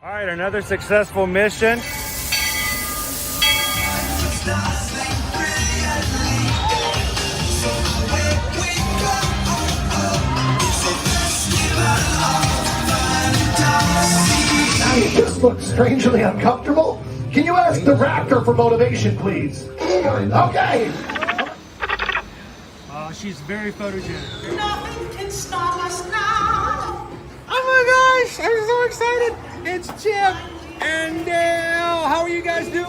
All right, another successful mission. You just look strangely uncomfortable. Can you ask the raptor for motivation, please? Okay. She's very photogenic. Nothing can stop us now. Oh my gosh, I'm so excited. It's Chip and Dale. How are you guys doing?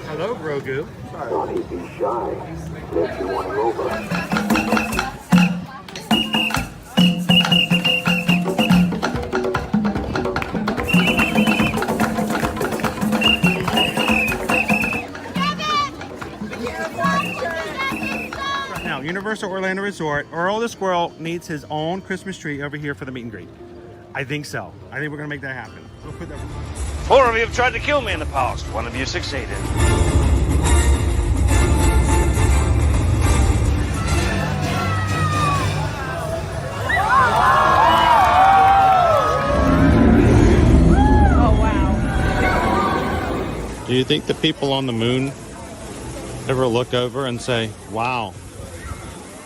Hello, Grogu. Don't be shy. If you want to over. Universal Orlando Resort, Earl the Squirrel needs his own Christmas tree over here for the meet and greet. I think so. I think we're gonna make that happen. We'll put that. 4 of you have tried to kill me in the past. 1 of you succeeded. Oh, wow. Do you think the people on the moon ever look over and say, wow,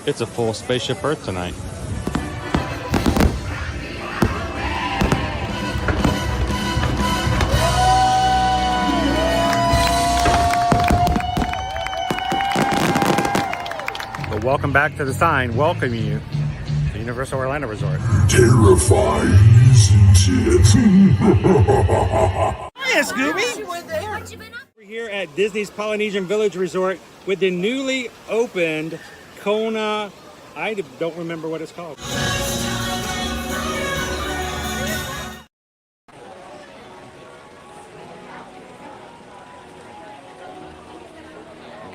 it's a full spaceship Earth tonight? Well, welcome back to the sign welcoming you to Universal Orlando Resort. Terrifying, isn't it? Hiya, Scooby! We're here at Disney's Polynesian Village Resort with the newly opened Kona, I don't remember what it's called.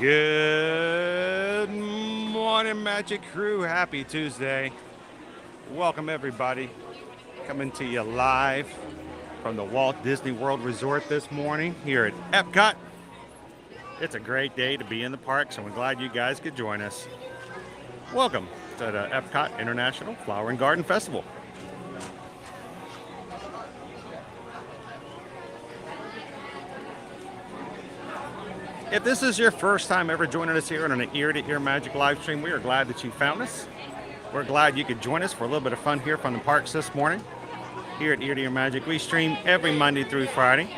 Good morning, Magic Crew. Happy Tuesday. Welcome, everybody. Coming to you live from the Walt Disney World Resort this morning here at Epcot. It's a great day to be in the parks, and we're glad you guys could join us. Welcome to the Epcot International Flower and Garden Festival. If this is your first time ever joining us here on an ear-to-ear magic live stream, we are glad that you found us. We're glad you could join us for a little bit of fun here from the parks this morning. Here at Ear to Ear Magic, we stream every Monday through Friday.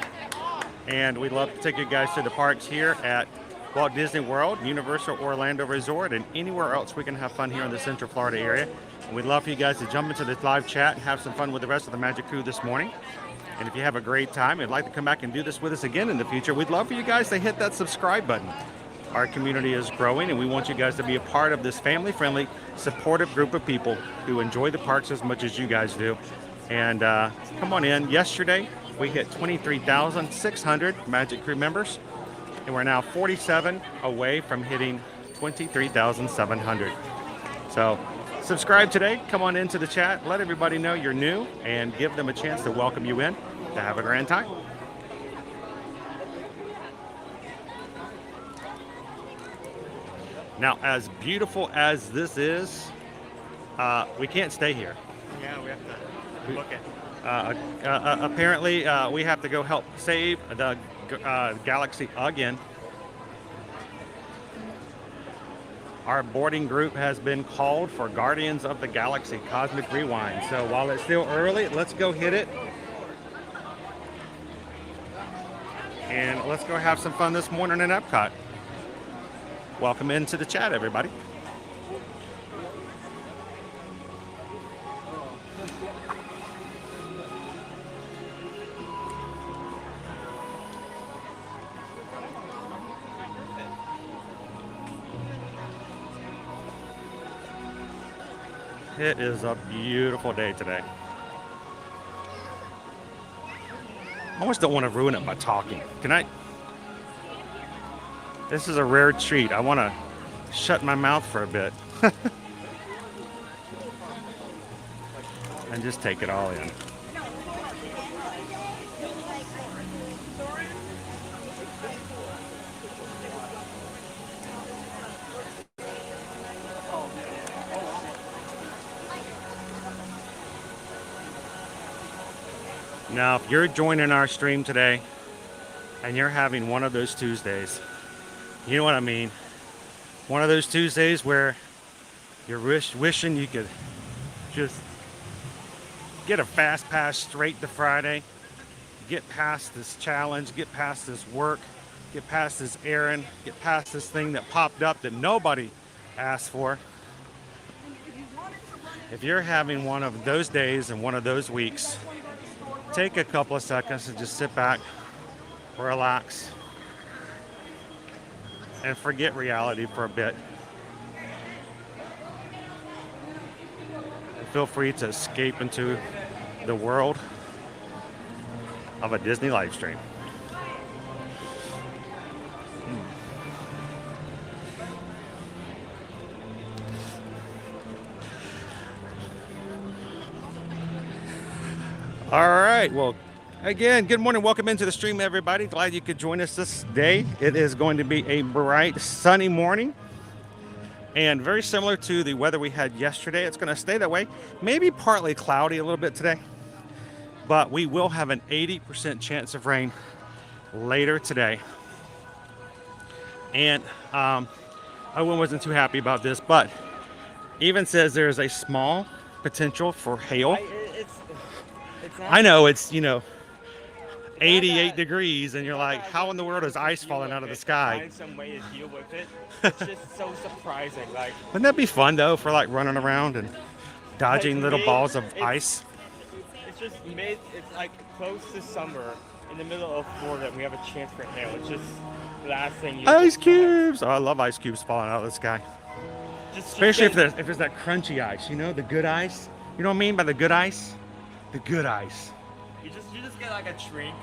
And we'd love to take you guys to the parks here at Walt Disney World, Universal Orlando Resort, and anywhere else we can have fun here in the Central Florida area. And we'd love for you guys to jump into this live chat and have some fun with the rest of the Magic Crew this morning. And if you have a great time and would like to come back and do this with us again in the future, we'd love for you guys to hit that subscribe button. Our community is growing, and we want you guys to be a part of this family-friendly, supportive group of people who enjoy the parks as much as you guys do. And come on in. Yesterday, we hit 23,600 Magic Crew members, and we're now 47 away from hitting 23,700. So subscribe today. Come on into the chat. Let everybody know you're new and give them a chance to welcome you in to have a grand time. Now, as beautiful as this is, we can't stay here. Yeah, we have to look at. Apparently, we have to go help save the galaxy again. Our boarding group has been called for Guardians of the Galaxy Cosmic Rewind. So while it's still early, let's go hit it. And let's go have some fun this morning in Epcot. Welcome into the chat, everybody. It is a beautiful day today. I almost don't want to ruin it by talking. Can I? This is a rare treat. I want to shut my mouth for a bit and just take it all in. Now, if you're joining our stream today and you're having one of those Tuesdays, you know what I mean? One of those Tuesdays where you're wishing you could just get a fast pass straight to Friday, get past this challenge, get past this work, get past this errand, get past this thing that popped up that nobody asked for. If you're having one of those days and one of those weeks, take a couple of seconds and just sit back, relax, and forget reality for a bit. And feel free to escape into the world of a Disney live stream. All right, well, again, good morning. Welcome into the stream, everybody. Glad you could join us this day. It is going to be a bright, sunny morning and very similar to the weather we had yesterday. It's going to stay that way. Maybe partly cloudy a little bit today, but we will have an 80% chance of rain later today. And Owen wasn't too happy about this, but even says there is a small potential for hail. I know it's, 88 degrees, and you're like, how in the world is ice falling out of the sky? Find some way to deal with it. It's just so surprising. Like, wouldn't that be fun though, for like running around and dodging little balls of ice? It's just it's like close to summer in the middle of Florida, and we have a chance for hail. It's just the last thing you Ice cubes! Oh, I love ice cubes falling out of the sky. Especially if get- there's that crunchy ice, the good ice. You know what I mean by the good ice? The good ice. You just get like a drink.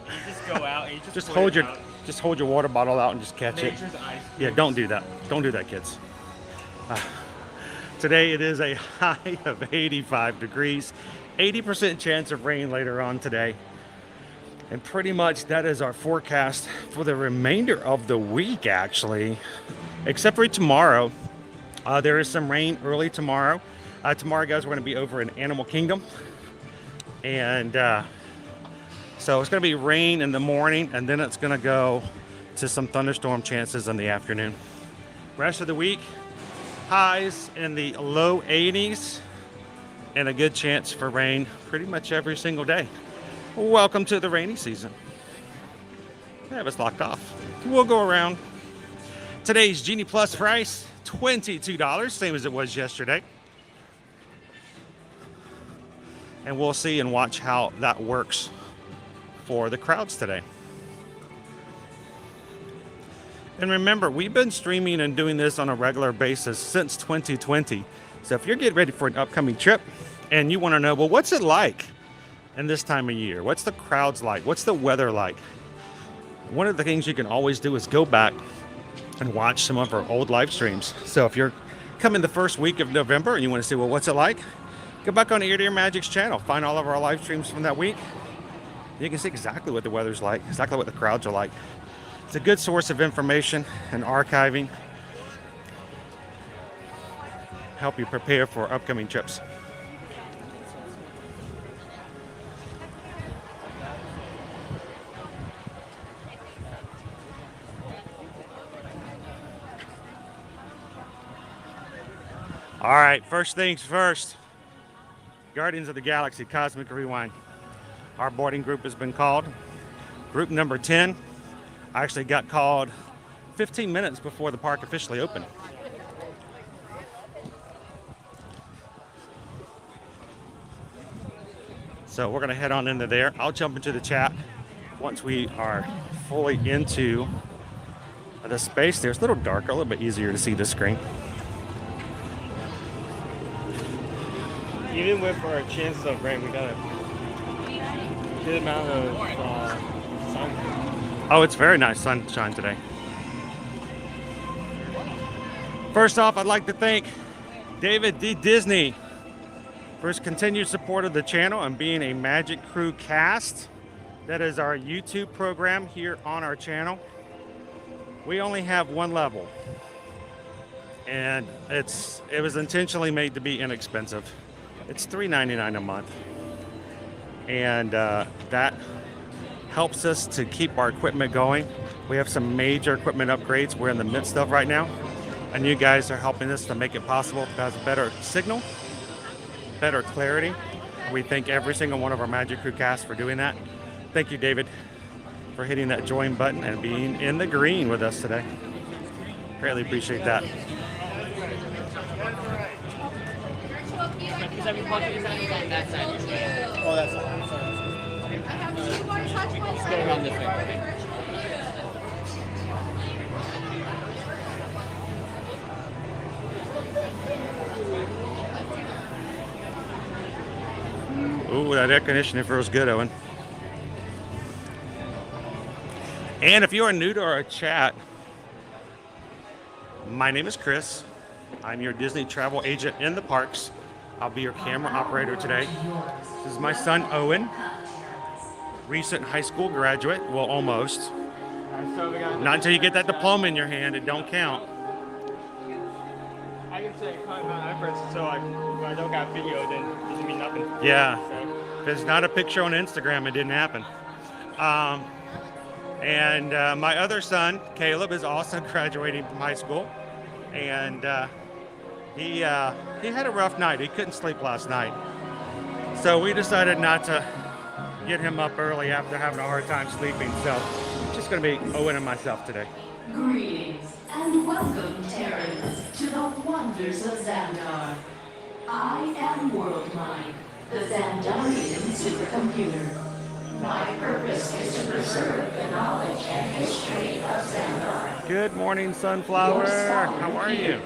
And you just go out and you just Hold put it out. just hold your water bottle out and just catch it. Nature's ice. Yeah, don't do that. Don't do that, kids. Today it is a high of 85 degrees. 80% chance of rain later on today. And pretty much that is our forecast for the remainder of the week, actually. Except for tomorrow. There is some rain early tomorrow. Tomorrow, guys, we're going to be over in Animal Kingdom. And so it's going to be rain in the morning, and then it's going to go to some thunderstorm chances in the afternoon. Rest of the week, highs in the low 80s and a good chance for rain pretty much every single day. Welcome to the rainy season. Yeah, it's locked off. We'll go around. Today's Genie Plus price, $22, same as it was yesterday. And we'll see and watch how that works for the crowds today. And remember, we've been streaming and doing this on a regular basis since 2020. So if you're getting ready for an upcoming trip and you want to know, well, what's it like in this time of year? What's the crowds like? What's the weather like? One of the things you can always do is go back and watch some of our old live streams. So if you're coming the first week of November and you want to see, well, what's it like? Go back on the Ear to Ear Magic's channel. Find all of our live streams from that week. You can see exactly what the weather's like, exactly what the crowds are like. It's a good source of information and archiving. Help you prepare for upcoming trips. All right, first things first. Guardians of the Galaxy Cosmic Rewind. Our boarding group has been called. Group number 10 actually got called 15 minutes before the park officially opened. So we're going to head on into there. I'll jump into the chat once we are fully into the space there. It's a little darker, a little bit easier to see the screen. Even with our chance of rain, we got a good amount of sun. Oh, it's very nice sunshine today. First off, I'd like to thank David D. Disney for his continued support of the channel and being a Magic Crew cast. That is our YouTube program here on our channel. We only have one level, and it was intentionally made to be inexpensive. It's $3.99 a month. and that helps us to keep our equipment going. We have some major equipment upgrades we're in the midst of right now, and you guys are helping us to make it possible to have a better signal, better clarity. We thank every single one of our Magic Crew cast for doing that. Thank you, David, for hitting that join button and being in the green with us today. Greatly appreciate that. Oh, that's fine. Let's go around this way. Ooh, that air conditioning feels good, Owen. And if you are new to our chat, my name is Chris. I'm your Disney travel agent in the parks. I'll be your camera operator today. This is my son, Owen, recent high school graduate. Well, almost. Not until you get that diploma in your hand, it don't count. I can say comment my efforts, so if I don't got video, then it doesn't mean nothing. Yeah. So. If it's not a picture on Instagram, it didn't happen. And my other son, Caleb, is also graduating from high school. And he had a rough night. He couldn't sleep last night. So we decided not to get him up early after having a hard time sleeping. So it's just going to be Owen and myself today. Greetings and welcome, Terrans, to the wonders of Xandar. I am WorldMind, the Xandarian supercomputer. My purpose is to preserve the knowledge and history of Xandar. Good morning, Sunflower. How are you?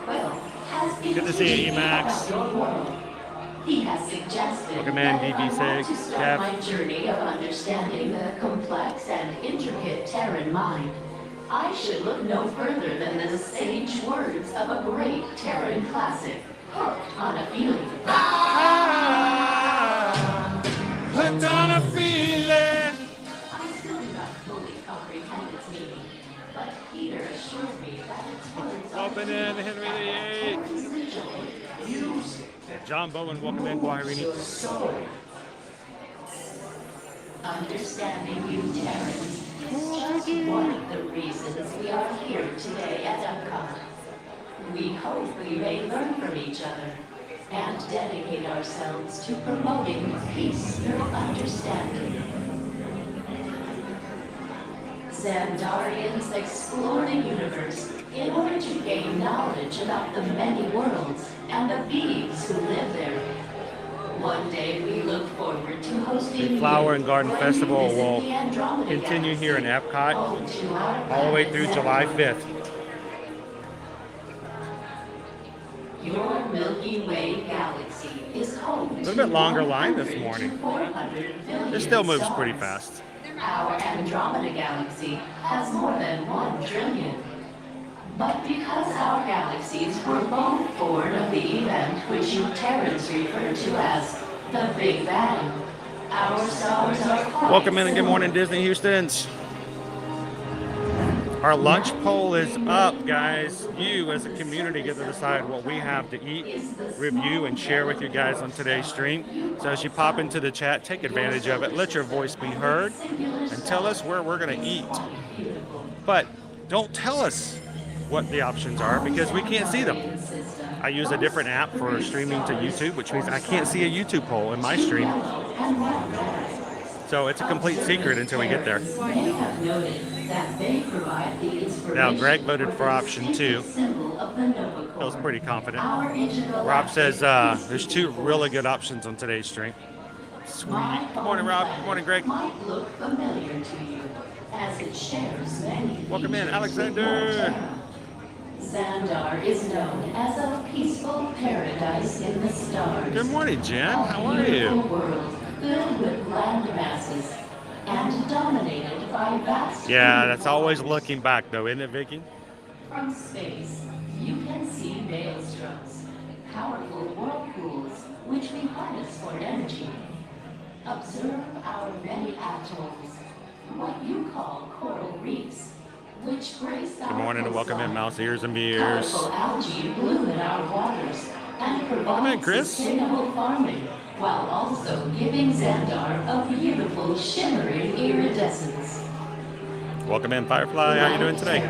Good to see you, Emax. He has suggested Welcome in, that if I want to DB6, start Jeff. my journey of understanding the complex and intricate Terran mind, I should look no further than the sage words of a great Terran classic, Hooked on a Feeling. Hooked on a feeling. I still do not fully comprehend its meaning, but Peter assured me that its words are Open in, Henry VIII. John Bowen, welcome in, Guairini. Understanding you, Terrans, is just one of the reasons we are here today at Epcot. We hope we may learn from each other and dedicate ourselves to promoting peace through understanding. Xandarians explore the universe in order to gain knowledge about the many worlds and the beings who live there. One day we look forward to hosting The Flower and Garden when you Festival visit will the Andromeda continue here in Galaxy, Epcot home to our all the way planet through July Xandar. 5th. Your Milky Way galaxy is home to A little bit longer line this 100 to morning. 400 billion It still moves stars. pretty fast. Our Andromeda galaxy has more than 1 trillion. But because our galaxies were both born of the event which you Terrans refer to as the Big Bang, our stars are quite Welcome in and good similar. morning, Disney Houstons. Our lunch poll is up, guys. You, as a community, get to decide what we have to eat, review, and share with you guys on today's stream. So as you pop into the chat, take advantage of it. Let your voice be heard and tell us where we're going to eat. But don't tell us what the options are because we can't see them. I use a different app for streaming to YouTube, which means I can't see a YouTube poll in my stream. So it's a complete secret until we get there. Now, Greg voted for option 2. Feels pretty confident. Rob says there's 2 really good options on today's stream. Sweet. Good morning, Rob. Good morning, Greg. Might look familiar to you, as it shares many Welcome in, features Alexander. with Terra. Xandar is known as a peaceful paradise in the stars. Good morning, Jen. How are A beautiful you? world filled with land masses and dominated by vast Yeah, that's always looking back, though, isn't it, Vicky? From space, you can see maelstroms, powerful whirlpools which we harness for energy. Observe our many atolls, what you call coral reefs, which grace our Good morning and welcome in, coastline. Mouse Ears and Beers. Colorful algae bloom in our waters and provide Chris. sustainable farming while also giving Xandar a beautiful shimmering iridescence. Welcome in, Firefly. How you doing today?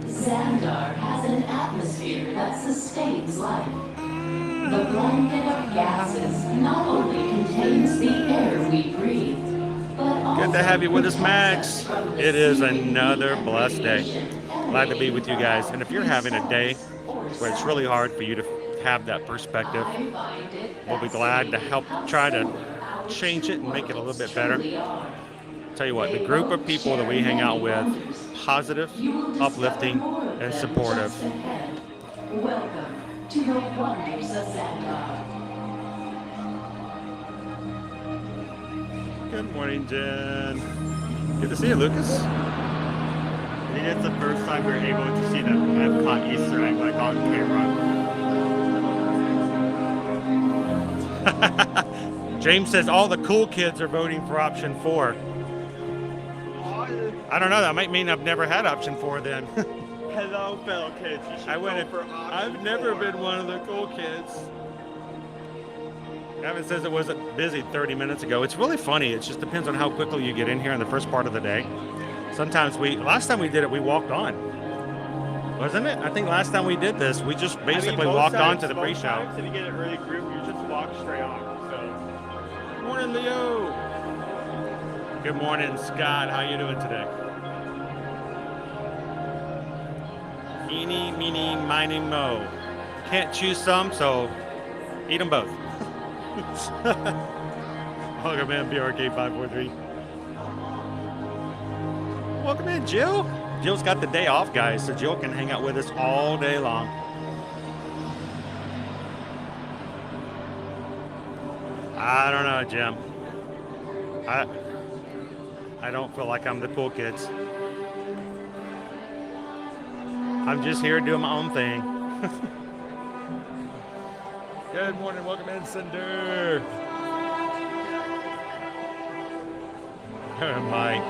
Xandar has an atmosphere that sustains life. The blanket of gases not only contains the air we breathe, but also Good to have you with us, Max. protects us from the It is sea another blessed day. contamination Glad to be with you guys. And if you're having a day where it's really hard for you to have that perspective, we'll be glad to help try to change it and make it a little bit better. Tell you what, the group of people that we hang out with, positive, uplifting, and supportive. Welcome to the wonders of Xandar. Good morning, Jen. Good to see you, Lucas. I think it's the first time we're able to see the Epcot Easter egg like on camera. James says all the cool kids are voting for option 4. I don't know. That might mean I've never had option 4 then. Hello, fellow kids. You should I vote for option I've never 4. been one of the cool kids. Gavin says it wasn't busy 30 minutes ago. It's really funny. It just depends on how quickly you get in here in the first part of the day. Sometimes last time we did it, we walked on. Wasn't it? I think last time we did this, we just basically walked on to the pre-show. If you get an early group, you just walk straight on. So. Good morning, Leo. Good morning, Scott. How you doing today? Eeny, meeny, miny, mo. Can't choose some, so eat them both. Welcome in, BRK543. Welcome in, Jill. Jill's got the day off, guys, so Jill can hang out with us all day long. I don't know, Jim. I don't feel like I'm the cool kids. I'm just here doing my own thing. Good morning, welcome in, Cinder. Oh my.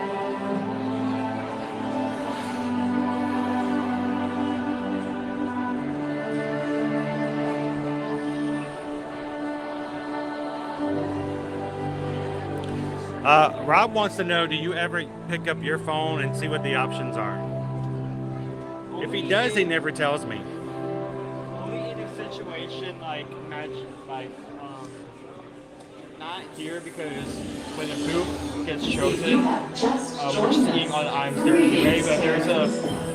Rob wants to know, do you ever pick up your phone and see what the options are? If he does, he never tells me. Only in a situation like not here, because when the booth gets chosen, we're just eating on items there anyway, but there's a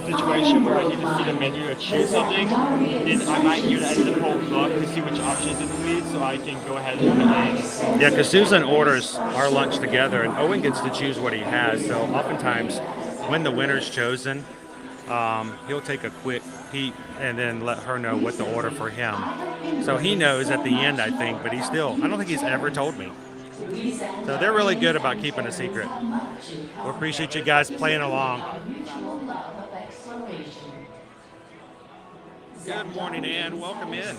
situation where I need to see the menu to choose something, then I might use the end of the whole book to see which options it needs so I can go ahead and put it in. Yeah, because Susan orders our lunch together, and Owen gets to choose what he has. So oftentimes, when the winner's chosen, he'll take a quick peek and then let her know what to order for him. So he knows at the end, I think, but I don't think he's ever told me. So they're really good about keeping a secret. We appreciate you guys playing along. Good morning, Ann. Welcome in.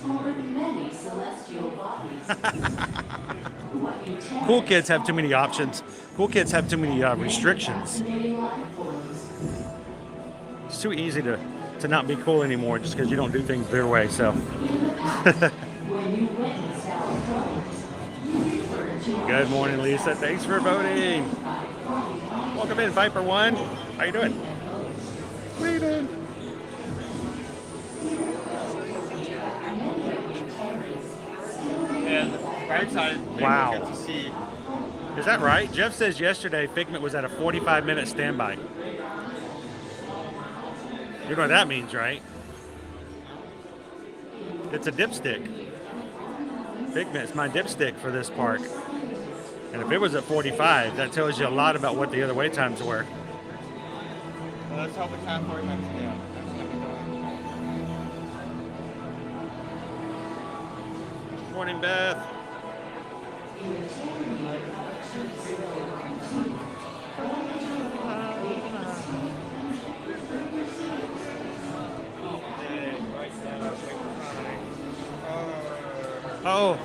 Cool kids have too many options. Cool kids have too many restrictions. It's too easy to not be cool anymore just because you don't do things their way. So. Good morning, Lisa. Thanks for voting. Welcome in, Viper One. How you doing? What are you doing? And very excited. Wow. Get to see. Is that right? Jeff says yesterday Figment was at a 45-minute standby. You know what that means, right? It's a dipstick. Figment's my dipstick for this park. And if it was at 45, that tells you a lot about what the other wait times were. Well, let's hope it's halfway back to the Morning, Beth. Oh.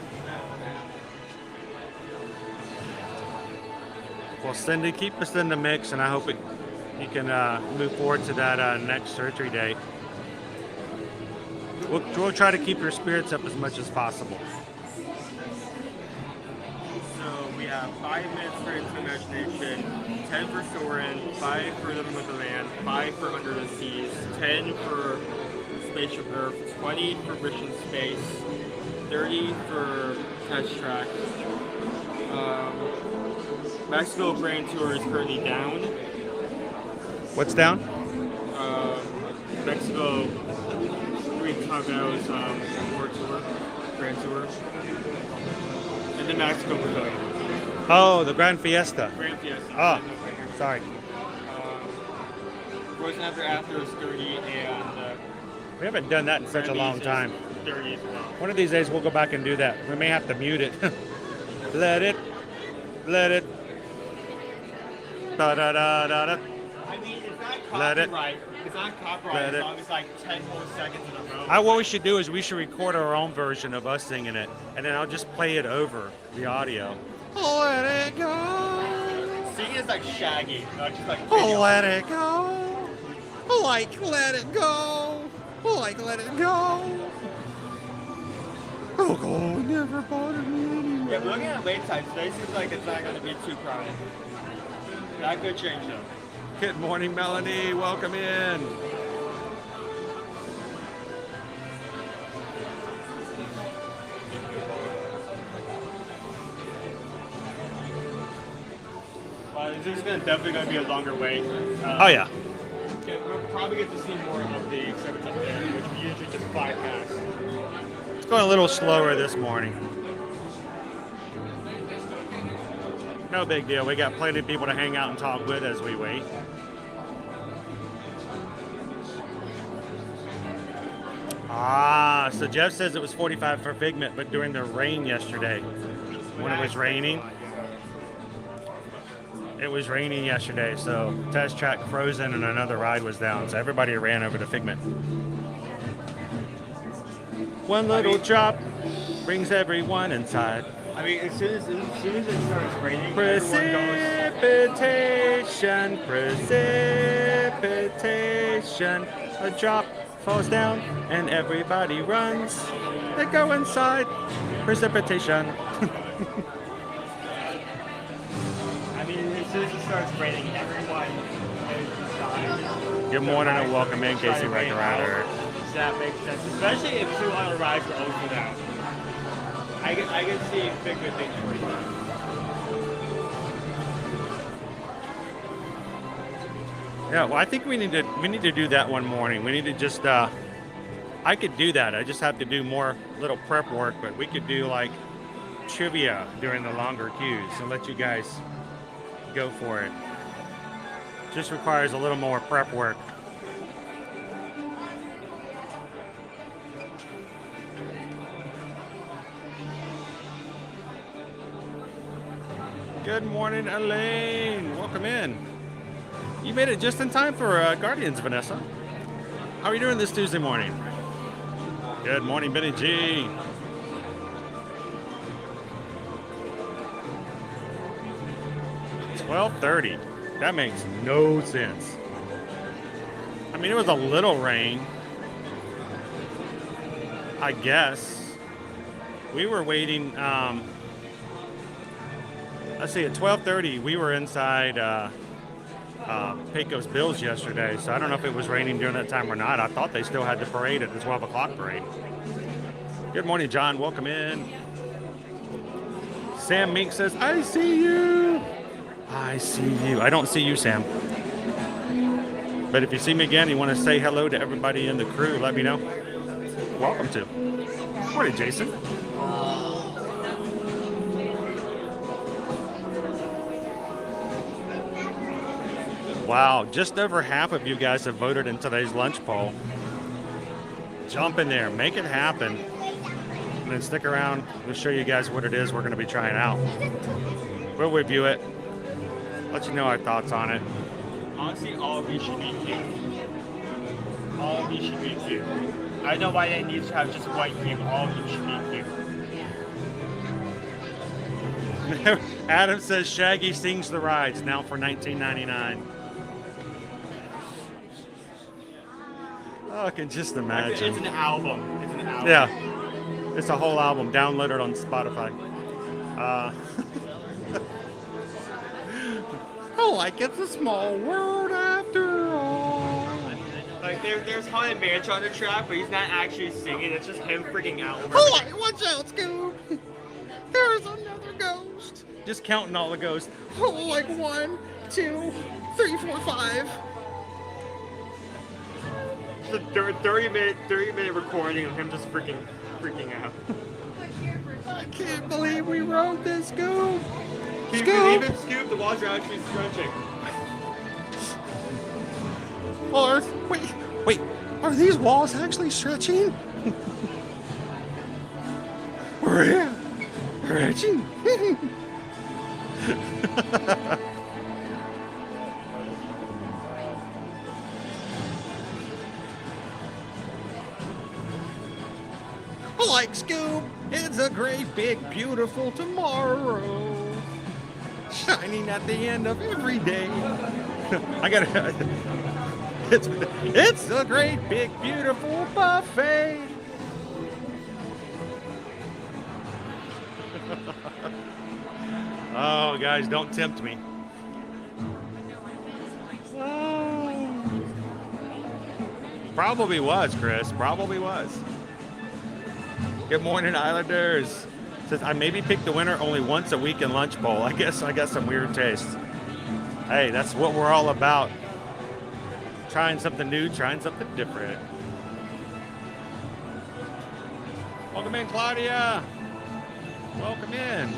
Well, Cindy, keep us in the mix, and I hope you can move forward to that next surgery date. we'll try to keep your spirits up as much as possible. So we have 5 minutes for Into Imagination, 10 for Soarin', 5 for Living with the Land, 5 for Under the Seas, 10 for Spaceship Earth, 20 for Mission Space, 30 for Test Track. Mexico Grand Tour is currently down. What's down? Mexico 3 Tacos World Tour, Grand Tour. And then Mexico Pavilion. Oh, the Grand Fiesta. Grand Fiesta. Oh, sorry. Frozen After is 30 and We haven't done that in such a long time. 30 as well. One of these days we'll go back and do that. We may have to mute it. Let it. Da da da da da. I mean, it's not Let it. copyright. It's not copyright Let as it. long as like 10 more seconds in a row. What we should do is we should record our own version of us singing it, and then I'll just play it over the audio. Let it go. Singing is like Shaggy, not just like Let it go. Like let it go. Like let it go. Oh, God, never bothered me anymore. Yeah, but looking at late time, today seems like it's not going to be too crowded. That could change though. Good morning, Melanie. Welcome in. This is definitely going to be a longer wait. Oh, yeah. We'll probably get to see more of the exhibits up there, which we usually just bypass. It's going a little slower this morning. No big deal. We got plenty of people to hang out and talk with as we wait. So Jeff says it was 45 for Figment, but during the rain yesterday, when it was raining, yesterday, so Test Track frozen and another ride was down, so everybody ran over to Figment. One little drop brings everyone inside. I mean, as soon as it starts raining, Precipitation. A drop falls down and everybody runs. They go inside. Precipitation. I mean, as soon as it starts raining, everyone is inside. Good morning and welcome in, Casey Rector. That makes sense, especially if 200 rides are open now. I can see big good things for you. Yeah, well, I think we need to do that one morning. We need to just I could do that. I just have to do more little prep work, but we could do like trivia during the longer queues and let you guys go for it. Just requires a little more prep work. Good morning, Elaine. Welcome in. You made it just in time for Guardians, Vanessa. How are you doing this Tuesday morning? Good morning, Benny G. $12:30. That makes no sense. I mean, it was a little rain, I guess. We were waiting. Let's see, at 12:30, we were inside Pecos Bills yesterday, so I don't know if it was raining during that time or not. I thought they still had the parade at the 12 o'clock parade. Good morning, John. Welcome in. Sam Mink says, I see you. I see you. I don't see you, Sam. But if you see me again, you want to say hello to everybody in the crew, let me know. Welcome to. Morning, Jason. Wow, just over half of you guys have voted in today's lunch poll. Jump in there, make it happen. And then stick around, we'll show you guys what it is we're going to be trying out. We'll review it, let you know our thoughts on it. Honestly, all of you should be cute. All of you should be cute. I don't know why they need to have just white people. All of you should be cute. Adam says Shaggy sings the rides now for $19.99. Oh, I can just It's imagine. an album. It's an album. Yeah, it's a whole album downloaded on Spotify. Oh, like it's a small world after all. Like there's Haunted Mansion on the track, but he's not actually singing. It's just him freaking out. Oh, like, watch out, Scoob. There's another ghost. Just counting all the ghosts. Oh, like 1, 2, 3, 4, 5. It's a 30-minute recording of him just freaking out. I can't believe we wrote this, Scoob. Can you believe it, Scoop? The walls are actually stretching. Or, wait, are these walls actually stretching? We're stretching. Like Scoob, it's a great, big, beautiful tomorrow. Shining at the end of every day. It's a great, big, beautiful buffet. Oh, guys, don't tempt me. Oh. Probably was, Chris. Probably was. Good morning, Islanders. Says I maybe pick the winner only once a week in lunch bowl. I guess I got some weird taste. Hey, that's what we're all about. Trying something new, trying something different. Welcome in, Claudia. Welcome in.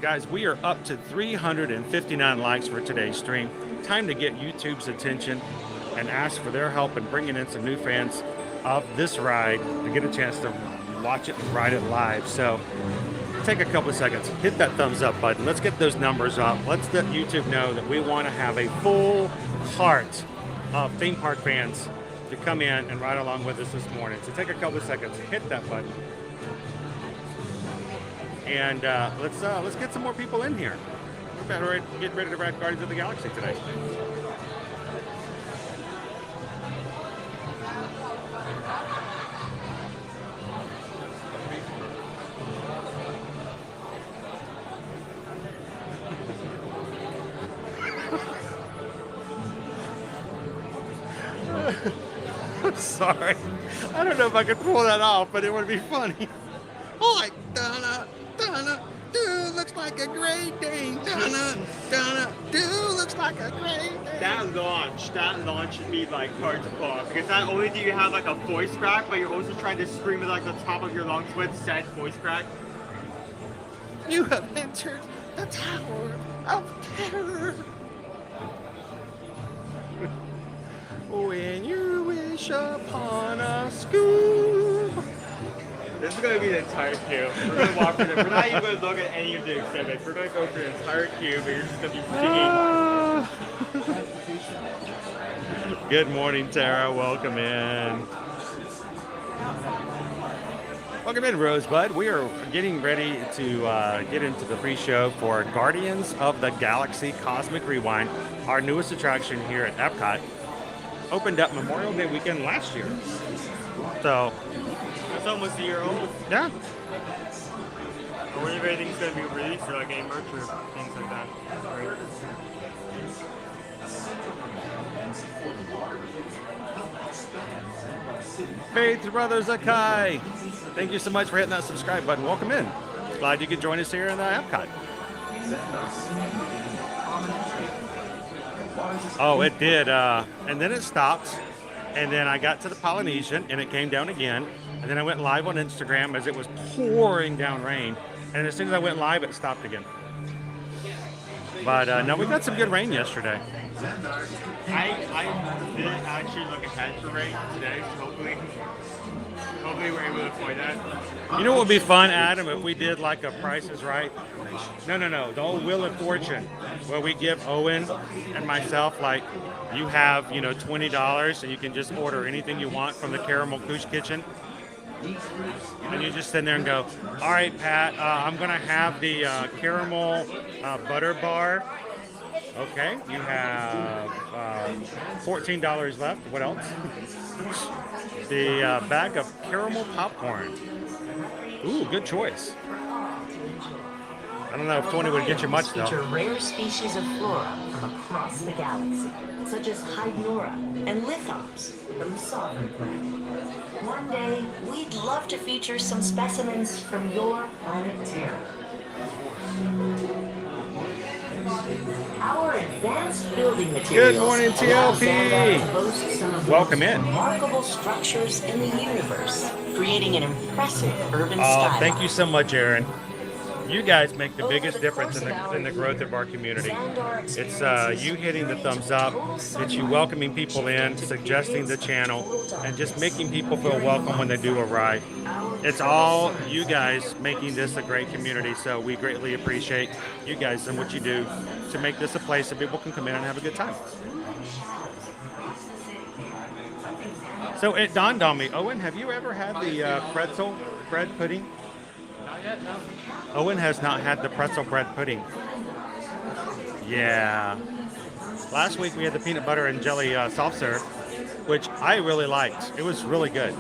Guys, we are up to 359 likes for today's stream. Time to get YouTube's attention and ask for their help in bringing in some new fans of this ride to get a chance to watch it and ride it live. So take a couple of seconds, hit that thumbs up button. Let's get those numbers up. Let's let YouTube know that we want to have a full heart of theme park fans to come in and ride along with us this morning. So take a couple of seconds, hit that button. And let's get some more people in here. We're about to get ready to ride Guardians of the Galaxy today. Sorry. I don't know if I could pull that off, but it would be funny. Oh, like, Donna, dude, looks like a great day. Donna, dude, looks like a great day. That launch should be like hard to pull off because not only do you have like a voice crack, but you're also trying to scream at like the top of your lungs with said voice crack. You have entered the Tower of Terror. When you wish upon a Scoob. This is going to be the entire queue. We're going to walk through it. We're not even going to look at any of the exhibits. We're going to go through the entire queue, but you're just going to be singing. Good morning, Tara. Welcome in. Welcome in, Rosebud. We are getting ready to get into the pre-show for Guardians of the Galaxy Cosmic Rewind, our newest attraction here at Epcot. Opened up Memorial Day weekend last year. So, it's almost a year old. Yeah. I wonder if anything's going to be released or like any merch or things like that. Right. Faith Brothers Akai. Thank you so much for hitting that subscribe button. Welcome in. Glad you could join us here in Epcot. Oh, it did. And then it stopped. And then I got to the Polynesian and it came down again. And then I went live on Instagram as it was pouring down rain. And as soon as I went live, it stopped again. But no, we got some good rain yesterday. I didn't actually look ahead for rain today, so hopefully we're able to avoid that. You know what would be fun, Adam, if we did like a Price is Right? No, the old Wheel of Fortune, where we give Owen and myself, like, you have, $20 and you can just order anything you want from the Caramel Couche Kitchen. And you just sit there and go, all right, Pat, I'm going to have the caramel butter bar. Okay, you have $14 left. What else? The bag of caramel popcorn. Ooh, good choice. I don't know if 20 would get you much though. Feature rare species of flora from across the galaxy, such as Hydnora and lithops from the Sovereign Planet. One day, we'd love to feature some specimens from your planet Terra. Our advanced building materials. Good morning, allow TLP. Xandar to host some of the Welcome most in. remarkable structures in the universe, creating an impressive urban skyline. Thank you so much, Aaron. You guys make the biggest difference in the growth of our community. It's you hitting the thumbs up, it's you welcoming people in, suggesting the channel, and just making people feel welcome when they do arrive. It's all you guys making this a great community, so we greatly appreciate you guys and what you do to make this a place that people can come in and have a good time. So it dawned on me, Owen, have you ever had the pretzel bread pudding? Not yet, no. Owen has not had the pretzel bread pudding. Yeah. Last week we had the peanut butter and jelly soft serve, which I really liked. It was really good.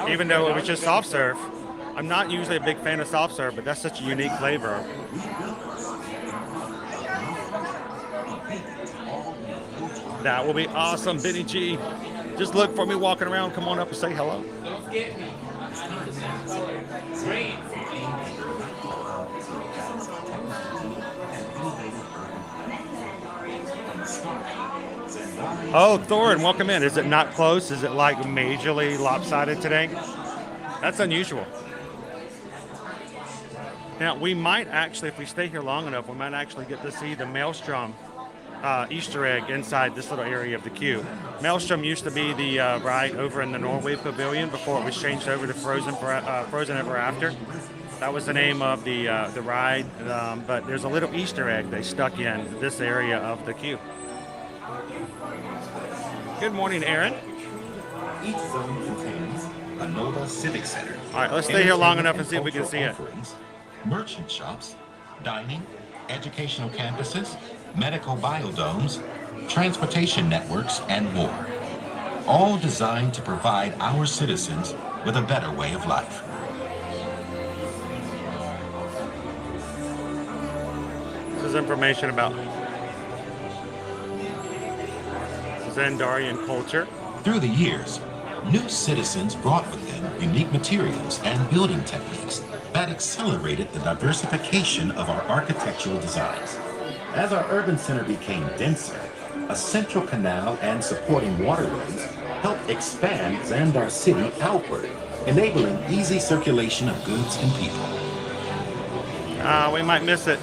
Even though it was just soft serve, I'm not usually a big fan of soft serve, but that's such a unique flavor. That will be awesome, Benny G. Just look for me walking around. Come on up and say hello. Don't get me. Great. Oh, Thorin, welcome in. Is it not close? Is it like majorly lopsided today? That's unusual. Now, we might actually, if we stay here long enough, we might actually get to see the Maelstrom Easter egg inside this little area of the queue. Maelstrom used to be the ride over in the Norway Pavilion before it was changed over to Frozen Ever After. That was the name of the ride, but there's a little Easter egg they stuck in this area of the queue. Good morning, Aaron. Each zone contains a Nova Civic Center. All right, let's stay here long enough and see if we can see it. Merchant shops, dining, educational campuses, medical biodomes, transportation networks, and more. All designed to provide our citizens with a better way of life. This is information about Xandarian culture. Through the years, new citizens brought with them unique materials and building techniques that accelerated the diversification of our architectural designs. As our urban center became denser, a central canal and supporting waterways helped expand Xandar City outward, enabling easy circulation of goods and people. We might miss it.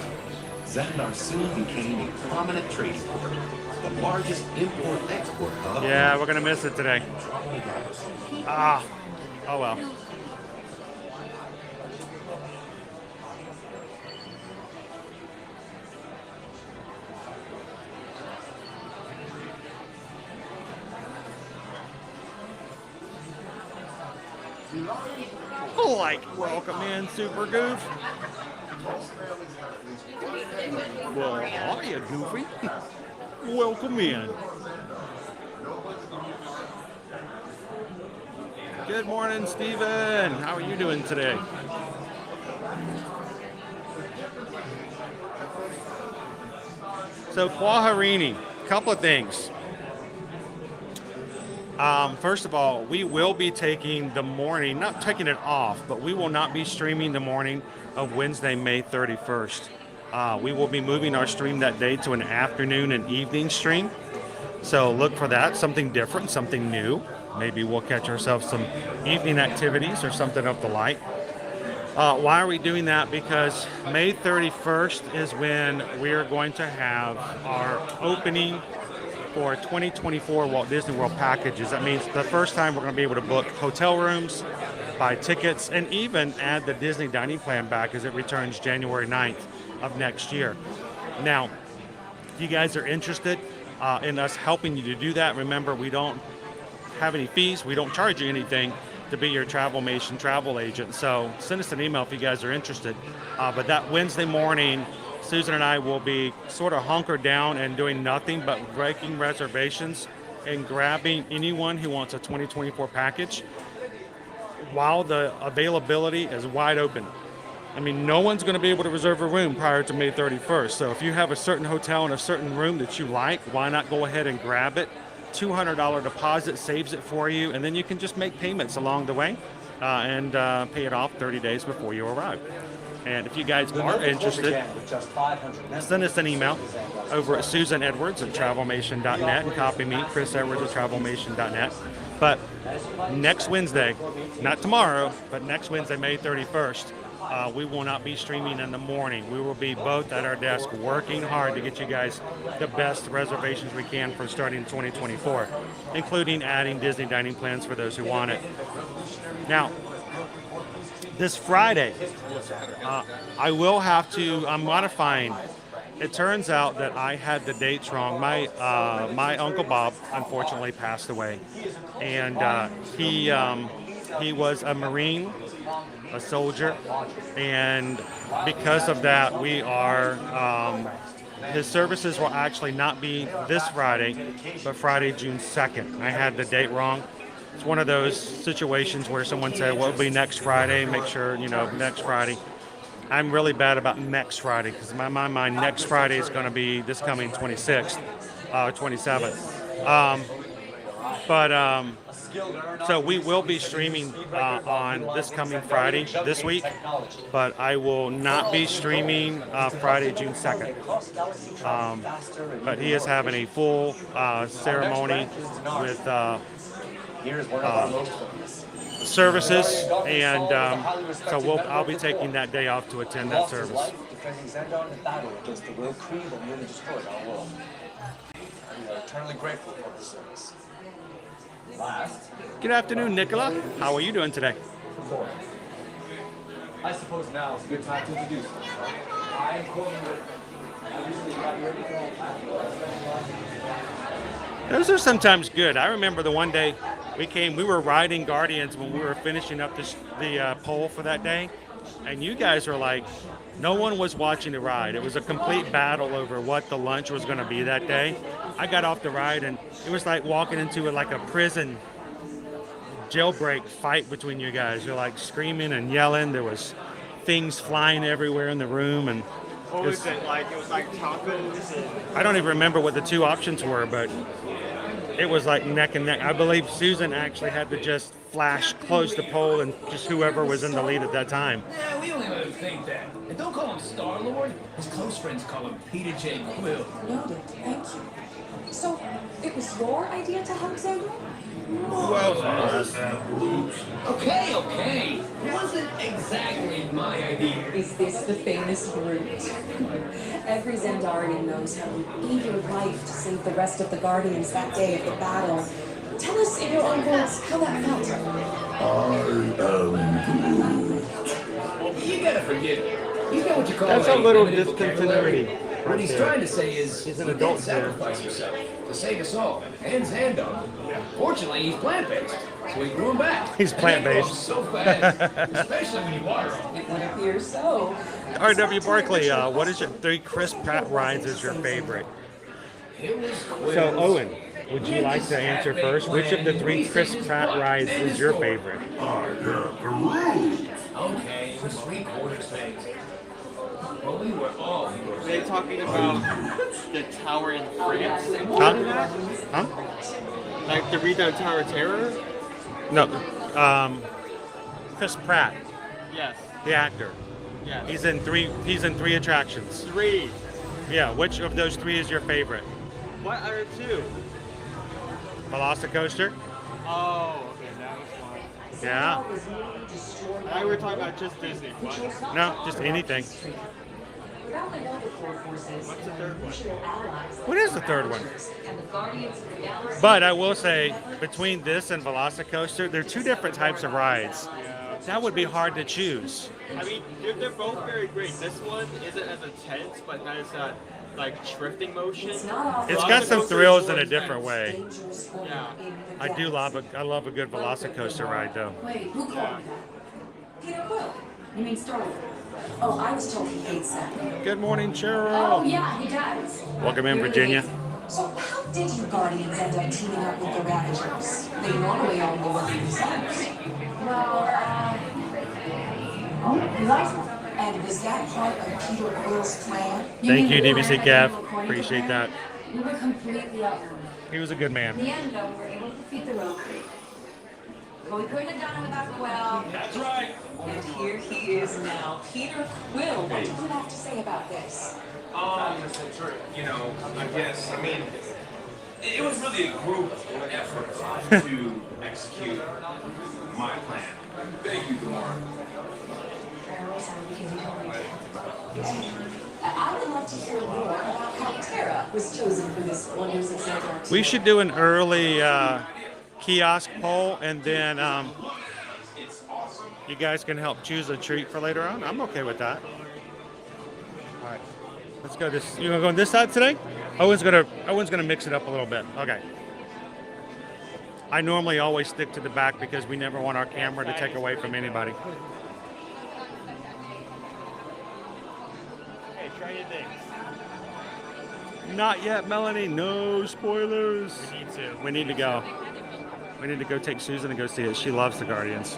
Xandar soon became a prominent trading port, the largest import-export hub. Yeah, we're gonna miss it today. Oh well. Like, welcome in, Super Goof. Well, hiya, Goofy. Welcome in. Good morning, Steven. How are you doing today? So, Quaharini, couple of things. First of all, we will be taking the morning, not taking it off, but we will not be streaming the morning of Wednesday, May 31st. We will be moving our stream that day to an afternoon and evening stream. So look for that, something different, something new. Maybe we'll catch ourselves some evening activities or something of the like. Why are we doing that? Because May 31st is when we're going to have our opening for 2024 Walt Disney World packages. That means the first time we're going to be able to book hotel rooms, buy tickets, and even add the Disney dining plan back as it returns January 9th of next year. Now, if you guys are interested in us helping you to do that, remember we don't have any fees, we don't charge you anything. to be your Travelmation travel agent. So send us an email if you guys are interested. But that Wednesday morning, Susan and I will be sort of hunkered down and doing nothing but breaking reservations and grabbing anyone who wants a 2024 package while the availability is wide open. I mean, no one's going to be able to reserve a room prior to May 31st. So if you have a certain hotel and a certain room that you like, why not go ahead and grab it? $200 deposit saves it for you, and then you can just make payments along the way and pay it off 30 days before you arrive. And if you guys are interested, send us an email over at susanedwards@travelmation.net and copy me, Chris Edwards at travelmation.net. But next Wednesday, not tomorrow, but next Wednesday, May 31st, we will not be streaming in the morning. We will be both at our desk working hard to get you guys the best reservations we can for starting 2024, including adding Disney dining plans for those who want it. Now, this Friday, I will have to, I'm modifying. It turns out that I had the dates wrong. My Uncle Bob, unfortunately, passed away. And he was a Marine, a soldier, and because of that, we are, his services will actually not be this Friday, but Friday, June 2nd. I had the date wrong. It's one of those situations where someone said, well, it'll be next Friday, make sure, next Friday. I'm really bad about next Friday, because in my mind, next Friday is going to be this coming 26th, 27th. So we will be streaming on this coming Friday this week, but I will not be streaming Friday, June 2nd. But he is having a full ceremony with services, and so I'll be taking that day off to attend that service. Good afternoon, Nicola. How are you doing today? I suppose now is a good time to introduce myself. I am quoting Those are sometimes good. I remember the one day we were riding Guardians when we were finishing up the poll for that day, and you guys were like, no one was watching the ride. It was a complete battle over what the lunch was going to be that day. I got off the ride, and it was like walking into a prison jailbreak fight between you guys. You're like screaming and yelling. There was things flying everywhere in the room, and what was it like? It was like tacos. I don't even remember what the two options were, but it was like neck and neck. I believe Susan actually had to just close the poll, and just whoever was in the lead at that time. Yeah, we only let him think that. And don't call him Star-Lord. His close friends call him Peter J. Quill. Noted, thank you. So, it was your idea to hug Xander? Okay. It wasn't exactly my idea. Is this the famous Groot? Every Xandarian knows how you gave your life to save the rest of the Guardians that day of the battle. Tell us in your own words how that felt. You gotta forget it. He's got what you call That's a little discontinuity. What he's trying to say is he's an adult sacrifice himself to save us all, and Xandar. Fortunately, he's plant-based, so he grew him back. He's plant-based. So fast, especially when you water him. It would appear so. R.W. Barkley, what is your 3 Chris Pratt rides is your favorite? So, Owen, would you like to answer first? Which of the 3 Chris Pratt rides is your favorite? Okay, it was 3/4 things. Well, we were all Are they talking about the tower in France? Huh? Like the Rito Tower Terror? No, Chris Pratt, Yes. the actor. Yes. He's in 3 attractions. 3. Yeah, which of those 3 is your favorite? What other 2? Velocicoaster? Oh, okay, that was one. Yeah. I thought we were talking about just Disney. What? No, just anything. What's the third one? What is the third one? But I will say, between this and Velocicoaster, they're 2 different types of rides. That would be hard to choose. I mean, they're both very great. This one isn't as intense, but has that like drifting motion. It's got some thrills in a different way. Yeah. I love a good Velocicoaster ride though. Wait, who called me that? Peter Quill. You mean Star Wars? Oh, I was told he hates that. Good morning, Cheryl. Oh, yeah, he does. Welcome in, Virginia. So how did you Guardians end up teaming up with the Ravagers? They normally only work themselves. Well, oh, you like them? And was that part of Peter Quill's plan? Thank you, DBC Kev. Appreciate that. We were completely outnumbered. He was a good man. In the end, though, we were able to defeat the Rogue. But we couldn't have done it without Quill. That's right. And here he is now, Peter Quill. What do you have to say about this? You know, I guess, I mean, it was really a group effort to execute my plan. Thank you, Gamora. I would love to hear more about how Terra was chosen for this Wonders of Xandar. We should do an early kiosk poll, and then you guys can help choose a treat for later on. I'm okay with that. All right, let's go this. You want to go on this side today? Owen's gonna mix it up a little bit. Okay. I normally always stick to the back because we never want our camera to take away from anybody. Hey, try your things. Not yet, Melanie. No spoilers. We need to. We need to go. We need to go take Susan and go see it. She loves the Guardians.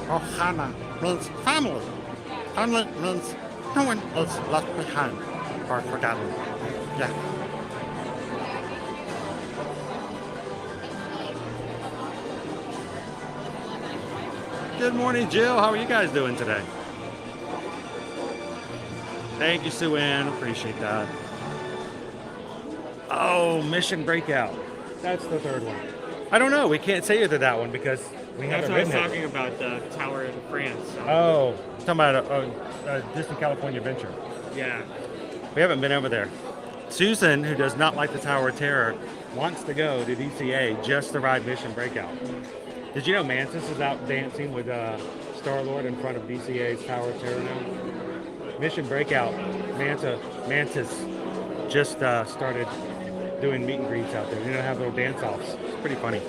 Ohana means family. Family means no one is left behind or forgotten. Yeah. Good morning, Jill. How are you guys doing today? Thank you, Sue Ann. Appreciate that. Oh, Mission Breakout. That's the third one. I don't know. We can't say either that one because we That's haven't what I was ridden it. talking about, the Tower in France. So. Oh, talking about a Disney California Adventure. Yeah. We haven't been over there. Susan, who does not like the Tower of Terror, wants to go to DCA just to ride Mission Breakout. Did you know Mantis is out dancing with Star-Lord in front of DCA's Tower of Terror now? Mission Breakout, Mantis just started doing meet and greets out there. You know, have little dance-offs. It's pretty funny.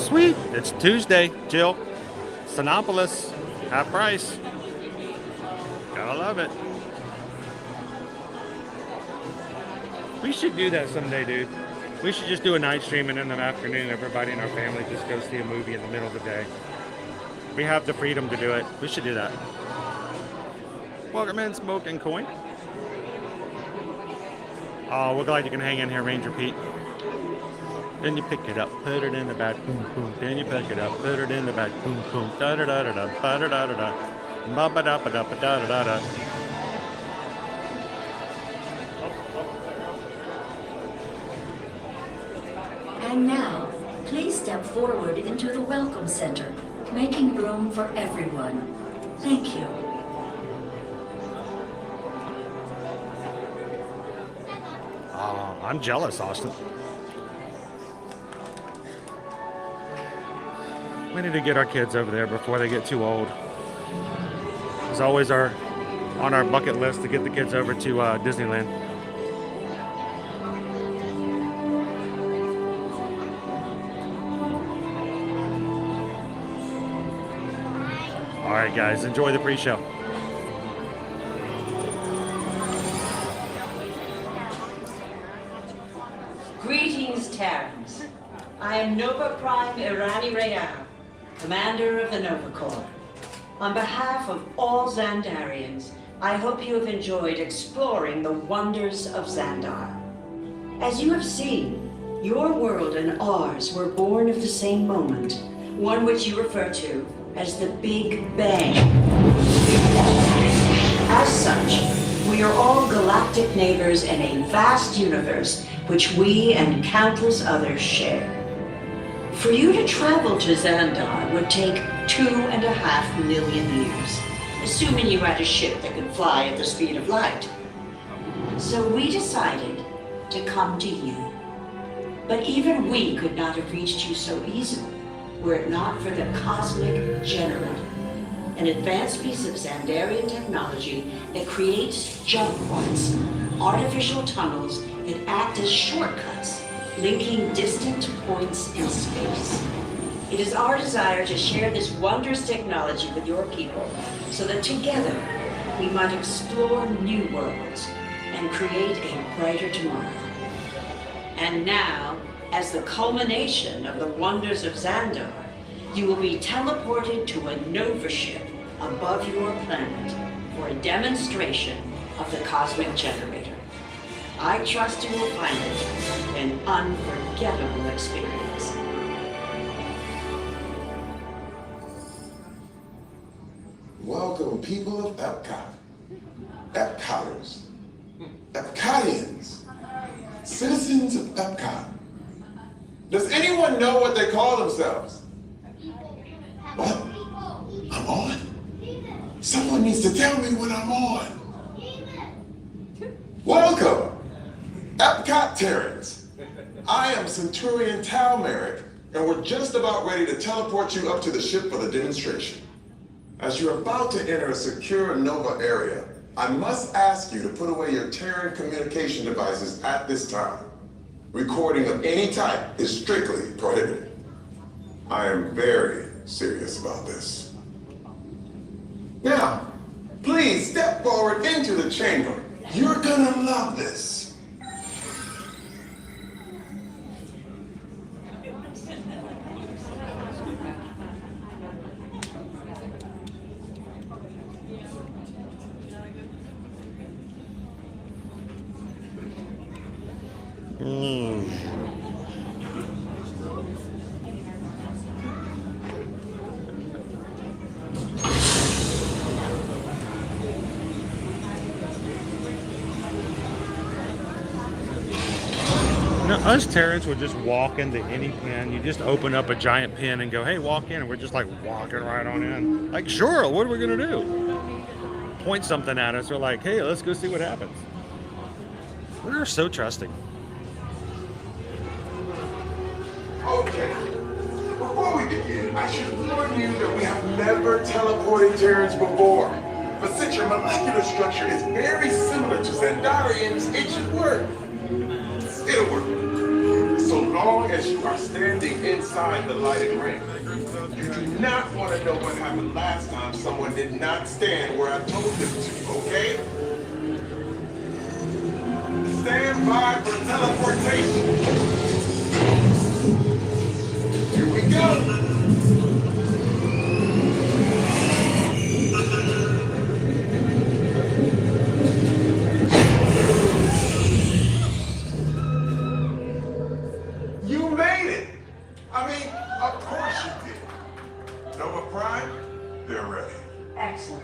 Sweet. It's Tuesday, Jill. Sinopolis, half price. Gotta love it. We should do that someday, dude. We should just do a night stream and in the afternoon everybody in our family just go see a movie in the middle of the day. We have the freedom to do it. We should do that. Welcome in, Smoke and Coin. Oh, we're glad you can hang in here, Ranger Pete. Then you pick it up, put it in the bag, boom, boom. Then you pick it up, put it in the bag, boom, boom. Da da da da da, ba da da da da, ba ba da ba da ba da da da da. And now, please step forward into the Welcome Center, making room for everyone. Thank you. I'm jealous, Austin. We need to get our kids over there before they get too old. It's always on our bucket list to get the kids over to Disneyland. All right, guys, enjoy the pre-show. Greetings, Terrans. I am Nova Prime Irani Rayan, Commander of the Nova Corps. On behalf of all Xandarians, I hope you have enjoyed exploring the wonders of Xandar. As you have seen, your world and ours were born of the same moment, one which you refer to as the Big Bang. As such, we are all galactic neighbors in a vast universe which we and countless others share. For you to travel to Xandar would take 2.5 million years, assuming you had a ship that could fly at the speed of light. So we decided to come to you. But even we could not have reached you so easily were it not for the Cosmic Generator, an advanced piece of Xandarian technology that creates jump points, artificial tunnels that act as shortcuts, linking distant points in space. It is our desire to share this wondrous technology with your people so that together we might explore new worlds and create a brighter tomorrow. And now, as the culmination of the wonders of Xandar, you will be teleported to a Nova ship above your planet for a demonstration of the Cosmic Generator. I trust you will find it an unforgettable experience. Welcome, people of Epcot. Epcoters. Epcotians. Citizens of Epcot. Does anyone know what they call themselves? What? I'm on? Someone needs to tell me when I'm on. Welcome, Epcot-Terrans. I am Centurion Tal Merrick, and we're just about ready to teleport you up to the ship for the demonstration. As you're about to enter a secure Nova area, I must ask you to put away your Terran communication devices at this time. Recording of any type is strictly prohibited. I am very serious about this. Now, please step forward into the chamber. You're gonna love this. Now, us Terrans would just walk into any pen. You just open up a giant pen and go, hey, walk in. And we're just like walking right on in. Like, sure, what are we going to do? Point something at us. We're like, hey, let's go see what happens. We're so trusting. Okay. Before we begin, I should warn you that we have never teleported Terrans before. But since your molecular structure is very similar to Xandarians, it should work. It'll work. So long as you are standing inside the lighted ring. You do not want to know what happened last time someone did not stand where I told them to, okay? Stand by for teleportation. Here we go. You made it. I mean, of course you did. Nova Prime, they're ready. Excellent.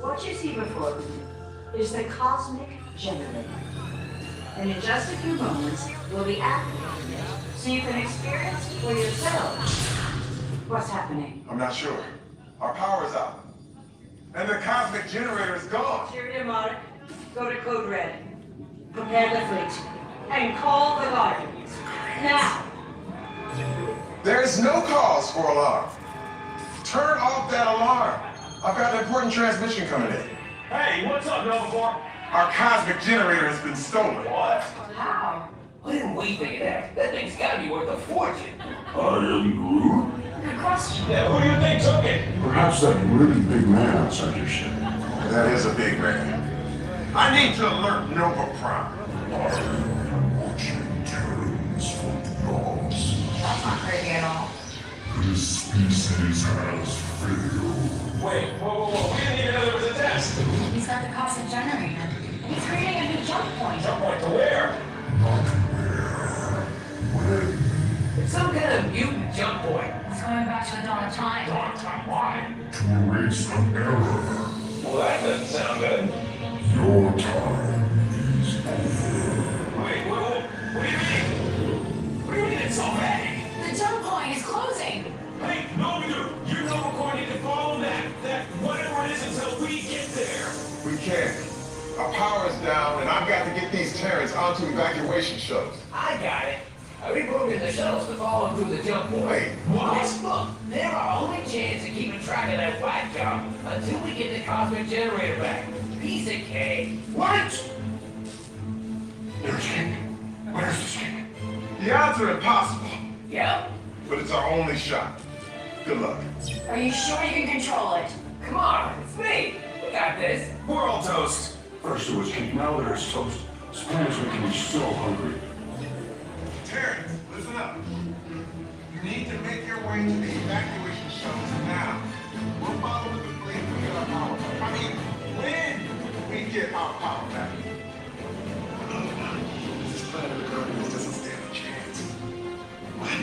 What you see before you is the Cosmic Generator. And in just a few moments, we'll be activating it so you can experience for yourselves what's happening. I'm not sure. Our power's out. And the Cosmic Generator is gone. Cheerio, Monarch. Go to Code Red. Prepare the fleet. And call the Guardians. Now! There's no cause for alarm. Turn off that alarm. I've got an important transmission coming in. Hey, what's up, Nova Corps? Our Cosmic Generator has been stolen. What? How? Why didn't we think of that? That thing's gotta be worth a fortune. I am Groot. Good question. Yeah, who do you think took it? Perhaps that really big man outside your ship. That is a big man. I need to alert Nova Prime. I am watching Terrans for dogs. That's not crazy at all. This species has failed. Wait, whoa. We didn't even know there was a test. He's got the Cosmic Generator. He's creating a new jump point. Jump point to where? Not where. When. It's some kind of mutant jump point. He's going back to the dawn of time. Dawn of time, why? To erase an error. Well, that doesn't sound good. Your time is over. Wait, what do you mean? What do you mean it's down to evacuation shuttles. I got it. We broken the shuttles to follow through the jump board. Wait, what? Look, they're our only chance of keeping track of that white gum until we get the cosmic generator back. Piece of cake. What? There's King. Where's this King? The odds are impossible. Yep. But it's our only shot. Good luck. Are you sure you can control it? Come on, it's me. We got this. We're all toast. First it was King, now there's toast. Spanish making me so hungry. Terrence, listen up. You need to make your way to the evacuation shuttles now. We'll follow with the plane when we get our power back. I mean, when we get our power back. This planet of the Guardians doesn't stand a chance. What?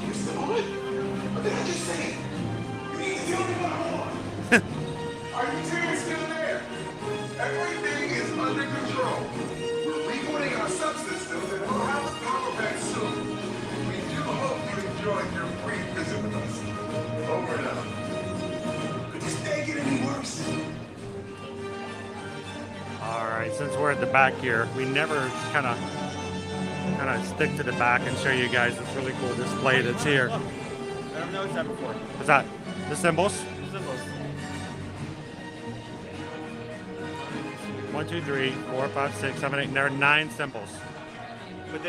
Mr. Owen? What did I just say? You need to tell me what I want. Are you two still there? Everything is under control. We're rebooting our subsystems and we'll have the power back soon. We do hope you enjoyed your brief visit with us. Over and out. Could this day get any worse? All right, since we're at the back here, we never kind of stick to the back and show you guys this really cool display that's here. I've noticed that before. What's that? The symbols? The symbols. 1, 2, 3, 4, 5, 6, 7, 8. There are 9 symbols. But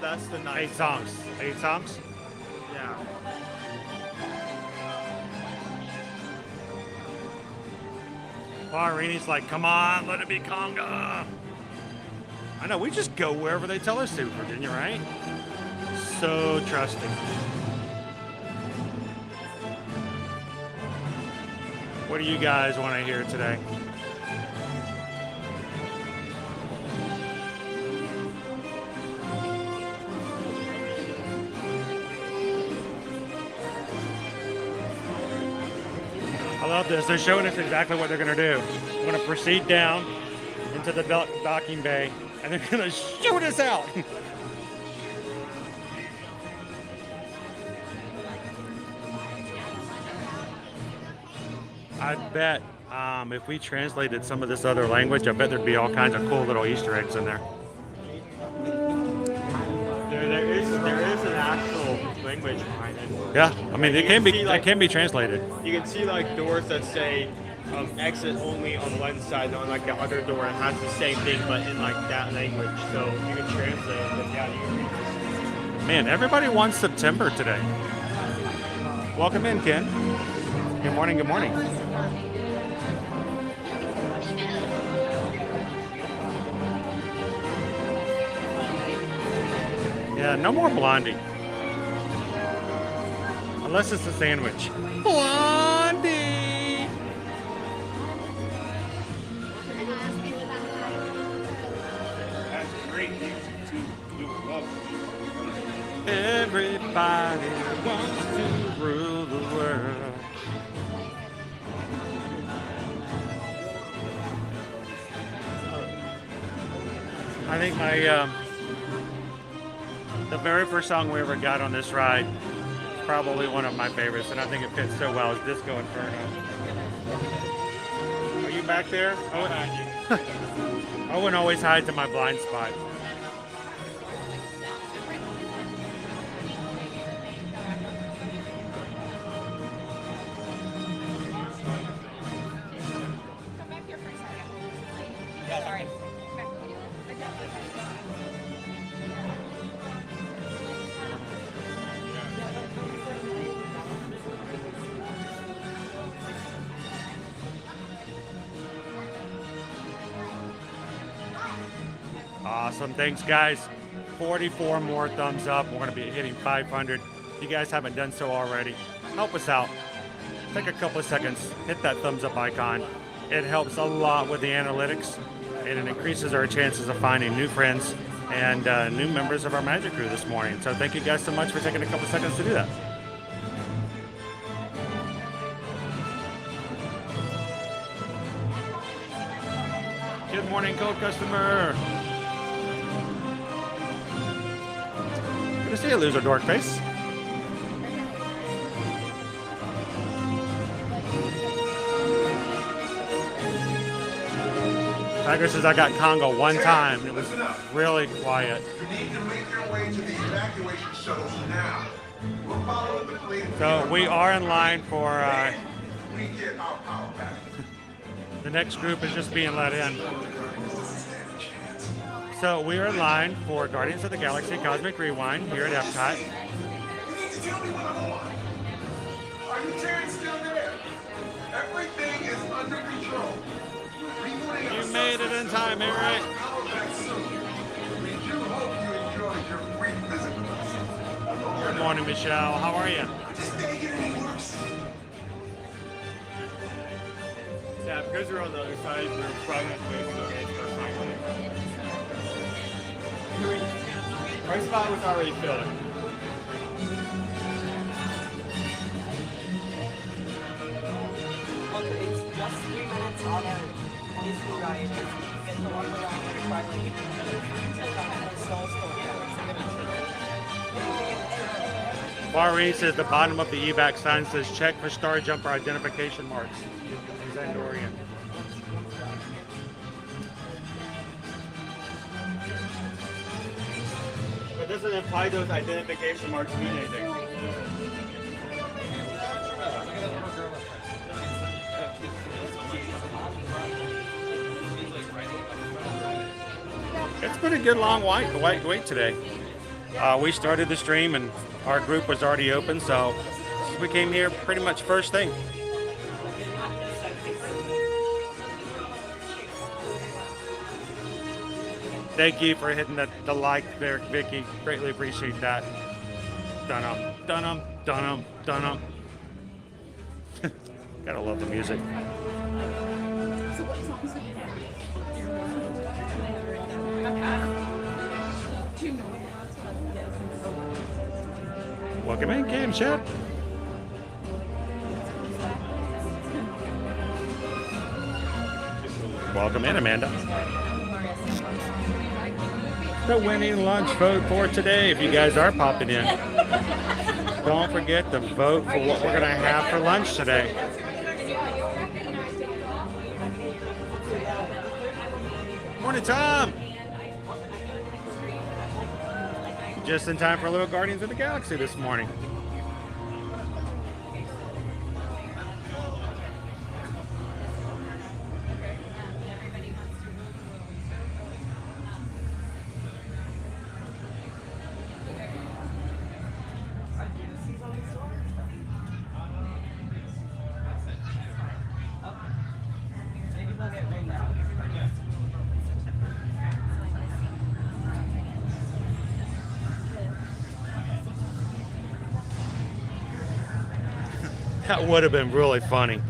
that's the 9. 8 songs. 8 songs? Yeah. Irini's like, come on, let it be conga. I know, we just go wherever they tell us to, Virginia, right? So trusting. What do you guys want to hear today? I love this. They're showing us exactly what they're going to do. We're going to proceed down into the docking bay, and they're going to shoot us out. I bet if we translated some of this other language, I bet there'd be all kinds of cool little Easter eggs in there. There is an actual language behind it. Yeah, I mean, it can be translated. You can see like doors that say exit only on one side, and on like the other door it has the same thing but in like that language. So you can translate it. But yeah, you can read this. Man, everybody wants September today. Welcome in, Ken. Good morning. Good morning. Yeah, no more Blondie. Unless it's a sandwich. Blondie! That's great music, too. You will love it. Everybody wants to rule the world. I think the very first song we ever got on this ride is probably one of my favorites, and I think it fits so well, is Disco Inferno. Are you back there? Owen always hides in my blind spot. Awesome. Thanks, guys. 44 more thumbs up. We're going to be hitting 500. If you guys haven't done so already, help us out. Take a couple of seconds. Hit that thumbs up icon. It helps a lot with the analytics, and it increases our chances of finding new friends and new members of our Magic Crew this morning. So thank you guys so much for taking a couple seconds to do that. Good morning, code customer. Good to see you, loser dork face. Tiger says I got Congo one time. It was really quiet. You need to make your way to the evacuation shuttles now. We're following the plane. So we are in line for We get our power back. the next group is just being let in. So we are in line for Guardians of the Galaxy Cosmic Rewind here at Epcot. You need to tell me what I'm on. Are you Terrence still there? Everything is under control. You made it in time, Eric. We do hope you enjoyed your brief visit with us. Good morning, Michelle. How are you? This day get any worse. Yeah, because we're on the other side, we're probably going to wait for the gate for a second. Our spot was already filled. It's just 3 minutes on a Disney ride. If you get the one way on there, probably Maureen says the bottom of the evac sign says check for Star Jumper identification marks. Zandorian. But doesn't imply those identification marks mean anything. It's been a good long wait today. We started the stream and our group was already open, so we came here pretty much first thing. Thank you for hitting the like there, Vicky. Greatly appreciate that. Dun-um, dun-um, dun-um, dun-um. Gotta love the music. Welcome in, Cam Chef. Welcome in, Amanda. The winning lunch vote for today, if you guys are popping in. Don't forget to vote for what we're going to have for lunch today. Morning, Tom. Just in time for a little Guardians of the Galaxy this morning. That would have been really funny.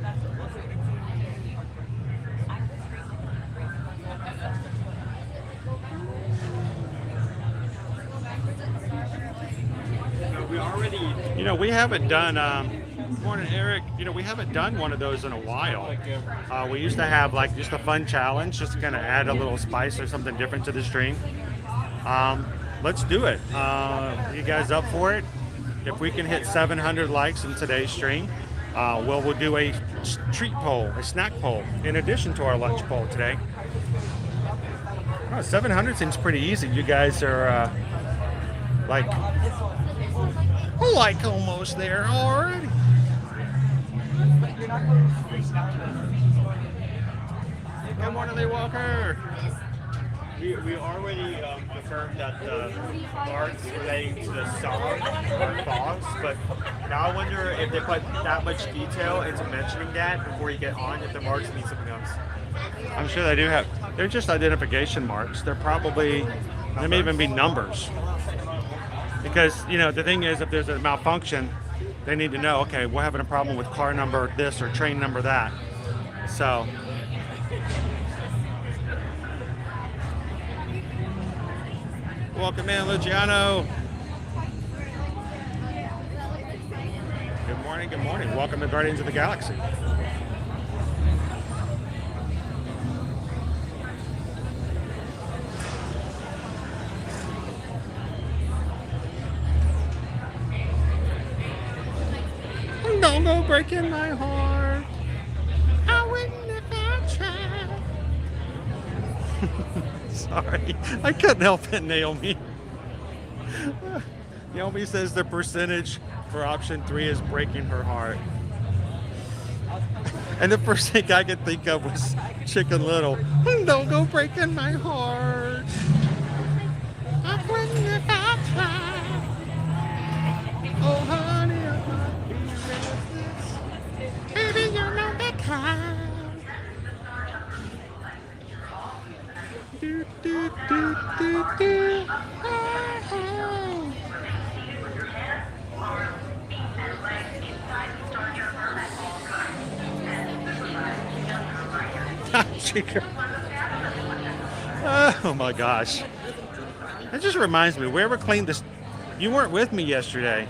You know, we haven't done, morning Eric, you know, we haven't done one of those in a while. We used to have like just a fun challenge, just to kind of add a little spice or something different to the stream. Let's do it. You guys up for it? If we can hit 700 likes in today's stream, we'll do a treat poll, a snack poll, in addition to our lunch poll today. Oh, 700 seems pretty easy. You guys are like almost there already. Good morning, Lee Walker. We already confirmed that the marks relating to the song are false, but now I wonder if they put that much detail into mentioning that before you get on, if the marks mean something else. I'm sure they do have, they're just identification marks. They're probably, there may even be numbers. Because, you know, the thing is, if there's a malfunction, they need to know, okay, we're having a problem with car number this or train number that. So. Welcome in, Luciano. Good morning, good morning. Welcome to Guardians of the Galaxy. Don't go breaking my heart. I wouldn't if I tried. sorry. I couldn't help it, Naomi. Naomi says the percentage for option 3 is breaking her heart. And the first thing I could think of was Chicken Little. Don't go breaking my heart. Oh, honey, I might be restless. Baby, you're not that kind. Do, do, do, do, do. Oh my gosh. That just reminds me, whoever cleaned this, you weren't with me yesterday.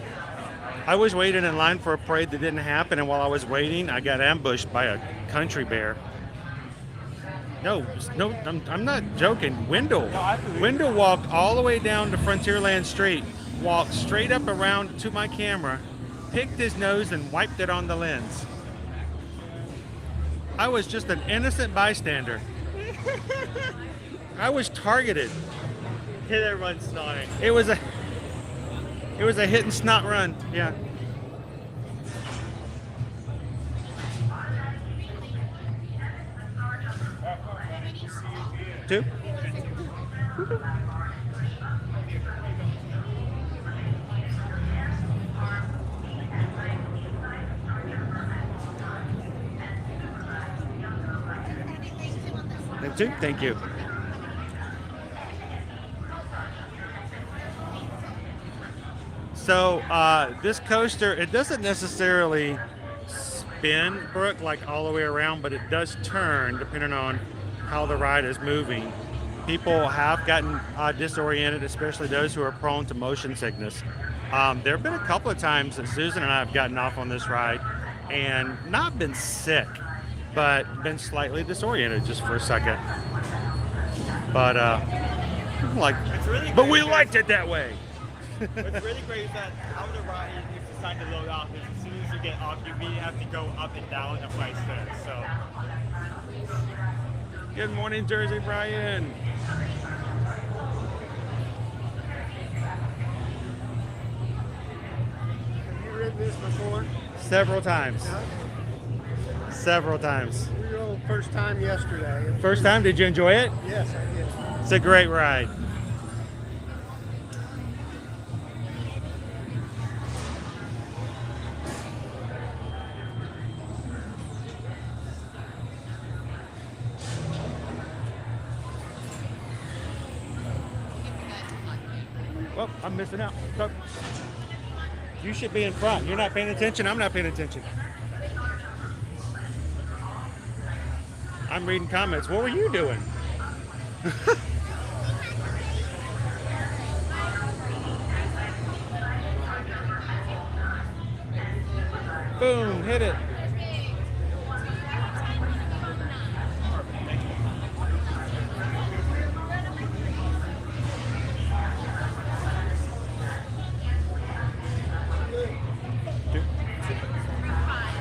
I was waiting in line for a parade that didn't happen, and while I was waiting, I got ambushed by a country bear. No, I'm not joking. Wendell walked all the way down to Frontierland Street, walked straight up around to my camera, picked his nose and wiped it on the lens. I was just an innocent bystander. I was targeted. Hit and run snotting. It was a hit and snot run. Yeah. Two. Two. Thank you. So this coaster, it doesn't necessarily spin, Brooke, like all the way around, but it does turn depending on how the ride is moving. People have gotten disoriented, especially those who are prone to motion sickness. There have been a couple of times that Susan and I have gotten off on this ride and not been sick, but been slightly disoriented just for a second. But but we liked it that way. What's really great is that how the ride is designed to load off is as soon as you get off, you immediately have to go up and down a flight stairs. So. Good morning, Jersey Brian. Have you ridden this before? Several times. No? Several times. We rode first time yesterday. First time? Did you enjoy it? Yes, I did. It's a great ride. Well, I'm missing out. So, you should be in front. You're not paying attention. I'm not paying attention. I'm reading comments. What were you doing? Boom, hit it.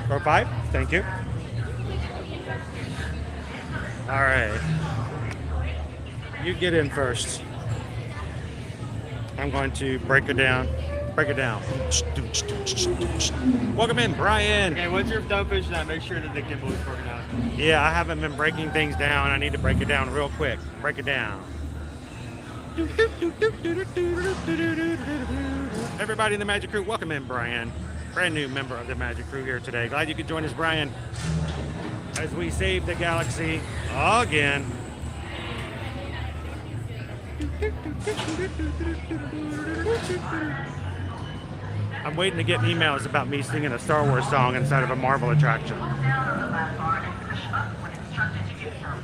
Or 5, thank you. All right. You get in first. I'm going to break it down. Break it down. Welcome in, Brian. Okay, once you're done finishing that, make sure that the gimbal is working out. Yeah, I haven't been breaking things down. I need to break it down real quick. Break it down. Everybody in the Magic Crew, welcome in, Brian. Brand new member of the Magic Crew here today. Glad you could join us, Brian, as we save the galaxy again. I'm waiting to get emails about me singing a Star Wars song inside of a Marvel attraction.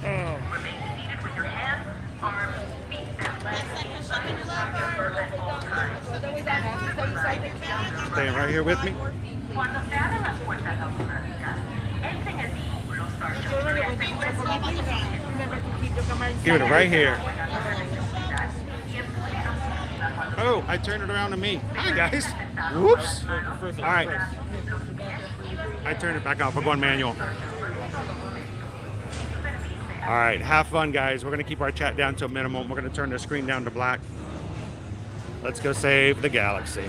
Oh. Staying right here with me. Give it right here. Oh, I turned it around to me. Hi, guys. Whoops. All right. I turned it back off. We're going manual. All right, have fun, guys. We're going to keep our chat down to a minimum. We're going to turn the screen down to black. Let's go save the galaxy.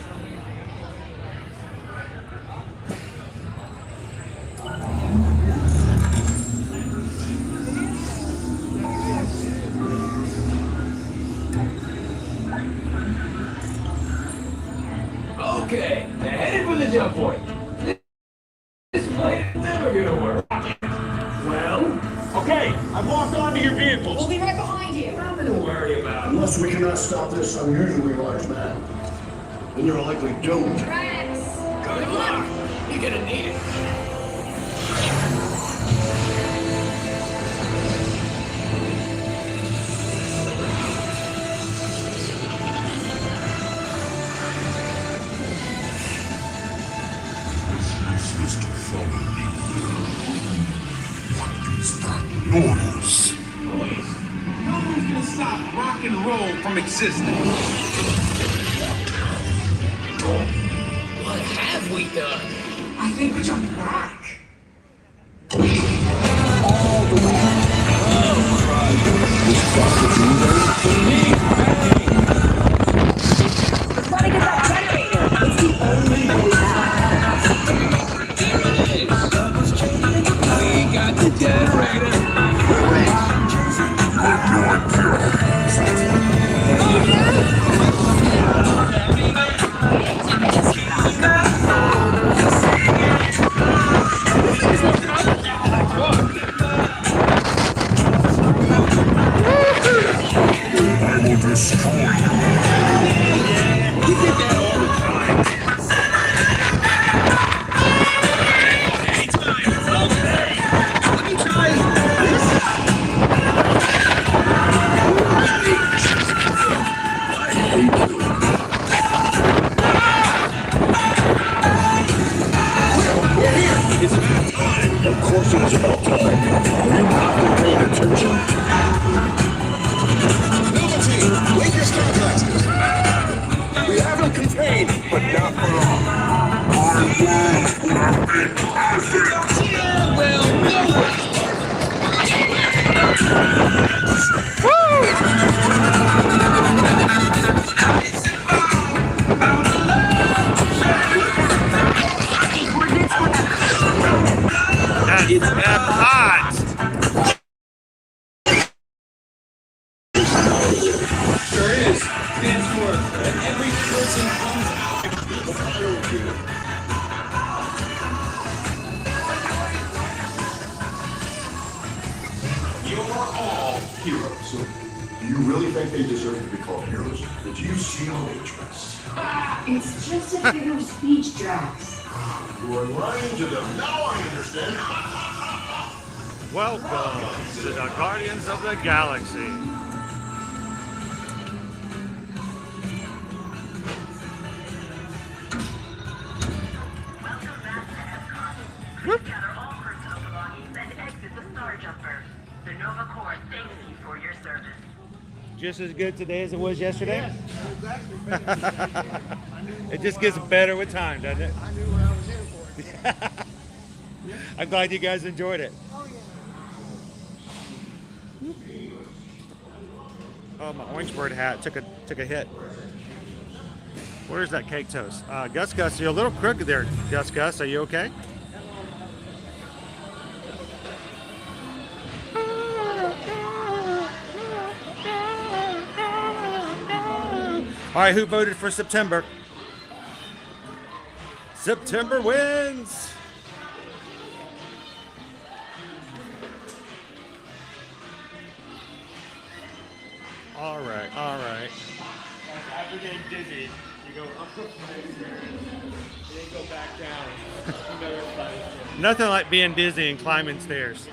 Okay, now headed for the jump point. This plane is never gonna work. Well, Okay, I've locked onto your vehicles. We'll be right behind you. nothing to worry about. Unless we cannot stop this unusually large man, then you're likely doomed. Good luck. You're gonna need it. It's useless to follow me. What is that noise? No one's gonna stop rock and roll from existing. What have we done? I think we jumped back. Somebody get that generator! It's the only way back. We got the generator. I will destroy you. We did that all the time. Let me try. It's about time. Of course it was about time. Were you not paying attention? Wake your star blasters. We have them contained, but not for long. Our world would have been perfect. Yeah, well, no. It's Epcot. Sure is. Stands for that every person comes out with a hierarchy. You're all heroes. Do you really think they deserve to be called heroes? Did you see how they dress? It's just a figure of speech, Drax. You are lying to them. Now I understand. Welcome to the Guardians of the Galaxy. Whoop. Gather all personal belongings and exit the Star Jumper. The Nova Corps thanks you for your service. Just as good today as it was yesterday? Exactly. It just gets better with time, doesn't it? I knew what I was in for. I'm glad you guys enjoyed it. Oh, my orange bird hat took a hit. Where's that cake toast? Gus, you're a little crooked there. Gus, are you okay? All right, who voted for September? September wins. All right. After getting dizzy, you go up and then go back down. Nothing like being dizzy and climbing stairs.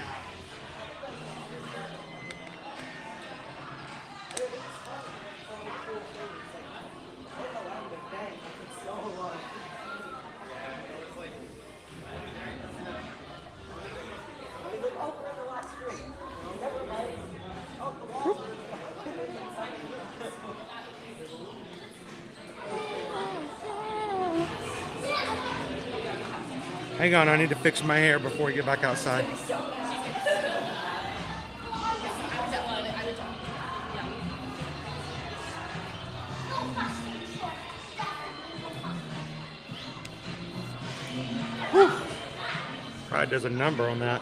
Hang on, I need to fix my hair before we get back outside. Probably does a number on that.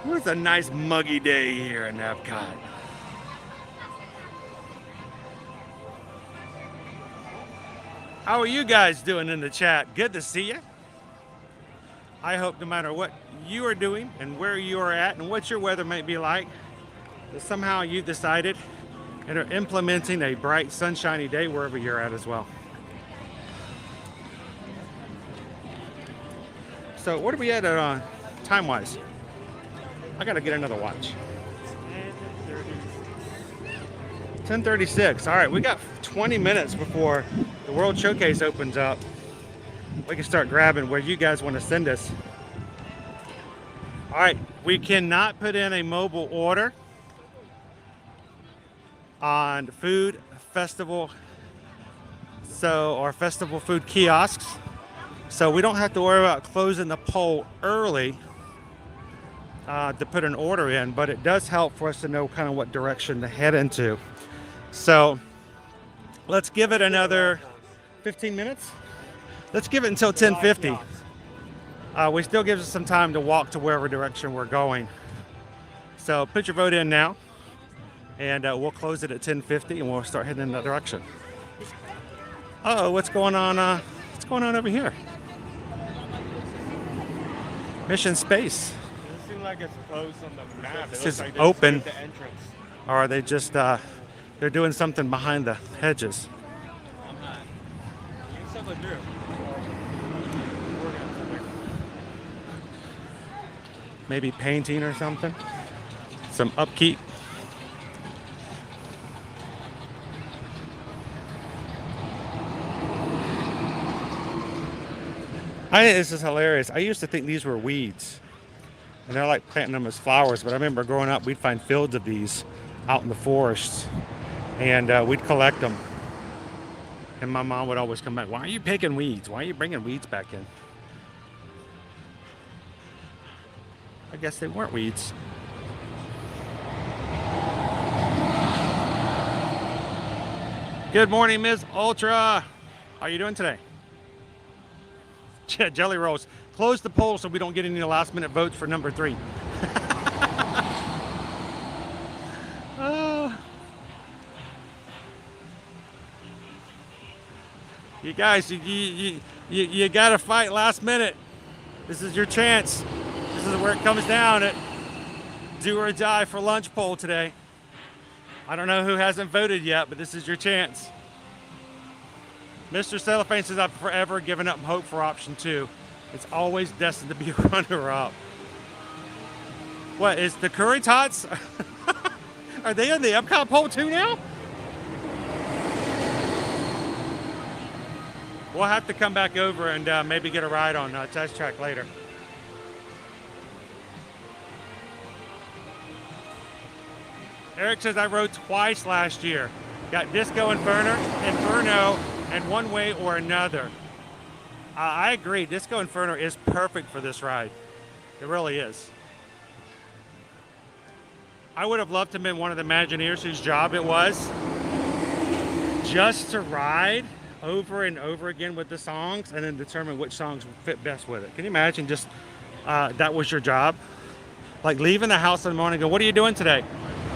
It's a nice muggy day here in Epcot. How are you guys doing in the chat? Good to see you. I hope no matter what you are doing and where you are at and what your weather might be like, that somehow you decided and are implementing a bright, sunshiny day wherever you're at as well. So what are we at time-wise? I gotta get another watch. 10:36. All right, we got 20 minutes before the World Showcase opens up. We can start grabbing where you guys want to send us. All right, we cannot put in a mobile order on food festival, or festival food kiosks. So we don't have to worry about closing the poll early to put an order in, but it does help for us to know kind of what direction to head into. So let's give it another 15 minutes. Let's give it until 10:50. We still gives us some time to walk to wherever direction we're going. So put your vote in now, and we'll close it at 10:50, and we'll start heading in that direction. Uh-oh, what's going on? What's going on over here? Mission Space. It seems like it's closed on the map. It's just open. Or are they just they're doing something behind the hedges? Maybe painting or something. Some upkeep. I think this is hilarious. I used to think these were weeds, and they're like planting them as flowers, but I remember growing up, we'd find fields of these out in the forests, and we'd collect them. And my mom would always come back, why are you picking weeds? Why are you bringing weeds back in? I guess they weren't weeds. Good morning, Ms. Ultra. How are you doing today? Jelly Rolls. Close the poll so we don't get any last minute votes for number 3. You guys, you gotta fight last minute. This is your chance. This is where it comes down at do or die for lunch poll today. I don't know who hasn't voted yet, but this is your chance. Mr. Cellophane says, I've forever given up hope for option 2. It's always destined to be a runner-up. What, is the Curry Tots? Are they on the Epcot poll too now? We'll have to come back over and maybe get a ride on Test Track later. Eric says, I rode twice last year. Got Disco Inferno, and One Way or Another. I agree. Disco Inferno is perfect for this ride. It really is. I would have loved to have been one of the Imagineers whose job it was just to ride over and over again with the songs and then determine which songs would fit best with it. Can you imagine just that was your job? Like leaving the house in the morning and go, what are you doing today?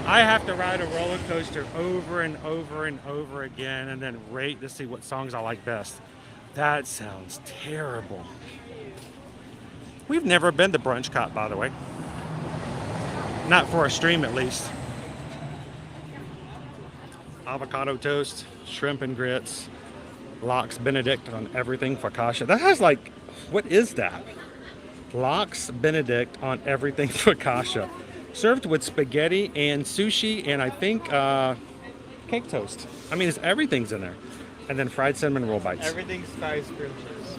I have to ride a roller coaster over and over and over again and then rate to see what songs I like best. That sounds terrible. We've never been to Brunch Cop, by the way. Not for a stream, at least. Avocado toast, shrimp and grits, lox Benedict on everything focaccia. That has like, what is that? Lox Benedict on everything focaccia. Served with spaghetti and sushi and I think cake toast. I mean, everything's in there. And then fried cinnamon roll bites. Everything's spice cream cheese.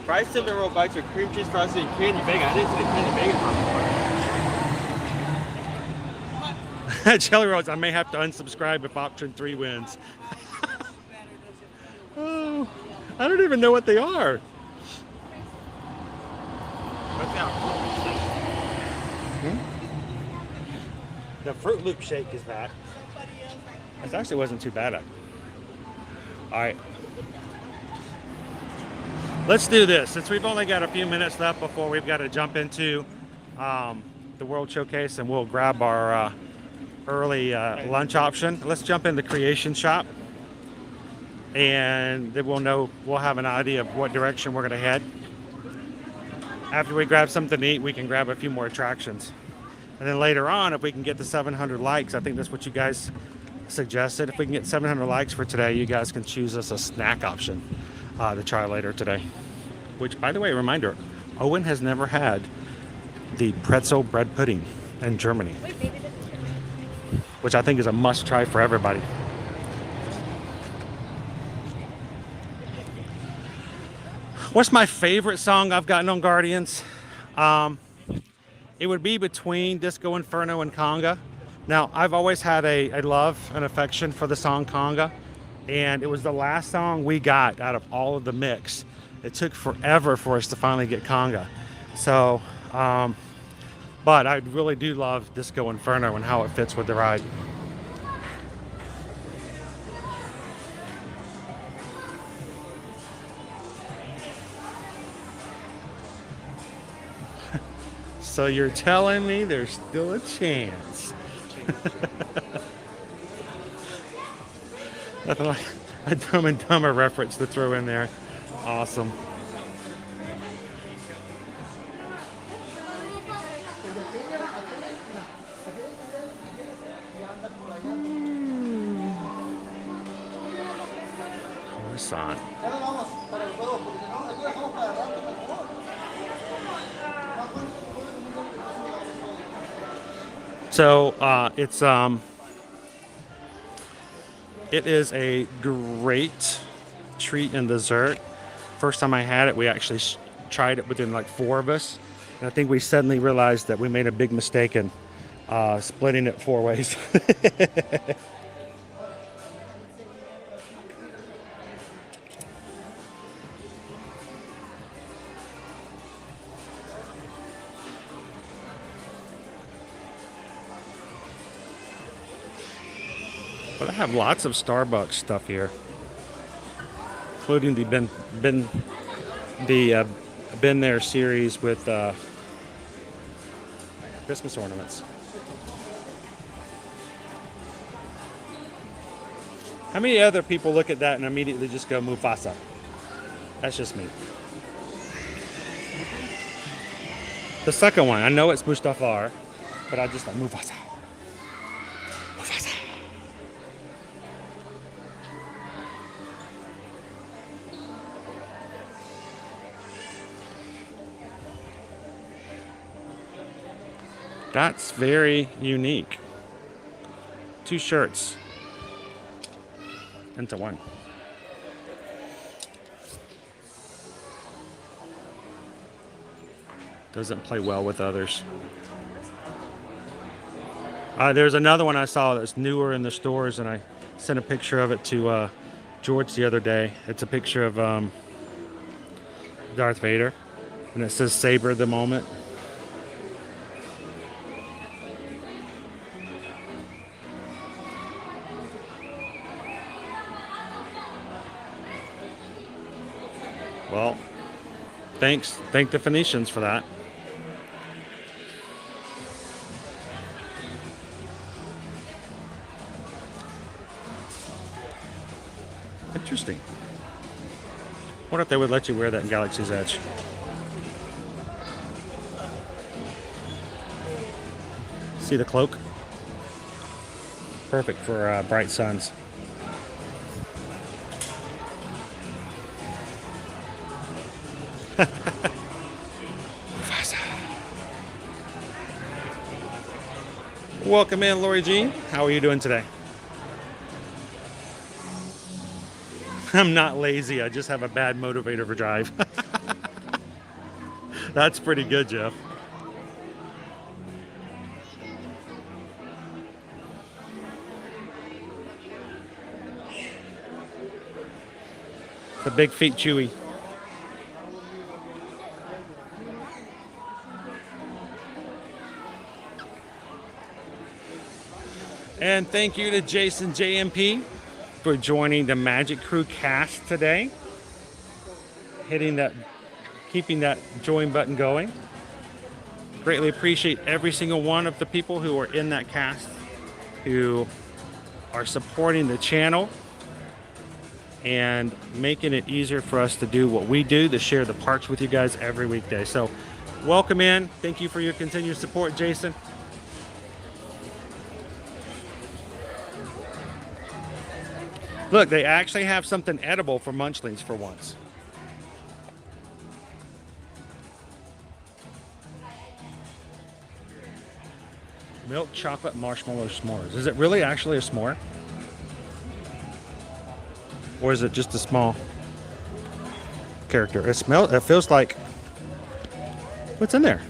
Fried cinnamon roll bites with cream cheese frosting and candy bacon. I didn't see the candy bacon part. Jelly Rolls, I may have to unsubscribe if option 3 wins. Oh. I don't even know what they are. The Fruit Loop shake is that. It actually wasn't too bad. All right. Let's do this. Since we've only got a few minutes left before we've got to jump into the World Showcase, and we'll grab our early lunch option. Let's jump into Creation Shop, and then we'll have an idea of what direction we're going to head. After we grab something to eat, we can grab a few more attractions. And then later on, if we can get to 700 likes, I think that's what you guys suggested. If we can get 700 likes for today, you guys can choose us a snack option to try later today. Which, by the way, reminder, Owen has never had the pretzel bread pudding in Germany, which I think is a must try for everybody. What's my favorite song I've gotten on Guardians? It would be between Disco Inferno and Conga. Now, I've always had a love and affection for the song Conga, and it was the last song we got out of all of the mix. It took forever for us to finally get Conga. So, but I really do love Disco Inferno and how it fits with the ride. So you're telling me there's still a chance? Nothing like a Dumb and Dumber reference to throw in there. Awesome. Croissant. So it is a great treat and dessert. First time I had it, we actually tried it within like 4 of us, and I think we suddenly realized that we made a big mistake in splitting it 4 ways. But I have lots of Starbucks stuff here, including the Been There series with Christmas ornaments. How many other people look at that and immediately just go Mufasa? That's just me. The second one, I know it's Mustafar, but I just like Mufasa. Mufasa. That's very unique. 2 shirts into one. Doesn't play well with others. There's another one I saw that's newer in the stores, and I sent a picture of it to George the other day. It's a picture of Darth Vader, and it says "Savor the moment." Well, thank the Phoenicians for that. Interesting. What if they would let you wear that in Galaxy's Edge? See the cloak? Perfect for bright suns. Welcome in, Lori Jean. How are you doing today? I'm not lazy. I just have a bad motivator for drive. That's pretty good, Jeff. The Big Feet Chewy. And thank you to Jason JMP for joining the Magic Crew cast today. Keeping that join button going. Greatly appreciate every single one of the people who are in that cast, who are supporting the channel and making it easier for us to do what we do, to share the parks with you guys every weekday. So welcome in. Thank you for your continued support, Jason. Look, they actually have something edible for munchlings for once. Milk chocolate marshmallow s'mores. Is it really actually a s'more? Or is it just a small character? It feels like, what's in there?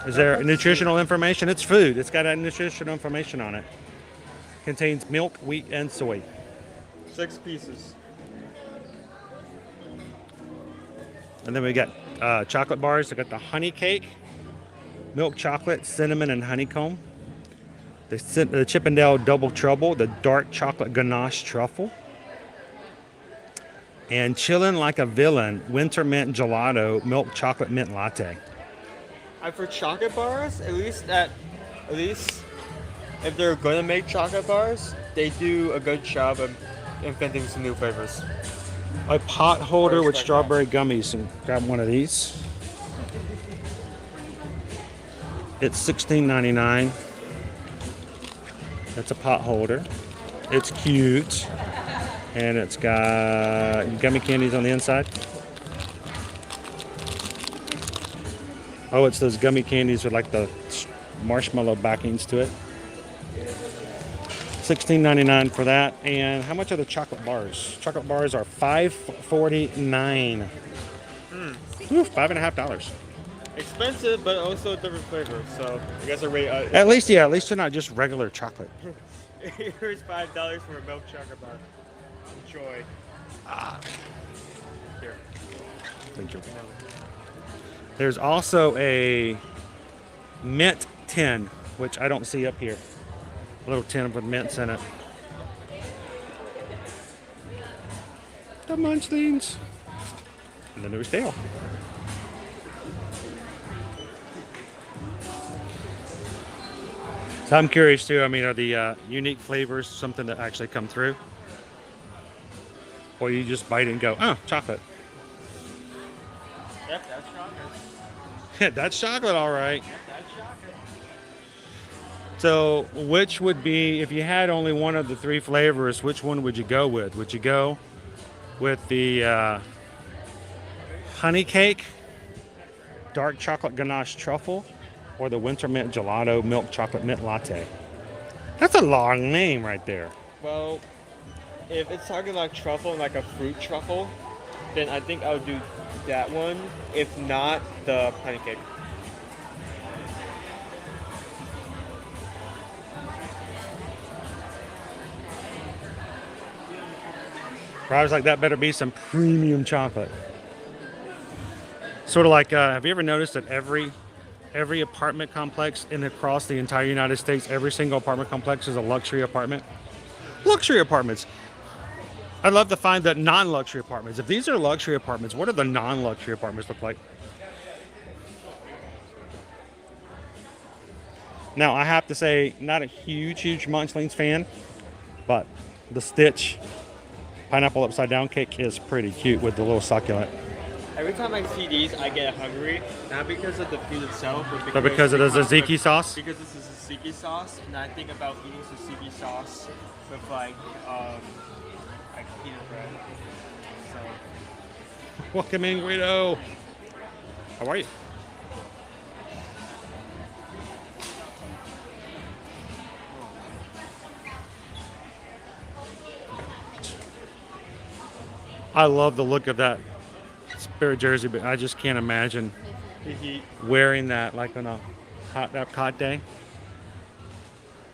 Is there nutritional information? It's food. It's got a nutritional information on it. Contains milk, wheat, and soy. 6 pieces. And then we got chocolate bars. We got the honey cake, milk chocolate, cinnamon, and honeycomb. The Chippendale Double Trouble, the dark chocolate ganache truffle. And Chillin' Like a Villain, winter mint gelato, milk chocolate mint latte. For chocolate bars, at least if they're going to make chocolate bars, they do a good job of inventing some new flavors. A pot holder with strawberry gummies, and grab one of these. It's $16.99. That's a pot holder. It's cute. And it's got gummy candies on the inside. Oh, it's those gummy candies with like the marshmallow backings to it. $16.99 for that. And how much are the chocolate bars? Chocolate bars are $5.49. Ooh, $5.50. Expensive, but also different flavors. So I guess At least they're not just regular chocolate. Here's $5 for a milk chocolate bar. Enjoy. Here. Thank you. There's also a mint tin, which I don't see up here. A little tin with mints in it. The Munchlings. And the newest tale. So I'm curious too. I mean, are the unique flavors something that actually come through? Or you just bite it and go, oh, chocolate. Yep, that's chocolate. That's chocolate, all right. Yep, that's chocolate. So which would be, if you had only one of the 3 flavors, which one would you go with? Would you go with the honey cake, dark chocolate ganache truffle, or the winter mint gelato milk chocolate mint latte? That's a long name right there. Well, if it's talking like truffle, like a fruit truffle, then I think I would do that one. If not, the honey cake. Fries like that better be some premium chocolate. Sort of like, have you ever noticed that every apartment complex across the entire United States, every single apartment complex is a luxury apartment? Luxury apartments. I'd love to find the non-luxury apartments. If these are luxury apartments, what do the non-luxury apartments look like? Now, I have to say, not a huge Munchlings fan, but the Stitch pineapple upside down cake is pretty cute with the little succulent. Every time I see these, I get hungry. Not because of the food itself, but because it is a tzatziki sauce? Because this is a tzatziki sauce, and I think about eating tzatziki sauce with like peanut bread. So. Welcome in, Guido. How are you? I love the look of that Spirit jersey, but I just can't imagine wearing that like on a hot Epcot day,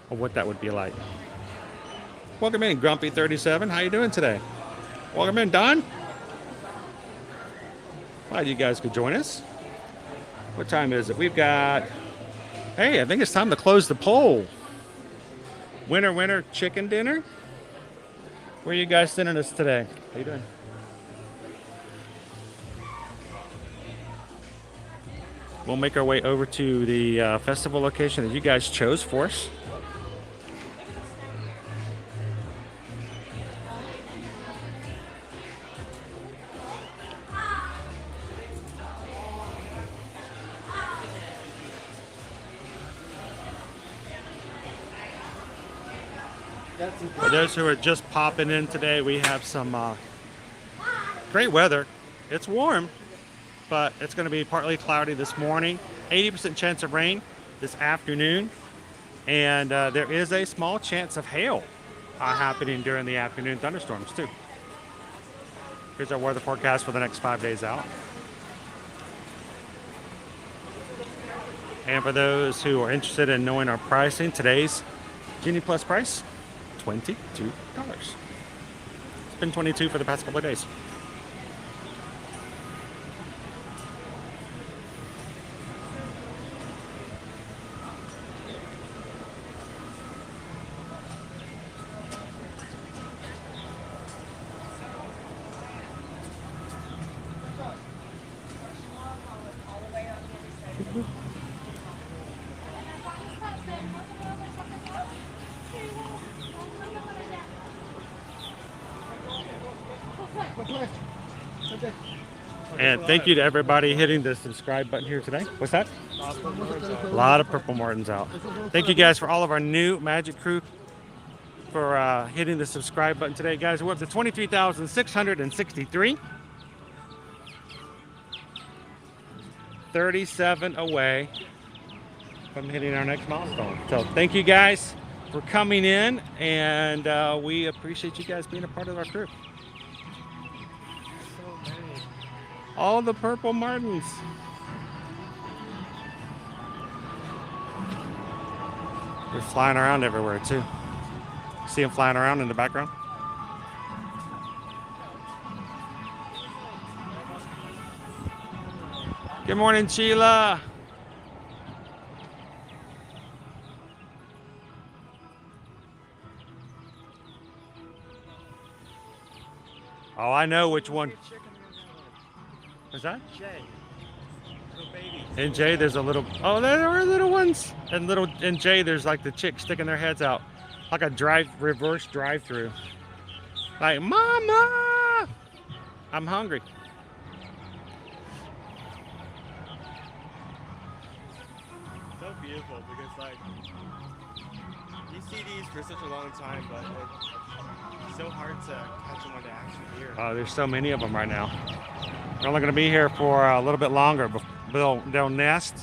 or what that would be like. Welcome in, Grumpy37. How you doing today? Welcome in, Don. Glad you guys could join us. What time is it? We've got... Hey, I think it's time to close the poll. Winner, winner, chicken dinner. Where are you guys sending us today? How you doing? We'll make our way over to the festival location that you guys chose for us. For those who are just popping in today, we have some great weather. It's warm, but it's going to be partly cloudy this morning. 80% chance of rain this afternoon. And there is a small chance of hail happening during the afternoon thunderstorms too. Here's our weather forecast for the next 5 days out. And for those who are interested in knowing our pricing, today's Genie Plus price, $22. It's been $22 for the past couple of days. And thank you to everybody hitting the subscribe button here today. What's that? A lot of Purple Martins out. Thank you guys for all of our new Magic Crew for hitting the subscribe button today. Guys, we're up to 23,663. 37 away from hitting our next milestone. So thank you guys for coming in, and we appreciate you guys being a part of our crew. All the Purple Martins. They're flying around everywhere too. See them flying around in the background? Good morning, Sheila. Oh, I know which one. What's that? In J, there's a little. Oh, there are little ones. And in J, there's like the chicks sticking their heads out, like a reverse drive-through. Like, Mama, I'm hungry. So beautiful because like you see these for such a long time, but it's so hard to catch them when they're actually here. Oh, there's so many of them right now. They're only going to be here for a little bit longer, but they'll nest,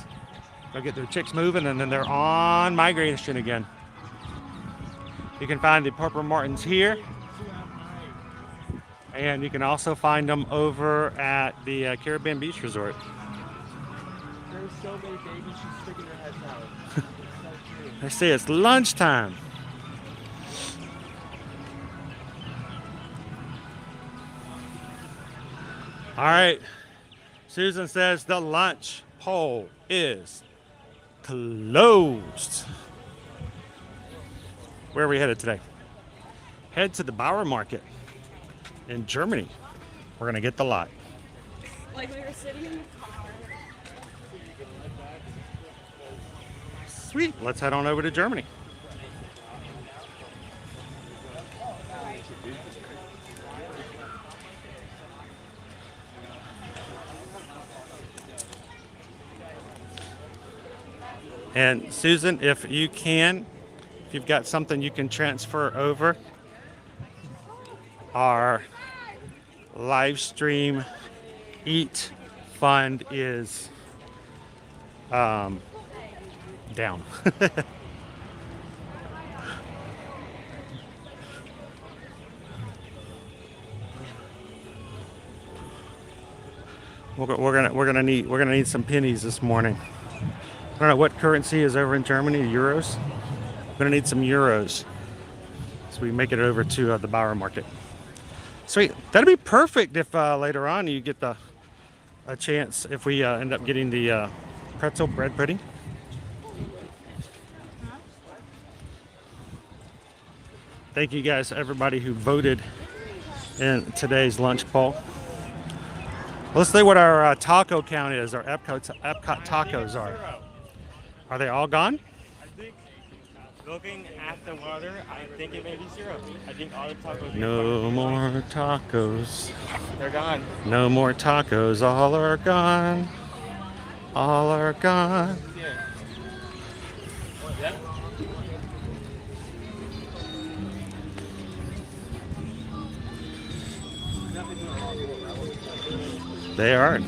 they'll get their chicks moving, and then they're on migration again. You can find the Purple Martins here, and you can also find them over at the Caribbean Beach Resort. There's so many babies just sticking their heads out. So cute. I see it's lunchtime. All right, Susan says the lunch poll is closed. Where are we headed today? Head to the Bauer Market in Germany. We're gonna get the lot. Like we were sitting in the car. Sweet, let's head on over to Germany. And Susan, if you've got something you can transfer over, our Livestream Eat Fund is down. We're gonna need some pennies this morning. I don't know what currency is over in Germany. Euros. We're gonna need some euros, so we make it over to the Bauer Market. Sweet. That'd be perfect if later on you get a chance if we end up getting the pretzel bread pudding. Thank you guys, everybody who voted in today's lunch poll. Let's see what our taco count is. Our Epcot tacos are. Are they all gone? I think, looking at the water, I think it may be 0. I think all the tacos. No more tacos. They're gone. No more tacos. All are gone. All are gone. Yeah. They are.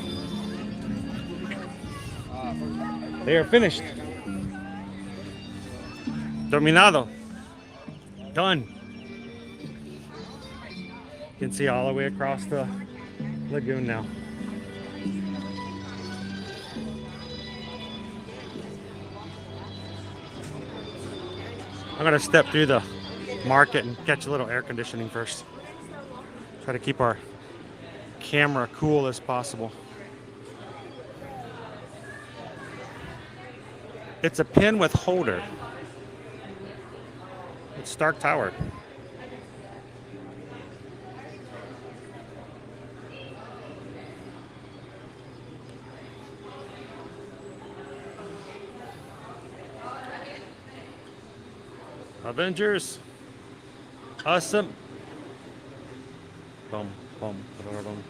They are finished. Terminado. Done. You can see all the way across the lagoon now. I'm gonna step through the market and catch a little air conditioning first. Try to keep our camera cool as possible. It's a pin with holder. It's Stark Tower. Avengers. Awesome. Boom, boom, boom, boom.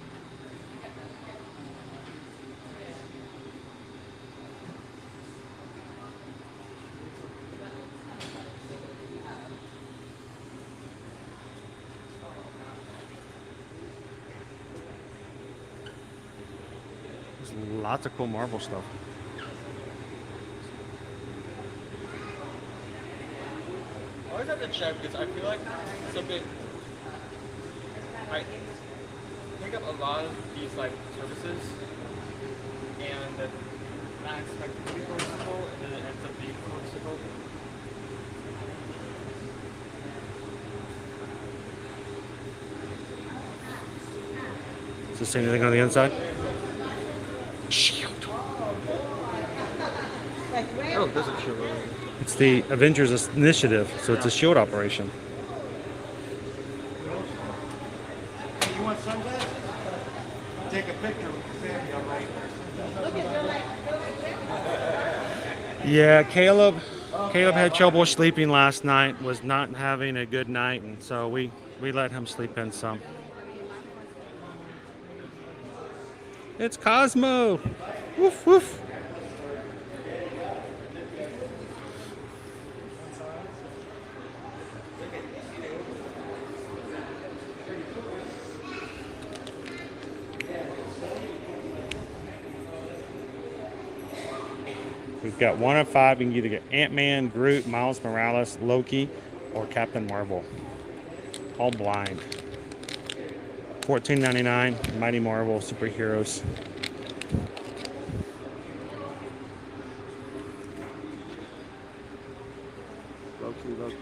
There's lots of cool Marvel stuff. I always have to check because I feel like it's a bit. I pick up a lot of these like services, and I expect it to be forcible, and then it ends up being forcible. Does this say anything on the inside? Shield. Oh, there's a shield. It's the Avengers Initiative, so it's a shield operation. You want sunglasses? Take a picture with the family, all right? Yeah, Caleb had trouble sleeping last night, was not having a good night, and so we let him sleep in some. It's Cosmo. Woof woof. We've got 1 of 5. You can either get Ant-Man, Groot, Miles Morales, Loki, or Captain Marvel. All blind. $14.99. Mighty Marvel superheroes. Loki.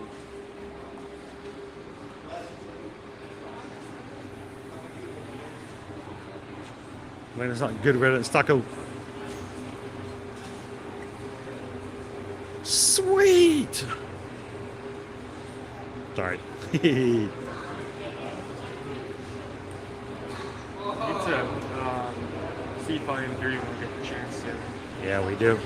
Man, it's not good riddance. Taco. Sweet. Sorry. Need to see Volume 3 when we get the chance to. Yeah, we do.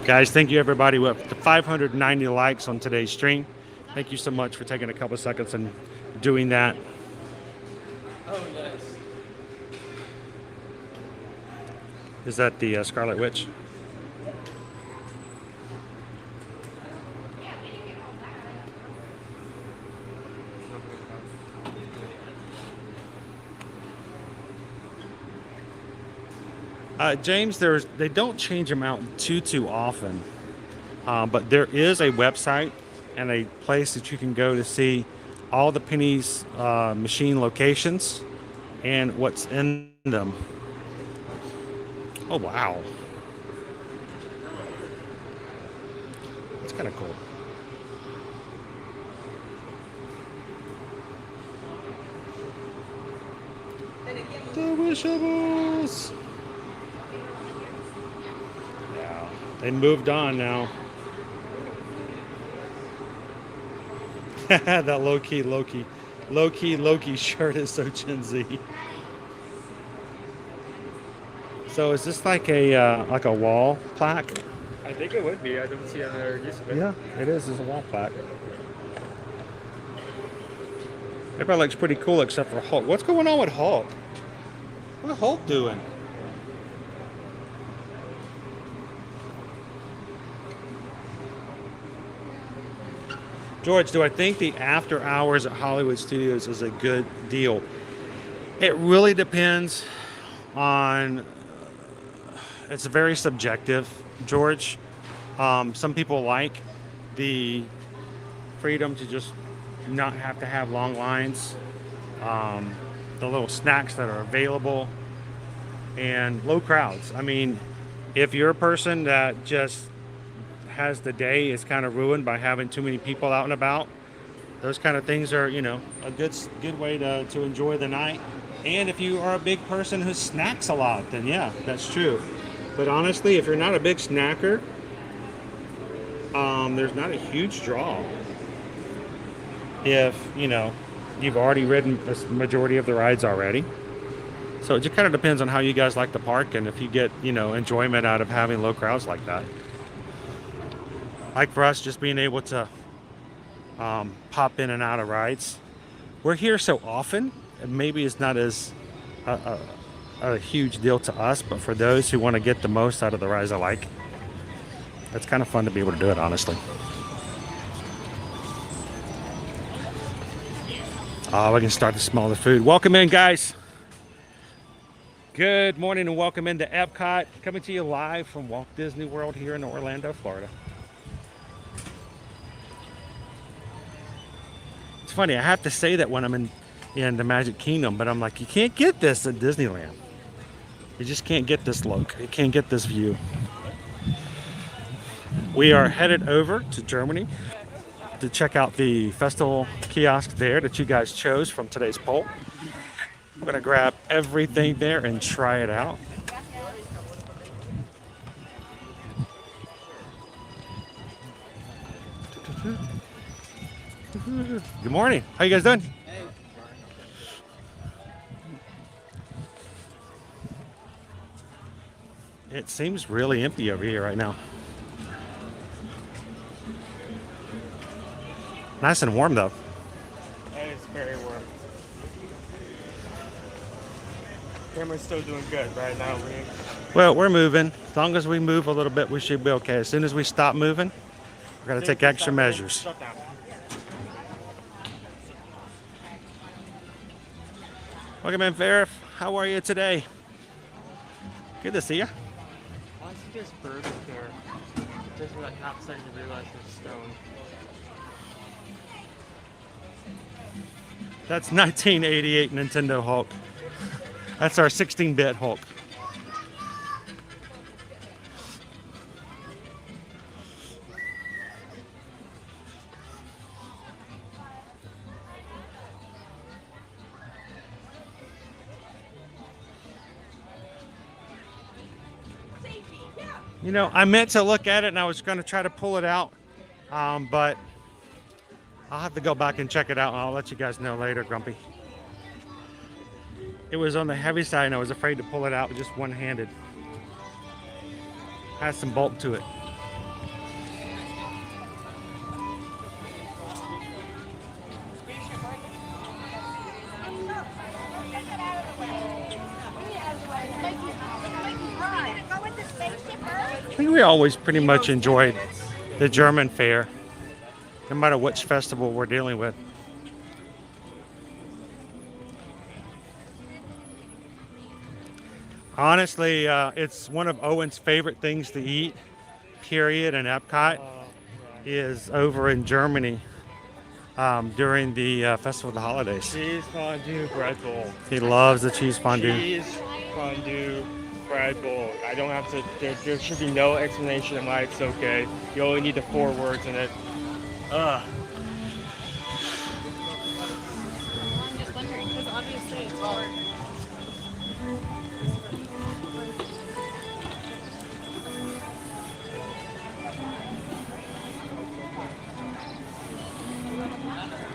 Guys, thank you everybody. We're up to 590 likes on today's stream. Thank you so much for taking a couple seconds and doing that. Oh, yes. Is that the Scarlet Witch? James, they don't change them out too often, but there is a website and a place that you can go to see all the pennies machine locations and what's in them. Oh wow, that's kind of cool. The Wishables. Yeah, they moved on now. That low-key Loki shirt is so Gen Z. So is this like a wall plaque? I think it would be. I don't see another use of it. Yeah, it is. It's a wall plaque. Everybody looks pretty cool except for Hulk. What's going on with Hulk? What's Hulk doing? George, do I think the after hours at Hollywood Studios is a good deal? It really depends on, it's very subjective, George. Some people like the freedom to just not have to have long lines, the little snacks that are available, and low crowds. I mean, if you're a person that just has the day is kind of ruined by having too many people out and about, those kind of things are, you know, a good way to enjoy the night. And if you are a big person who snacks a lot, then yeah, that's true. But honestly, if you're not a big snacker, there's not a huge draw. If, you know, you've already ridden a majority of the rides already. So it just kind of depends on how you guys like the park and if you get, you know, enjoyment out of having low crowds like that. Like for us, just being able to pop in and out of rides. We're here so often, maybe it's not as a huge deal to us, but for those who want to get the most out of the rides I like, it's kind of fun to be able to do it, honestly. Oh, we can start to smell the food. Welcome in, guys. Good morning and welcome into Epcot. Coming to you live from Walt Disney World here in Orlando, Florida. It's funny, I have to say that when I'm in the Magic Kingdom, but I'm like, you can't get this at Disneyland. You just can't get this look. You can't get this view. We are headed over to Germany to check out the festival kiosk there that you guys chose from today's poll. I'm gonna grab everything there and try it out. Good morning. How you guys doing? It seems really empty over here right now. Nice and warm though. It's very warm. Camera's still doing good right now. Well, we're moving. As long as we move a little bit, we should be okay. As soon as we stop moving, we're gonna take extra measures. Welcome in, Farif. How are you today? Good to see you. Why is there's birds there? Just like not starting to realize there's stone. That's 1988 Nintendo Hulk. That's our 16-bit Hulk. You know, I meant to look at it and I was going to try to pull it out, but I'll have to go back and check it out and I'll let you guys know later, Grumpy. It was on the heavy side and I was afraid to pull it out with just one-handed. Has some bulk to it. I think we always pretty much enjoyed the German fair, no matter which festival we're dealing with. Honestly, it's one of Owen's favorite things to eat, period, and Epcot is over in Germany during the Festival of the Holidays. Cheese fondue bread bowl. He loves the cheese fondue. Cheese fondue bread bowl. I don't have to, there should be no explanation of why it's okay. You only need the 4 words in it. Ugh. I'm just wondering, because obviously it's hard.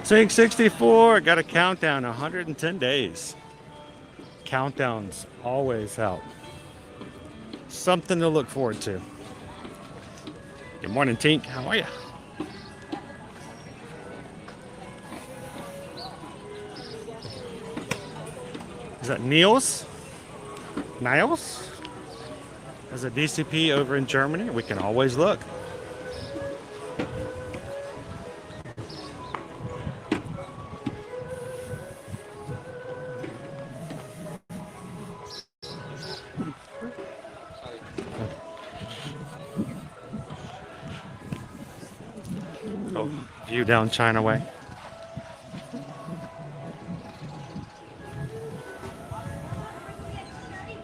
Sync 64, got a countdown, 110 days. Countdowns always help. Something to look forward to. Good morning, Tink. How are you? Is that Niels? Niles? As a DCP over in Germany, we can always look. Oh, view down China Way.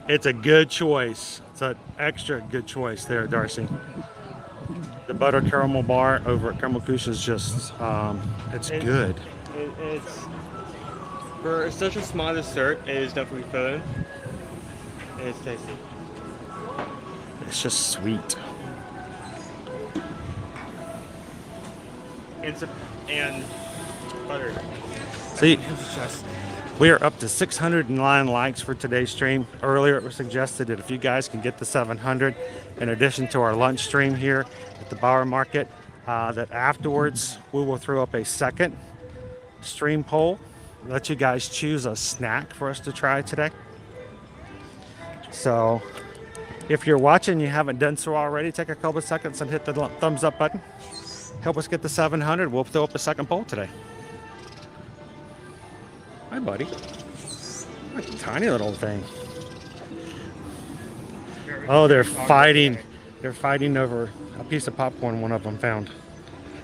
It's a good choice. It's an extra good choice there, Darcy. The butter caramel bar over at Caramel Couche is just, it's good. It's for such a small dessert. It is definitely filling. It's tasty. It's just sweet. And butter. See, It's just we are up to 609 likes for today's stream. Earlier it was suggested that if you guys can get the 700, in addition to our lunch stream here at the Bauer Market, that afterwards we will throw up a second stream poll. Let you guys choose a snack for us to try today. So if you're watching, you haven't done so already, take a couple of seconds and hit the thumbs up button. Help us get the 700. We'll throw up a second poll today. Hi, buddy. What a tiny little thing. Oh, they're fighting. They're fighting over a piece of popcorn one of them found.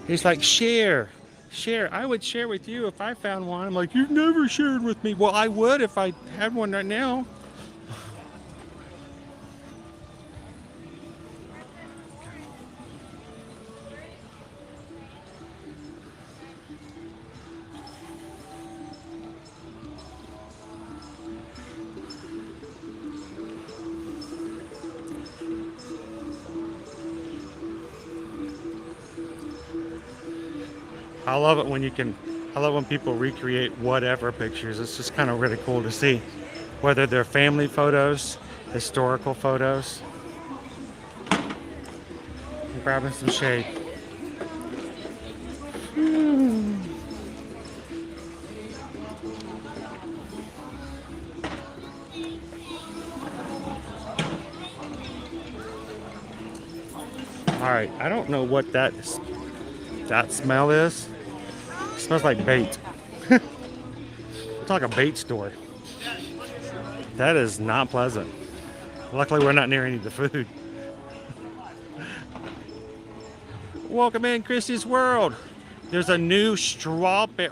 He's like, share. Share. I would share with you if I found one. I'm like, you've never shared with me. Well, I would if I had one right now. I love it when I love when people recreate whatever pictures. It's just kind of really cool to see, whether they're family photos, historical photos. I'm grabbing some shade. All right, I don't know what that smell is. It smells like bait. It's like a bait store. That is not pleasant. Luckily, we're not near any of the food. Welcome in, Chrissy's World. There's a new strawberry.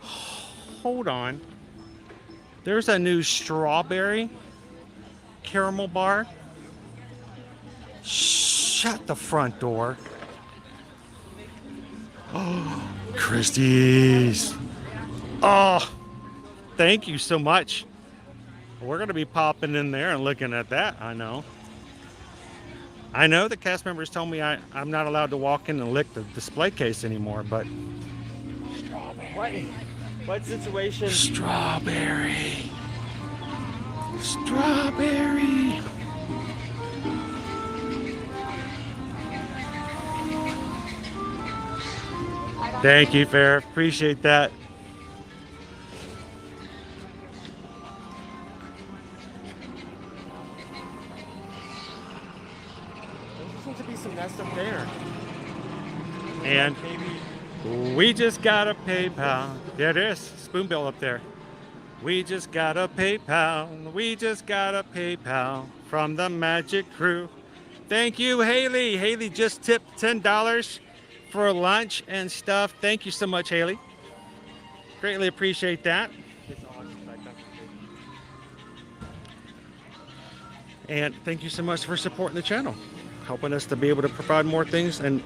Hold on. There's a new strawberry caramel bar. Shut the front door. Oh, Christie's. Oh, thank you so much. We're going to be popping in there and looking at that, I know. I know the cast members told me I'm not allowed to walk in and lick the display case anymore, but... What situation? Strawberry. Strawberry. Thank you, Fair. Appreciate that. There seems to be some nest up there. And we just got a PayPal. There it is. Spoonbill up there. We just got a PayPal. We just got a PayPal from the Magic Crew. Thank you, Haley. Haley just tipped $10 for lunch and stuff. Thank you so much, Haley. Greatly appreciate that. And thank you so much for supporting the channel, helping us to be able to provide more things and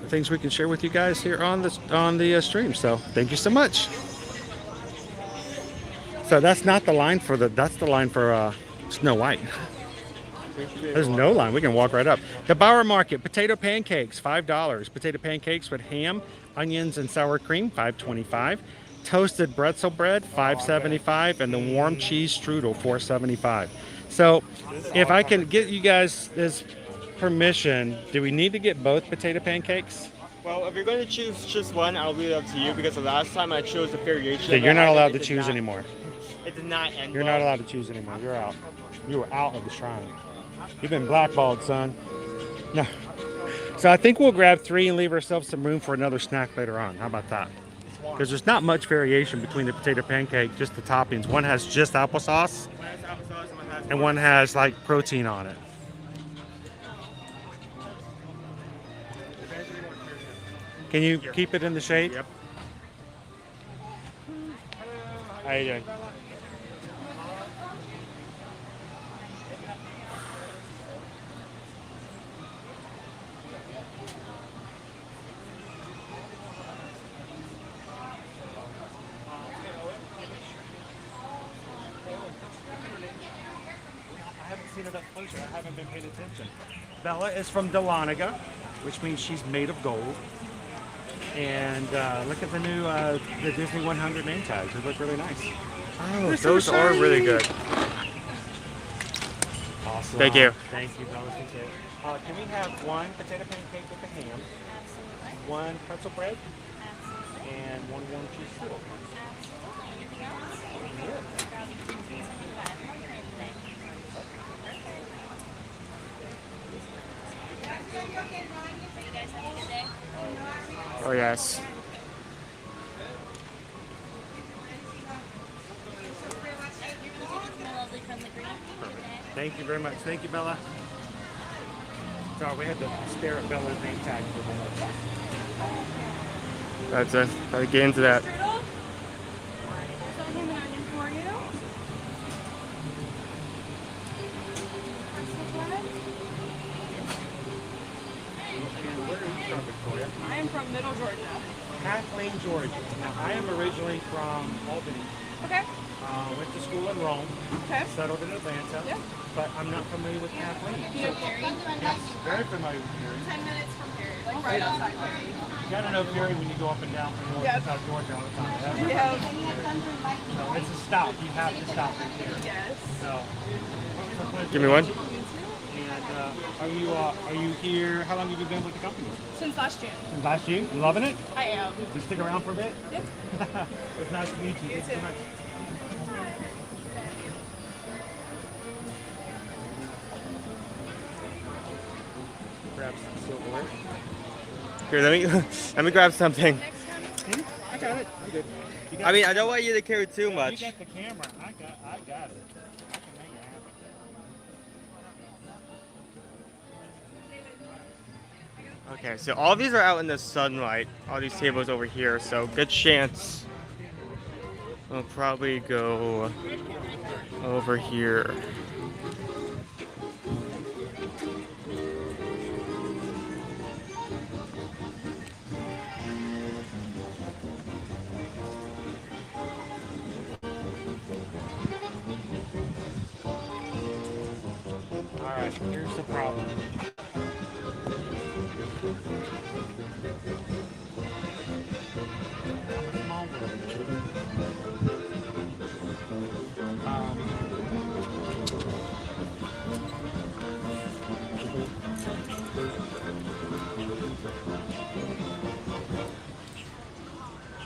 things we can share with you guys here on the stream. So thank you so much. So that's not the line for that's the line for Snow White. There's no line. We can walk right up. The Bauer Market, potato pancakes, $5. Potato pancakes with ham, onions and sour cream, $5.25. Toasted pretzel bread, $5.75, and the warm cheese strudel, $4.75. So, if I can get you guys this permission, do we need to get both potato pancakes? Well, if you're going to choose just one, I'll leave it up to you because the last time I chose the variation. So you're not allowed to choose anymore. It did not end. You're not allowed to choose anymore. You're out. You were out of the shrine. You've been blackballed, son. No. So I think we'll grab 3 and leave ourselves some room for another snack later on. How about that? Because there's not much variation between the potato pancake, just the toppings. One has just applesauce, and one has like protein on it. Can you keep it in the shade? Yep. How you doing? I haven't seen it up closer. I haven't been paying attention. Bella is from Dahlonega, which means she's made of gold. And look at the new the Disney 100 name tags. They look really nice. Oh, those are really good. Awesome. Thank you. Thank you, Bella. Thank you. Can we have one potato pancake with the ham, one pretzel bread, and one warm cheese strudel? Oh yes. Thank you very much. Thank you, Bella. Sorry, we had to stare at Bella's name tag for a minute. That's it. Gotta get into that. I am from Middle Georgia. Kathleen, Georgia. Now, I am originally from Albany. Okay. Went to school in Rome. Okay. Settled in Atlanta. Yeah. But I'm not familiar with Kathleen. Do you know Perry? Yes, very familiar with Perry. 10 minutes from Perry, like right outside Perry. You gotta know Perry when you go up and down from North Yep. to South Georgia all the time. Yep. So it's a stop. You have to stop right there. Yes. So, Give me one. And are you here? How long have you been with the company? Since last June. Since last June? You loving it? I am. You stick around for a bit? Yep. It's nice to meet you. You Thank you too. so much. Grab some silverware. Here, let me grab something. I got it. I'm good. I mean, I don't want you to carry too much. You got the camera. I got it. I can make it happen. Okay, so all these are out in the sunlight. All these tables over here, so good chance. We'll probably go over here. Alright, here's the problem.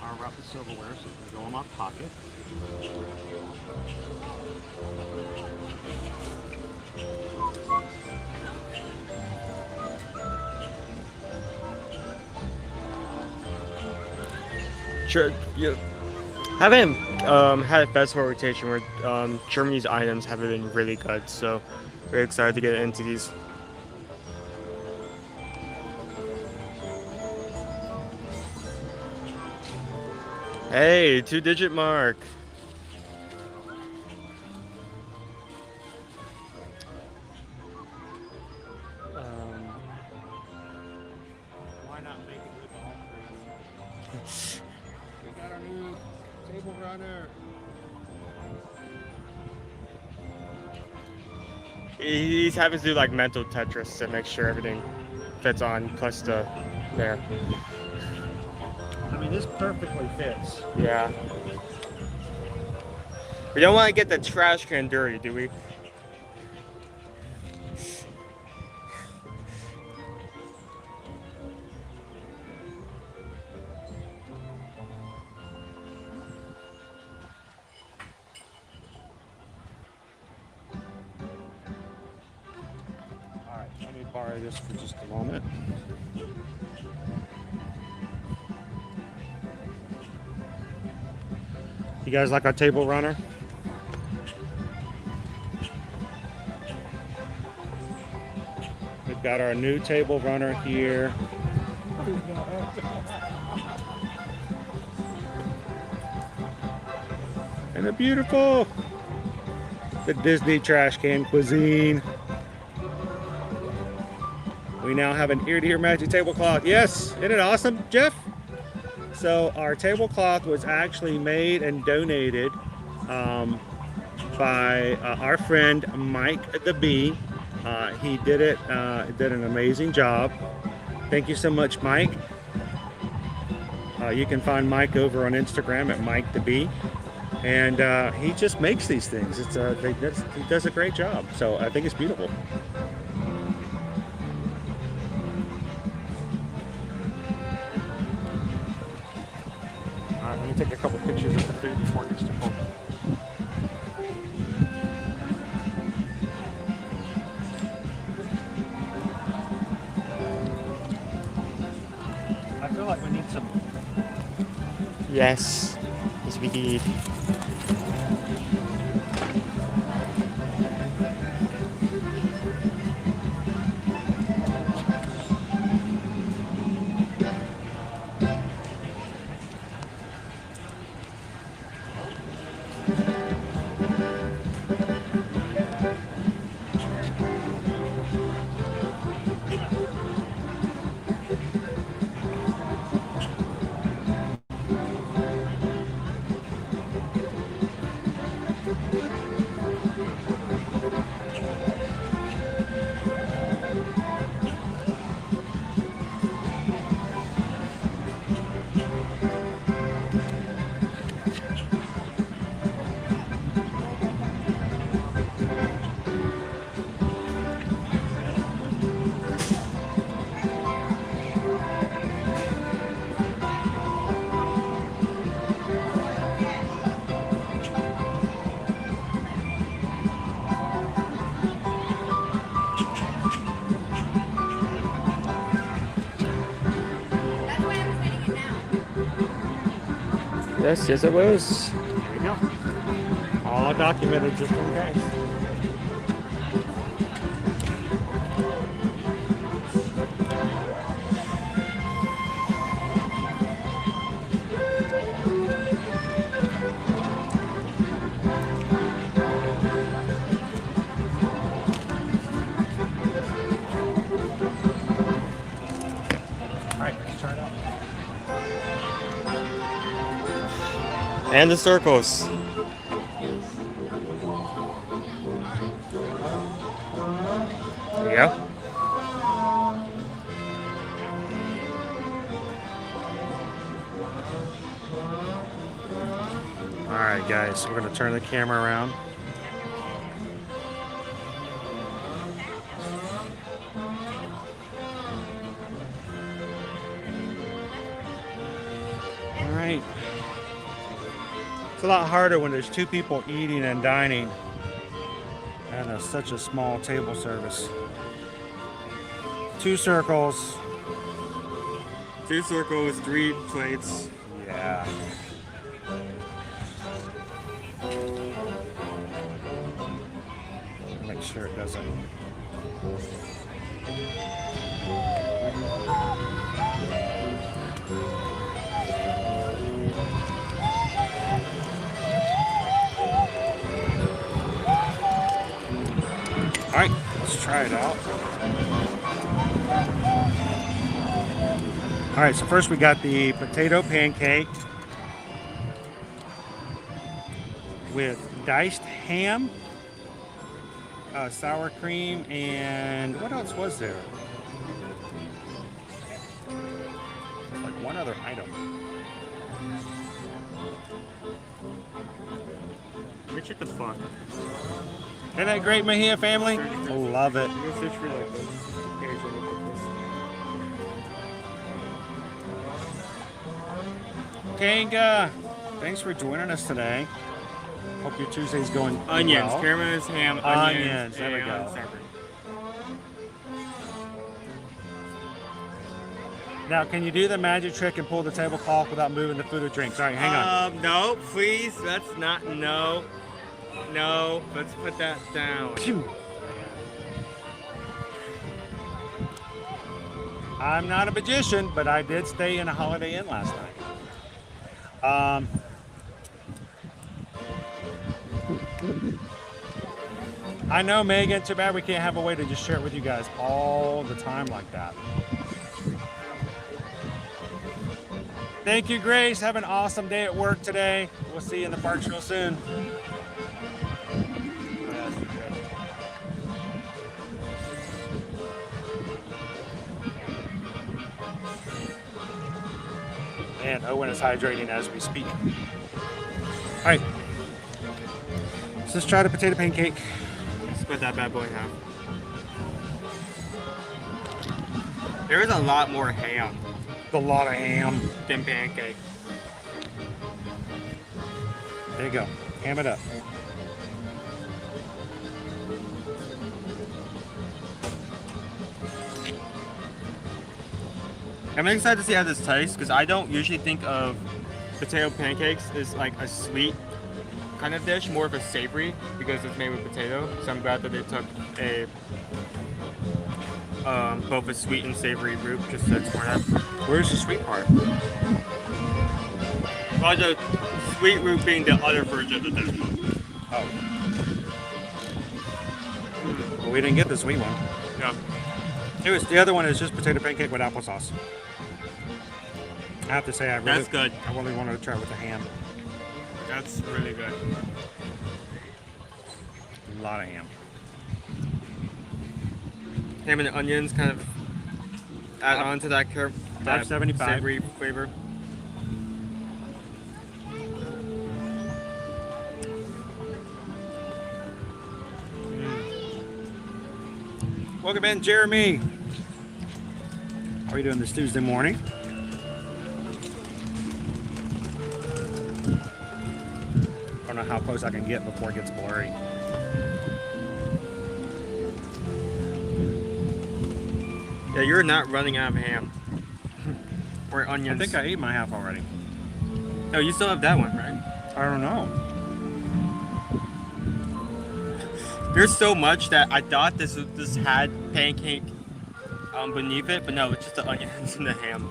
I'll wrap the silverware so it can go in my pocket. Sure. Yeah. Haven't had a festival rotation where Germany's items have been really good, so very excited to get into these. Hey, 2-digit mark. Why not make it with all three? We got our new table runner. He's having to do like mental Tetris to make sure everything fits on, plus the there. mean, this perfectly fits. Yeah. We don't want to get the trash can dirty, do we? Alright, let me borrow this for just a moment. You guys like our table runner? We've got our new table runner here. And a beautiful, the Disney trash can cuisine. We now have an ear-to-ear magic tablecloth. Yes, isn't it awesome, Jeff? So our tablecloth was actually made and donated by our friend Mike the Bee. He did it, did an amazing job. Thank you so much, Mike. You can find Mike over on Instagram at Mike the Bee. And he just makes these things. He does a great job. So I think it's beautiful. Let me take a couple pictures of the food before it gets too cold. I feel like we need some. Yes. Yes, we did. Yes, it was. There you go. All documented just in case. And the circles. There you go. All right, guys, we're going to turn the camera around. All right. It's a lot harder when there's two people eating and dining at such a small table service. Two circles. 2 circles, 3 plates. Yeah. Make sure it doesn't. All right, let's try it out. All right, so first we got the potato pancake with diced ham, sour cream, and what else was there? Like one other item. Which the fuck? Isn't that great, Mejia family? Love it. You can search for like this. Here's what it is. Kanga, thanks for joining us today. Hope your Tuesday's going Onions, well. caramelized ham, Onions, there we and go. sour. Now, can you do the magic trick and pull the tablecloth without moving the food or drinks? All right, hang on. No, please. Let's not. No. No. Let's put that down. I'm not a magician, but I did stay in a Holiday Inn last night. I know, Megan. Too bad we can't have a way to just share it with you guys all the time like that. Thank you, Grace. Have an awesome day at work today. We'll see you in the parks real soon. And Owen is hydrating as we speak. All right. So let's try the potato pancake. Split that bad boy in half. There is a lot more ham. A lot of ham. Than pancake. There you go. Ham it up. I'm excited to see how this tastes because I don't usually think of potato pancakes as like a sweet kind of dish, more of a savory because it's made with potato. So I'm glad that they took a both a sweet and savory route just to explore that. Where's the sweet part? Well, the sweet route being the other version of the dish. Oh. Well, we didn't get the sweet one. Yeah. The other one is just potato pancake with applesauce. I have to say, That's good. I really wanted to try it with the ham. That's really good. A lot of ham. Ham and onions kind of add on to that $5.75 savory flavor. Welcome in, Jeremy. How are you doing this Tuesday morning? I don't know how close I can get before it gets blurry. Yeah, you're not running out of ham. Or onions. I think I ate my half already. Oh, you still have that one, right? I don't know. There's so much that I thought this had pancake beneath it, but no, it's just the onions and the ham.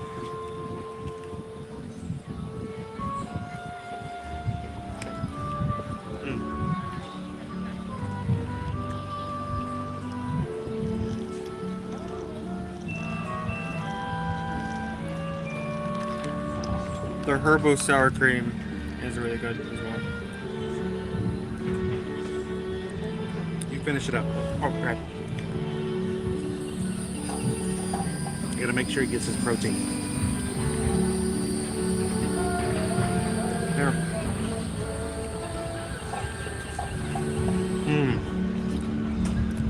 The herbo sour cream is really good as well. You finish it up. Okay. You gotta make sure he gets his protein. There.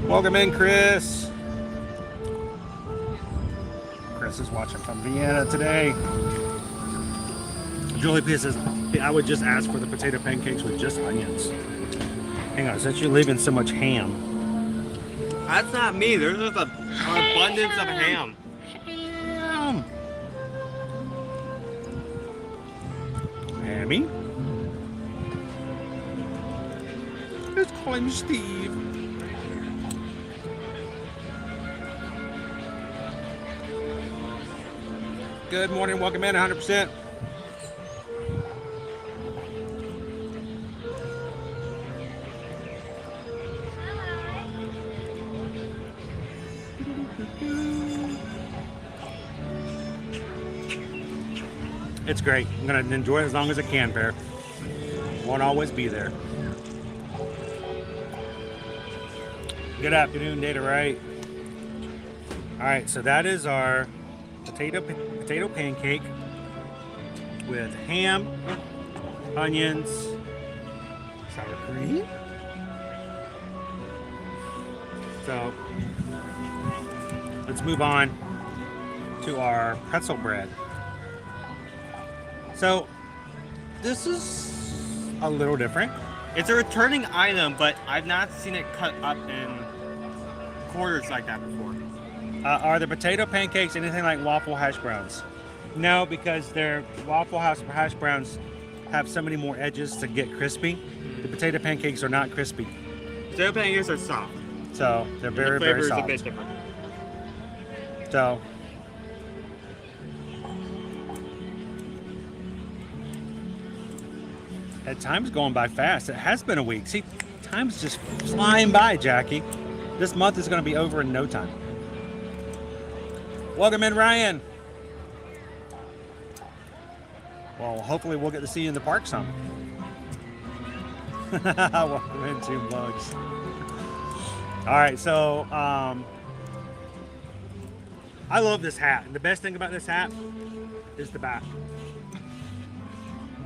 Welcome in, Chris. Chris is watching from Vienna today. Julie P says, I would just ask for the potato pancakes with just onions. Hang on, since you're leaving so much ham. That's not me. There's just an abundance of ham. Ham. Hammy? Let's call him Steve. Good morning, welcome in 100%. It's great. I'm going to enjoy it as long as I can, Bear. Won't always be there. Good afternoon, Data Right. All right, so that is our potato pancake with ham, onions, sour cream. So let's move on to our pretzel bread. So this is a little different. It's a returning item, but I've not seen it cut up in quarters like that before. Are the potato pancakes anything like waffle hash browns? No, because their waffle hash browns have so many more edges to get crispy. The potato pancakes are not crispy. Potato pancakes are soft. So they're very, the flavor very is soft. a bit different. So time's going by fast. It has been a week. See, time's just flying by, Jackie. This month is going to be over in no time. Welcome in, Ryan. Well, hopefully we'll get to see you in the park some. Welcome in, Two Bugs. All right, so I love this hat. And the best thing about this hat is the back.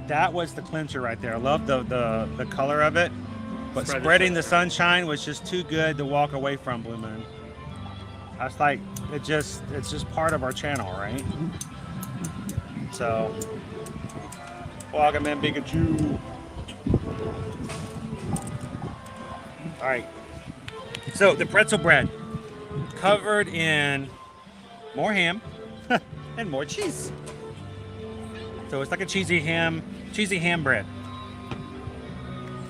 That was the clincher right there. I love the color of it, but spreading the sunshine was just too good to walk away from, Blue Moon. I was like, it's just part of our channel, right? So, welcome in, Pikachu. All right. So the pretzel bread, covered in more ham and more cheese. So it's like a cheesy ham bread.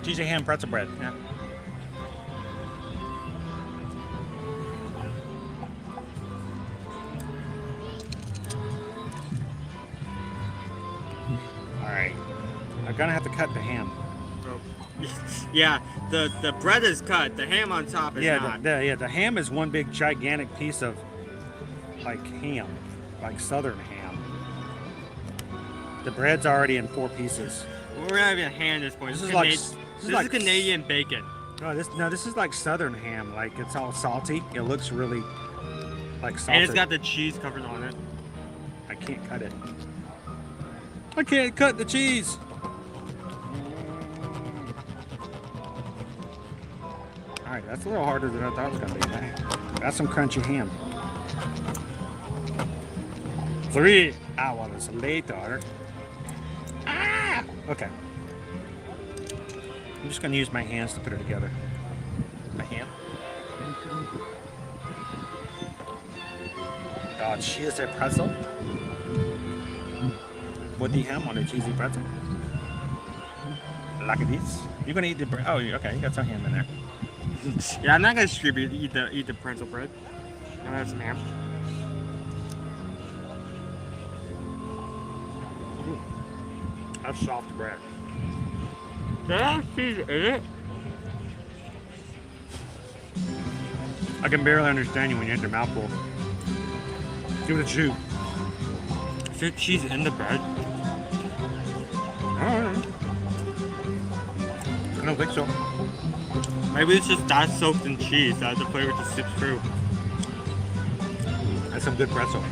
Cheesy ham pretzel bread. Yeah. All right. I'm gonna have to cut the ham. Yeah, the bread is cut. The ham on top is not. The ham is one big gigantic piece of like ham, like southern ham. The bread's already in 4 pieces. We're not even a ham at this point. This is Canadian bacon. No, this is like southern ham. Like it's all salty. It looks really like salted. And it's got the cheese covered on it. I can't cut it. I can't cut the cheese. All right, that's a little harder than I thought it was gonna be. That's some crunchy ham. 3 hours later. Ah! Okay. I'm just gonna use my hands to put it together. My hand. God, cheese a pretzel. With the ham on a cheesy pretzel. Like this. You're gonna eat the bread. Oh, okay. You got some ham in there. Yeah, I'm not gonna eat the pretzel bread. I'm gonna have some ham. That's soft bread. Did I have cheese in it? I can barely understand you when you enter your mouth full. Give it a chew. Is there cheese in the bread? I don't think so. Maybe it's just that soaked in cheese that the flavor just sips through. That's some good pretzel.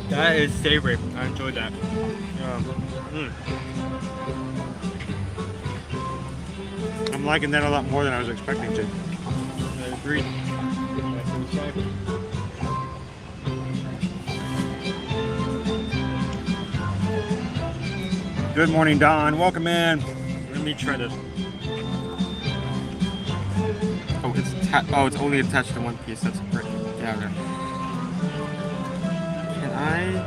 That is savory. I enjoyed that. I'm liking that a lot more than I was expecting to. I agree. Good morning, Don. Welcome in. Let me try to. Oh, it's only attached to one piece. That's pretty. Yeah. Okay. Can I?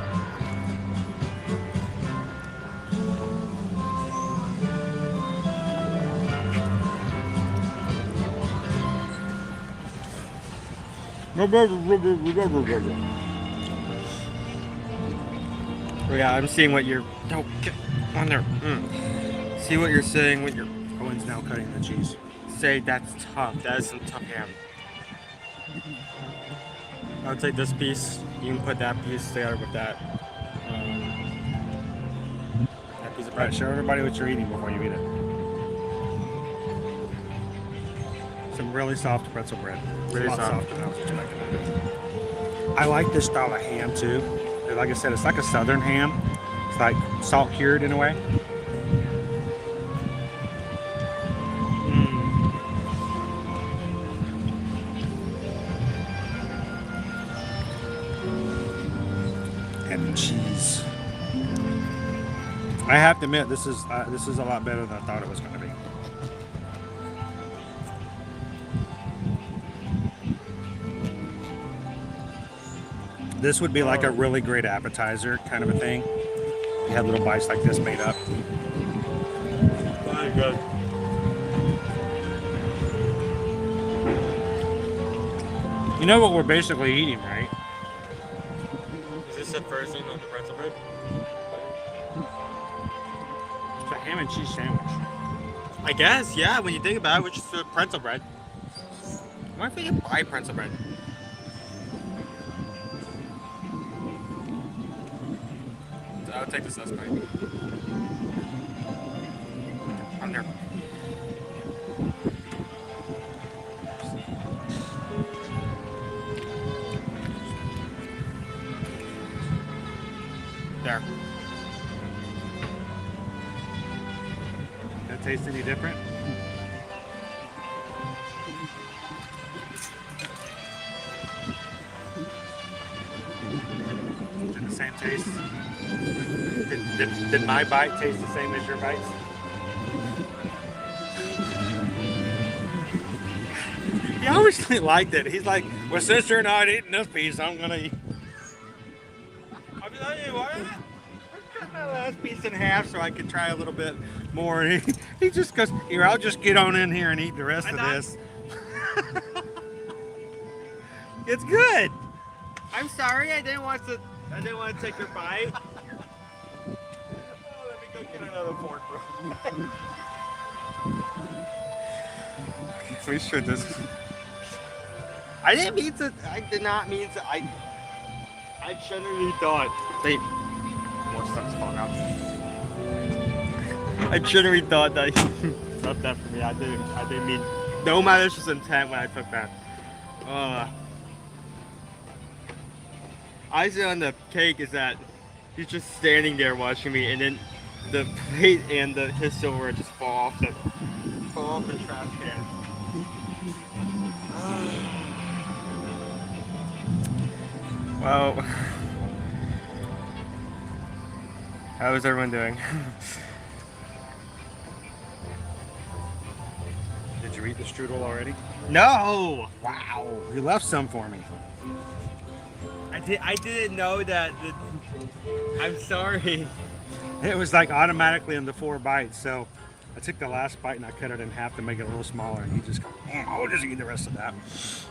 Oh, yeah, I'm seeing what you're. Don't get on there. See what you're saying. What you're. Owen's now cutting the cheese. Say that's tough. That is some tough ham. I'll take this piece. You can put that piece together with that. That piece of bread. All right, show everybody what you're eating before you eat it. Some really soft pretzel bread. Really soft. I like this style of ham too. Like I said, it's like a southern ham. It's like salt cured in a way. And cheese. I have to admit, this is a lot better than I thought it was going to be. This would be like a really great appetizer kind of a thing. You had little bites like this made up. Very good. You know what we're basically eating, right? Is this the first thing on the pretzel bread? It's a ham and cheese sandwich. I guess, yeah, when you think about it, which is the pretzel bread. Why if we can buy pretzel bread? I'll take the sauce bite. On there. There. That taste any different? Is it the same taste? Did my bite taste the same as your bites? He always liked it. He's like, well, since you're not eating this piece, I'm gonna eat. I'll be like, hey, why? I cut my last piece in half so I could try a little bit more. And he just goes, here, I'll just get on in here and eat the rest of this. It's good. I'm sorry, I didn't want to take your bite. Let me go get another fork, bro. We should just. I did not mean to. I genuinely thought. Wait. More stuff's falling out. I genuinely thought that he left that for me. I didn't mean. No malicious intent when I took that. Icing on the cake is that he's just standing there watching me, and then the plate and his silverware just fall off the trash can. Well, how is everyone doing? Did you eat the strudel already? No! Wow, you left some for me. I didn't know that. I'm sorry. It was like automatically in the 4 bites, so I took the last bite and I cut it in half to make it a little smaller, and he just goes, I'll just eat the rest of that.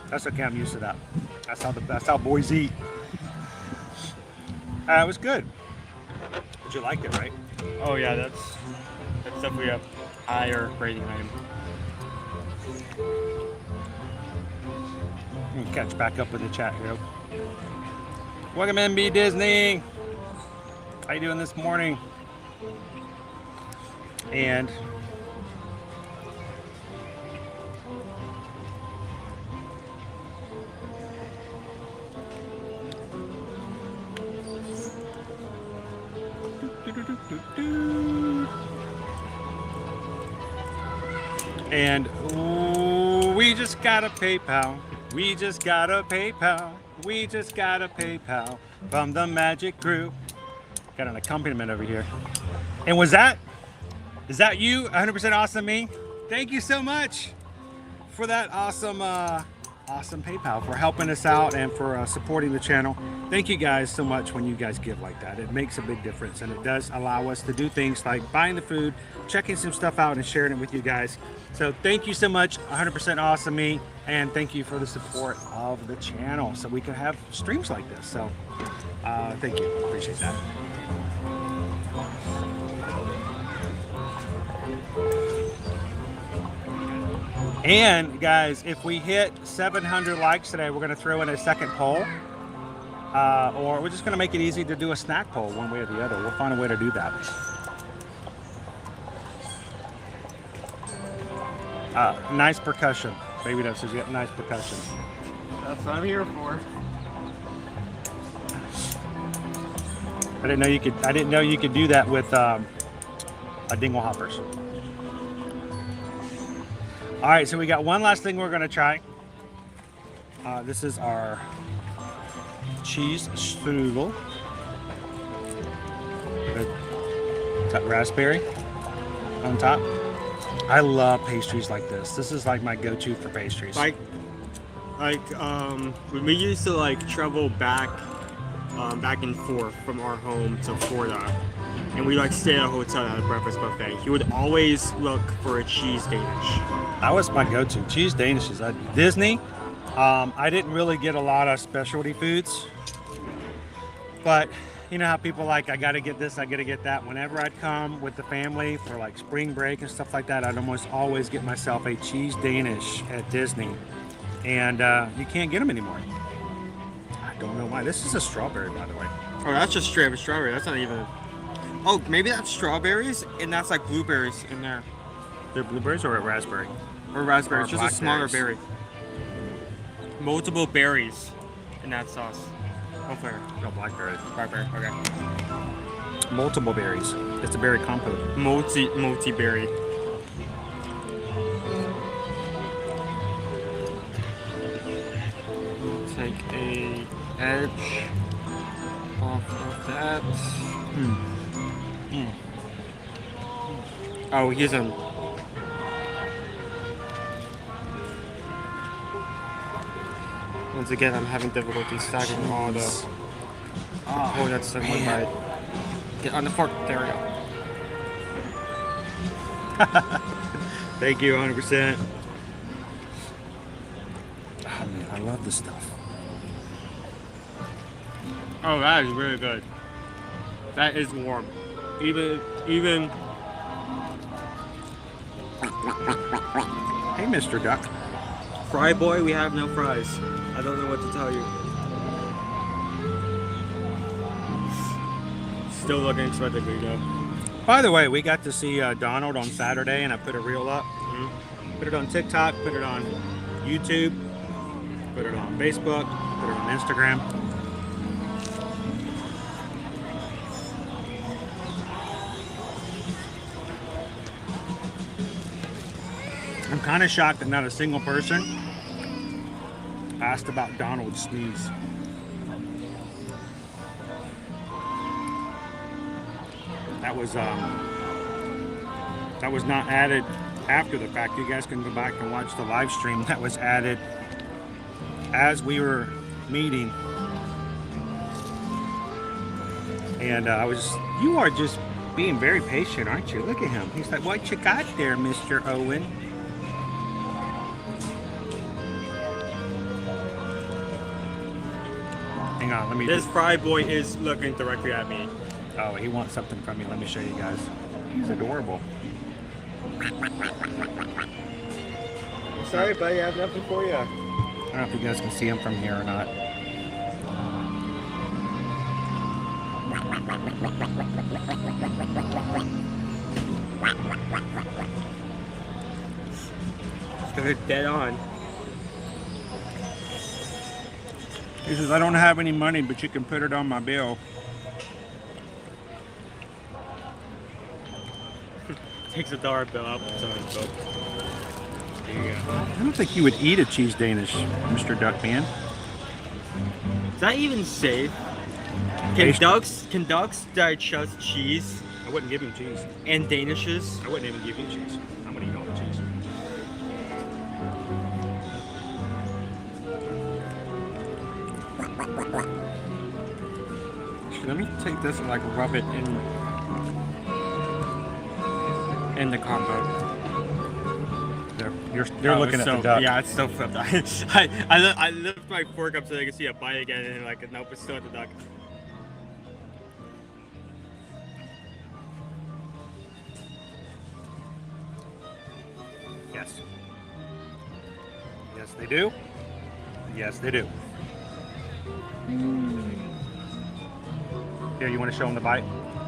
That's okay, I'm used to that. That's how boys eat. It was good. But you liked it, right? Oh yeah, that's definitely a higher rating item. We'll catch back up with the chat here. Welcome MB Disney. How you doing this morning? And we just got a PayPal. We just got a PayPal. We just got a PayPal from the Magic Group. Got an accompaniment over here. And is that you? 100% awesome me. Thank you so much for that awesome awesome PayPal, for helping us out and for supporting the channel. Thank you guys so much when you guys give like that. It makes a big difference, and it does allow us to do things like buying the food, checking some stuff out, and sharing it with you guys. So thank you so much, 100% awesome me, and thank you for the support of the channel so we can have streams like this. So thank you, appreciate that. And guys, if we hit 700 likes today, we're going to throw in a second poll, or we're just going to make it easy to do a snack poll one way or the other. We'll find a way to do that. Nice percussion. Baby Dove says you got nice percussion. That's what I'm here for. I didn't know you could do that with dingle hoppers. All right, so we got one last thing we're gonna try. This is our cheese strudel. Got raspberry on top. I love pastries like this. This is like my go-to for pastries. Like when we used to like travel back and forth from our home to Florida, and we like stay at a hotel at a breakfast buffet, he would always look for a cheese Danish. That was my go-to, cheese Danishes. Disney, I didn't really get a lot of specialty foods, but you know how people like, I gotta get this, I gotta get that. Whenever I'd come with the family for like spring break and stuff like that, I'd almost always get myself a cheese Danish at Disney, and you can't get them anymore. I don't know why. This is a strawberry, by the way. Oh, that's just straight up strawberry. That's not even. Oh, maybe that's strawberries and that's like blueberries in there. They're blueberries or a raspberry? Or raspberry. Or It's just a smaller blackberries. berry. Multiple berries in that sauce. What flavor? No, blackberry. Blackberry. Okay. Multiple berries. It's a berry compote. Multi-berry. Take a edge off of that. Oh, here's a. Once again, I'm having difficulty stacking all the. Oh, that's the one bite. Get on the fork. There we go. Thank you, 100%. Oh man, I love this stuff. Oh, that is really good. That is warm. Even. Hey, Mr. Duck. Fry boy, we have no fries. I don't know what to tell you. Still looking expectantly though. By the way, we got to see Donald on Saturday, and I put a reel up. Put it on TikTok, put it on YouTube, put it on Facebook, put it on Instagram. I'm kind of shocked that not a single person asked about Donald's sneeze. That was not added after the fact. You guys can go back and watch the live stream. That was added as we were meeting. And you are just being very patient, aren't you? Look at him. He's like, what you got there, Mr. Owen? Hang on, let me. This fry boy is looking directly at me. Oh, he wants something from me. Let me show you guys. He's adorable. Sorry, buddy, I have nothing for you. I don't know if you guys can see him from here or not. They're dead on. He says, I don't have any money, but you can put it on my bill. Takes a dollar bill out. There you go. I don't think you would eat a cheese Danish, Mr. Duckman. Is that even safe? Can ducks digest cheese? I wouldn't give him cheese. And Danishes? I wouldn't even give him cheese. I'm gonna eat all the cheese. Let me take this and like rub it in the combo. You're looking at the duck. Yeah, it's still flipped. I lift my fork up so they can see a bite again, and like nope, it's still at the duck. Yes. Yes, they do. Yes, they do. Here, you want to show them the bite?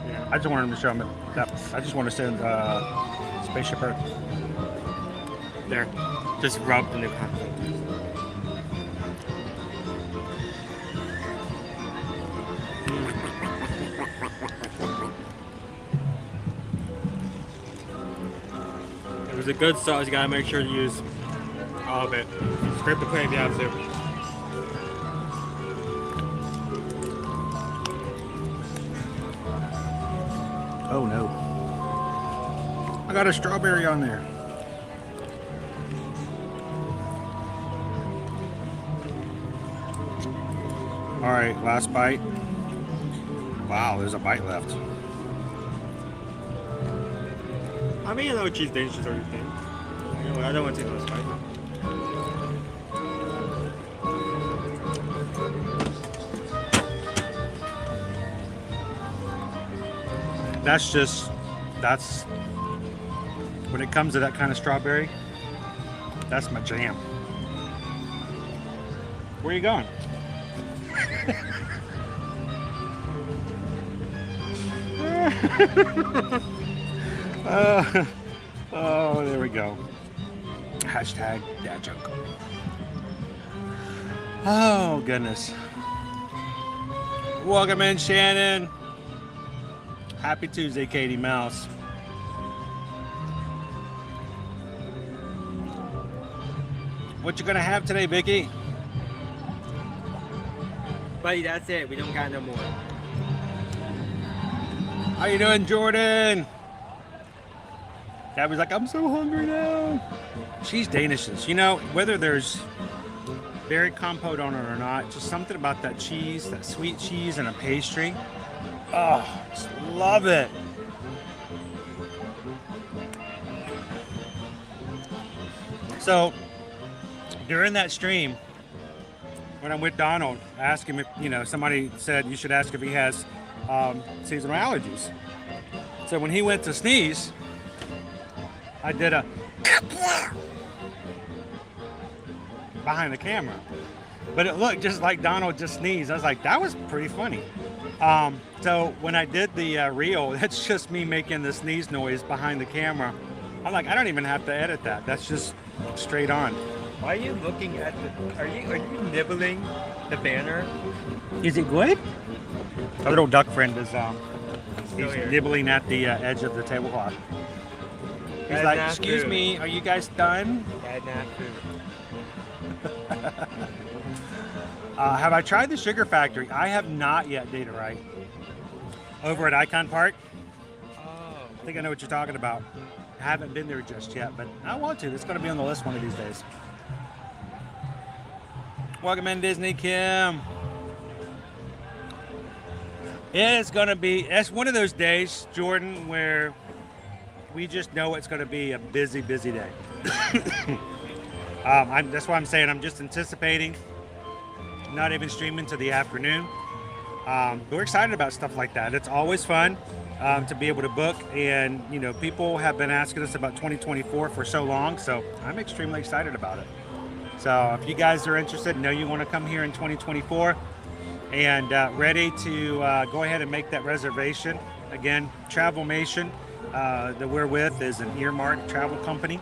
Yeah. I just wanted them to show them that. I just want to send Spaceship Earth. There. Just rub in the combo. it's a good sauce. You gotta make sure to use all of it. Scrape the plate if you have to. Oh no. I got a strawberry on there. All right, last bite. Wow, there's a bite left. I mean, I know cheese dangerous or anything. You know, I don't want to take those bites. That's when it comes to that kind of strawberry, that's my jam. Where are you going? Oh, there we go. Hashtag dad joke. Oh, goodness. Welcome in, Shannon. Happy Tuesday, Katie Mouse. What you gonna have today, Vicky? Buddy, that's it. We don't got no more. How you doing, Jordan? Gabby's like, I'm so hungry now. She's Danishes. You know, whether there's berry compote on it or not, just something about that cheese, that sweet cheese and a pastry. Oh, just love it. So, during that stream, when I'm with Donald, I asked him if, you know, somebody said you should ask if he has seasonal allergies. So when he went to sneeze, I did a behind the camera, but it looked just like Donald just sneezed. I was like, that was pretty funny. So when I did the reel, that's just me making the sneeze noise behind the camera. I'm like, I don't even have to edit that. That's just straight on. Why are you looking at the? Are you nibbling the banner? Is it good? A little duck friend is he's here. nibbling at the edge of the tablecloth. He's That's like, not excuse food. me, are you guys done? Bad not food. Have I tried the Sugar Factory? I have not yet, Data Right. Over at Icon Park. I think I know what you're talking about. I haven't been there just yet, but I want to. It's going to be on the list one of these days. Welcome in, Disney Kim. It's going to be, it's one of those days, Jordan, where we just know it's going to be a busy, busy day. That's why I'm saying I'm just anticipating not even streaming to the afternoon. But we're excited about stuff like that. It's always fun to be able to book, and you know, people have been asking us about 2024 for so long, so I'm extremely excited about it. So if you guys are interested, know you want to come here in 2024 and ready to go ahead and make that reservation. Again, Travelmation that we're with is an earmarked travel company.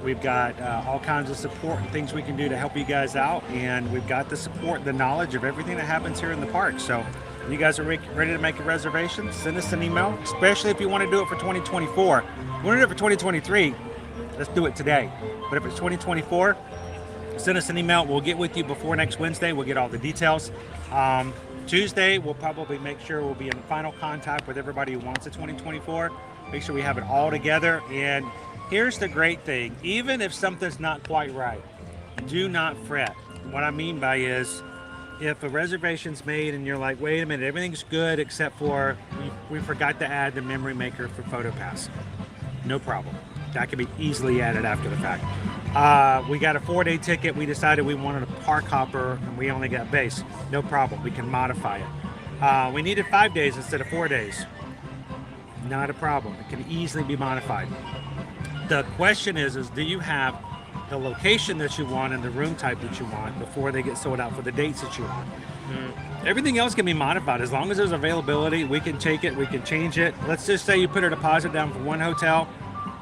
We've got all kinds of support and things we can do to help you guys out, and we've got the support, the knowledge of everything that happens here in the park. So if you guys are ready to make a reservation, send us an email, especially if you want to do it for 2024. If you want to do it for 2023, let's do it today. But if it's 2024, send us an email. We'll get with you before next Wednesday. We'll get all the details. Tuesday, we'll probably make sure we'll be in final contact with everybody who wants a 2024. Make sure we have it all together. And here's the great thing. Even if something's not quite right, do not fret. What I mean by is, if a reservation's made and you're like, wait a minute, everything's good except for we forgot to add the memory maker for PhotoPass. No problem. That can be easily added after the fact. We got a 4-day ticket. We decided we wanted a park hopper and we only got base. No problem. We can modify it. We needed 5 days instead of 4 days. Not a problem. It can easily be modified. The question is do you have the location that you want and the room type that you want before they get sold out for the dates that you want? Everything else can be modified. As long as there's availability, we can take it, we can change it. Let's just say you put a deposit down for one hotel,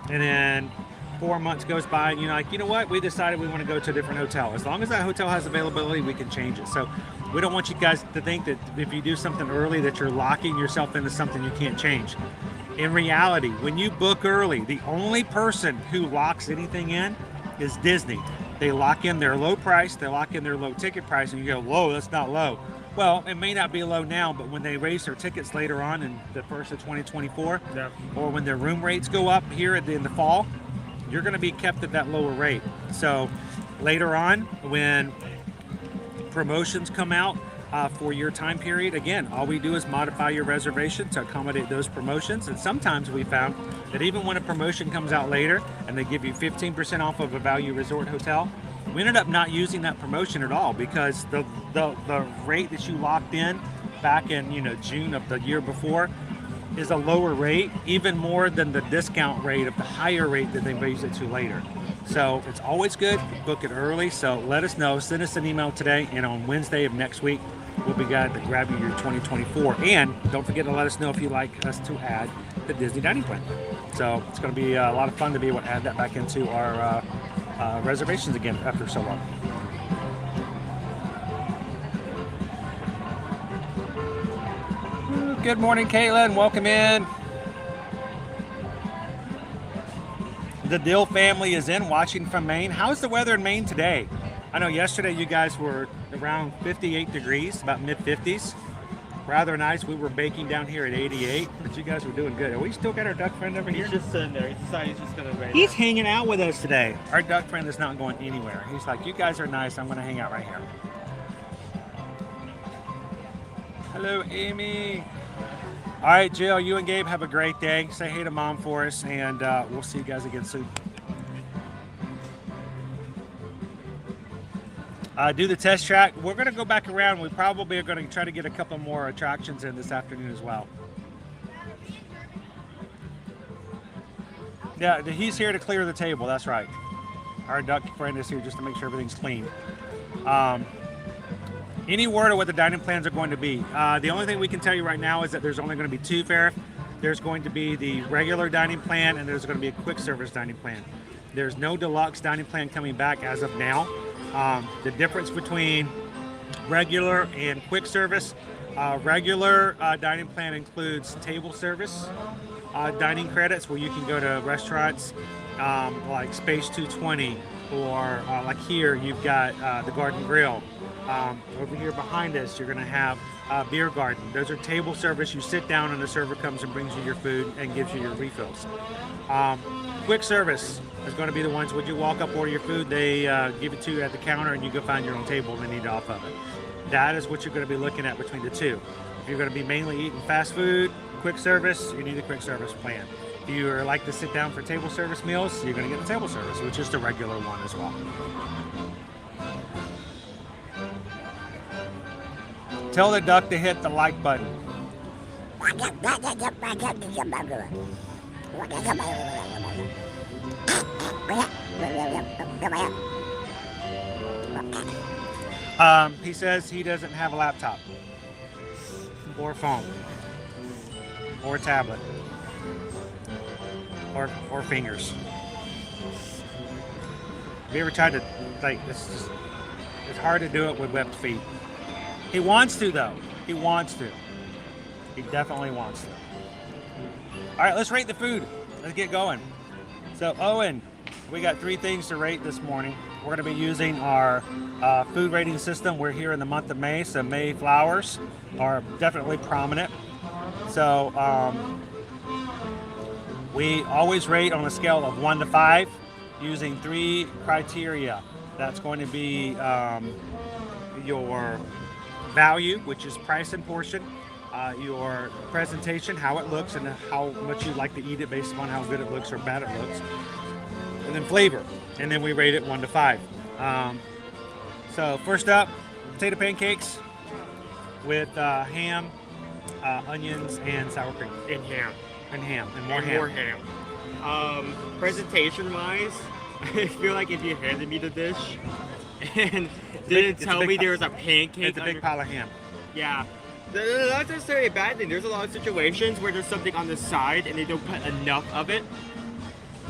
and then 4 months goes by and you're like, you know what, we decided we want to go to a different hotel. As long as that hotel has availability, we can change it. So we don't want you guys to think that if you do something early that you're locking yourself into something you can't change. In reality, when you book early, the only person who locks anything in is Disney. They lock in their low price, they lock in their low ticket price, and you go, whoa, that's not low. Well, it may not be low now, but when they raise their tickets later on in the first of 2024, or when their room rates go up here in the fall, you're going to be kept at that lower rate. So later on, when promotions come out for your time period, again, all we do is modify your reservation to accommodate those promotions. And sometimes we found that even when a promotion comes out later and they give you 15% off of a value resort hotel, we ended up not using that promotion at all, because the rate that you locked in back in June of the year before is a lower rate, even more than the discount rate of the higher rate that they raised it to later. So it's always good to book it early. So let us know, send us an email today, and on Wednesday of next week we'll be glad to grab you your 2024. And don't forget to let us know if you'd like us to add the Disney dining plan. So it's going to be a lot of fun to be able to add that back into our reservations again after so long. Good morning, Caitlin. Welcome in. The Dill family is in, watching from Maine. How's the weather in Maine today? I know yesterday you guys were around 58 degrees, about mid-50s. Rather nice. We were baking down here at 88, but you guys were doing good. Are we still got our duck friend over here? He's just sitting there. He decided he's just going to wait. He's hanging out with us today. Our duck friend is not going anywhere. He's like, you guys are nice. I'm going to hang out right here. Hello, Amy. All right, Jill, you and Gabe have a great day. Say hey to Mom for us, and we'll see you guys again soon. Do the test track. We're going to go back around. We probably are going to try to get a couple more attractions in this afternoon as well. Yeah, he's here to clear the table. That's right. Our duck friend is here just to make sure everything's clean. Any word of what the dining plans are going to be? The only thing we can tell you right now is that there's only going to be two fare. There's going to be the regular dining plan, and there's going to be a quick service dining plan. There's no deluxe dining plan coming back as of now. The difference between regular and quick service, regular dining plan includes table service dining credits, where you can go to restaurants like Space 220, or like here you've got the Garden Grill. Over here behind us, you're going to have Beer Garden. Those are table service. You sit down and the server comes and brings you your food and gives you your refills. Quick service is going to be the ones where you walk up, order your food, they give it to you at the counter, and you go find your own table and then eat off of it. That is what you're going to be looking at between the two. If you're going to be mainly eating fast food, quick service, you need a quick service plan. If you like to sit down for table service meals, you're going to get the table service, which is the regular one as well. Tell the duck to hit the like button. He says he doesn't have a laptop or phone or tablet or fingers. Have you ever tried to, like, it's hard to do it with webbed feet. He wants to, though. He wants to. He definitely wants to. All right, let's rate the food. Let's get going. So, Owen, we got 3 things to rate this morning. We're going to be using our food rating system. We're here in the month of May, so May flowers are definitely prominent. So, we always rate on a scale of 1 to 5 using 3 criteria. That's going to be your value, which is price and portion, your presentation, how it looks and how much you like to eat it based upon how good it looks or bad it looks, and then flavor, and then we rate it 1 to 5. So first up, potato pancakes with ham, onions, and sour cream. And ham. And more ham. Presentation wise, I feel like if you handed me the dish and didn't tell me there was a pancake, it's a big pile of ham. Yeah, that's not necessarily a bad thing. There's a lot of situations where there's something on the side and they don't put enough of it,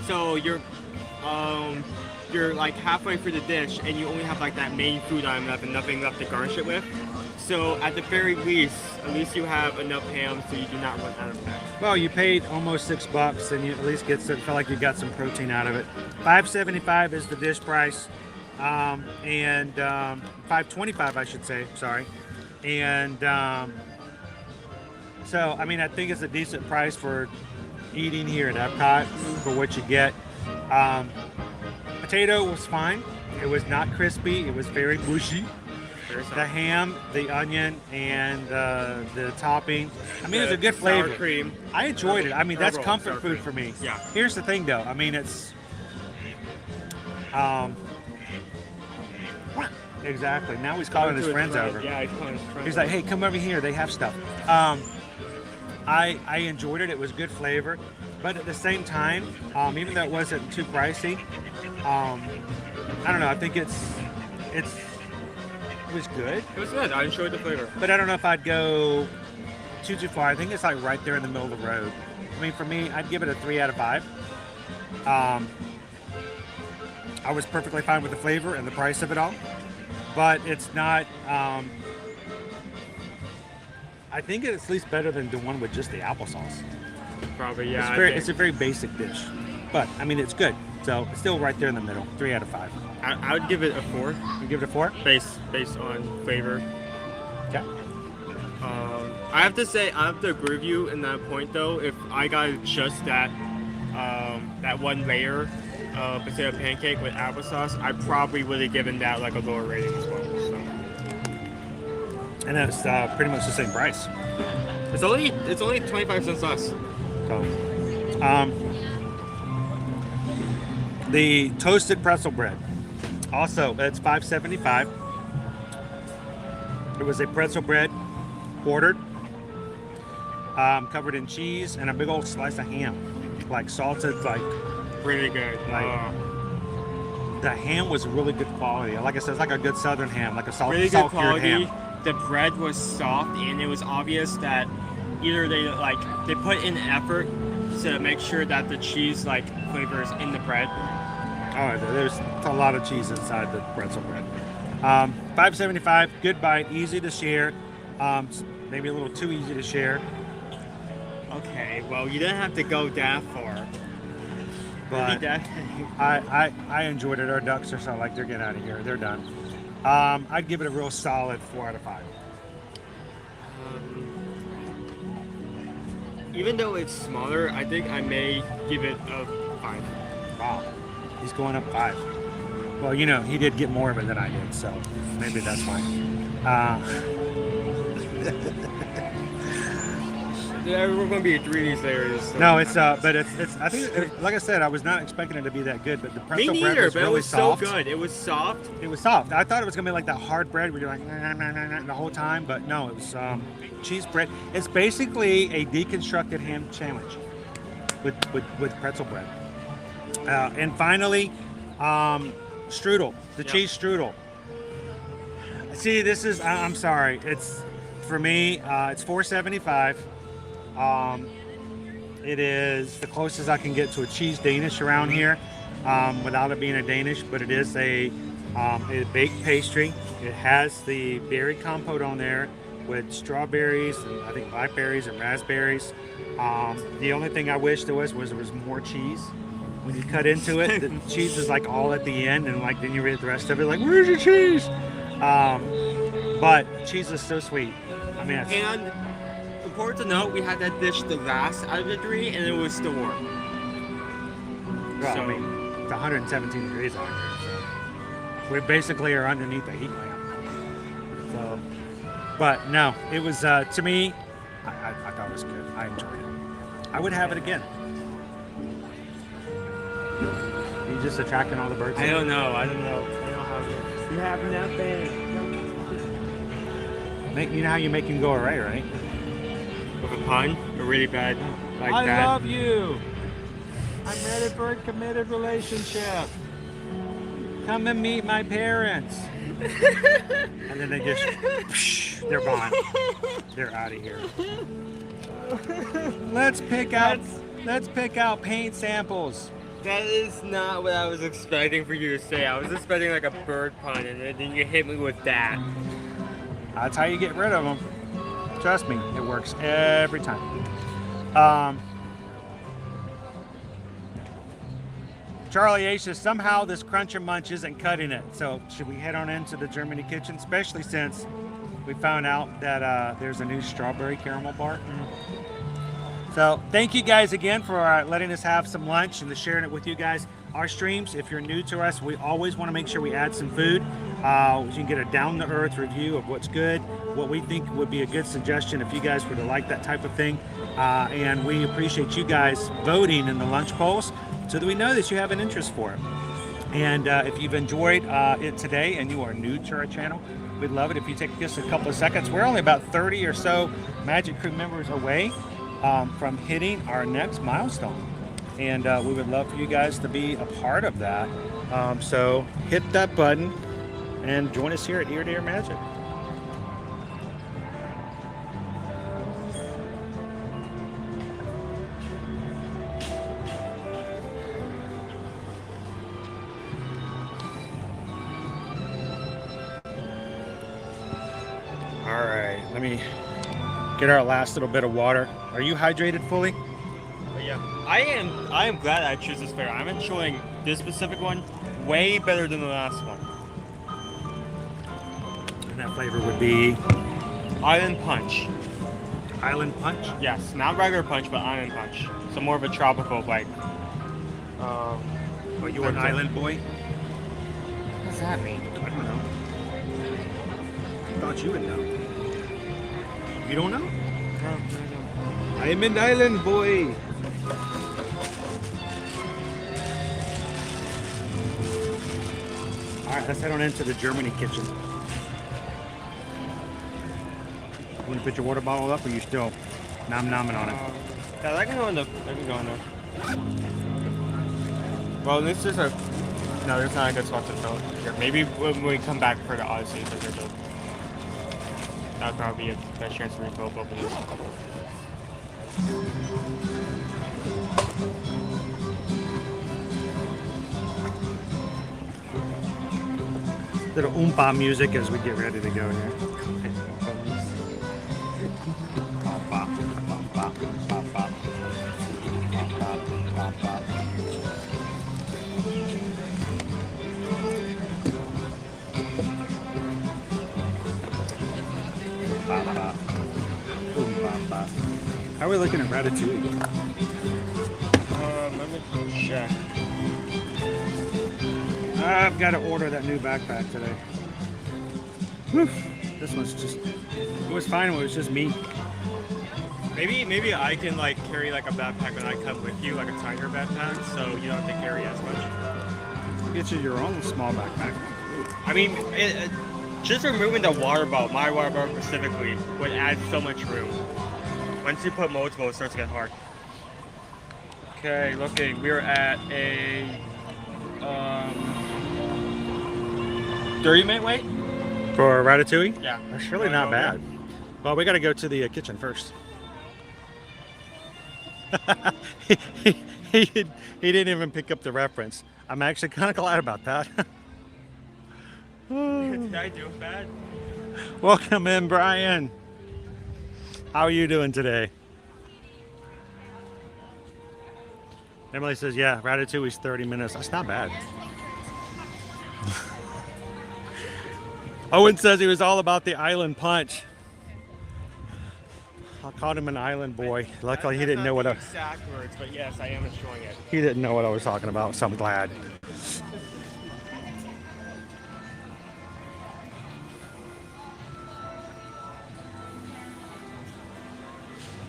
so you're like halfway through the dish and you only have like that main food item left and nothing left to garnish it with. So at the very least, at least you have enough ham so you do not run out of fat. Well, you paid almost $6, and you at least feel like you got some protein out of it. $5.75 is the dish price, and $5.25, I should say. Sorry, and so I mean, I think it's a decent price for eating here at Epcot for what you get. Potato was fine. It was not crispy. It was very mushy. The ham, the onion, and the topping. I mean, it's a good flavor. Sour cream. I enjoyed it. I mean, that's comfort sour food cream. for me. Yeah. Here's the thing, though. I mean, it's exactly. Now he's calling his friends over. Yeah, he's calling his friends. He's like, "Hey, come over here. They have stuff." I enjoyed it. It was good flavor, but at the same time, even though it wasn't too pricey, I don't know. I think it was good. It was good. I enjoyed the flavor. But I don't know if I'd go too far. I think it's like right there in the middle of the road. I mean, for me, I'd give it a 3 out of 5. I was perfectly fine with the flavor and the price of it all, but it's not. I think it's at least better than the one with just the applesauce. Probably, yeah. It's a very basic dish, but I mean, it's good. So it's still right there in the middle. 3 out of 5. I would give it a 4. You give it a 4? Based on flavor. Okay. I have to say, I have to agree with you in that point though. If I got just that one layer of potato pancake with applesauce, I probably would have given that like a lower rating as well. So. And it's pretty much the same price. It's only 25 cents less. So, the toasted pretzel bread. Also, it's $5.75. It was a pretzel bread, quartered, covered in cheese, and a big old slice of ham, like salted, like really good. The ham was really good quality. Like I said, it's like a good Southern ham, like a really salt good quality. ham. The bread was soft, and it was obvious that either they put in effort to make sure that the cheese flavor is in the bread. Oh, there's a lot of cheese inside the pretzel bread. $5.75, good bite, easy to share. Maybe a little too easy to share. Okay, well, you didn't have to go that far. But I enjoyed it. Our ducks are like they're getting out of here. They're done. I'd give it a real solid 4 out of 5. Even though it's smaller, I think I may give it a 5. Wow. He's going up 5. Well, you know, he did get more of it than I did, so maybe that's fine. We're going to be 3D layers. So no, but it's. I think, like I said, I was not expecting it to be that good, but the pretzel bread was but really it was soft. so good. It was soft. It was soft. I thought it was gonna be like that hard bread where you're like the whole time, but no, it was cheese bread. It's basically a deconstructed ham sandwich with pretzel bread. And finally, strudel, the cheese strudel. See, this is. I'm sorry. It's for me. It's $4.75. It is the closest I can get to a cheese Danish around here, without it being a Danish, but it is a baked pastry. It has the berry compote on there with strawberries and I think blackberries and raspberries. The only thing I wish there was more cheese. When you cut into it, the cheese is like all at the end, and then you read the rest of it like, where's your cheese? But cheese is so sweet. I mean, and important to note, we had that dish the last out of the 3, and it was still warm. Well, So- I mean, it's 117 degrees out here, so we basically are underneath the heat lamp. So, but no, it was to me, I thought it was good. I enjoyed it. I would have it again. You just attracting all the birds? I don't know how to. You have that big. You know how you make him go away, right? With a pun? A really bad like I that. love you. I'm ready for a committed relationship. Come and meet my parents. And then they just, they're gone. They're out of here. Let's pick out paint samples. That is not what I was expecting for you to say. I was expecting like a bird pun, and then you hit me with that. That's how you get rid of them. Trust me, it works every time. Charlie H says, somehow this Crunch and Munch isn't cutting it. So should we head on into the Germany kitchen, especially since we found out that there's a new strawberry caramel bar. So thank you guys again for letting us have some lunch and sharing it with you guys. Our streams, if you're new to us, we always want to make sure we add some food. You can get a down-to-earth review of what's good, what we think would be a good suggestion if you guys were to like that type of thing. And we appreciate you guys voting in the lunch polls so that we know that you have an interest for it. And if you've enjoyed it today and you are new to our channel, we'd love it if you take just a couple of seconds. We're only about 30 or so Magic Crew members away from hitting our next milestone. And we would love for you guys to be a part of that. So hit that button and join us here at Ear to Ear Magic. All right, let me get our last little bit of water. Are you hydrated fully? Yeah, I am glad I chose this flavor. I'm enjoying this specific one way better than the last one. And that flavor would be Island Punch. Island Punch? Yes, not regular punch, but Island Punch. So more of a tropical, like. But you are an island boy? What does that mean? I don't know. I thought you would know. You don't know? No. I am an island boy. All right, let's head on into the Germany kitchen. You want to put your water bottle up, or you still nom-nomming on it? Yeah, that can go in the. That can go in there. Well, this is a. No, there's not a good spot to fill it here. Maybe when we come back for the Odyssey, that'll probably be a best chance to refill both of these. Little oompa music as we get ready to go here. How are we looking at Ratatouille? Let me check. I've got to order that new backpack today. Whew. This one's just, it was fine when it was just me. Maybe I can like carry like a backpack when I come with you, like a tiger backpack, so you don't have to carry as much. Get you your own small backpack. I mean, just removing the water bottle, my water bottle specifically, would add so much room. Once you put multiple, it starts to get hard. Okay, looking, we're at a 30-minute wait? For Ratatouille? Yeah. That's really not bad. Well, we got to go to the kitchen first. he didn't even pick up the reference. I'm actually kind of glad about that. Did I do bad? Welcome in, Brian. How are you doing today? Emily says, yeah, Ratatouille's 30 minutes. That's not bad. Owen says he was all about the island punch. I called him an island boy. Luckily, he didn't know what exact words, but yes, I am enjoying it. He didn't know what I was talking about, so I'm glad.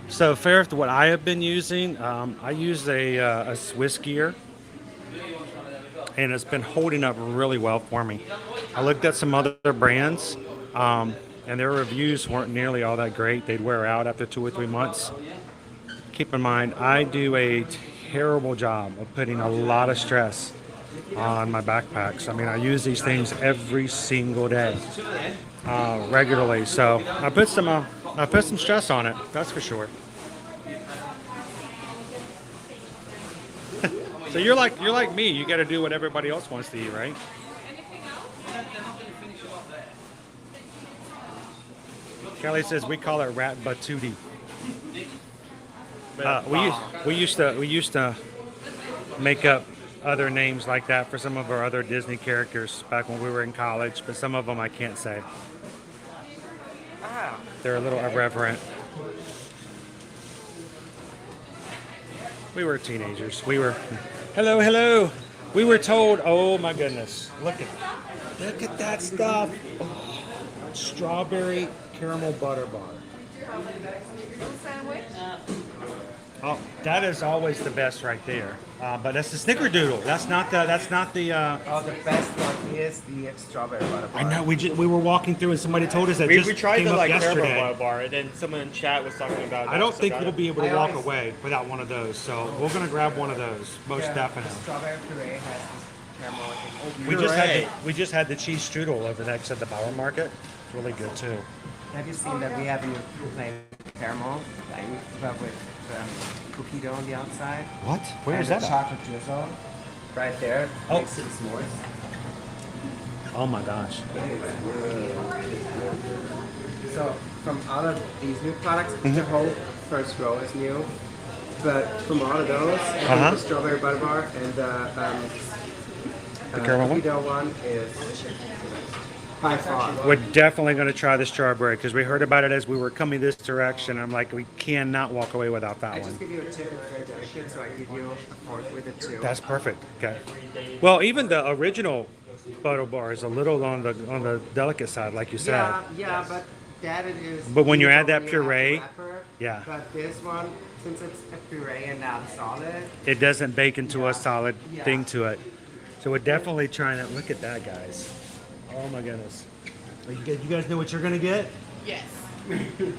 So, fair to what I have been using, I use a Swiss gear, and it's been holding up really well for me. I looked at some other brands, and their reviews weren't nearly all that great. They'd wear out after 2 or 3 months. Keep in mind, I do a terrible job of putting a lot of stress on my backpacks. I mean, I use these things every single day, regularly. So I put some stress on it. That's for sure. So you're like me. You got to do what everybody else wants to eat, right? Kelly says we call it Ratatouille. We used to make up other names like that for some of our other Disney characters back when we were in college, but some of them I can't say. They're a little irreverent. We were teenagers. We were, hello. We were told, oh my goodness, look at that stuff. Oh, strawberry caramel butter bar. Oh, that is always the best right there. But that's the snickerdoodle. That's not the. Oh, the best one is the strawberry butter bar. I know. We were walking through and somebody told us that We just tried came the up like caramel yesterday. butter bar, and then someone in chat was talking about. I don't think so we'll be able to walk away without one of those. So we're gonna grab one of those, most definitely. The strawberry puree has this caramel. We just had the cheese strudel over next at the Power Market. It's really good too. Have you seen that we have a new plain caramel, like but with cookie dough on the outside? What? Where is and that? Chocolate drizzle. Right there. Oh. Makes it s'mores. Oh my gosh. So from all of these new products, the whole first row is new. But from all of those, the strawberry butter bar and the caramel cookie dough one is by far. We're definitely going to try the strawberry because we heard about it as we were coming this direction. I'm like, we cannot walk away without that I one. just give you a tip, it's very delicate, so I give you a fork with it too. That's perfect. Okay. Well, even the original butter bar is a little on the delicate side, like you said. Yeah, but that it is. But when you add that only puree, like a wrapper, yeah. But this one, since it's a puree and not solid. It doesn't bake into a solid thing to it. So we're definitely trying to look at that, guys. Oh my goodness. You guys know what you're gonna get? Yes.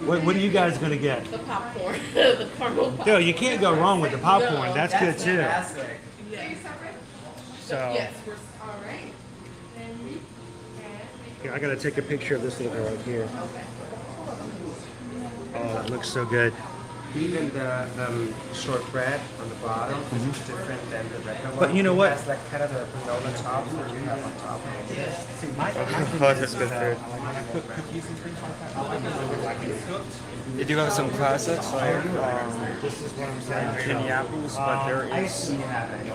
What are you guys gonna get? The popcorn. The caramel popcorn. Yo, you can't go wrong with the popcorn. No, That's good too. Fantastic. Yes. So Yes, we're all right. here, I gotta take a picture of this little girl right here. Oh, it looks so good. Even the shortbread on the bottom is different than the regular one. But you know what? It has like kind of a granola top that you have on top. See, my that's good food. I put cookies and things like that. They do have some classics like This is what I'm saying. Kenny apples, but there is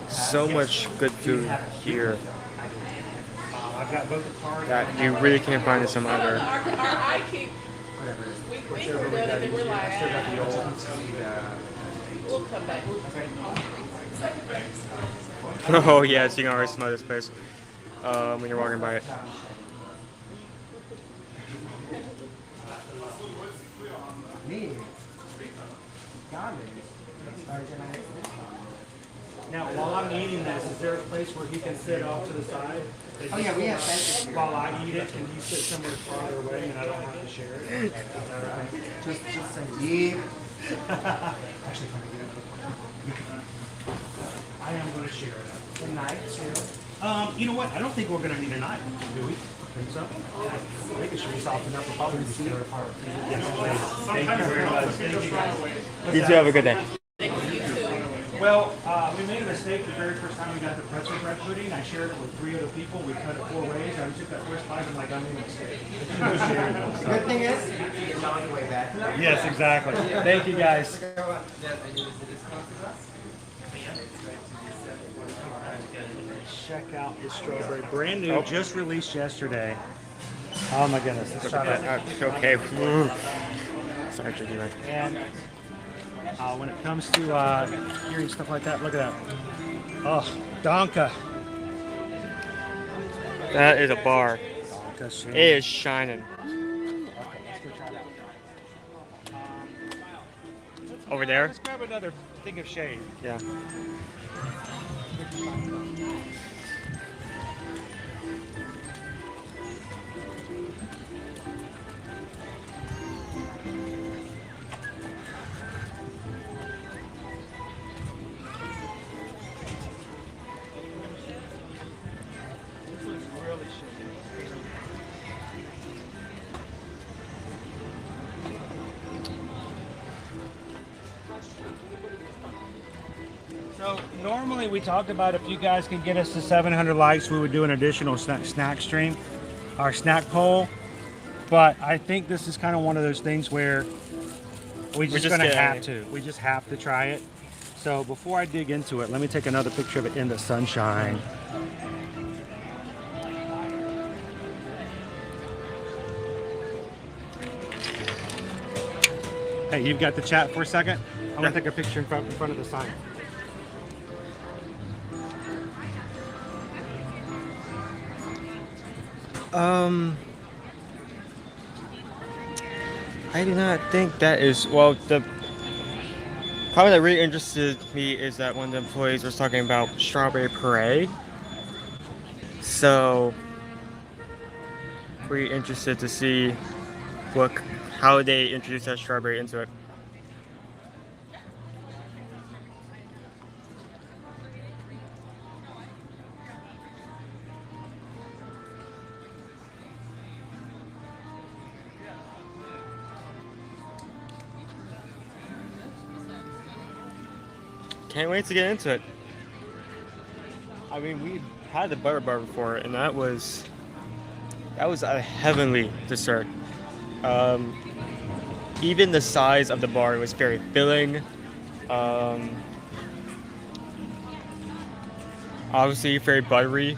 so much good food here I've got both the cards. that you really can't find in some other. Our eye keep. We think we're done, and then we're like, we'll come back. Oh yes, you can already smell this place when you're walking by it. Now, while I'm eating this, is there a place where he can sit off to the side? Oh yeah, we have benches. While I eat it, can you sit somewhere farther away and I don't have to share it? Just say yeah. Actually, I am going to share it. A knife too. You know what? I don't think we're going to need a knife, do we? Think so? I think it should be soft enough for probably to tear apart. Yes, please. Thank you very much. Thank you guys. You two have a good day. Well, we made a mistake the very first time we got the pretzel bread pudding. I shared it with 3 other people. We cut it 4 ways. I took that first bite and I'm like, I made a mistake. Good thing is, you're on the way back. Yes, exactly. Thank you guys. Check out the strawberry. Brand new, just released yesterday. Oh my goodness. Let's try that. Okay. Sorry, Tricky Man. And when it comes to hearing stuff like that, look at that. Oh, Donka. That is a bar. Donka, It is shining. Over there? Let's grab another thing of shade. Yeah. So normally we talked about if you guys can get us to 700 likes, we would do an additional snack stream, our snack poll. But I think this is kind of one of those things where we're just going to getting have it. to. We just have to try it. So before I dig into it, let me take another picture of it in the sunshine. Hey, you've got the chat for a second? I'm going to take a picture in front of the sign. I do not think that is, well, the part that really interested me is that one of the employees was talking about strawberry puree. So, pretty interested to see how they introduce that strawberry into it. Can't wait to get into it. I mean, we had the butter bar before, and that was a heavenly dessert. Even the size of the bar was very filling. Obviously very buttery.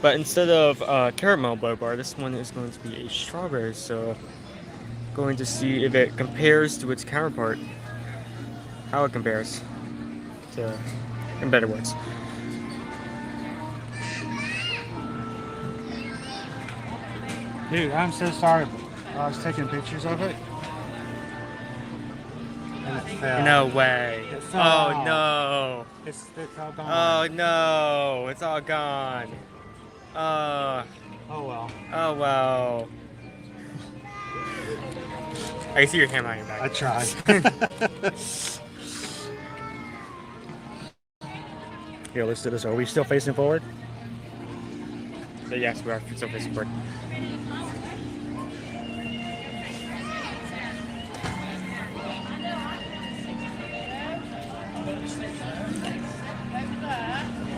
But instead of caramel butter bar, this one is going to be a strawberry. So, going to see if it compares to its counterpart. How it compares to, in better words. Dude, I'm so sorry, but I was taking pictures of it. And it fell. No way. It fell Oh off. no. It's all gone. Oh no. It's all gone. Oh well. Oh well. I see your camera on your back. I tried. Here, let's do this. Are we still facing forward? Yes, we are still facing forward.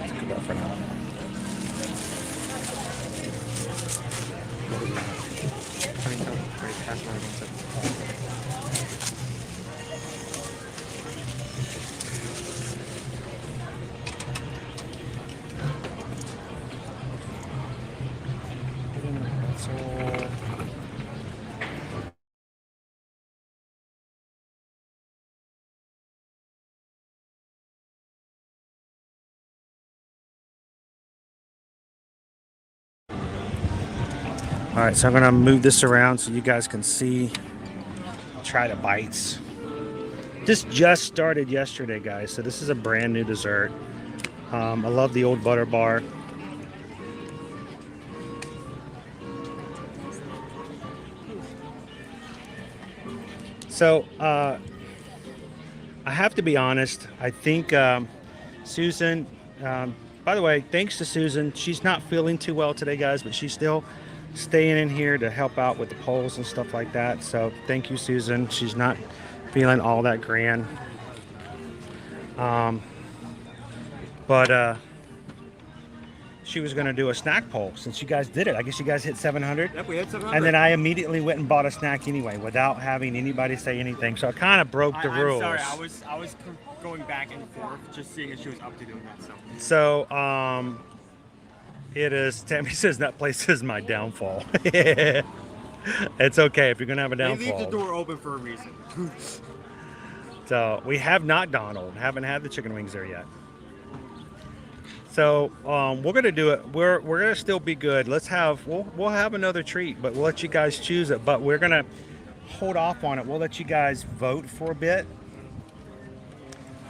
Let's go for now. All right, so I'm gonna move this around so you guys can see. Try the bites. This just started yesterday, guys, so this is a brand new dessert. I love the old butter bar. So I have to be honest. I think Susan, by the way, thanks to Susan, she's not feeling too well today, guys, but she's still staying in here to help out with the polls and stuff like that. So thank you, Susan. She's not feeling all that grand. But she was going to do a snack poll since you guys did it. I guess you guys hit 700. Yep, we hit 700. And then I immediately went and bought a snack anyway without having anybody say anything. So I kind of broke the rules. I'm sorry, I was going back and forth just seeing if she was up to doing that. So it is. Tammy says that place is my downfall. It's okay if you're gonna have a downfall. They leave the door open for a reason. So we have not Donald. Haven't had the chicken wings there yet. So we're gonna do it. We're gonna still be good. We'll have another treat, but we'll let you guys choose it. But we're gonna hold off on it. We'll let you guys vote for a bit.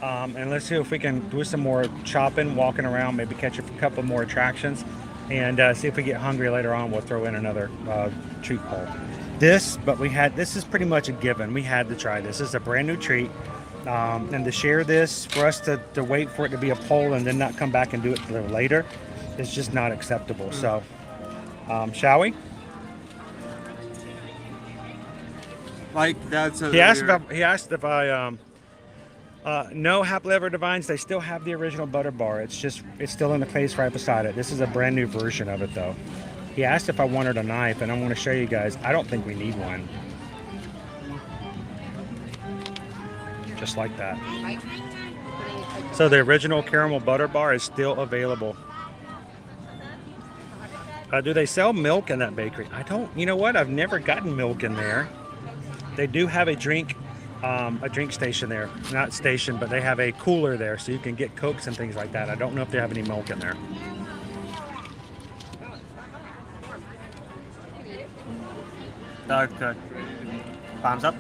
And let's see if we can do some more shopping, walking around, maybe catch a couple more attractions, and see if we get hungry later on. We'll throw in another treat poll. This is pretty much a given. We had to try this. This is a brand new treat, and to share this, for us to wait for it to be a poll and then not come back and do it later, is just not acceptable. So, shall we? Like that's. He asked if I. No, Happily Ever Divines, they still have the original butter bar. It's still in the case right beside it. This is a brand new version of it, though. He asked if I wanted a knife, and I'm going to show you guys. I don't think we need one. Just like that. So the original caramel butter bar is still available. Do they sell milk in that bakery? I don't. You know what? I've never gotten milk in there. They do have a drink station there. Not station, but they have a cooler there, so you can get Cokes and things like that. I don't know if they have any milk in there. Good. Thumbs up.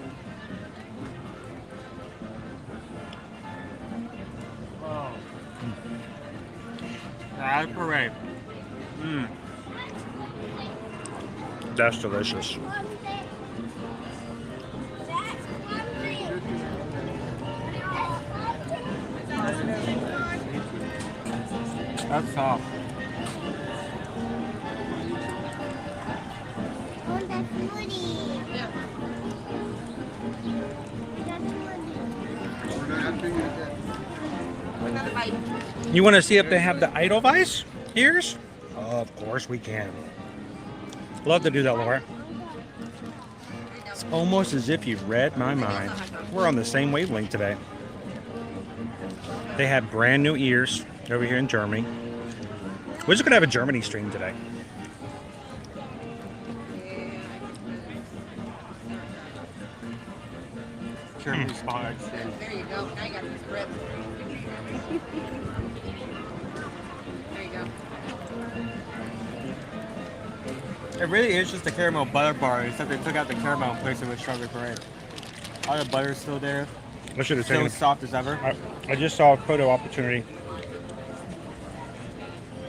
Oh. That's great. That's delicious. That's soft. You want to see if they have the Edelweiss ears? Oh, of course we can. Love to do that, Laura. It's almost as if you've read my mind. We're on the same wavelength today. They have brand new ears over here in Germany. We're just going to have a Germany stream today. Germany spot. There you go. Now you got this rip. There you go. It really is just a caramel butter bar, except they took out the caramel and placed it with strawberry parade. All the butter's still there. I should have Still taken as soft as ever. I just saw a photo opportunity.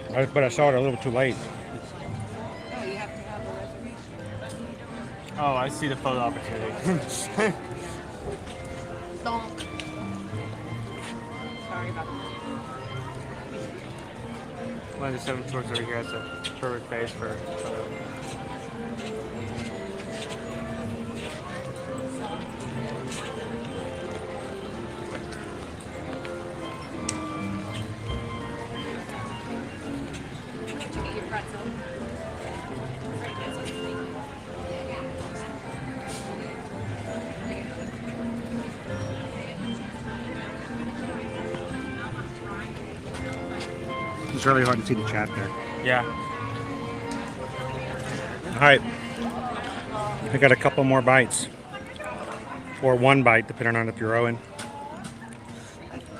But I saw it a little too late. Oh, you have to have a reservation. Oh, I see the photo opportunity. Donk. Sorry about that. One of the 7 stores over here has a perfect base for It's really hard to see the chat there. Yeah. All right. I got a couple more bites. Or one bite, depending on if you're Owen.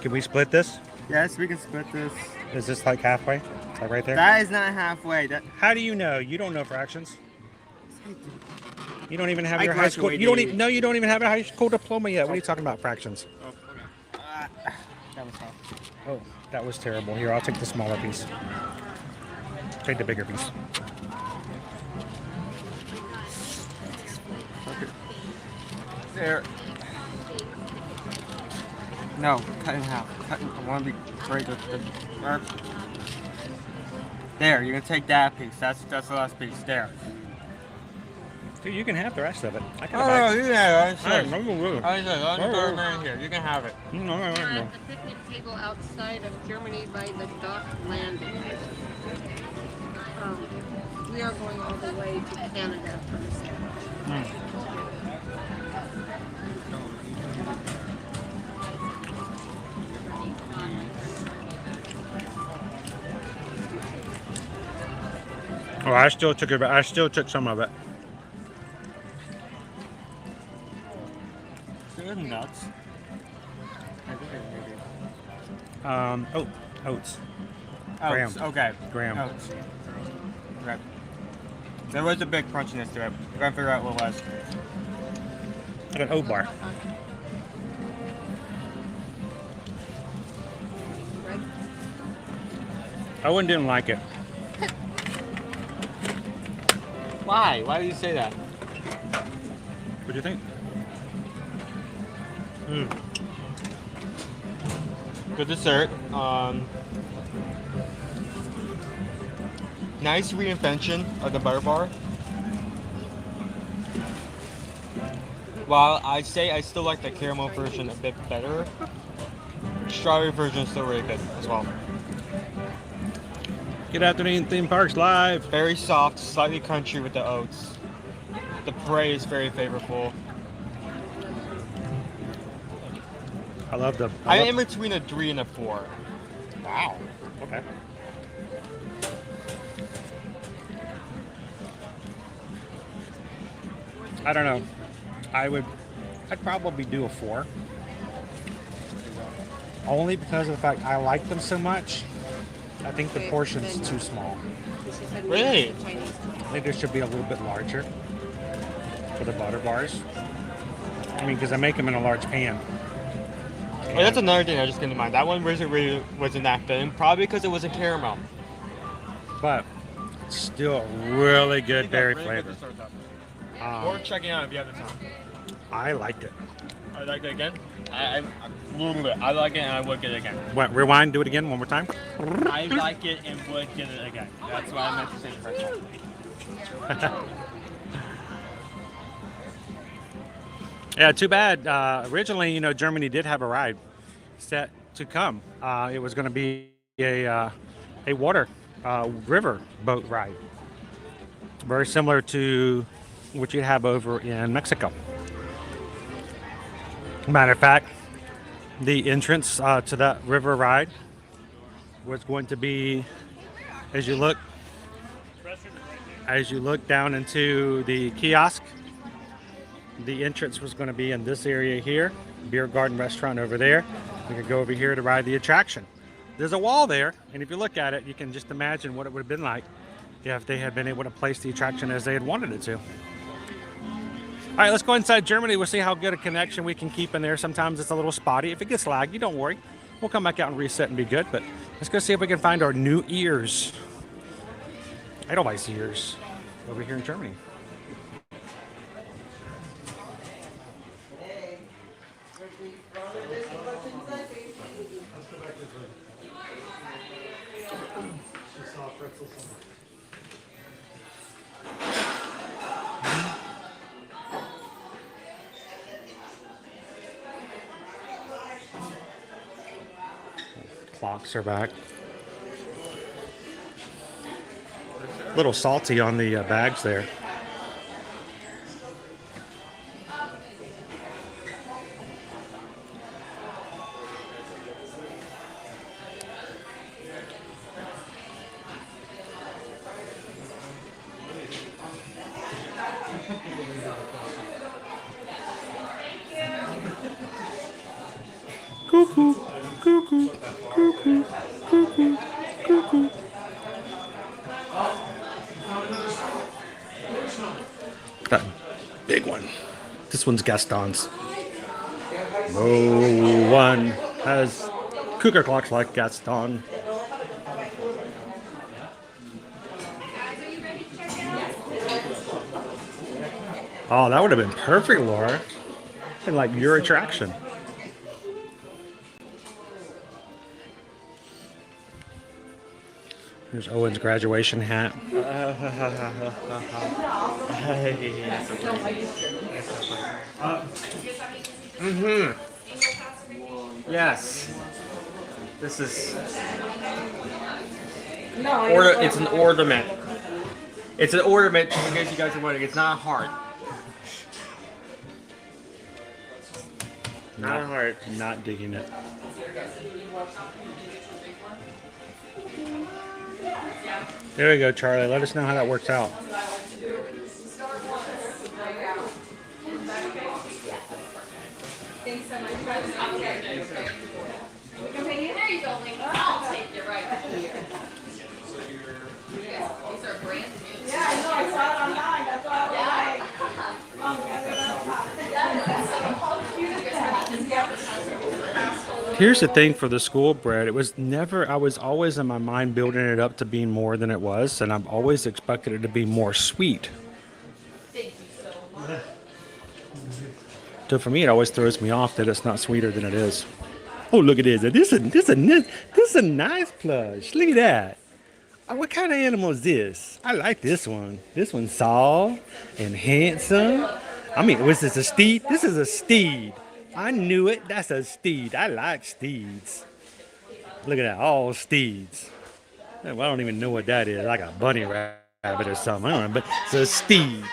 Can we split this? Yes, we can split this. Is this like halfway? Is that right there? That is not halfway. How do you know? You don't know fractions. You don't even have your I high school. You graduated. don't even have a high school diploma yet. What are you talking about fractions? Oh, okay. That was tough. Oh, that was terrible. Here, I'll take the smaller piece. Take the bigger piece. There. No, cut in half. I want to be right there. There, you're gonna take that piece. That's the last piece. There. Dude, you can have the rest of it. I can No, you can have it. All right, no, no, no. I said, I'll throw it in here. You can have it. No, no, We're no, at the picnic table outside of Germany by the dock landing. We are going all the way to Canada first. Oh, I still took it. I still took some of it. They're nuts. Oats. Oats. Graham. Okay. Graham. Oats. Okay. There was a big crunchiness to it. We're gonna figure out what it was. Like an oat bar. Owen didn't like it. Why? Why did you say that? What do you think? Good dessert. Nice reinvention of the butter bar. While I'd say I still like the caramel version a bit better, strawberry version is still really good as well. Good afternoon, Theme Parks Live. Very soft, slightly crunchy with the oats. The prey is very flavorful. I'm in between a 3 and a 4. Wow. Okay. I don't know. I'd probably do a 4. Only because of the fact I like them so much. I think the portion's too small. Really? I think they should be a little bit larger for the butter bars. I mean, because I make them in a large pan. Oh, that's another thing I just came to mind. That one wasn't that thin, probably because it wasn't caramel. But still really good berry flavor. Worth checking out if you have the time. I liked it. I like it again. I like it and I would get it again. What? Rewind. Do it again one more time. I like it and would get it again. That's what I meant to say the first time. Yeah, too bad. Originally, you know, Germany did have a ride set to come. It was going to be a water river boat ride, very similar to what you have over in Mexico. Matter of fact, the entrance to that river ride was going to be, as you look down into the kiosk. The entrance was going to be in this area here, beer garden restaurant over there. You could go over here to ride the attraction. There's a wall there, and if you look at it, you can just imagine what it would have been like if they had been able to place the attraction as they had wanted it to. All right, let's go inside Germany. We'll see how good a connection we can keep in there. Sometimes it's a little spotty. If it gets laggy, don't worry. We'll come back out and reset and be good, but let's go see if we can find our new ears. Edelweiss ears over here in Germany. Clocks are back. A little salty on the bags there. Cuckoo, cuckoo, cuckoo, cuckoo, cuckoo. That big one. This one's Gaston's. No one has cougar clocks like Gaston. Oh, that would have been perfect, Laura. And like your attraction. Here's Owen's graduation hat. Yes. This is. It's an ornament. It's an ornament, just in case you guys are wondering. It's not a heart. Not a heart. Not digging it. There we go, Charlie. Let us know how that works out. Thanks so much. Continue. There you go, Link. I'll take you right here. These are brand new. Yeah, I know. I saw it online. That's why I was Here's the thing for the school bread. It was never, I was always in my mind building it up to being more than it was, and I've always expected it to be more sweet. Thank you so much. So for me, it always throws me off that it's not sweeter than it is. Oh, look at this. This is a nice plush. Look at that. Oh, what kind of animal is this? I like this one. This one's soft and handsome. I mean, was this a steed? This is a steed. I knew it. That's a steed. I like steeds. Look at that. All steeds. Well, I don't even know what that is. Like a bunny rabbit or something. I don't know, but it's a Steve.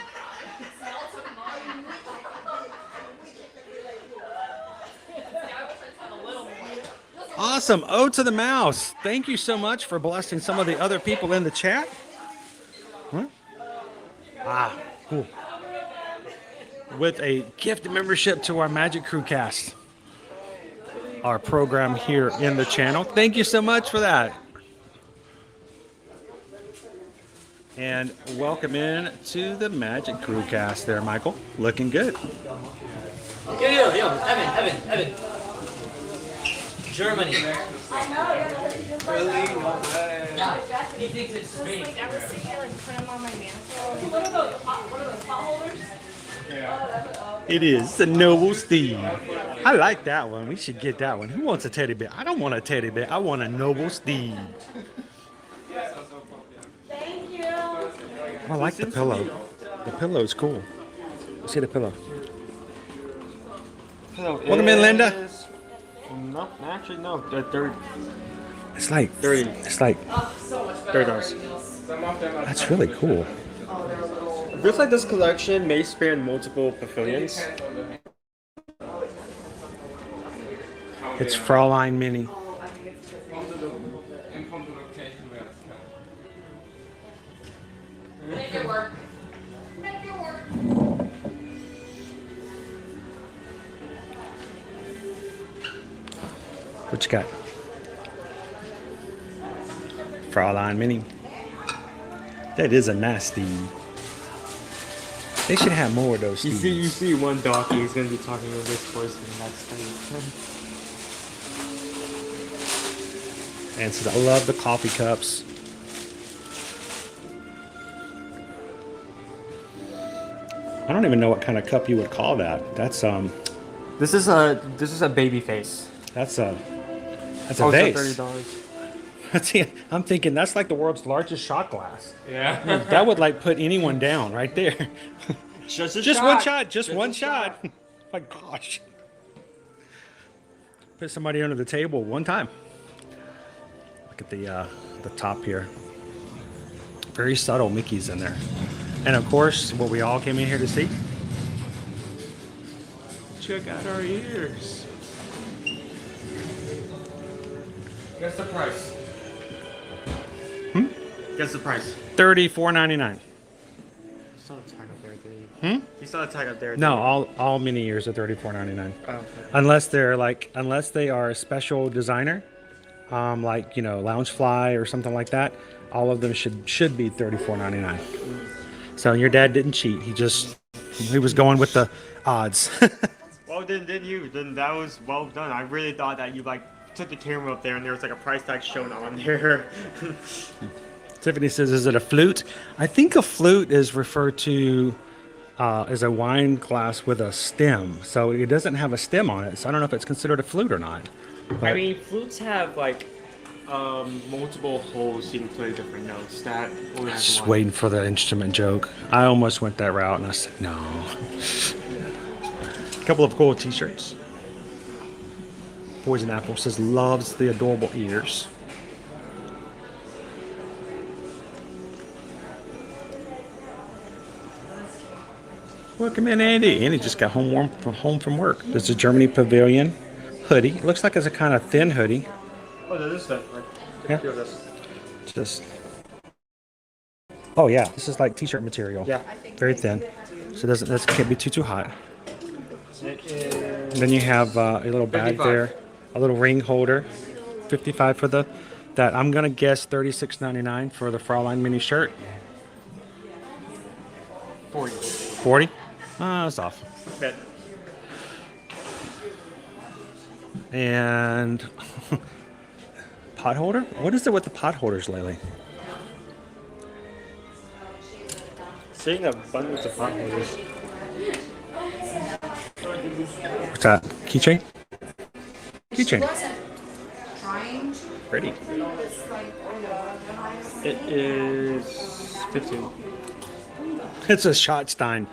Awesome. O to the mouse. Thank you so much for blessing some of the other people in the chat. Huh? Ah, cool. With a gift membership to our Magic Crew cast, our program here in the channel. Thank you so much for that. And welcome in to the Magic Crew cast there, Michael. Looking good. Evan. Germany. I know. He thinks it's Spain. Ever see me like put them on my mantle? What are those pot holders? It is the Noble Steve. I like that one. We should get that one. Who wants a teddy bear? I don't want a teddy bear. I want a Noble Steve. Thank you. I like the pillow. The pillow is cool. Let's see the pillow. Welcome in, Linda. No, actually no. They're 30. It's like 30. It's like $30. That's really cool. It feels like this collection may span multiple pavilions. It's Fraulein Mini. Make it work. Make it work. What you got? Fraulein Mini. That is a nice Steve. They should have more of those Steves. You see one donkey who's going to be talking over this person. That's And says, I love the coffee cups. I don't even know what kind of cup you would call that. That's This is a baby face. That's a Also vase. $30. See, I'm thinking that's like the world's largest shot glass. Yeah. That would like put anyone down right there. Just one shot. Just one shot. My gosh. Put somebody under the table one time. Look at the top here. Very subtle Mickey's in there. And of course, what we all came in here to see. Check out our ears. Guess the price. Guess the price. $34.99. You saw the tag up there, didn't you? You saw the tag up there. No, all mini ears are $34.99. Oh, okay. Unless they are a special designer, like Loungefly or something like that. All of them should be $34.99. So your dad didn't cheat. He was going with the odds. Well, then you? Then that was well done. I really thought that you took the camera up there and there was like a price tag shown on there. Tiffany says, "Is it a flute?" I think a flute is referred to as a wine glass with a stem. So it doesn't have a stem on it. So I don't know if it's considered a flute or not. But I mean, flutes have multiple holes so you can play different notes. That only has just one. waiting for the instrument joke. I almost went that route and I said no. A couple of cool t-shirts. Poison Apple says loves the adorable ears. Welcome in, Andy. Andy just got home from work. There's a Germany Pavilion hoodie. It looks like it's a kind of thin hoodie. Oh, there is that. Yeah. Just. Oh yeah, this is like t-shirt material. Yeah. Very thin, so it can't be too hot. And then you have a little bag 55. there, a little ring holder, $55 for that. I'm gonna guess $36.99 for the Fraulein mini shirt. 40. 40? That's off. Bet. And pot holder? What is it with the pot holders lately? Seeing abundance of pot holders. What's that? Keychain? Keychain. Trying. Pretty. It is 15. It's a shot stein.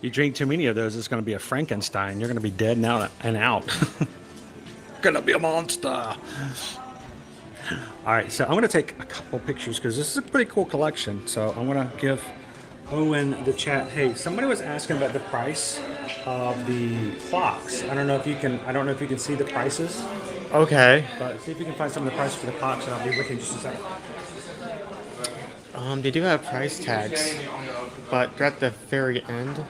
You drink too many of those, it's going to be a Frankenstein. You're going to be dead now and out. gonna be a monster. All right, so I'm gonna take a couple pictures because this is a pretty cool collection. So I'm gonna give Owen the chat. Hey, somebody was asking about the price of the clocks. I don't know if you can see the prices. Okay. But see if you can find some of the prices for the clocks, and I'll be with you in just a second. They do have price tags, but they're at the very end.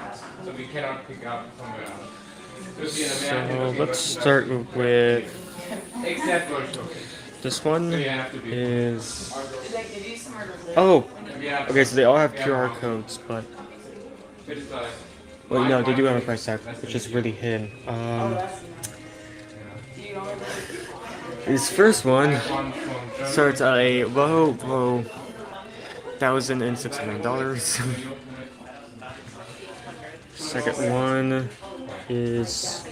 So let's start with this one is. Oh, okay. So they all have QR codes, but well, no, they do have a price tag, which is really hidden. This first one starts at a low $1,069. Second one is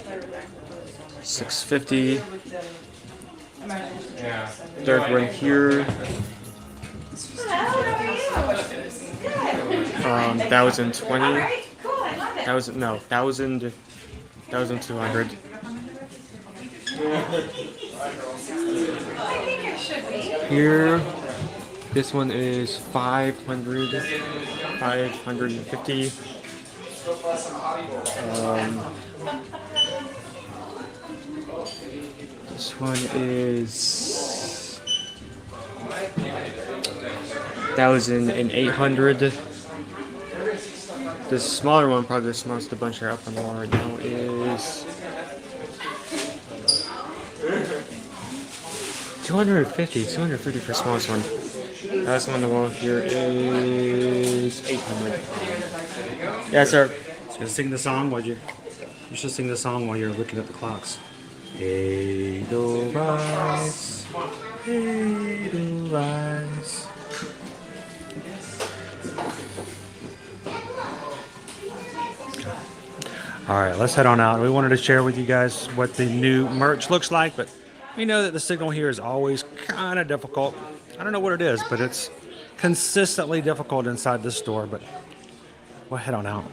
$650. Third one here, 1,020. 1,200. Here, this one is 550. This one is 1,800. The smaller one, probably the smallest of the bunch are up on the wall right now, is 250 for the smallest one. Last one on the wall here is 800. Yeah, sir. So sing the song while you should sing the song while you're looking at the clocks. Edelweiss, Edelweiss. All right, let's head on out. We wanted to share with you guys what the new merch looks like, but we know that the signal here is always kind of difficult. I don't know what it is, but it's consistently difficult inside this store, but we'll head on out.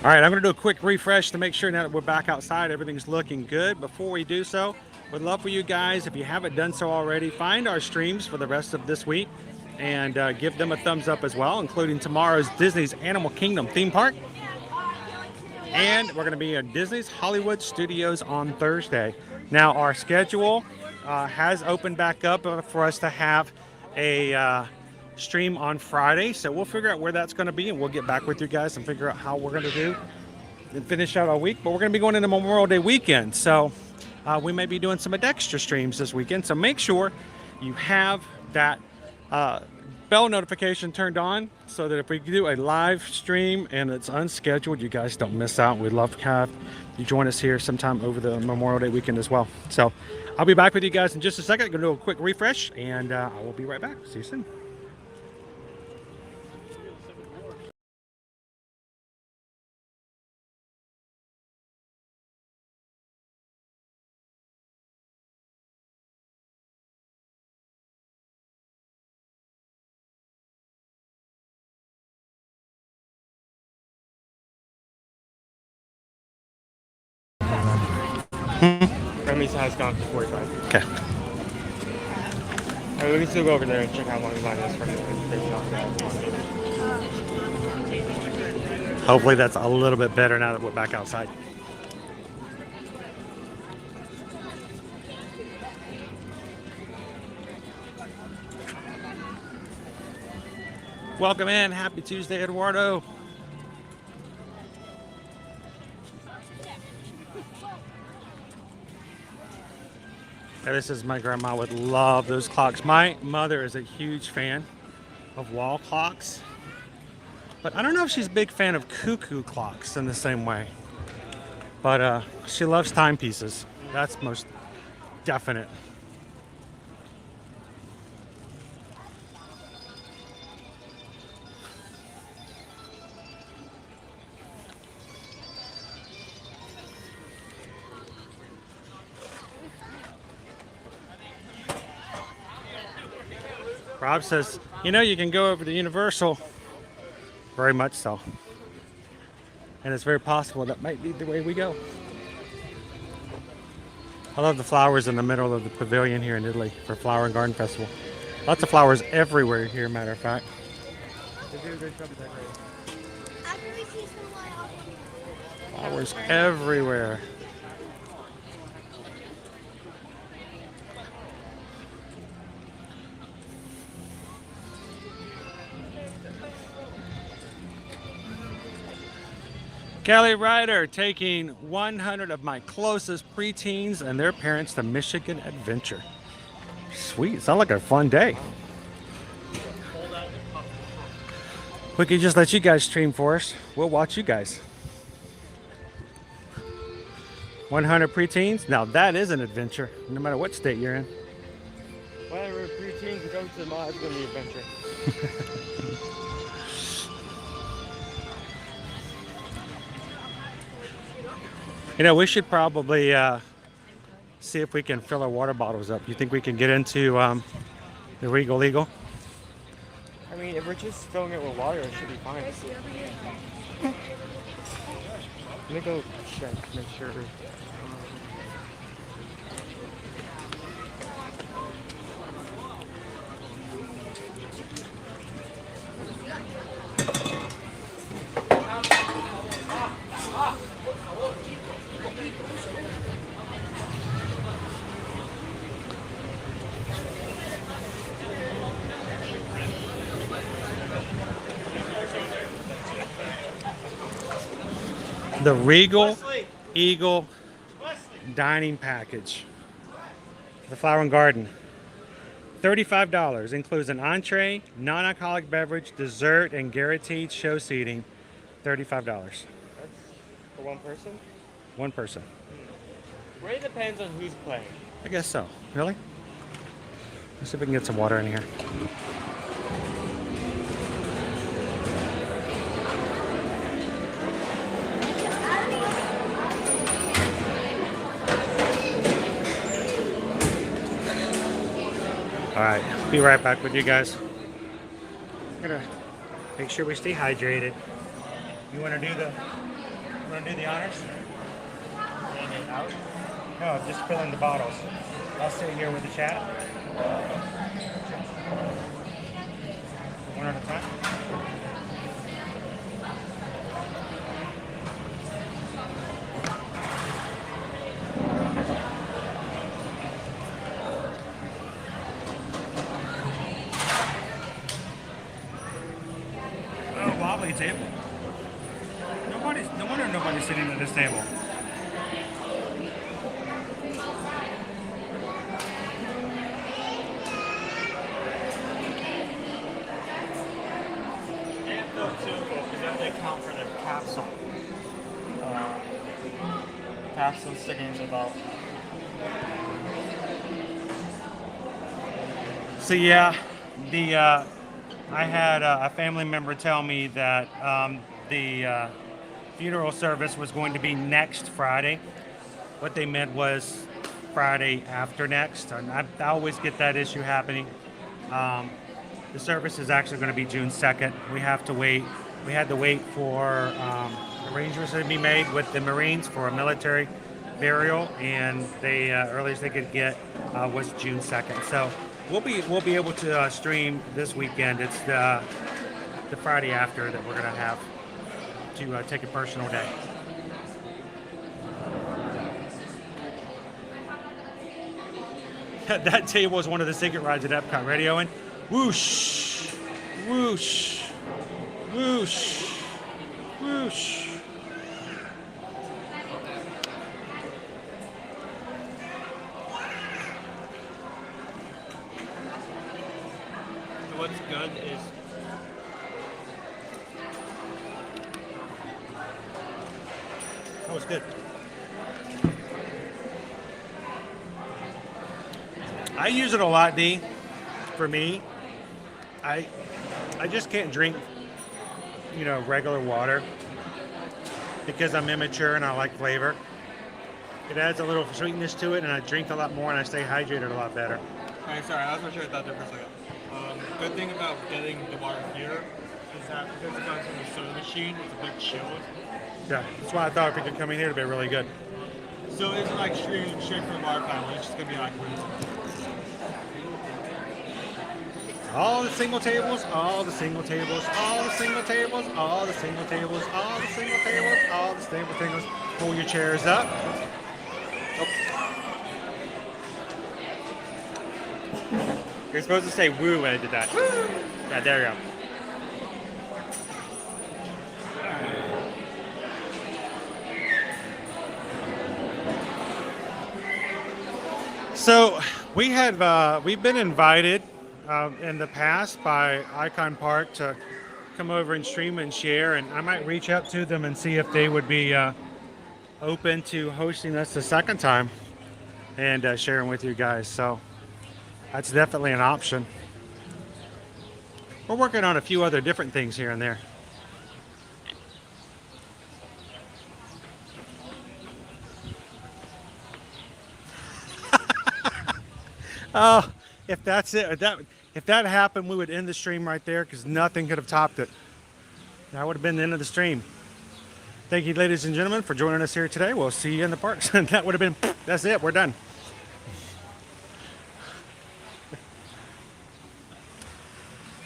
All right, I'm going to do a quick refresh to make sure now that we're back outside, everything's looking good. Before we do so, we'd love for you guys, if you haven't done so already, find our streams for the rest of this week and give them a thumbs up as well, including tomorrow's Disney's Animal Kingdom theme park. And we're going to be at Disney's Hollywood Studios on Thursday. Now, our schedule has opened back up for us to have a stream on Friday, so we'll figure out where that's going to be, and we'll get back with you guys and figure out how we're going to do and finish out our week. But we're going to be going into Memorial Day weekend, so we may be doing some extra streams this weekend. So make sure you have that bell notification turned on so that if we do a live stream and it's unscheduled, you guys don't miss out. We'd love to have you join us here sometime over the Memorial Day weekend as well. So I'll be back with you guys in just a second. I'm going to do a quick refresh, and I will be right back. See you soon. Remy's has gone for 45. Okay. We can still go over there and check out how long the line is for Hopefully that's a little bit better now that we're back outside. Welcome in. Happy Tuesday, Eduardo. Now, this is my grandma would love those clocks. My mother is a huge fan of wall clocks, but I don't know if she's a big fan of cuckoo clocks in the same way. But she loves timepieces. That's most definite. Rob says, you know, you can go over to Universal. Very much so. And it's very possible that might be the way we go. I love the flowers in the middle of the pavilion here in Italy for Flower and Garden Festival. Lots of flowers everywhere here, matter of fact. Flowers everywhere. Kelly Ryder taking 100 of my closest preteens and their parents to Michigan Adventure. Sweet, sounds like a fun day. We could just let you guys stream for us. We'll watch you guys. 100 preteens? Now that is an adventure, no matter what state you're in. Whatever preteens go to the mall, it's going to be an adventure. You know, we should probably see if we can fill our water bottles up. You think we can get into the Regal Eagle? I mean, if we're just filling it with water, it should be fine. Let me go check, make sure. The Regal Eagle dining package. The Flower and Garden. $35. Includes an entree, non-alcoholic beverage, dessert, and guaranteed show seating. $35. That's for one person? One person. Really depends on who's playing. I guess so. Really? Let's see if we can get some water in here. All right, be right back with you guys. I'm gonna make sure we stay hydrated. You wanna do the honors? No, just fill in the bottles. I'll sit here with the chat. One at a time. Wobbly table. No wonder nobody's sitting at this table. Count for the capsule. Capsule sticking to about. So yeah, I had a family member tell me that the funeral service was going to be next Friday. What they meant was Friday after next. And I always get that issue happening. The service is actually going to be June 2nd. We have to wait. We had to wait for arrangements to be made with the Marines for a military burial, and they earliest they could get was June 2nd. So we'll be able to stream this weekend. It's the Friday after that we're going to have to take a personal day. That table is one of the secret rides at Epcot. Ready, Owen? Whoosh, whoosh, whoosh, whoosh. What's good is that was good. I use it a lot, D. For me, I just can't drink, regular water because I'm immature and I like flavor. It adds a little sweetness to it, and I drink a lot more and I stay hydrated a lot better. Alright, sorry, I was not sure I thought there for a second. Good thing about getting the water here is that because it comes from the soda machine, it's a bit chilled. Yeah, that's why I thought if we could come in here, it'd be really good. So it's like straight from our family. It's just gonna be like All the single tables, all the single tables, all the single tables, all the single tables, all the single tables, all the single tables. Pull your chairs up. Oh. You're supposed to say woo when I did that. Woo! Yeah, there you go. So we've been invited in the past by Icon Park to come over and stream and share, and I might reach out to them and see if they would be open to hosting us the second time and sharing with you guys. So that's definitely an option. We're working on a few other different things here and there. Oh, if that's it, if that happened, we would end the stream right there because nothing could have topped it. That would have been the end of the stream. Thank you, ladies and gentlemen, for joining us here today. We'll see you in the parks. That would have been, that's it, we're done.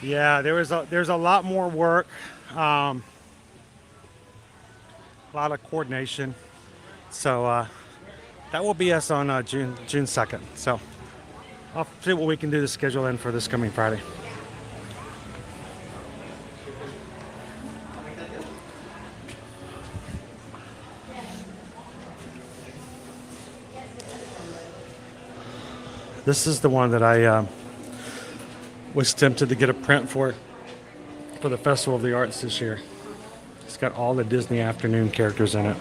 Yeah, there's a lot more work, a lot of coordination. So that will be us on June 2nd. So I'll see what we can do to schedule in for this coming Friday. This is the one that I was tempted to get a print for the Festival of the Arts this year. It's got all the Disney Afternoon characters in it.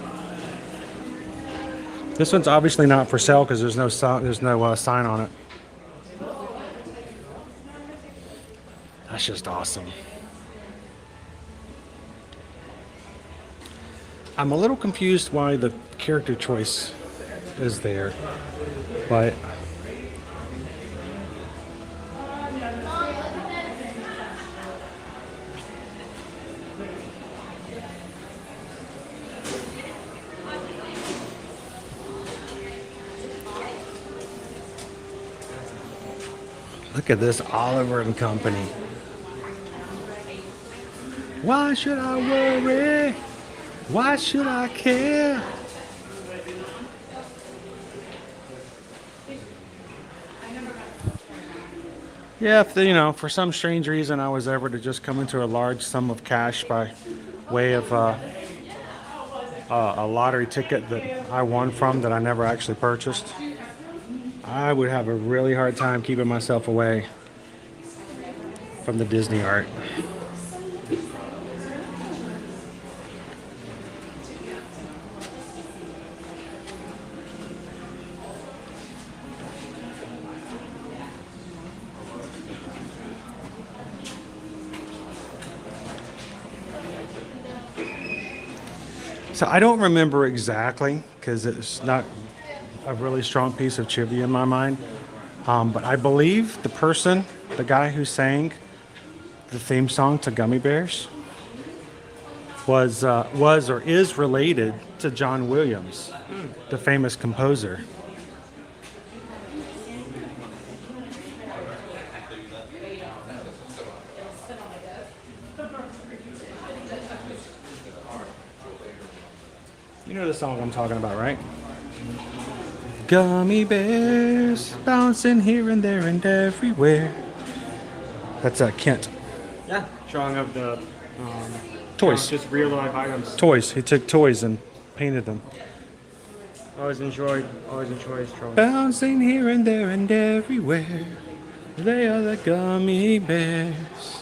This one's obviously not for sale because there's no sign on it. That's just awesome. I'm a little confused why the character choice is there, but look at this Oliver and Company. Why should I worry? Why should I care? Yeah, if for some strange reason I was ever to just come into a large sum of cash by way of a lottery ticket that I won from that I never actually purchased, I would have a really hard time keeping myself away from the Disney art. So I don't remember exactly because it's not a really strong piece of trivia in my mind. But I believe the guy who sang the theme song to Gummy Bears was or is related to John Williams, the famous composer. You know the song I'm talking about, right? Gummy bears bouncing here and there and everywhere. That's Kent. Yeah, drawing of the Toys. Just real life items. Toys. He took toys and painted them. Always enjoyed his drawing. Bouncing here and there and everywhere. They are the gummy bears.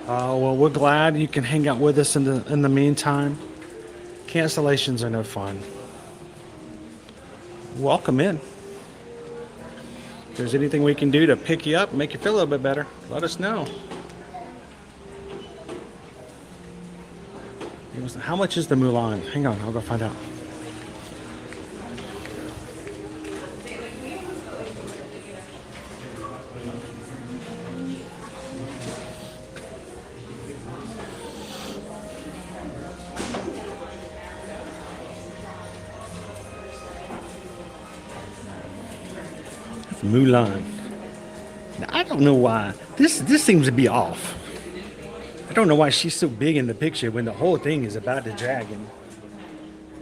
Well, we're glad you can hang out with us in the meantime. Cancellations are no fun. Welcome in. If there's anything we can do to pick you up, make you feel a little bit better, let us know. How much is the Mulan? Hang on, I'll go find out. Mulan. Now, I don't know why. This seems to be off. I don't know why she's so big in the picture when the whole thing is about the dragon.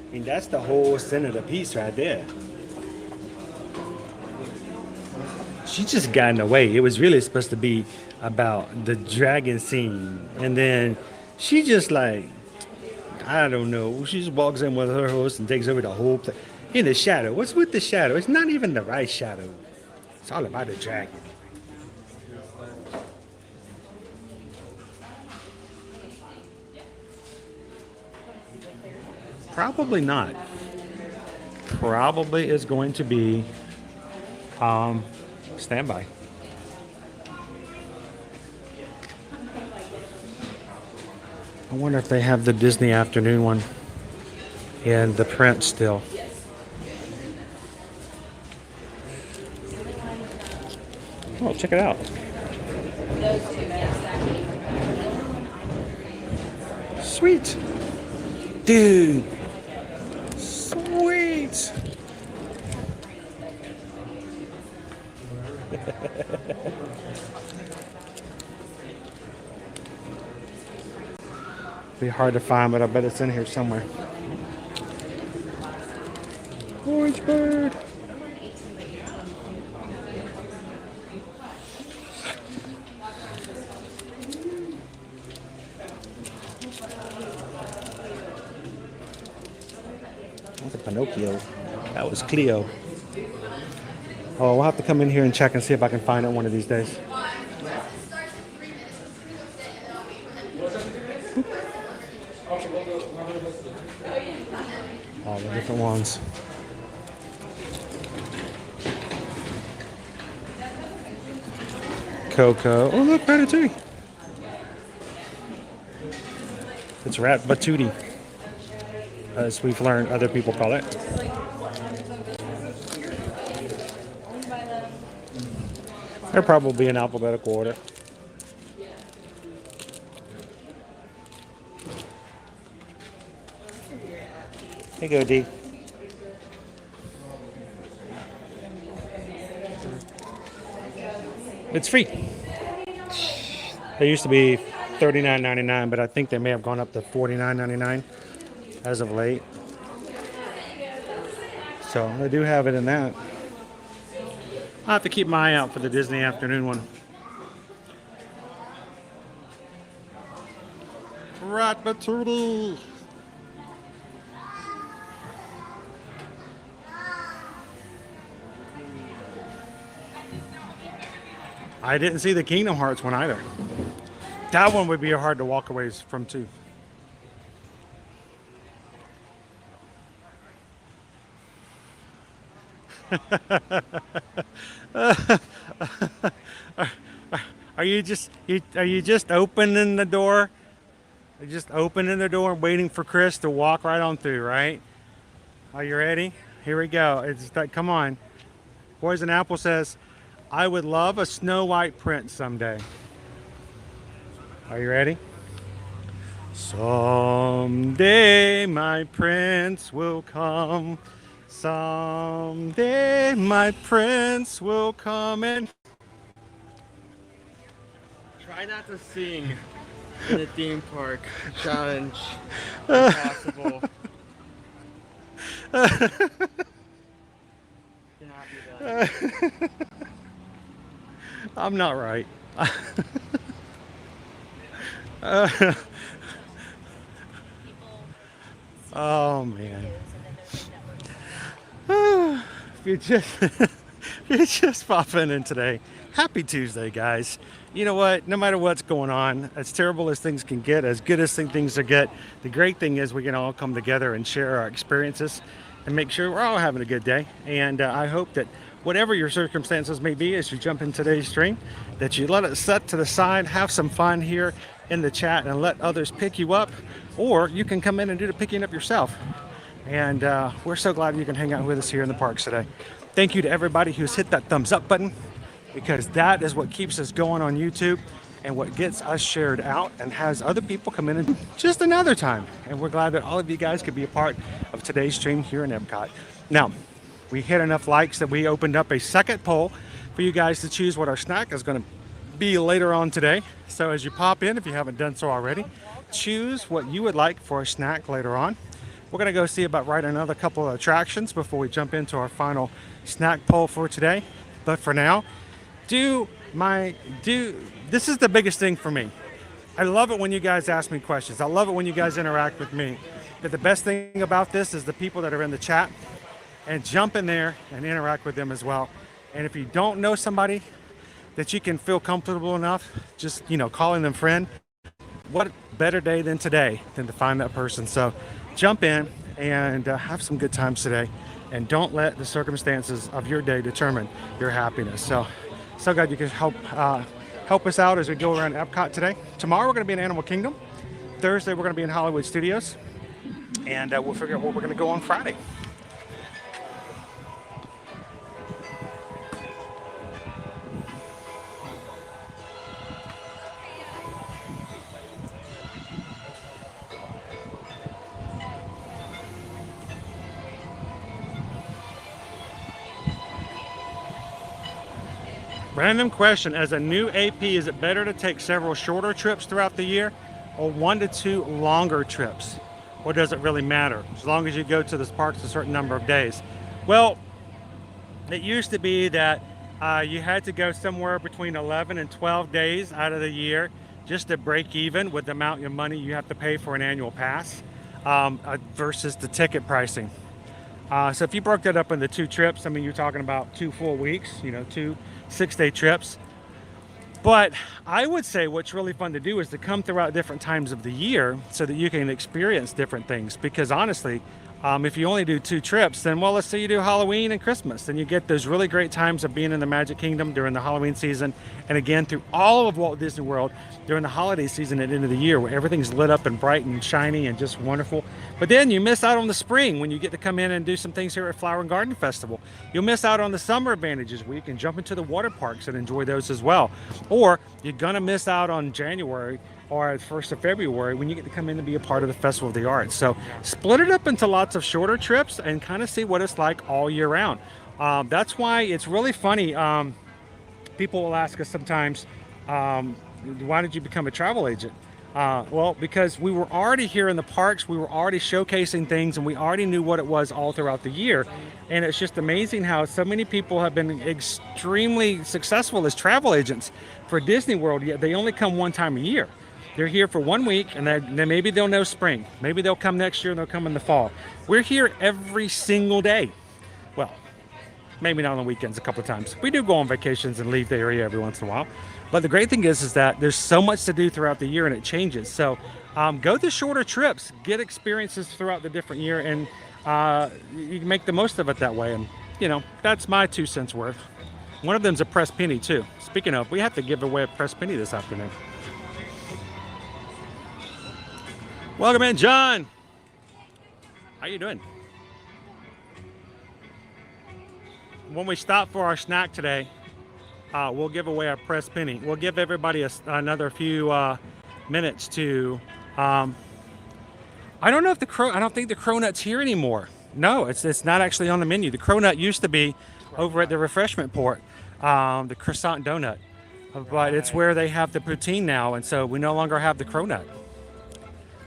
I mean, that's the whole center of the piece right there. She just got in the way. It was really supposed to be about the dragon scene. And then she just like, I don't know. She just walks in with her horse and takes over the whole place. In the shadow. What's with the shadow? It's not even the right shadow. It's all about the dragon. Probably not. Probably is going to be standby. I wonder if they have the Disney afternoon one and the print still. Oh, check it out. Sweet. Dude. Sweet. Be hard to find, but I bet it's in here somewhere. Orange bird. That's a Pinocchio. That was Cleo. Oh, we'll have to come in here and check and see if I can find it one of these days. All the different ones. Coco. Oh, look, Ratatouille. It's Ratatouille, as we've learned other people call it. They're probably in alphabetical order. Here you go, D. It's free. They used to be $39.99, but I think they may have gone up to $49.99 as of late. So they do have it in that. I'll have to keep my eye out for the Disney afternoon one. Ratatouille. I didn't see the Kingdom Hearts one either. That one would be hard to walk away from too. Are you just opening the door? Are you just opening the door and waiting for Chris to walk right on through, right? Are you ready? Here we go. It's like, come on. Poison Apple says, I would love a Snow White prince someday. Are you ready? Someday my prince will come. Someday my prince will come and... Try not to sing in the theme park. Challenge. Impossible. I'm not right. Oh man. If you're just popping in today, happy Tuesday, guys. You know what? No matter what's going on, as terrible as things can get, as good as things are get, the great thing is we can all come together and share our experiences and make sure we're all having a good day. And I hope that whatever your circumstances may be as you jump in today's stream, that you let it set to the side, have some fun here in the chat and let others pick you up, or you can come in and do the picking up yourself. And we're so glad you can hang out with us here in the parks today. Thank you to everybody who's hit that thumbs up button, because that is what keeps us going on YouTube and what gets us shared out and has other people come in and just another time. And we're glad that all of you guys could be a part of today's stream here in Epcot. Now, we hit enough likes that we opened up a second poll for you guys to choose what our snack is going to be later on today. So as you pop in, if you haven't done so already, choose what you would like for a snack later on. We're going to go see about right another couple of attractions before we jump into our final snack poll for today. But for now, this is the biggest thing for me. I love it when you guys ask me questions. I love it when you guys interact with me. But the best thing about this is the people that are in the chat, and jump in there and interact with them as well. And if you don't know somebody that you can feel comfortable enough, just, calling them friend, what better day than today than to find that person. So jump in and have some good times today, and don't let the circumstances of your day determine your happiness. So glad you can help us out as we go around Epcot today. Tomorrow we're going to be in Animal Kingdom. Thursday we're going to be in Hollywood Studios, and we'll figure out where we're going to go on Friday. Random question, as a new AP, is it better to take several shorter trips throughout the year or 1 to 2 longer trips? Or does it really matter, as long as you go to the parks a certain number of days? Well, it used to be that you had to go somewhere between 11 and 12 days out of the year just to break even with the amount of money you have to pay for an annual pass versus the ticket pricing. So if you broke that up into 2 trips, you're talking about 2 full weeks, 2 6-day trips. But I would say what's really fun to do is to come throughout different times of the year so that you can experience different things. Because honestly, if you only do 2 trips, then let's say you do Halloween and Christmas, then you get those really great times of being in the Magic Kingdom during the Halloween season, and again through all of Walt Disney World during the holiday season at the end of the year, where everything's lit up and bright and shiny and just wonderful. But then you miss out on the spring when you get to come in and do some things here at Flower and Garden Festival. You'll miss out on the summer advantages where you can jump into the water parks and enjoy those as well. Or you're gonna miss out on January or the 1st of February when you get to come in and be a part of the Festival of the Arts. So split it up into lots of shorter trips and kind of see what it's like all year round. That's why it's really funny. People will ask us sometimes, why did you become a travel agent? Well, because we were already here in the parks, we were already showcasing things, and we already knew what it was all throughout the year. And it's just amazing how so many people have been extremely successful as travel agents for Disney World, yet they only come 1 time a year. They're here for 1 week, and then maybe they'll know spring. Maybe they'll come next year and they'll come in the fall. We're here every single day. Well, maybe not on the weekends a couple of times. We do go on vacations and leave the area every once in a while. But the great thing is that there's so much to do throughout the year, and it changes. So go to shorter trips, get experiences throughout the different year, and you can make the most of it that way. And, that's my 2 cents worth. One of them's a pressed penny, too. Speaking of, we have to give away a pressed penny this afternoon. Welcome in, John. How you doing? When we stop for our snack today, we'll give away a pressed penny. We'll give everybody another few minutes to. I don't know if I don't think the cronut's here anymore. No, it's not actually on the menu. The cronut used to be over at the refreshment port, the croissant donut, but it's where they have the poutine now, and so we no longer have the cronut.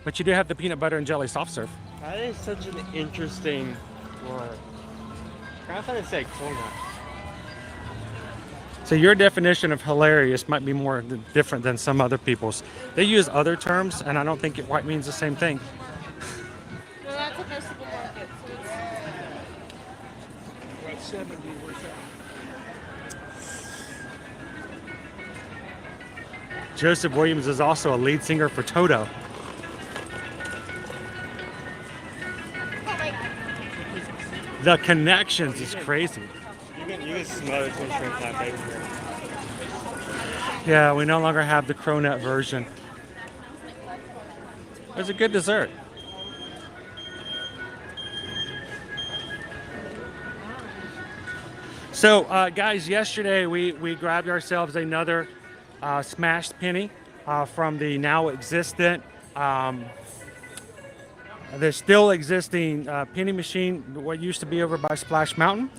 But you do have the peanut butter and jelly soft serve. That is such an interesting word. I thought it said cronut. So your definition of hilarious might be more different than some other people's. They use other terms, and I don't think it quite means the same thing. No, that's a vegetable market, so it's... 70, where's that? Joseph Williams is also a lead singer for Toto. The connections is crazy. You can smell it from shrimp that baby. Yeah, we no longer have the cronut version. It was a good dessert. So, guys, yesterday we grabbed ourselves another smashed penny from the now existent, the still existing penny machine, what used to be over by Splash Mountain.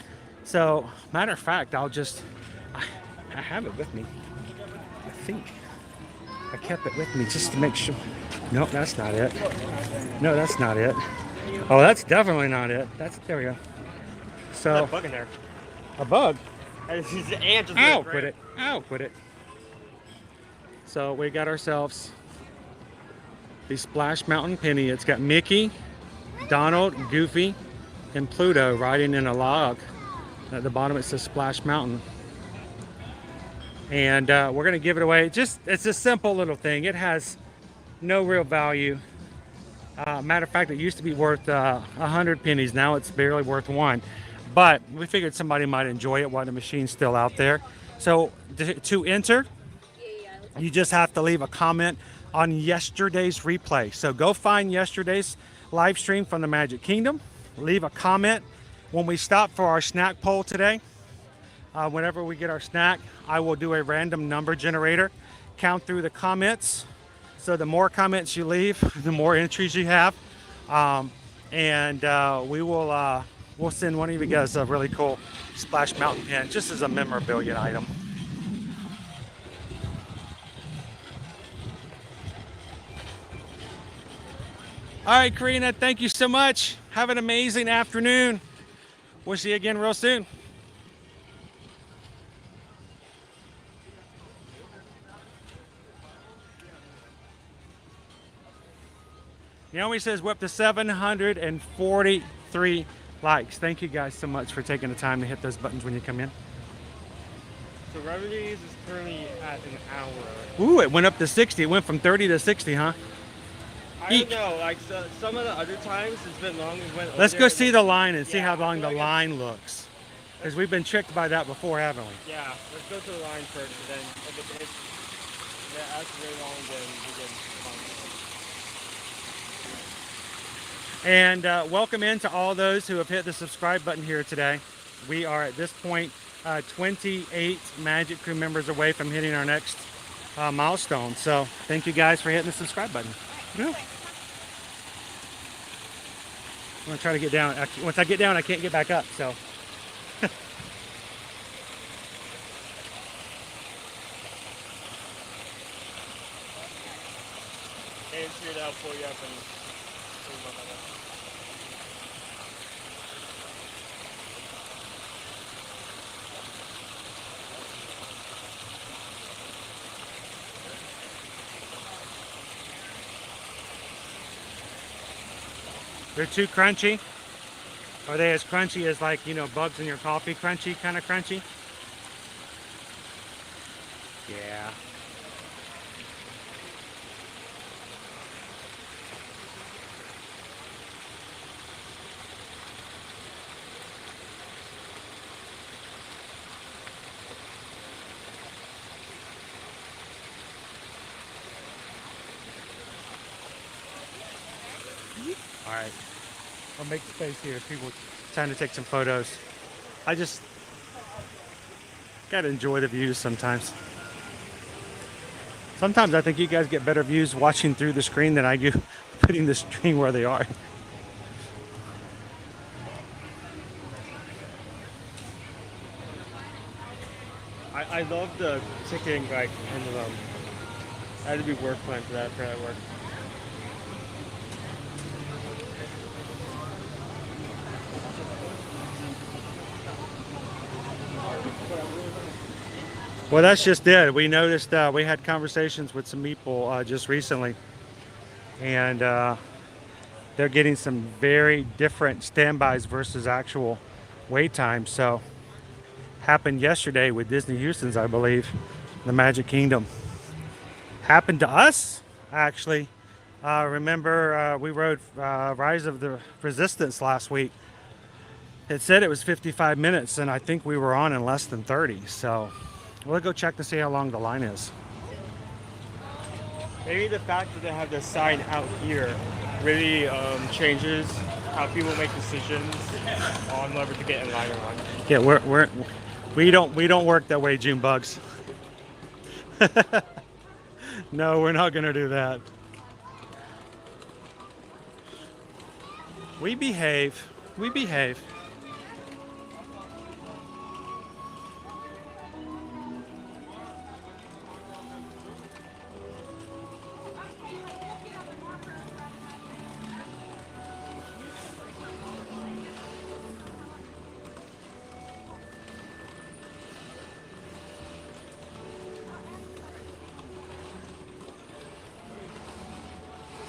So, matter of fact, I have it with me. I think I kept it with me just to make sure. Nope, that's not it. No, that's not it. Oh, that's definitely not it. There we go. So, There's a bug in there. A bug? It's an ant just Ow, went quit it. Ow, quit it. So we got ourselves the Splash Mountain penny. It's got Mickey, Donald, Goofy, and Pluto riding in a log. At the bottom it says Splash Mountain. And we're going to give it away. It's a simple little thing. It has no real value. Matter of fact, it used to be worth 100 pennies. Now it's barely worth one. But we figured somebody might enjoy it while the machine's still out there. So to enter, you just have to leave a comment on yesterday's replay. So go find yesterday's live stream from the Magic Kingdom. Leave a comment. When we stop for our snack poll today, whenever we get our snack, I will do a random number generator, count through the comments. So the more comments you leave, the more entries you have. We'll send one of you guys a really cool Splash Mountain pin, just as a memorabilia item. All right, Karina, thank you so much. Have an amazing afternoon. We'll see you again real soon. Naomi says we're up to 743 likes. Thank you guys so much for taking the time to hit those buttons when you come in. So Reveries is currently at an hour. Ooh, it went up to 60. It went from 30 to 60, huh? I don't know. Like some of the other times, it's been long. Let's go see the line and see how long the line looks. Because we've been tricked by that before, haven't we? Yeah, let's go to the line first, and then if that's very long, then we can. And welcome in to all those who have hit the subscribe button here today. We are at this point 28 Magic Crew members away from hitting our next milestone. So thank you guys for hitting the subscribe button. Yeah. I'm gonna try to get down. Once I get down, I can't get back up. So. And see it out for you up and. They're too crunchy. Are they as crunchy as, like, you know, bugs in your coffee? Crunchy, kind of crunchy? Yeah. All right, I'll make space here. People trying to take some photos. I just gotta enjoy the views sometimes. Sometimes I think you guys get better views watching through the screen than I do putting the screen where they are. I love the ticketing, like, and I had to be work plan for that work. Well, that's just it. We noticed we had conversations with some people just recently, and they're getting some very different standbys versus actual wait times. So, happened yesterday with Disney Houston's, I believe, the Magic Kingdom. Happened to us, actually. Remember, we rode Rise of the Resistance last week. It said it was 55 minutes, and I think we were on in less than 30. So. We'll go check to see how long the line is. Maybe the fact that they have the sign out here really changes how people make decisions on whether to get in line or not. Yeah, we don't work that way, June bugs. No, we're not gonna do that. We behave. We behave.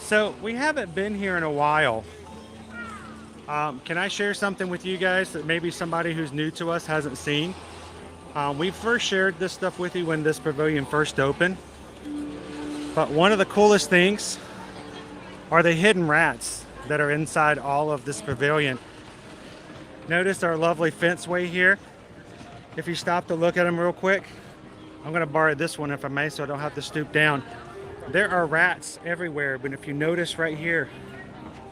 So we haven't been here in a while. Can I share something with you guys that maybe somebody who's new to us hasn't seen? We first shared this stuff with you when this pavilion first opened. But one of the coolest things are the hidden rats that are inside all of this pavilion. Notice our lovely fence way here. If you stop to look at them real quick, I'm gonna borrow this one if I may so I don't have to stoop down. There are rats everywhere, but if you notice right here,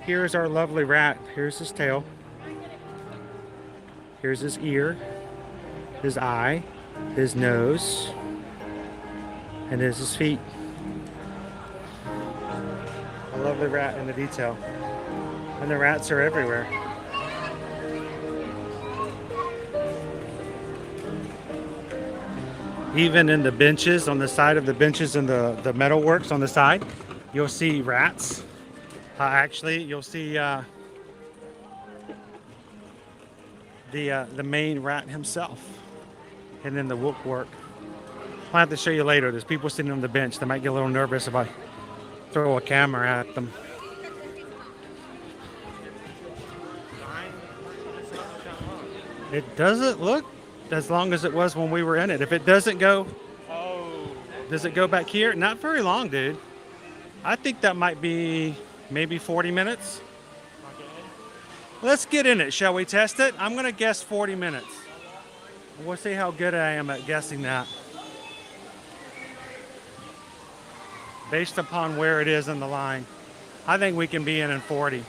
here's our lovely rat. Here's his tail. Here's his ear, his eye, his nose, and there's his feet. A lovely rat in the detail. And the rats are everywhere. Even in the benches, on the side of the benches and the metalworks on the side, you'll see rats. Actually, you'll see the main rat himself. And then the woodwork. I'll have to show you later. There's people sitting on the bench. They might get a little nervous if I throw a camera at them. It doesn't look as long as it was when we were in it. If it doesn't go, does it go back here? Not very long, dude. I think that might be maybe 40 minutes. Let's get in it, shall we test it? I'm gonna guess 40 minutes. We'll see how good I am at guessing that. Based upon where it is in the line. I think we can be in 40.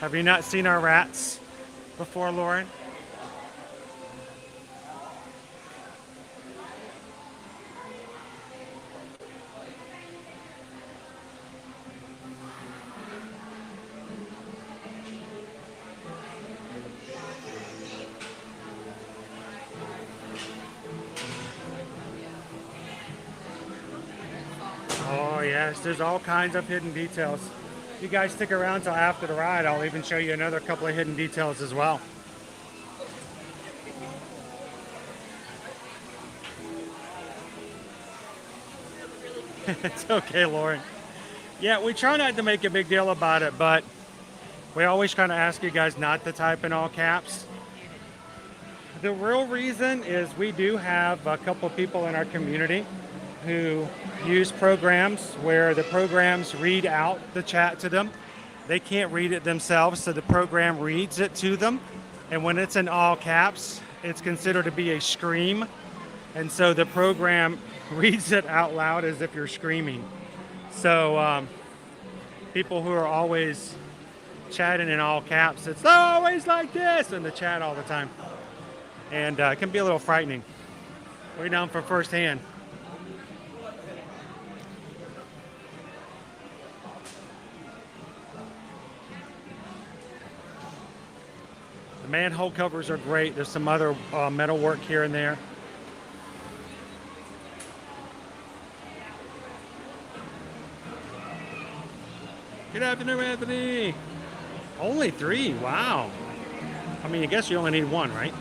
Have you not seen our rats before, Lauren? Oh yes, there's all kinds of hidden details. You guys stick around till after the ride. I'll even show you another couple of hidden details as well. It's okay, Lauren. Yeah, we try not to make a big deal about it, but we always kind of ask you guys not to type in all caps. The real reason is we do have a couple of people in our community who use programs where the programs read out the chat to them. They can't read it themselves, so the program reads it to them. And when it's in all caps, it's considered to be a scream. And so the program reads it out loud as if you're screaming. So people who are always chatting in all caps, it's always like this in the chat all the time. And it can be a little frightening. We know from firsthand. The manhole covers are great. There's some other metal work here and there. Good afternoon, Anthony. Only 3, wow. I mean, I guess you only need 1, right?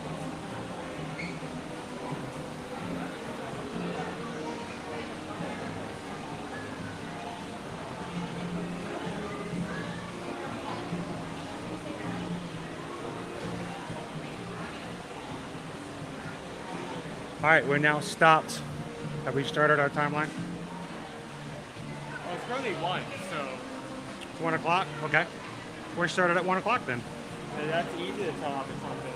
All right, we're now stopped. Have we started our timeline? Well, it's currently 1, so. 1 o'clock? Okay. We're started at 1 o'clock then. That's easy to tell off the something.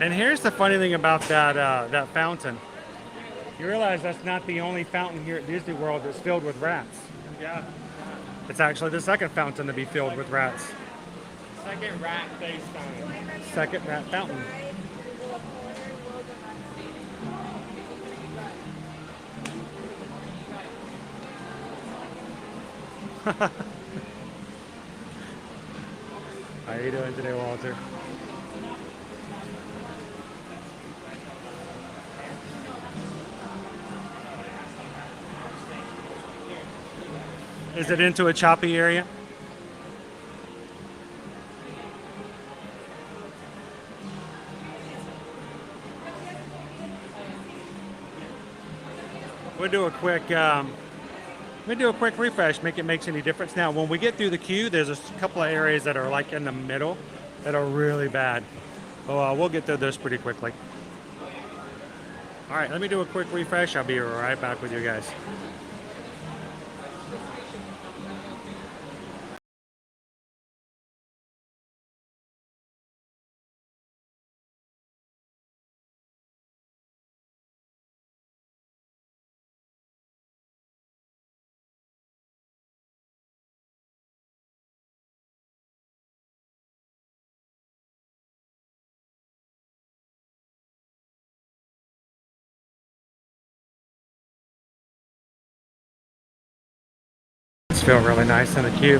And here's the funny thing about that fountain. You realize that's not the only fountain here at Disney World that's filled with rats. Yeah. It's actually the second fountain to be filled with rats. Second rat-based fountain. Second rat fountain. How you doing today, Walter? Is it into a choppy area? We'll do a quick refresh, make it makes any difference. Now, when we get through the queue, there's a couple of areas that are like in the middle that are really bad. But we'll get through those pretty quickly. All right, let me do a quick refresh. I'll be right back with you guys. Feel really nice in the queue.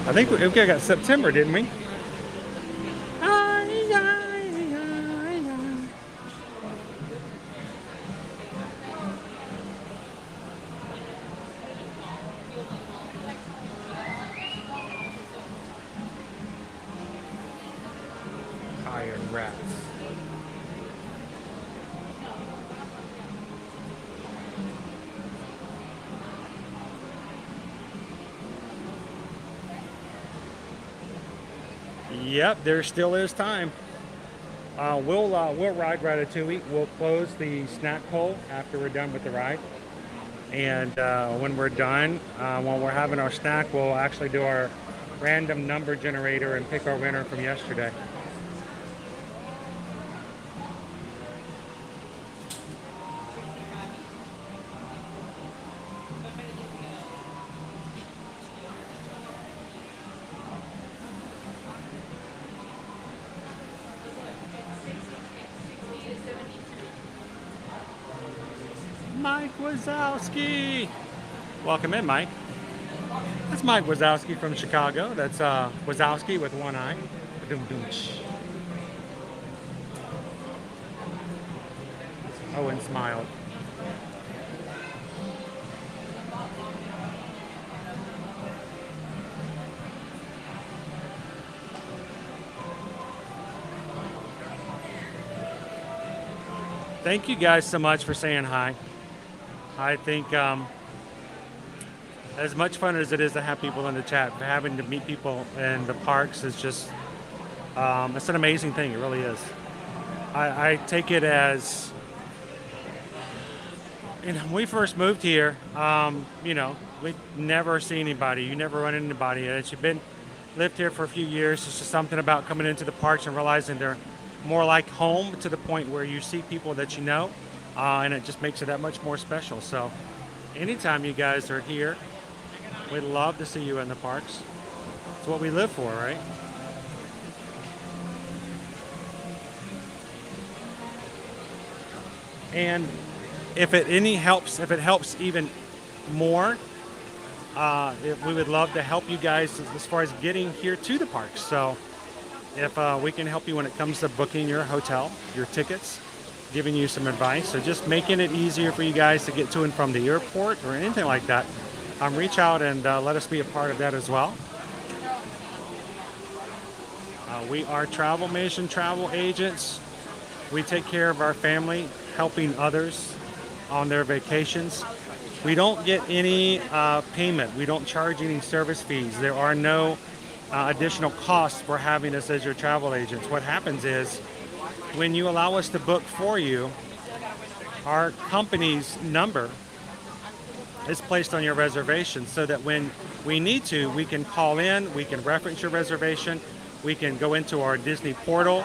I think we got September, didn't we? Iron rats. Yep, there still is time. We'll ride Ratatouille. We'll close the snack hole after we're done with the ride. And when we're done, when we're having our snack, we'll actually do our random number generator and pick our winner from yesterday. Mike Wazowski. Welcome in, Mike. That's Mike Wazowski from Chicago. That's Wazowski with one eye. Owen smiled. Thank you guys so much for saying hi. I think as much fun as it is to have people in the chat, having to meet people in the parks is just, it's an amazing thing. It really is. I take it as, when we first moved here, we'd never see anybody. You never run into anybody. As you've lived here for a few years, it's just something about coming into the parks and realizing they're more like home, to the point where you see people that you know. And it just makes it that much more special. So anytime you guys are here, we'd love to see you in the parks. It's what we live for, right? And if it helps even more, we would love to help you guys as far as getting here to the parks. So if we can help you when it comes to booking your hotel, your tickets, giving you some advice, so just making it easier for you guys to get to and from the airport or anything like that, reach out and let us be a part of that as well. We are Travel Mission travel agents. We take care of our family, helping others on their vacations. We don't get any payment. We don't charge any service fees. There are no additional costs for having us as your travel agents. What happens is, when you allow us to book for you, our company's number is placed on your reservation, so that when we need to, we can call in, we can reference your reservation, we can go into our Disney portal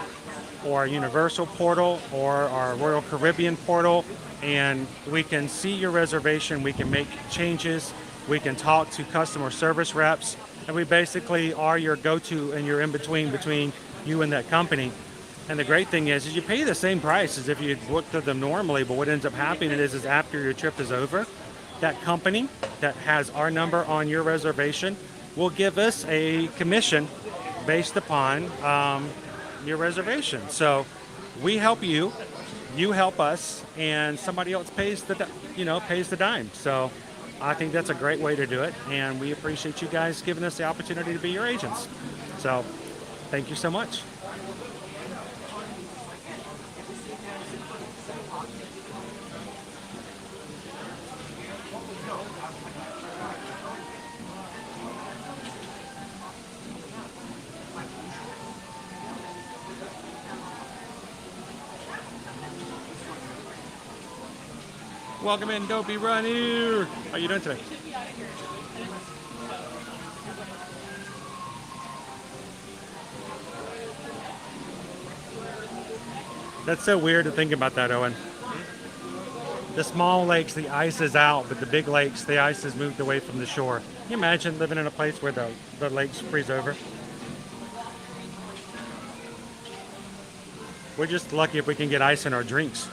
or our Universal portal or our Royal Caribbean portal, and we can see your reservation, we can make changes, We can talk to customer service reps, and we basically are your go-to and your in-between between you and that company. And the great thing is you pay the same price as if you booked with them normally, but what ends up happening is after your trip is over, that company that has our number on your reservation will give us a commission based upon your reservation. So we help you, you help us, and somebody else pays the dime. So I think that's a great way to do it, and we appreciate you guys giving us the opportunity to be your agents. So thank you so much. Welcome in, Dopey Runner. How are you doing today? That's so weird to think about that, Owen. The small lakes, the ice is out, but the big lakes, the ice has moved away from the shore. Can you imagine living in a place where the lakes freeze over? We're just lucky if we can get ice in our drinks.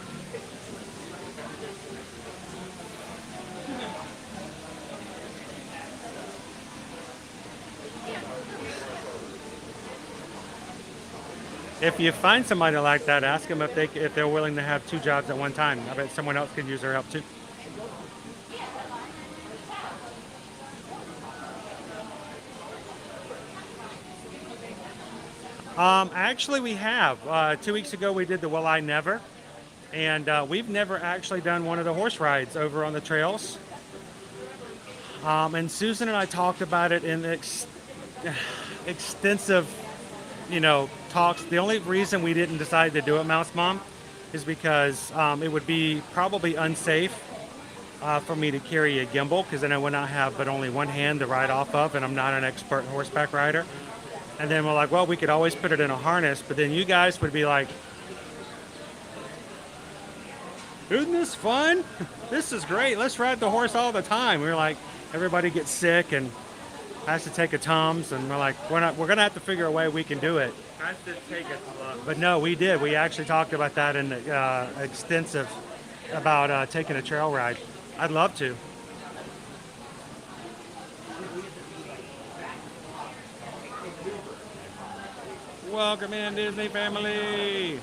If you find somebody like that, ask them if they're willing to have two jobs at one time. I bet someone else could use their help too. Actually, we have. 2 weeks ago, we did the Will I Never, and we've never actually done one of the horse rides over on the trails. And Susan and I talked about it in extensive, talks. The only reason we didn't decide to do it, Mouse Mom, is because it would be probably unsafe for me to carry a gimbal, because then I would not have but only one hand to ride off of, and I'm not an expert horseback rider. And then we're like, well, we could always put it in a harness, but then you guys would be like, isn't this fun? This is great. Let's ride the horse all the time. We were like, everybody gets sick and has to take a Tums, and we're like, we're gonna have to figure a way we can do it. Has to take a slug. But no, we did. We actually talked about that in extensive about taking a trail ride. I'd love to. Welcome in, Disney family.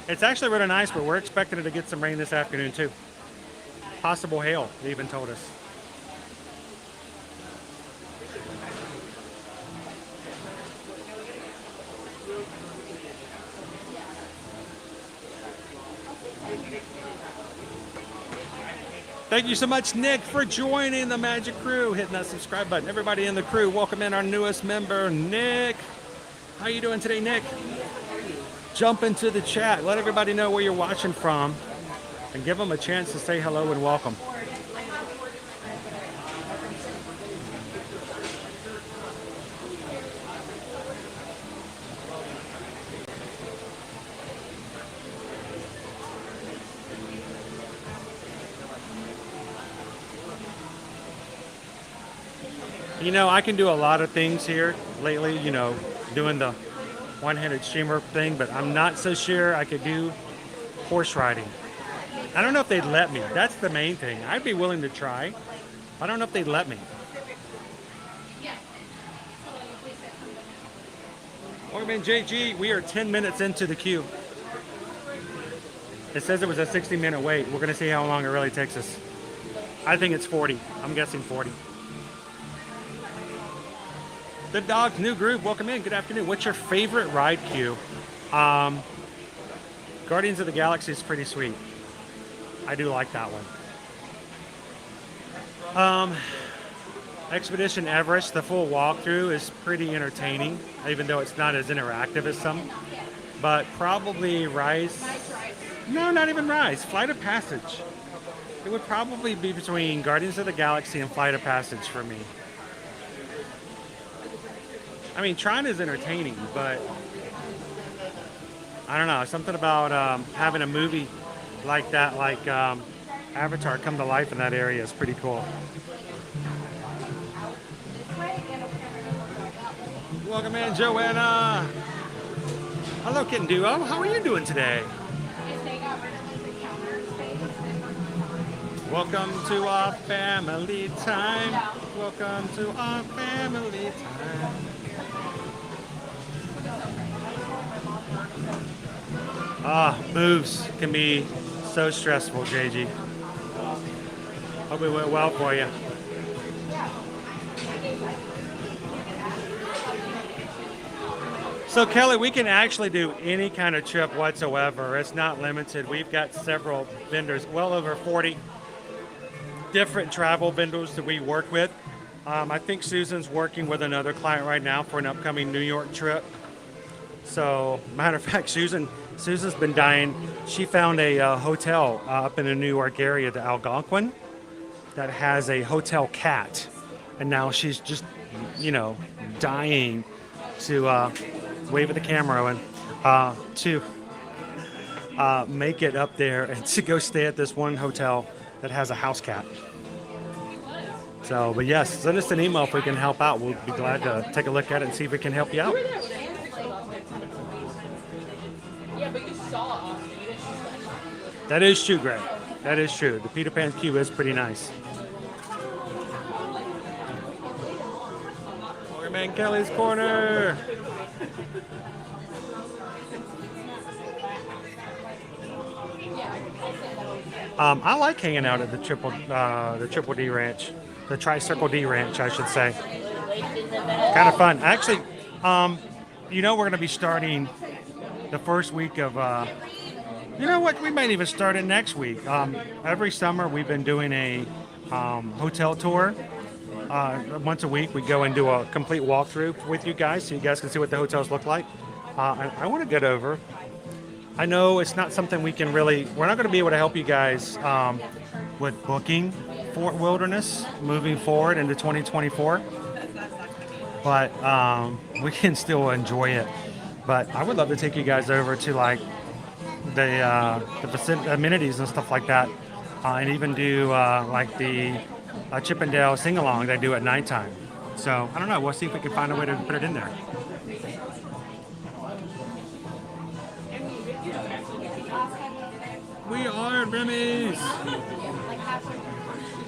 It's actually really nice, but we're expecting it to get some rain this afternoon too. Possible hail, they even told us. Thank you so much, Nick, for joining the Magic Crew, hitting that subscribe button. Everybody in the crew, welcome in our newest member, Nick. How you doing today, Nick? Jump into the chat. Let everybody know where you're watching from, and give them a chance to say hello and welcome. I can do a lot of things here lately, doing the one-handed streamer thing, but I'm not so sure I could do horse riding. I don't know if they'd let me. That's the main thing. I'd be willing to try. I don't know if they'd let me. Welcome in, JG. We are 10 minutes into the queue. It says it was a 60-minute wait. We're going to see how long it really takes us. I think it's 40. I'm guessing 40. The Dog's new group, welcome in. Good afternoon. What's your favorite ride queue? Guardians of the Galaxy is pretty sweet. I do like that one. Expedition Everest, the full walkthrough is pretty entertaining, even though it's not as interactive as some. But probably Rise. No, not even Rise. Flight of Passage. It would probably be between Guardians of the Galaxy and Flight of Passage for me. I mean, Tron is entertaining, but I don't know. Something about having a movie like that, like Avatar come to life in that area is pretty cool. Welcome in, Joanna. Hello, Kitten Duo. How are you doing today? Welcome to our family time. Welcome to our family time. Moves can be so stressful, JG. Hope it went well for you. So Kelly, we can actually do any kind of trip whatsoever. It's not limited. We've got several vendors, well over 40 different travel vendors that we work with. I think Susan's working with another client right now for an upcoming New York trip. So, matter of fact, Susan's been dying. She found a hotel up in the New York area, the Algonquin, that has a hotel cat. And now she's just, dying to wave at the camera and to make it up there and to go stay at this one hotel that has a house cat. So, but yes, send us an email if we can help out. We'll be glad to take a look at it and see if we can help you out. That is true, Greg. That is true. The Peter Pan queue is pretty nice. Morgan Kelly's Corner. I like hanging out at the Triple D Ranch, the Tri-Circle D Ranch, I should say. Kind of fun. Actually, we're going to be starting the first week of. We might even start it next week. Every summer we've been doing a hotel tour. Once a week we go and do a complete walkthrough with you guys so you guys can see what the hotels look like. I want to get over. I know it's not something we're not going to be able to help you guys with booking Fort Wilderness moving forward into 2024, but we can still enjoy it. But I would love to take you guys over to like the amenities and stuff like that, and even do like the Chippendale sing-along they do at nighttime. So I don't know. We'll see if we can find a way to put it in there. We are Remy's.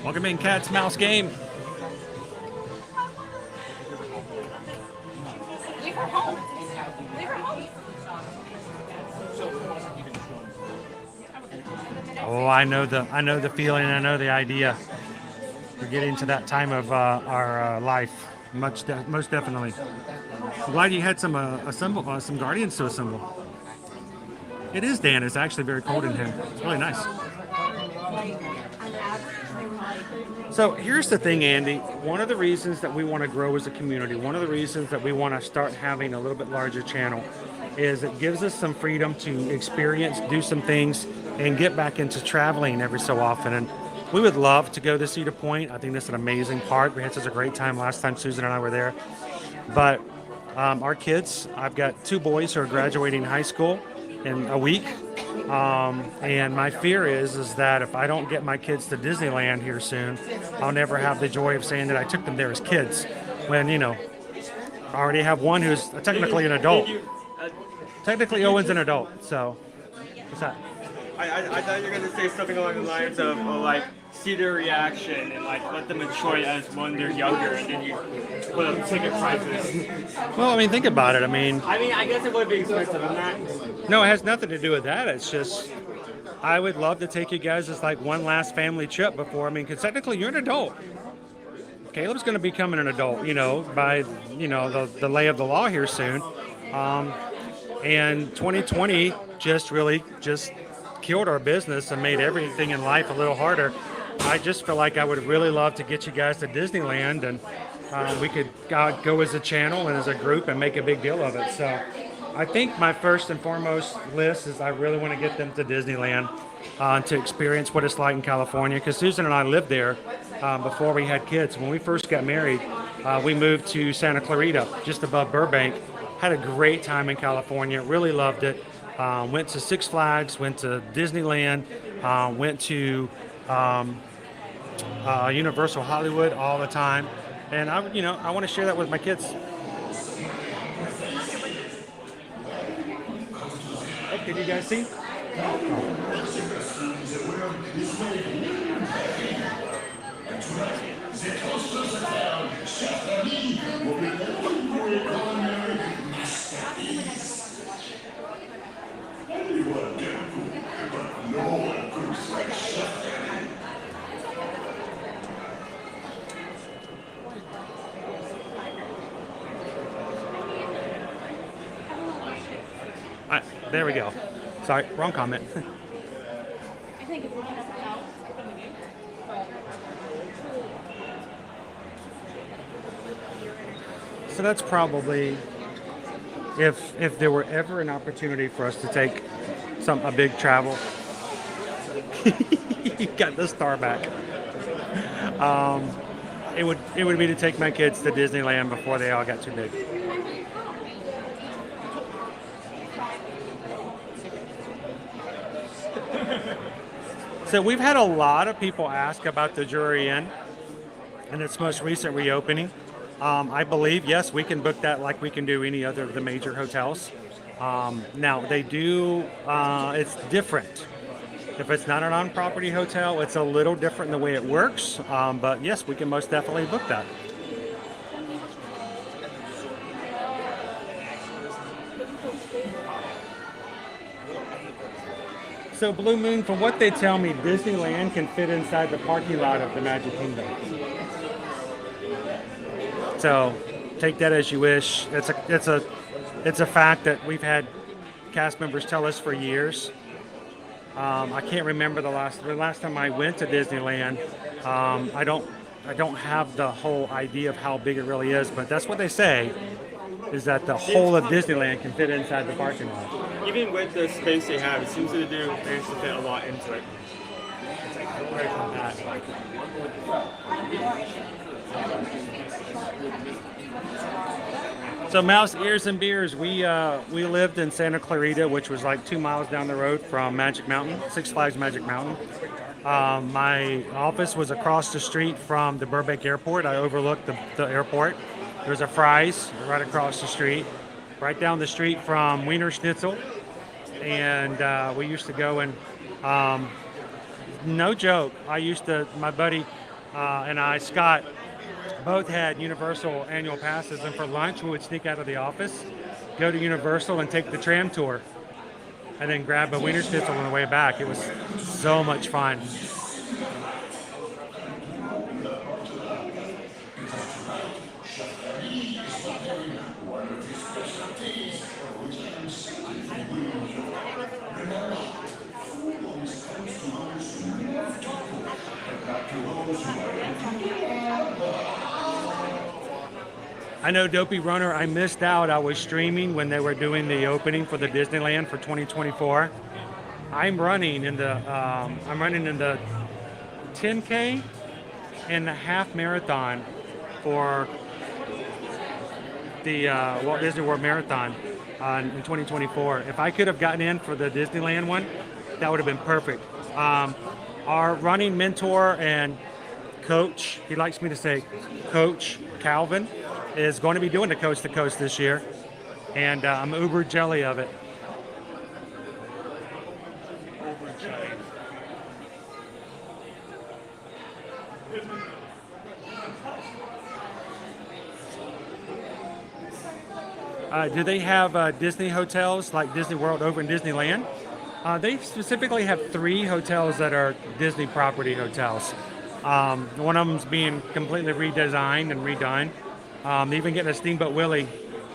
Welcome in, Cat's Mouse Game. Leave her home. Leave her home. Oh, I know the feeling. I know the idea. We're getting to that time of our life, most definitely. I'm glad you had some guardians to assemble. It is, Dan. It's actually very cold in here. It's really nice. So here's the thing, Andy. One of the reasons that we want to grow as a community, one of the reasons that we want to start having a little bit larger channel is it gives us some freedom to experience, do some things, and get back into traveling every so often. And we would love to go to Cedar Point. I think that's an amazing park. We had such a great time last time Susan and I were there. But our kids, I've got 2 boys who are graduating high school in a week. And my fear is that if I don't get my kids to Disneyland here soon, I'll never have the joy of saying that I took them there as kids. When, I already have one who's technically an adult. Technically, Owen's an adult. So, what's that? I thought you were going to say something along the lines of like see their reaction and like let them enjoy it as when they're younger, and then you put up ticket prices. Well, think about it. I guess it would be expensive. I'm not. No, it has nothing to do with that. It's just I would love to take you guys as like one last family trip before. Because technically you're an adult. Caleb's going to be becoming an adult, by the lay of the law here soon. And 2020 just killed our business and made everything in life a little harder. I just feel like I would really love to get you guys to Disneyland, and we could go as a channel and as a group and make a big deal of it. So I think my first and foremost list is I really want to get them to Disneyland to experience what it's like in California, because Susan and I lived there before we had kids. When we first got married, we moved to Santa Clarita, just above Burbank. Had a great time in California, really loved it. Went to Six Flags, went to Disneyland, went to Universal Hollywood all the time, and I want to share that with my kids. Oh, can you guys see? All right, there we go. Sorry, wrong comment. I think if we're going to out, So that's probably, if there were ever an opportunity for us to take a big travel, you got the star back. It would be to take my kids to Disneyland before they all got too big. So we've had a lot of people ask about the Drury Inn and its most recent reopening. I believe, yes, we can book that like we can do any other of the major hotels. Now, they do, it's different. If it's not an on-property hotel, it's a little different in the way it works. But yes, we can most definitely book that. So Blue Moon, from what they tell me, Disneyland can fit inside the parking lot of the Magic Kingdom. So take that as you wish. It's a fact that we've had cast members tell us for years. I can't remember the last time I went to Disneyland. I don't have the whole idea of how big it really is, but that's what they say, is that the whole of Disneyland can fit inside the parking lot. Even with the space they have, it seems to manage to fit a lot into it. It's like right from that. So Mouse Ears and Beers, we lived in Santa Clarita, which was like 2 miles down the road from Magic Mountain, Six Flags Magic Mountain. My office was across the street from the Burbank Airport. I overlooked the airport. There's a Fry's right across the street, right down the street from Wiener Schnitzel. And we used to go and, no joke, my buddy and I, Scott, both had Universal annual passes, and for lunch we would sneak out of the office, go to Universal and take the tram tour, and then grab a Wiener Schnitzel on the way back. It was so much fun. I know Dopey Runner, I missed out. I was streaming when they were doing the opening for the Disneyland for 2024. I'm running in the 10K and the half marathon for the Walt Disney World Marathon in 2024. If I could have gotten in for the Disneyland one, that would have been perfect. Our running mentor and coach, he likes me to say Coach Calvin, is going to be doing the Coast to Coast this year, and I'm uber jelly of it. Do they have Disney hotels like Disney World over in Disneyland? They specifically have 3 hotels that are Disney property hotels. One of them's being completely redesigned and redone. Even getting a Steamboat Willie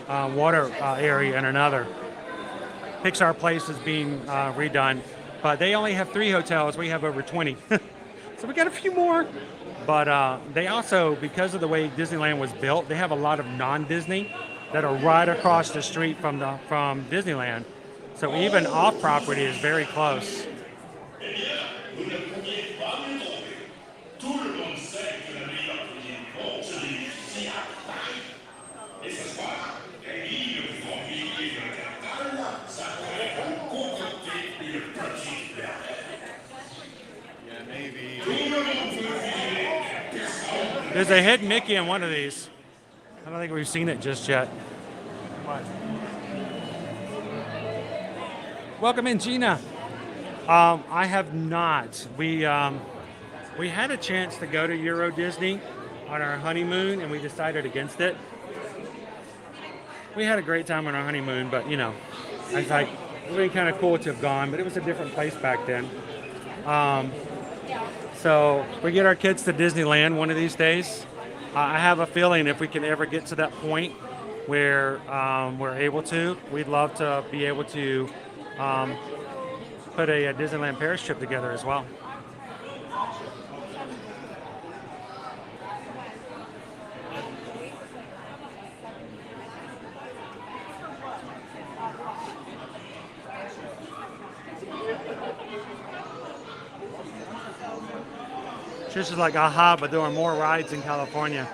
water area in another. Pixar Place is being redone, but they only have 3 hotels. We have over 20. So we got a few more. But they also, because of the way Disneyland was built, they have a lot of non-Disney that are right across the street from Disneyland. So even off-property is very close. There's a hidden Mickey in one of these. I don't think we've seen it just yet. Welcome in, Gina. I have not. We had a chance to go to Euro Disney on our honeymoon, and we decided against it. We had a great time on our honeymoon, but you know, I was like, it would be kind of cool to have gone, but it was a different place back then. So we get our kids to Disneyland one of these days. I have a feeling if we can ever get to that point where we're able to, we'd love to be able to put a Disneyland Paris trip together as well. Trish is like, aha, but there are more rides in California.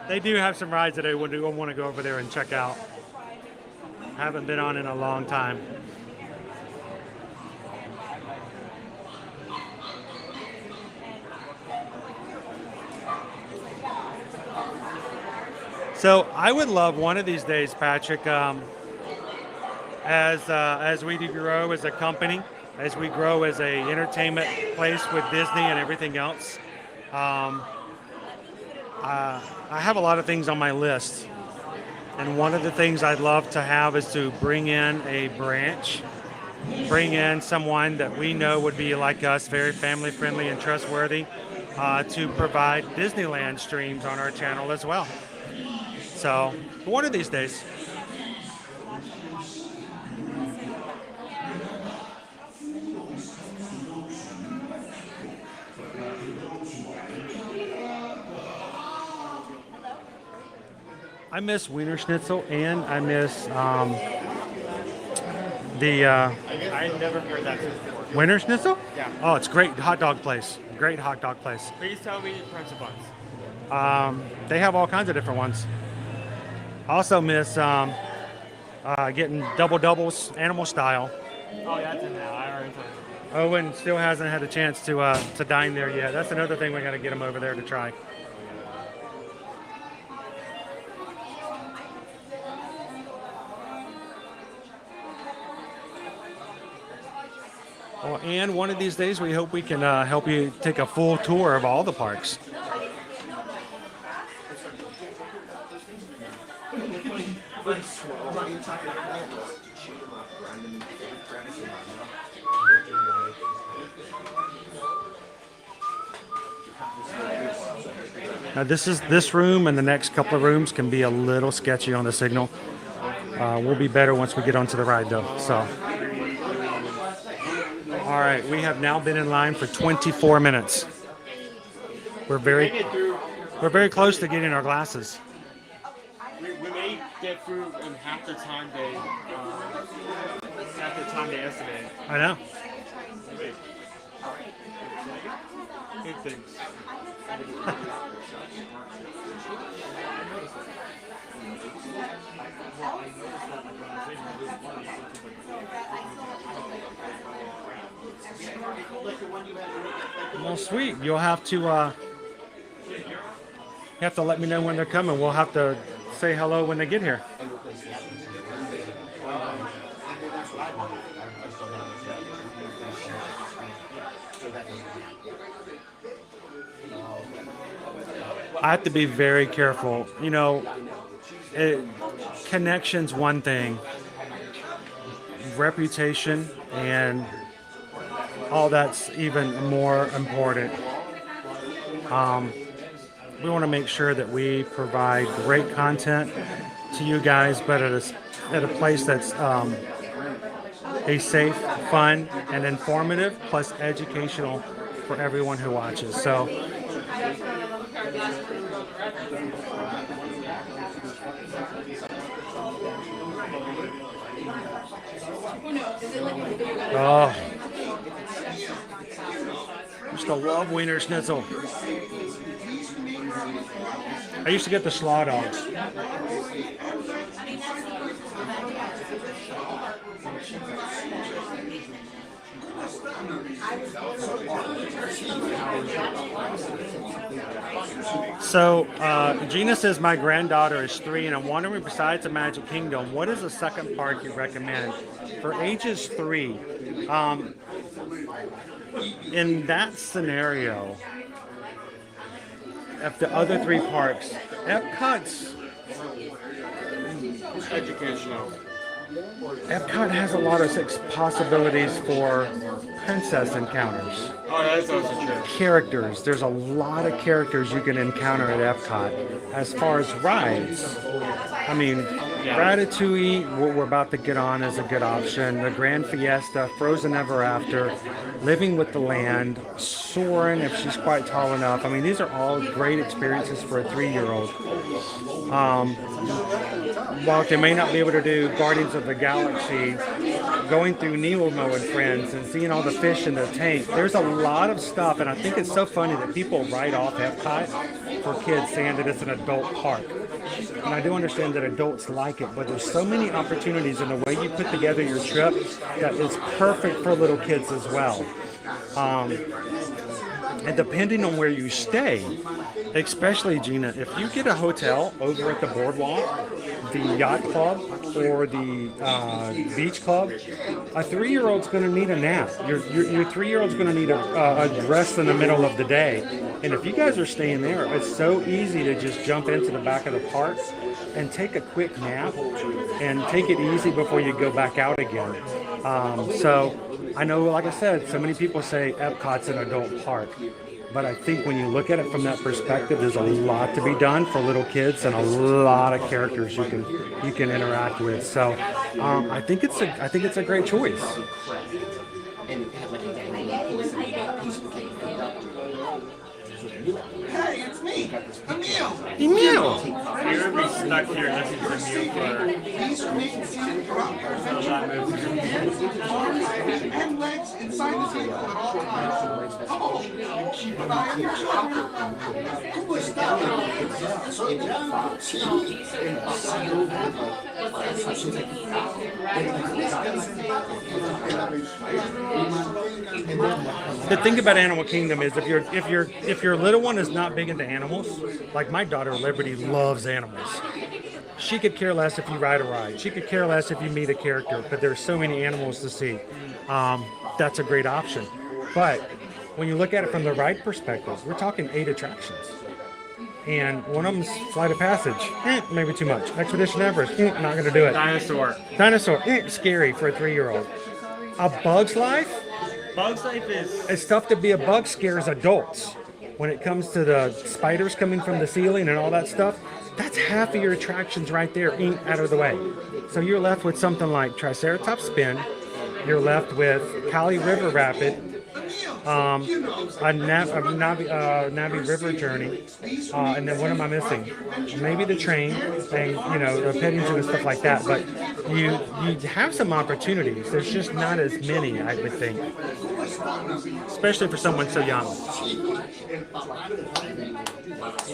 They do have some rides that I want to go over there and check out. Haven't been on in a long time. So I would love one of these days, Patrick, as we grow as a company, as we grow as a entertainment place with Disney and everything else. I have a lot of things on my list. And one of the things I'd love to have is to bring in a branch, bring in someone that we know would be like us, very family friendly and trustworthy, to provide Disneyland streams on our channel as well. So one of these days. I miss Wiener Schnitzel and I miss the I never heard that before. Wiener Schnitzel? Yeah. Oh, it's great hot dog place. Great hot dog place. Please tell me the price of buns. They have all kinds of different ones. Also miss getting double doubles animal style. Oh, that's in there. I already told you. Owen still hasn't had a chance to dine there yet. That's another thing we got to get him over there to try. Well, and one of these days we hope we can help you take a full tour of all the parks. Now this room and the next couple of rooms can be a little sketchy on the signal. We'll be better once we get onto the ride though. So, all right, we have now been in line for 24 minutes. We're very close to getting our glasses. We may get through in half the time they estimated. I know. Good things. Well, sweet. You'll have to let me know when they're coming. We'll have to say hello when they get here. I have to be very careful. You know, connection's one thing. Reputation and all that's even more important. We want to make sure that we provide great content to you guys, but at a place that's a safe, fun, and informative, plus educational for everyone who watches. So. Oh, I used to love Wiener Schnitzel. I used to get the slaw dogs. So, Gina says my granddaughter is 3, and I'm wondering, besides the Magic Kingdom, what is the second park you recommend for ages 3? In that scenario, of the other 3 parks, Epcot's Educational. Epcot has a lot of possibilities for princess encounters. Oh, that's also true. Characters. There's a lot of characters you can encounter at Epcot. As far as rides, I mean, Ratatouille, what we're about to get on, is a good option. The Grand Fiesta, Frozen Ever After, Living with the Land, Soarin' if she's quite tall enough. I mean, these are all great experiences for a 3-year-old. While they may not be able to do Guardians of the Galaxy, going through Nemo and Friends and seeing all the fish in the tank, there's a lot of stuff, and I think it's so funny that people write off Epcot for kids saying that it's an adult park. And I do understand that adults like it, but there's so many opportunities in the way you put together your trip that is perfect for little kids as well. And depending on where you stay, especially Gina, if you get a hotel over at the boardwalk, the yacht club, or the beach club, a 3-year-old's going to need a nap. Your 3-year-old's going to need a rest in the middle of the day. And if you guys are staying there, it's so easy to just jump into the back of the park and take a quick nap and take it easy before you go back out again. So I know, like I said, so many people say Epcot's an adult park. But I think when you look at it from that perspective, there's a lot to be done for little kids and a lot of characters you can interact with. So I think it's a great choice. Hey, it's me, Emil. Emil. You're gonna be stuck here listening to music and legs inside the table at all times. Oh, and keep an eye on your shoulder. ¿Cómo está? The thing about Animal Kingdom is if your little one is not big into animals, like my daughter Liberty loves animals. She could care less if you ride a ride. She could care less if you meet a character, but there's so many animals to see. That's a great option. But when you look at it from the ride perspective, we're talking 8 attractions. And one of them's Flight of Passage, maybe too much. Expedition Everest, not going to do it. Dinosaur, scary for a 3-year-old. A Bug's Life? Bug's Life is... It's tough to be a bug scares adults. When it comes to the spiders coming from the ceiling and all that stuff, that's half of your attractions right there out of the way. So you're left with something like Triceratops Spin, you're left with Kali River Rapid, a Navi River Journey, and then what am I missing? Maybe the train, and the Paddington and stuff like that. But you have some opportunities. There's just not as many, I would think, especially for someone so young.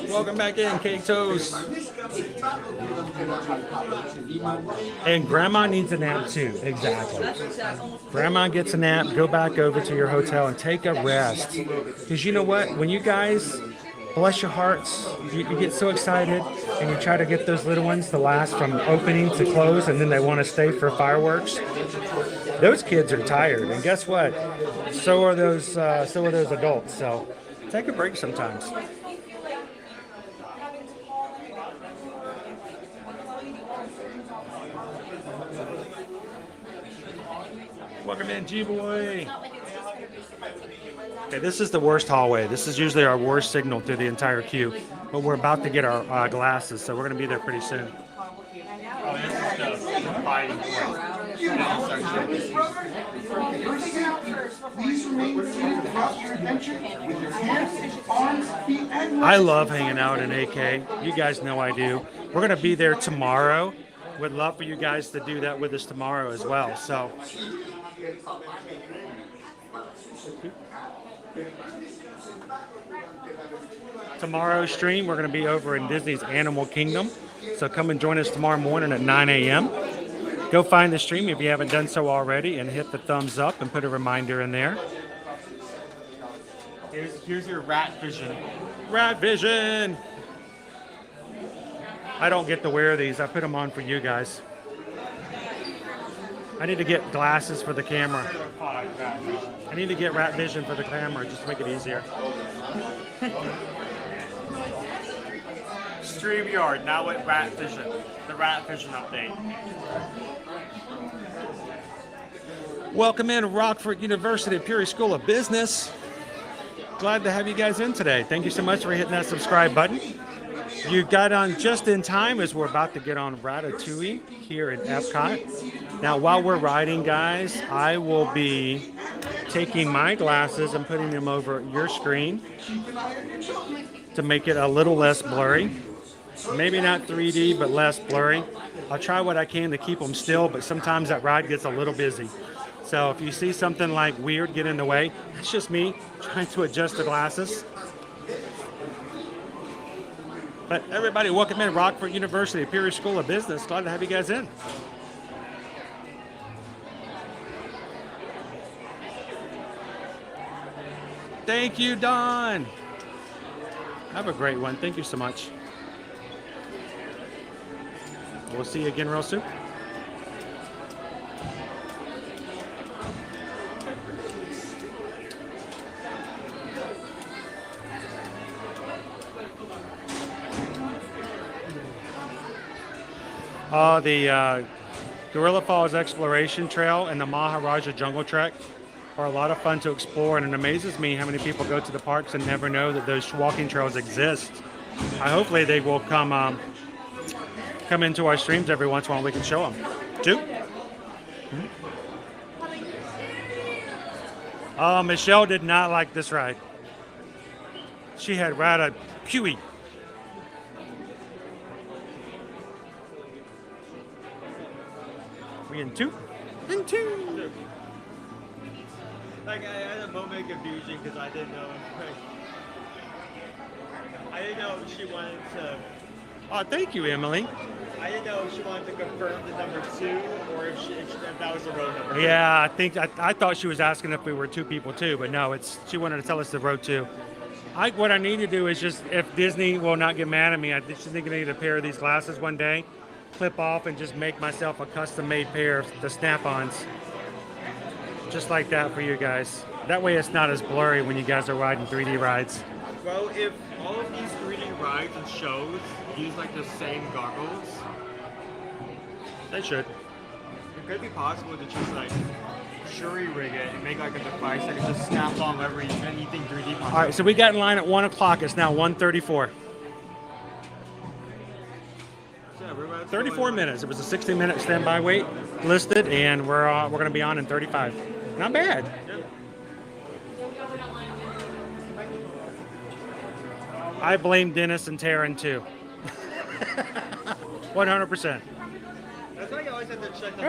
Welcome back in, Cake Toast. And Grandma needs a nap too. Exactly. Grandma gets a nap. Go back over to your hotel and take a rest. Because you know what? When you guys, bless your hearts, you get so excited and you try to get those little ones to last from opening to close, and then they want to stay for fireworks. Those kids are tired, and guess what? So are those adults. So take a break sometimes. Welcome in, G-Boy. Okay, this is the worst hallway. This is usually our worst signal through the entire queue, but we're about to get our glasses, so we're going to be there pretty soon. Oh, this is the fighting I love hanging out in AK. You guys know I do. We're going to be there tomorrow. Would love for you guys to do that with us tomorrow as well. So. Tomorrow's stream, we're going to be over in Disney's Animal Kingdom. So come and join us tomorrow morning at 9 a.m. Go find the stream if you haven't done so already and hit the thumbs up and put a reminder in there. Here's your rat vision. Rat vision! I don't get to wear these. I put them on for you guys. I need to get glasses for the camera. I need to get rat vision for the camera just to make it easier. StreamYard, now with rat vision. The rat vision update. Welcome in Rockford University Peoria School of Business. Glad to have you guys in today. Thank you so much for hitting that subscribe button. You got on just in time as we're about to get on Ratatouille here at Epcot. Now, while we're riding, guys, I will be taking my glasses and putting them over your screen to make it a little less blurry. Maybe not 3D, but less blurry. I'll try what I can to keep them still, but sometimes that ride gets a little busy. So if you see something like weird get in the way, it's just me trying to adjust the glasses. But everybody, welcome in Rockford University Peoria School of Business. Glad to have you guys in. Thank you, Don. Have a great one. Thank you so much. We'll see you again real soon. The Gorilla Falls Exploration Trail and the Maharaja Jungle Trek are a lot of fun to explore, and it amazes me how many people go to the parks and never know that those walking trails exist. Hopefully they will come into our streams every once in a while. We can show them. Two. Oh, Michelle did not like this ride. She had Ratatouille. We in two? In two. Like, I had a moment of confusion because I didn't know. I didn't know if she wanted to. Oh, thank you, Emily. I didn't know if she wanted to confirm the number 2 or if that was the road number. Yeah, I thought she was asking if we were two people too, but no, she wanted to tell us the road 2. What I need to do is just, if Disney will not get mad at me, I just think I need a pair of these glasses one day, clip off and just make myself a custom-made pair of the snap-ons. Just like that for you guys. That way it's not as blurry when you guys are riding 3D rides. Well, if all of these 3D rides and shows use like the same goggles, they should. It could be possible to just like jury rig it and make like a device that can just snap on anything 3D possible. All right, so we got in line at 1 o'clock. It's now 1:34. 34 minutes. It was a 60-minute standby wait listed, and we're going to be on in 35. Not bad. I blame Dennis and Taryn too. 100%. That's why you always have to check the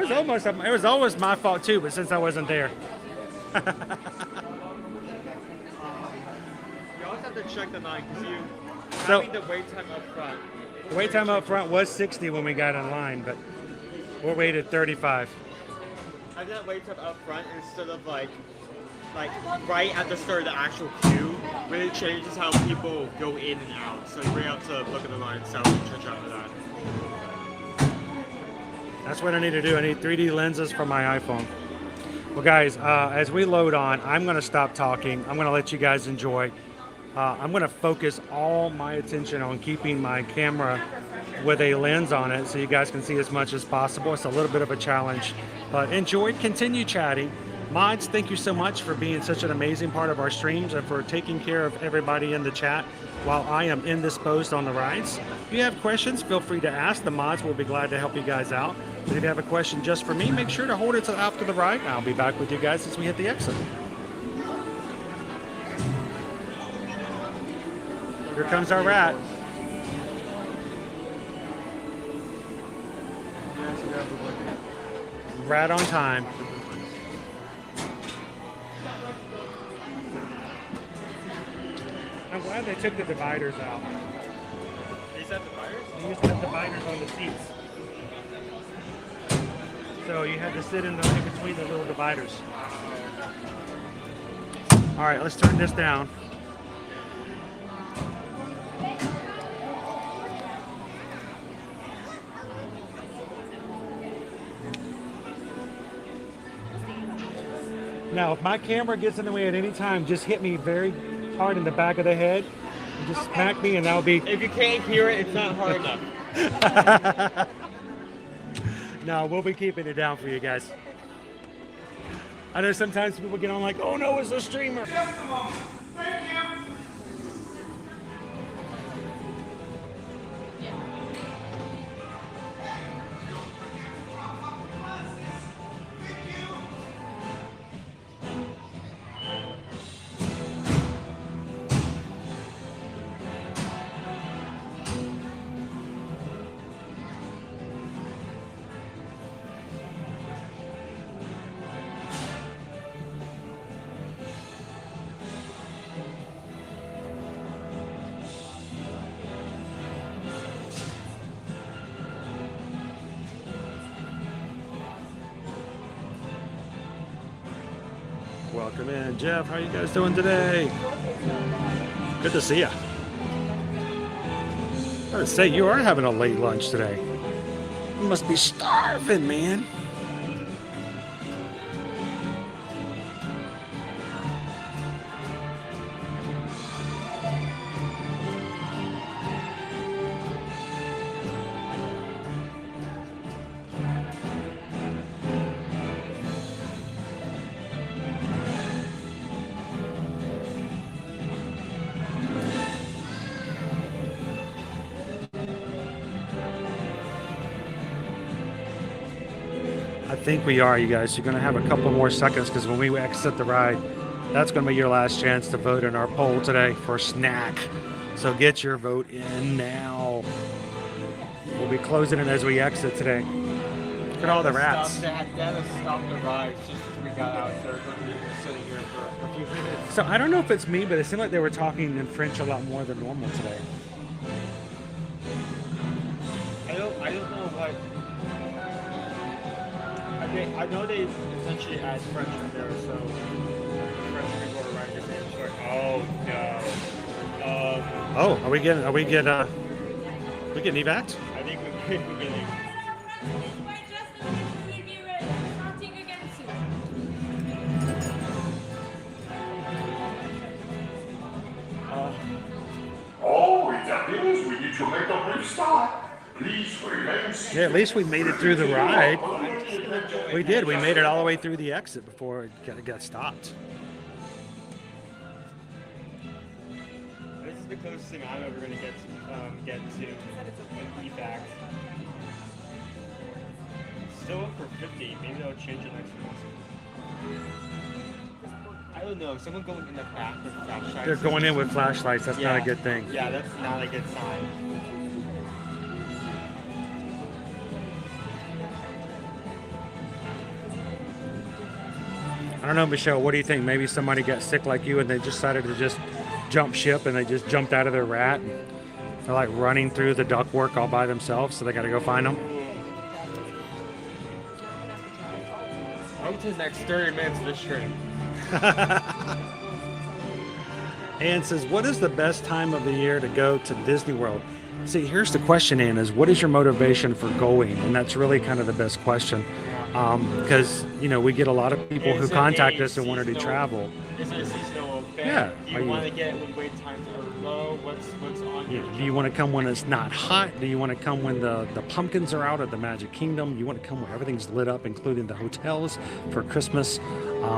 It was almost my fault too, but since I wasn't there. You always have to check the line because having the wait time up front. The wait time up front was 60 when we got in line, but we'll wait at 35. Having that wait time up front instead of like right at the start of the actual queue really changes how people go in and out. So you really have to look at the line itself and check out of that. That's what I need to do. I need 3D lenses for my iPhone. Well, guys, as we load on, I'm going to stop talking. I'm going to let you guys enjoy. I'm going to focus all my attention on keeping my camera with a lens on it so you guys can see as much as possible. It's a little bit of a challenge, but enjoy, continue chatting. Mods, thank you so much for being such an amazing part of our streams and for taking care of everybody in the chat while I am indisposed on the rides. If you have questions, feel free to ask. The mods will be glad to help you guys out. But if you have a question just for me, make sure to hold it till after the ride. I'll be back with you guys as we hit the exit. Here comes our rat. Rat on time. I'm glad they took the dividers out. They set dividers? They used to put dividers on the seats. So you had to sit in between the little dividers. All right, let's turn this down. Now, if my camera gets in the way at any time, just hit me very hard in the back of the head. And just smack me, and that'll be. If you can't hear it, it's not hard enough. No, we'll be keeping it down for you guys. I know sometimes people get on like, oh no, it's a streamer. Just a moment. Thank you. Welcome in, Jeff. How you guys doing today? Good to see you. I would say you are having a late lunch today. You must be starving, man. I think we are, you guys. You're going to have a couple more seconds because when we exit the ride, that's going to be your last chance to vote in our poll today for snack. So get your vote in now. We'll be closing it as we exit today. Look at all the rats. They had to stop the ride just as we got out. They're going to be sitting here for a few minutes. So I don't know if it's me, but it seemed like they were talking in French a lot more than normal today. I don't know what. I know they essentially add French in there, so French people are right there. It's like, oh no. Oh, are we getting evac? I think we're getting. Oh, it appears we need to make a brief stop. Please remain seated. Yeah, at least we made it through the ride. We did. We made it all the way through the exit before it got stopped. This is the closest thing I'm ever going to get to evac. Still up for 50. Maybe they'll change it next month. I don't know. Someone going in the back with flashlights. They're going in with flashlights. That's not a good thing. Yeah, that's not a good sign. I don't know, Michelle, what do you think? Maybe somebody got sick like you and they decided to just jump ship and they just jumped out of their rat. And they're like running through the ductwork all by themselves, so they got to go find them. Up to the next 30 minutes of this stream. Ann says, what is the best time of the year to go to Disney World? See, here's the question, Ann, is what is your motivation for going? And that's really kind of the best question. Because, we get a lot of people who contact us and want to travel. Is it a seasonal event? Yeah. Do you want to get when wait times are low? What's on your Do you want to come when it's not hot? Do you want to come when the pumpkins are out at the Magic Kingdom? You want to come when everything's lit up, including the hotels for Christmas?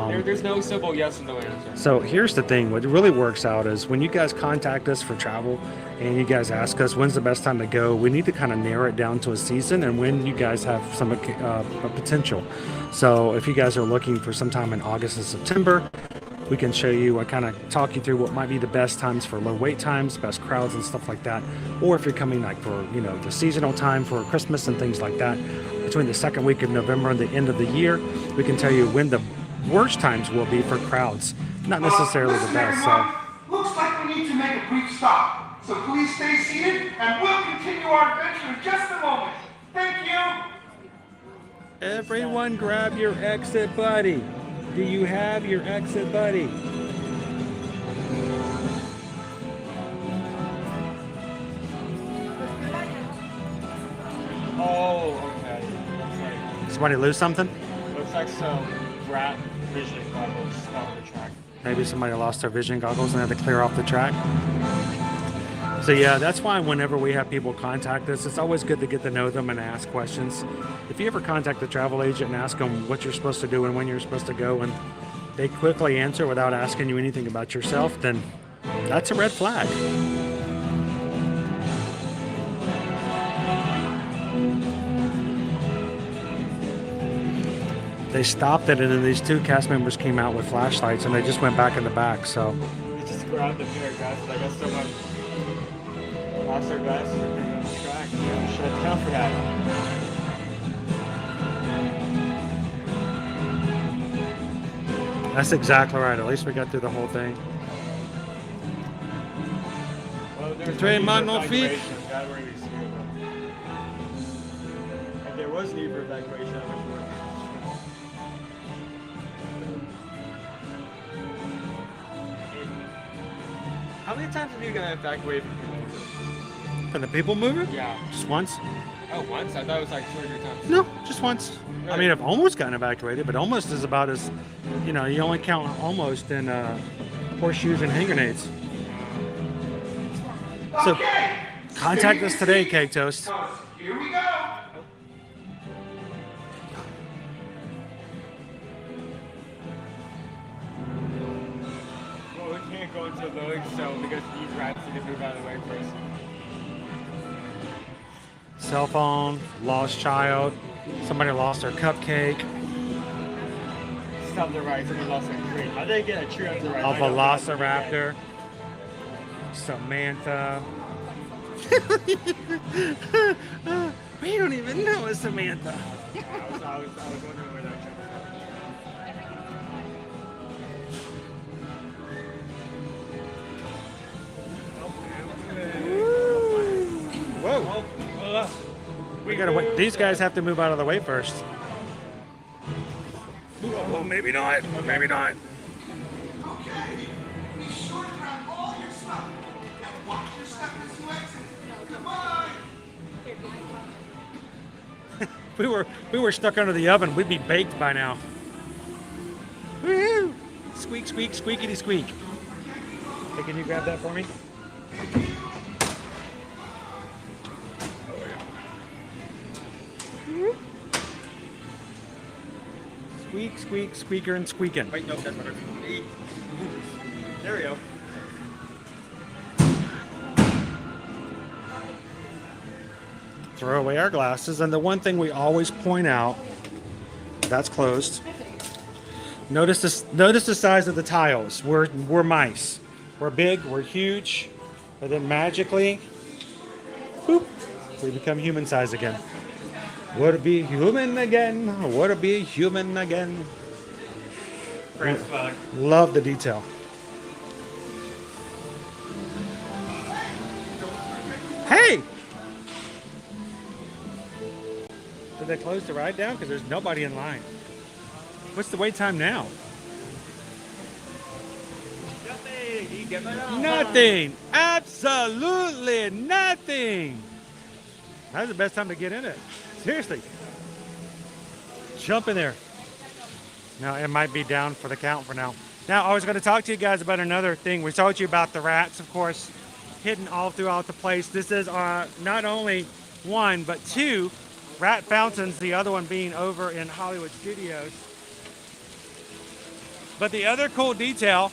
There's no simple yes and no answer. So here's the thing. What really works out is when you guys contact us for travel and you guys ask us when's the best time to go, we need to kind of narrow it down to a season and when you guys have some potential. So if you guys are looking for sometime in August and September, we can show you, I kind of talk you through what might be the best times for low wait times, best crowds and stuff like that. Or if you're coming like for, the seasonal time for Christmas and things like that, between the second week of November and the end of the year, we can tell you when the worst times will be for crowds, not necessarily the best. So Looks like we need to make a brief stop. So please stay seated and we'll continue our adventure in just a moment. Thank you. Everyone grab your exit buddy. Do you have your exit buddy? Oh, okay. Somebody lose something? Looks like some rat vision goggles off the track. Maybe somebody lost their vision goggles and had to clear off the track. So yeah, that's why whenever we have people contact us, it's always good to get to know them and ask questions. If you ever contact the travel agent and ask them what you're supposed to do and when you're supposed to go, and they quickly answer without asking you anything about yourself, then that's a red flag. They stopped it, and then these two cast members came out with flashlights, and they just went back in the back. So They just grabbed the pair of glasses. I guess someone lost their glasses and put them on the track. Yeah, shut down for that. that's exactly right. At least we got through the whole thing. Well, there's Train need man for no feet. evacuation. That really scared them. If there was need for evacuation, I would work. How many times have you gotten evacuated from people? From the people mover? Yeah. Just once? Oh, once? I thought it was like 2 or 3 times. No, just once. I Really? mean, I've almost gotten evacuated, but almost is about as, you know, you only count almost in horseshoes and hand grenades. So, contact us today, Cake Toast. Here we go. Well, we can't go into the loading cell because these rats need to move out of the way first. Cell phone, lost child, somebody lost their cupcake, Stop the right, somebody lost their tree. How did they get a tree on the right? a I don't velociraptor, Samantha. We don't even know it's Samantha. I was wondering where that came Whoa. We gotta wait. These guys have to move out of the way first. Well, maybe not. Maybe not. Okay. Be sure to grab all your stuff and watch your step as you exit. Goodbye. If we were stuck under the oven, we'd be baked by now. Woohoo! Squeak, squeak, squeakity squeak. Hey, can you grab that for me? Squeak, squeak, squeaker, and squeaking. Wait, no, that's better. There we go. Throw away our glasses, and the one thing we always point out, that's closed. Notice this. Notice the size of the tiles. We're mice. We're big. We're huge, but then magically, boop, we become human size again. Would it be human again? Would it be human again? Great flag. Love the detail. Hey! Did they close the ride down? Because there's nobody in line. What's the wait time now? Nothing. Absolutely nothing. That's the best time to get in it. Seriously. Jump in there. Now, it might be down for the count for now. Now, I was going to talk to you guys about another thing. We told you about the rats, of course, hidden all throughout the place. This is not only one, but two rat fountains, the other one being over in Hollywood Studios. But the other cool detail,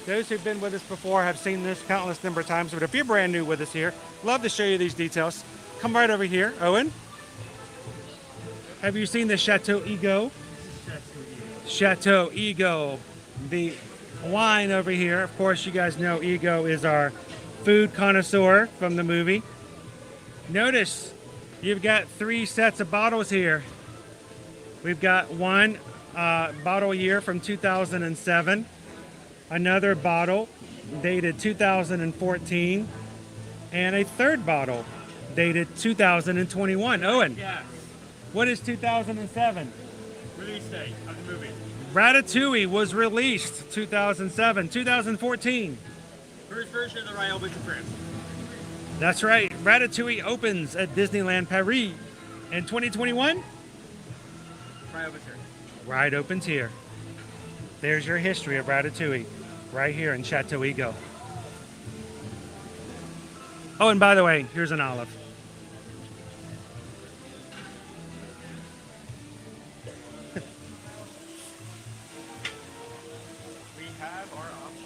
those who've been with us before have seen this countless number of times, but if you're brand new with us here, love to show you these details. Come right over here. Owen, have you seen the Chateau Ego? Chateau Ego, the wine over here. Of course, you guys know Ego is our food connoisseur from the movie. Notice you've got 3 sets of bottles here. We've got one bottle year from 2007, another bottle dated 2014, and a third bottle dated 2021. Owen, Yeah. What is 2007? Release date of the movie. Ratatouille was released 2007. 2014. First version of the ride opens in France. That's right. Ratatouille opens at Disneyland Paris. In 2021, Ride opens here. ride opens here. There's your history of Ratatouille, right here in Chateau Ego. Oh, and by the way, here's an olive. We have our option.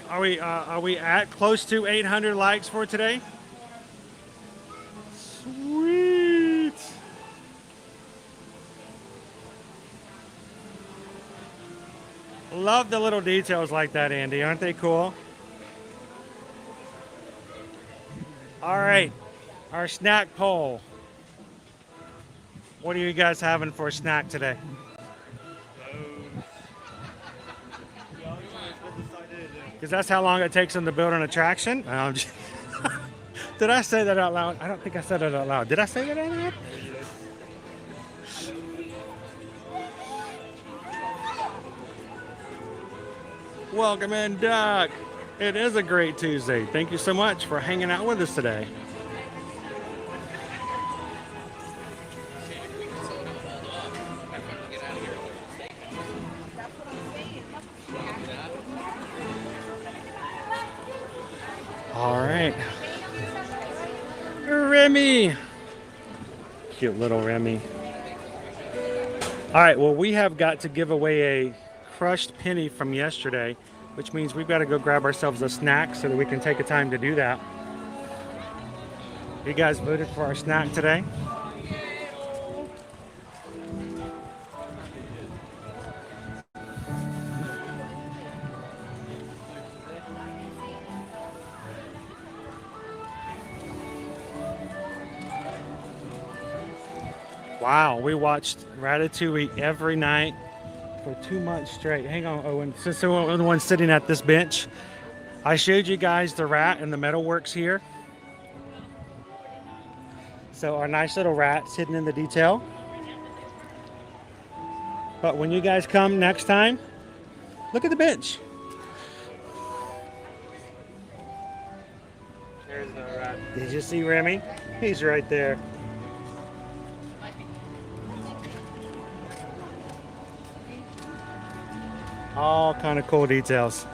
Are we at close to 800 likes for today? Sweet. Love the little details like that, Andy. Aren't they cool? All right, our snack poll. What are you guys having for a snack today? Because that's how long it takes them to build an attraction. Did I say that out loud? I don't think I said it out loud. Did I say that out loud? Welcome in, Doc. It is a great Tuesday. Thank you so much for hanging out with us today. All right. Remy. Cute little Remy. All right, well, we have got to give away a crushed penny from yesterday, which means we've got to go grab ourselves a snack so that we can take a time to do that. You guys voted for our snack today? Wow, we watched Ratatouille every night for 2 months straight. Hang on, Owen. Since we're the one sitting at this bench, I showed you guys the rat and the metalworks here. So our nice little rat's hidden in the detail. But when you guys come next time, look at the bench. There's the rat. Did you see Remy? He's right there. All kind of cool details.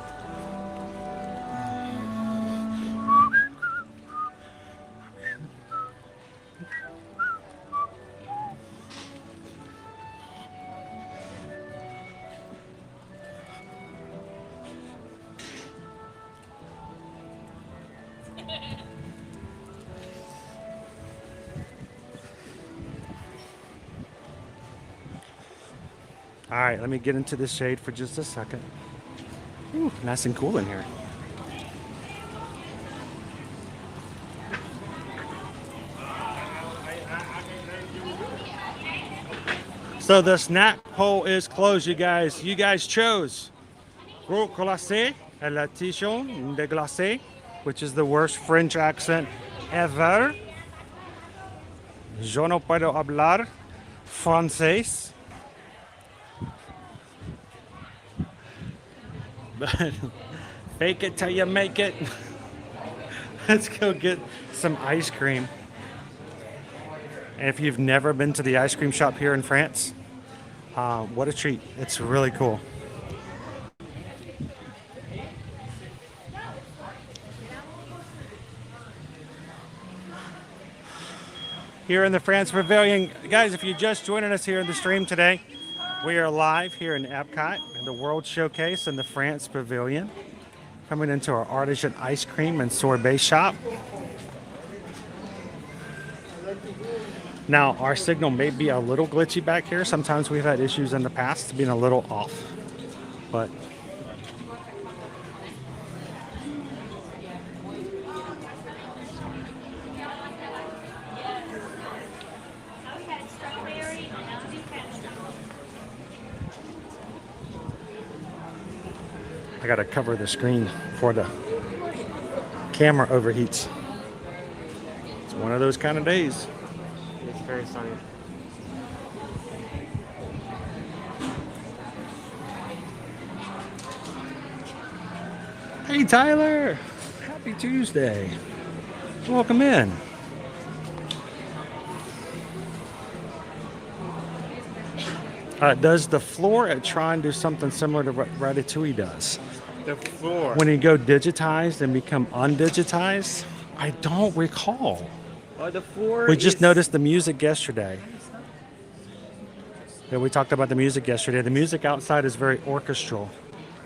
All right, let me get into the shade for just a second. Ooh, nice and cool in here. So the snack poll is closed, you guys. You guys chose gros glacé à la tichon de glacé, which is the worst French accent ever. Yo no puedo hablar francés. But fake it till you make it. Let's go get some ice cream. And if you've never been to the ice cream shop here in France, what a treat. It's really cool. Here in the France Pavilion, guys, if you're just joining us here in the stream today, we are live here in Epcot, in the World Showcase in the France Pavilion, coming into our artisan ice cream and sorbet shop. Now, our signal may be a little glitchy back here. Sometimes we've had issues in the past being a little off, but I gotta cover the screen before the camera overheats. It's one of those kind of days. It's very sunny. Hey Tyler, happy Tuesday. Welcome in. Does the floor at Tron do something similar to what Ratatouille does? The floor. When you go digitized and become undigitized? I don't recall. The floor. We just noticed the music yesterday. Yeah, we talked about the music yesterday. The music outside is very orchestral,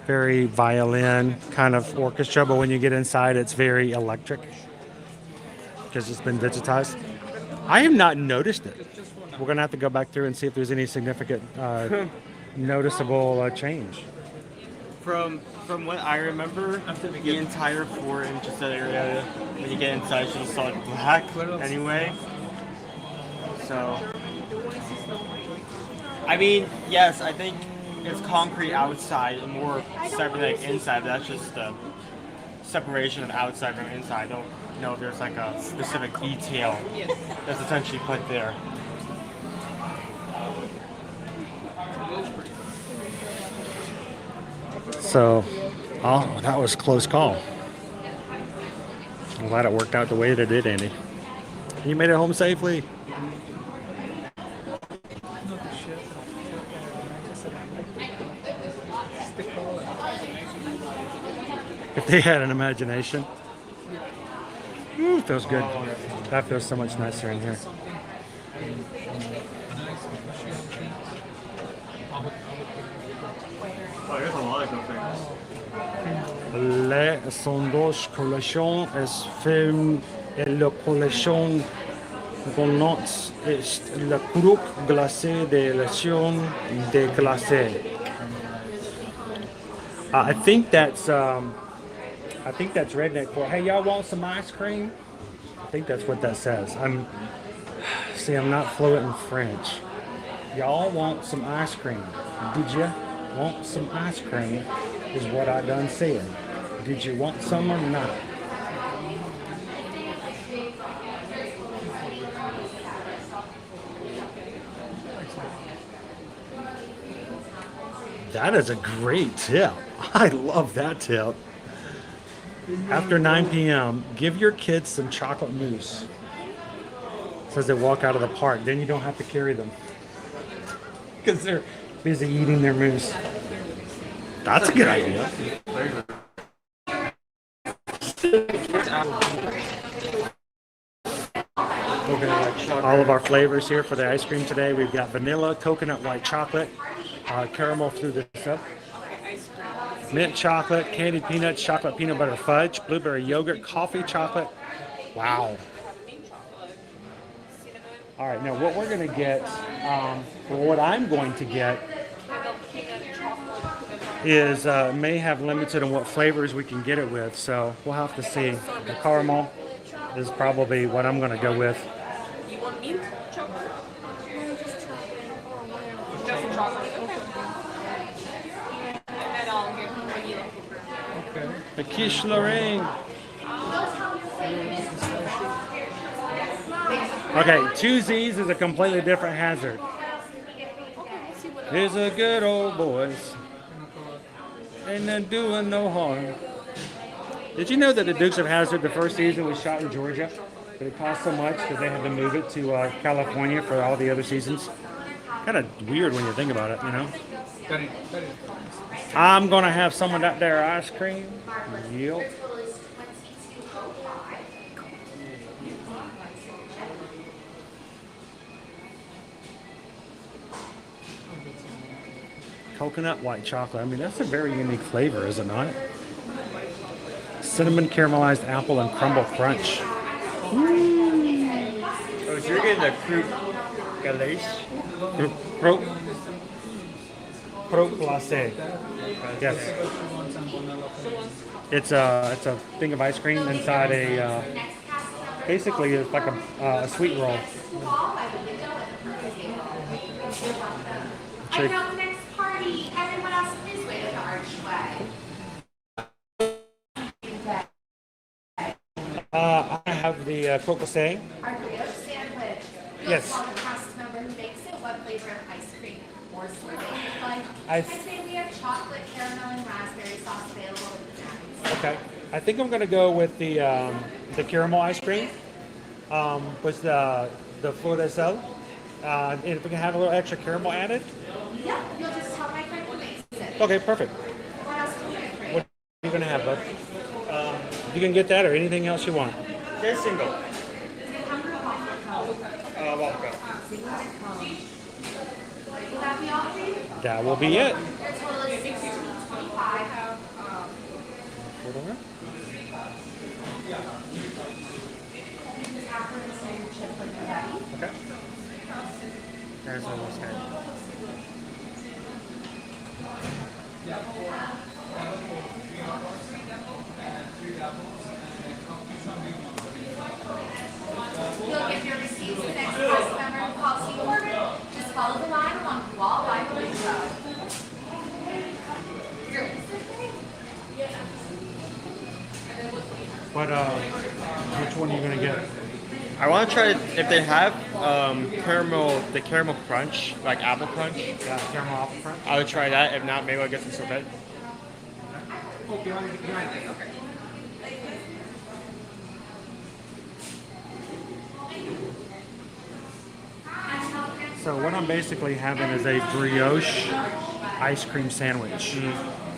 very violin kind of orchestra, but when you get inside, it's very electric because it's been digitized. I have not noticed it. We're going to have to go back through and see if there's any significant noticeable change. From what I remember, the entire floor in just that area, when you get inside, it's just solid black anyway. So, I mean, yes, I think it's concrete outside and more separate inside. But that's just the separation of outside from inside. I don't know if there's like a specific detail that's essentially put there. So, oh, that was a close call. I'm glad it worked out the way that it did, Andy. You made it home safely. If they had an imagination. Ooh, feels good. That feels so much nicer in here. Oh, there's a lot of good things. Le sondage collection est fait et la collection gagnante est la croûte glacée de l'élection de glacé. I think that's redneck for, hey, y'all want some ice cream? I think that's what that says. I'm not fluent in French. Y'all want some ice cream? Did ya want some ice cream? Is what I done said. Did you want some or not? That is a great tip. I love that tip. After 9 p.m., give your kids some chocolate mousse. Says they walk out of the park. Then you don't have to carry them because they're busy eating their mousse. That's a good idea. All of our flavors here for the ice cream today. We've got vanilla, coconut, white chocolate, caramel through the stuff, mint chocolate, candied peanuts, chocolate peanut butter fudge, blueberry yogurt, coffee chocolate. Wow. All right, now what we're going to get, or what I'm going to get, is may have limited on what flavors we can get it with, so we'll have to see. The caramel is probably what I'm going to go with. You want mint chocolate? Just chocolate. And I'll get regular. Okay. The quiche Lorraine. Okay, two Z's is a completely different hazard. Here's a good old boys. Ain't not doing no harm. Did you know that the Dukes of Hazzard, the first season, was shot in Georgia? But it cost so much because they had to move it to California for all the other seasons. Kind of weird when you think about it, you know? I'm going to have some of that there ice cream. Yep. Coconut white chocolate. I mean, that's a very unique flavor, is it not? Cinnamon caramelized apple and crumble crunch. Oh, so you're getting the croute glace? Croute glacé. Yes. It's a thing of ice cream inside a, basically it's like a sweet roll. I know the next party. Everyone else this way to the archway. I have the crocosé. Our brioche sandwich. Yes. Call the cast member who makes it what flavor of ice cream or sorbet you'd like. I I'd say we have chocolate, caramel, and raspberry sauce available with the drinks. Okay. I think I'm gonna go with the caramel ice cream with the fleur de sel. And if we can have a little extra caramel added. Yeah, you'll just tell my friend who makes it. Okay, perfect. What else can we get for you? What are you gonna have, bud? You can get that or anything else you want. Just single. Will that be all for you? That will be it. Your total is $16.25. Hold on. Okay. There's almost good. You'll get your receipts the next cast member who calls you order. Just follow the line along the wall by the window. But which one are you gonna get? I want to try if they have the caramel crunch, like apple crunch. Yeah, caramel apple crunch. I would try that. If not, maybe I'll get some sorbet. So what I'm basically having is a brioche ice cream sandwich.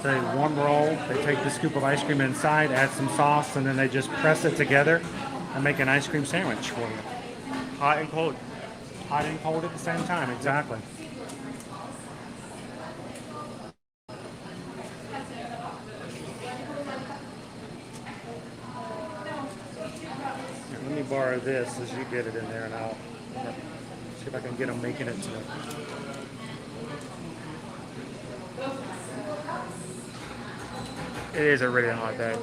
They one roll, they take the scoop of ice cream inside, add some sauce, and then they just press it together and make an ice cream sandwich for you. Hot and cold. Hot and cold at the same time, exactly. Here, let me borrow this as you get it in there, and I'll see if I can get them making it today. It is a really hot day.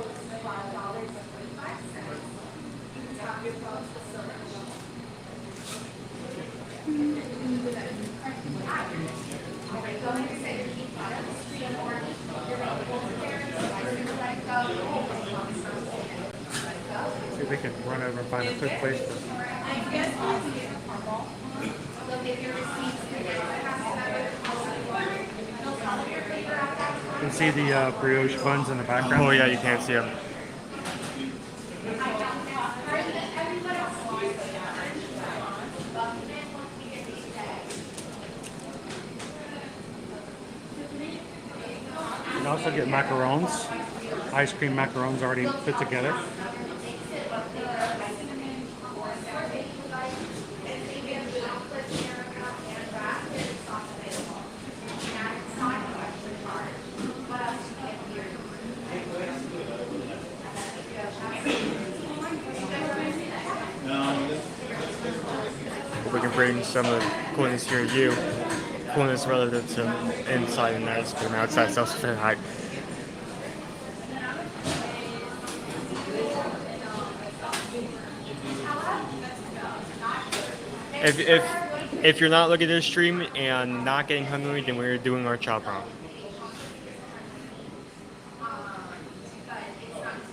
See if we can run over and find a quick place to. You can see the brioche buns in the background. Oh yeah, you can't see them. You can also get macarons, ice cream macarons already put together. We can bring some of the coolness here to you. Coolness relative to inside and ice cream outside self-sufficient. If you're not looking at this stream and not getting hungry, then we're doing our job wrong.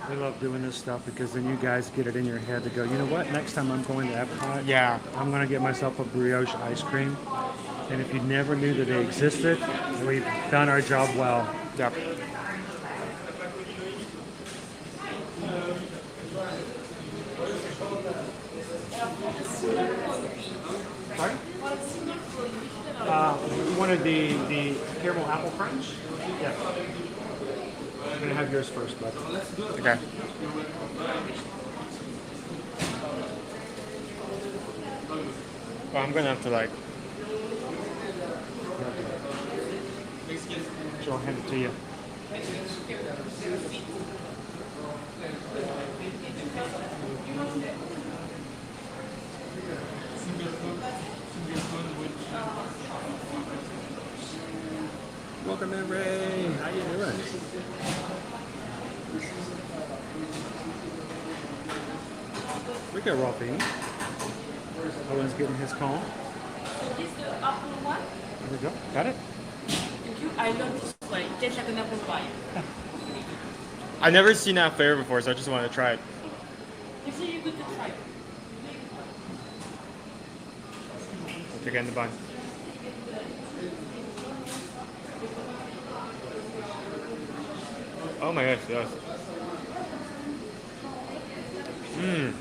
We love doing this stuff because then you guys get it in your head to go, you know what, next time I'm going to Epcot, yeah, I'm going to get myself a brioche ice cream. And if you never knew that they existed, we've done our job well. Yep. Sorry? You wanted the caramel apple crunch? Yeah. I'm going to have yours first, bud. Okay. Well, I'm going to have to like... So I'll hand it to you. Welcome in, Ray. How you doing? We got raw beans. Owen's getting his call. This is the apple one. There we go. Got it? Thank you. I love this one. It tastes like an apple pie. I've never seen that flavor before, so I just wanted to try it. You say you could try. Again, the bun. Oh my gosh, yes. Mmm.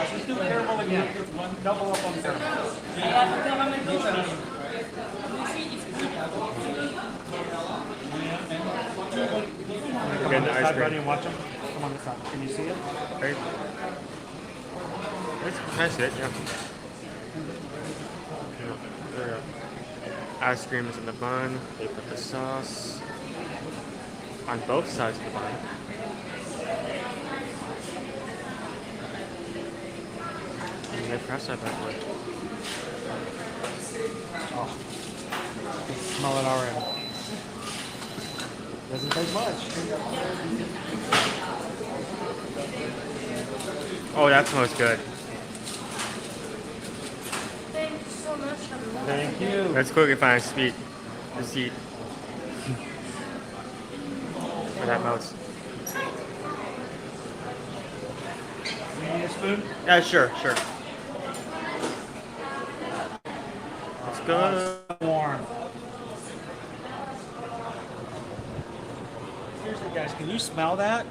Let's do caramel again. Double up on caramel. Again, the ice cream. Ready and watch them. Come on this side. Can you see it? Right. That's it, yeah. There we go. Ice cream is in the bun. They put the sauce on both sides of the bun. And they press that back way. Oh, I can smell it already. Doesn't take much. Oh, that smells good. Thank you so much. Thank you. Let's quickly find a receipt for that mouse. You need a spoon? Yeah, sure. Let's go. Warm. Seriously, guys, can you smell that?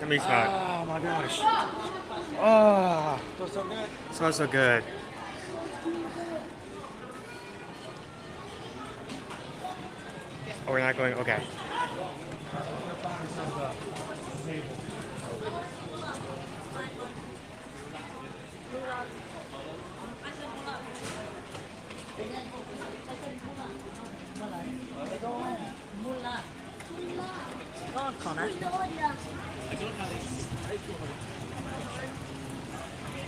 Let me smell it. Oh my gosh. Oh, feels so good. It smells so good. Oh, we're not going. Okay. Go on, Connor.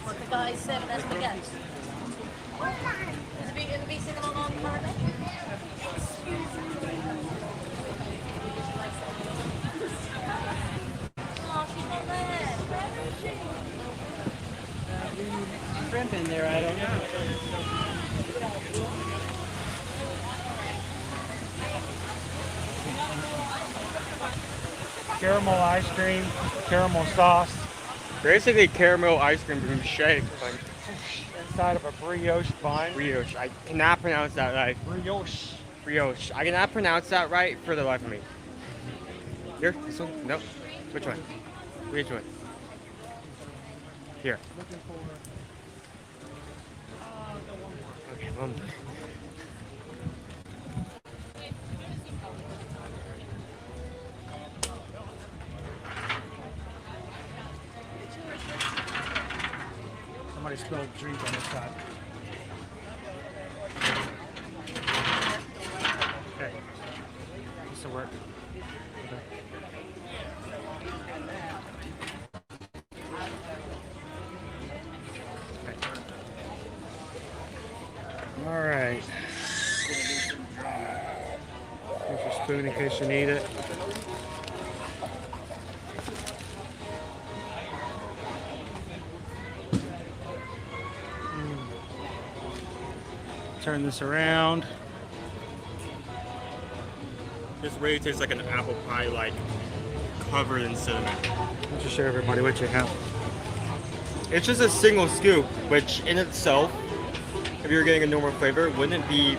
What the guy said, that's the guess. Is it going to be sitting on currently? Oh, she's not there. Where is she? Shrimp in there, I don't know. Caramel ice cream, caramel sauce. Basically, caramel ice cream from shake. Like, Inside of a brioche bun. brioche. I cannot pronounce that right. Brioche. Brioche. I cannot pronounce that right for the life of me. Here? This one? Nope. Which one? Which one? Here. Okay, one. Somebody spilled drink on this side. Okay. This will work. All right. Here's your spoon in case you need it. Turn this around. This really tastes like an apple pie, like covered in cinnamon. Why don't you show everybody what you have? It's just a single scoop, which in itself, if you're getting a normal flavor, wouldn't be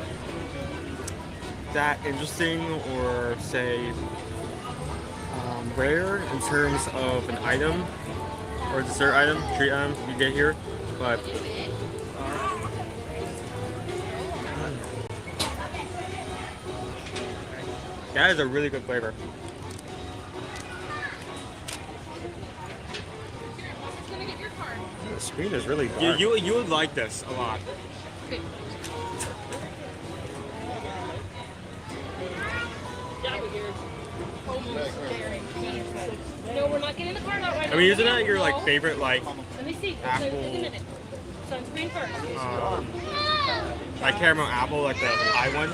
that interesting or say rare in terms of an item or dessert item, treat item you get here, but that is a really good flavor. The screen is really dark. You would like this a lot. No, we're not getting the car out right now. I mean, isn't that your like favorite like Let me see. apple? It's a minute. Sunscreen first. Like caramel apple, like the pie one?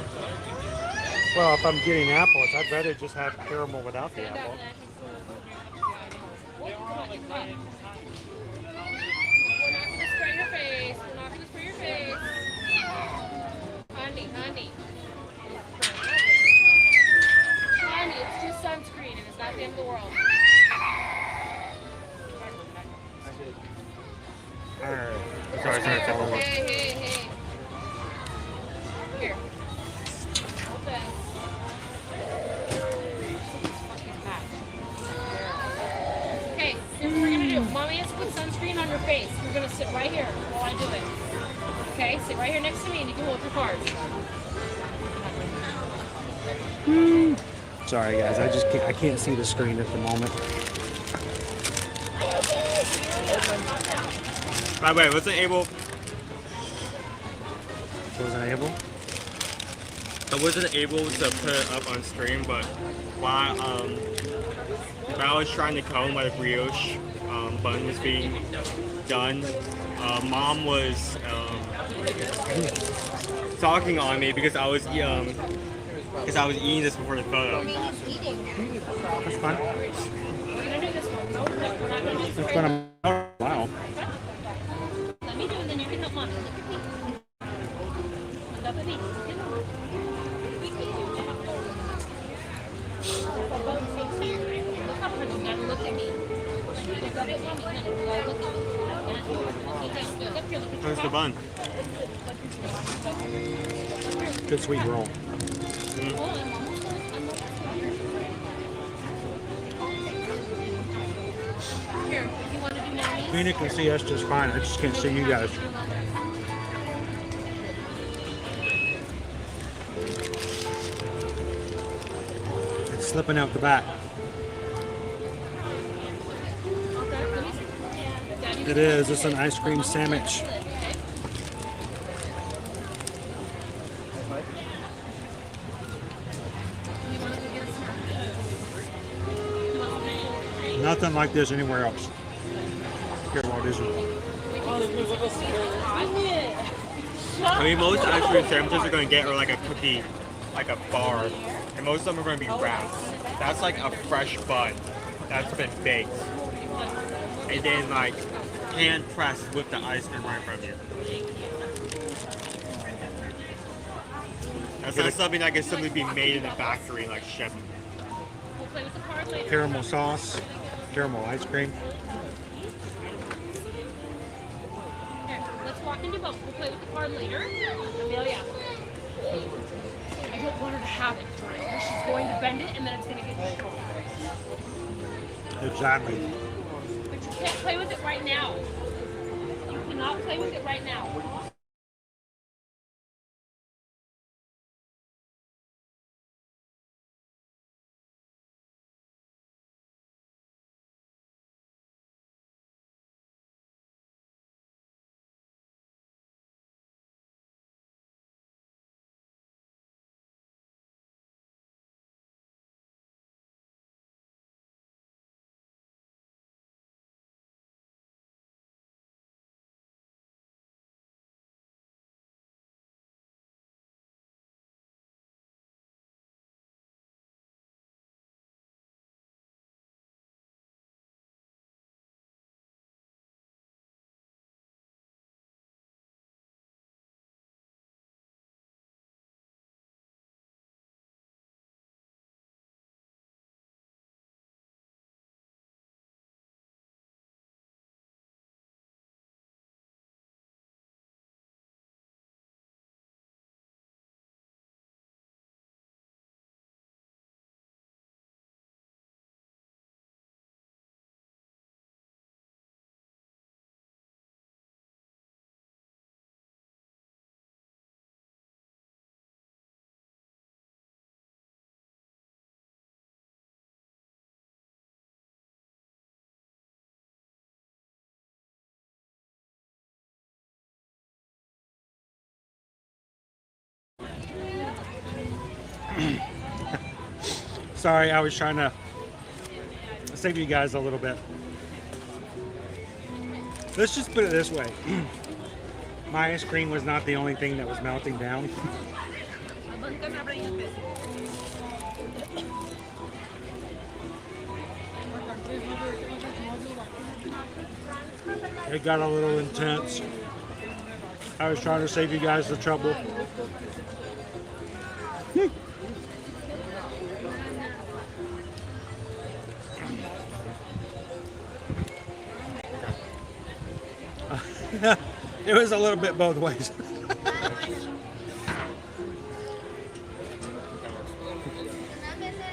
Well, if I'm getting apples, I'd rather just have caramel without the apple. We're not gonna spray your face. We're not gonna spray your face. Honey. Honey, it's just sunscreen and it's not the end of the world. Sorry. Hey. Here. Hold this. Okay, here's what we're gonna do. Mommy has to put sunscreen on your face. You're gonna sit right here while I do it. Okay, sit right here next to me and you can hold your cards. Sorry guys, I can't see the screen at the moment. By the way, wasn't able to put it up on stream, but while I was trying to comb my brioche bun was being done, Mom was talking on me because I was eating this before the photo. That's fine. We're gonna do this one. No, we're not gonna do It's this gonna. Wow. Let me do it, then you can help Mommy. Look at me. Look up at me. Look up at me. You gotta look at me. Look up at Mommy. You gotta look at me. Look up here. Look at Where's the bun? Good sweet roll. Here, you want to do Mommy's? Mina can see us just fine. I just can't see you guys. It's slipping out the back. It is. It's an ice cream sandwich. Nothing like this anywhere else. Here, Walt Disney. I mean, most ice cream sandwiches are going to get are like a cookie, like a bar, and most of them are going to be wrapped. That's like a fresh bun that's been baked, and then like hand pressed with the ice cream right in front of you. That's not something that can simply be made in a factory like chef. We'll play with the card later. Caramel sauce, caramel ice cream. Here, let's walk into both. We'll play with the card later. Amelia. I don't want her to have it. She's going to bend it and then it's going to get destroyed. Exactly. But you can't play with it right now. You cannot play with it right now. Sorry, I was trying to save you guys a little bit. Let's just put it this way. My ice cream was not the only thing that was melting down. It got a little intense. I was trying to save you guys the trouble. It was a little bit both ways.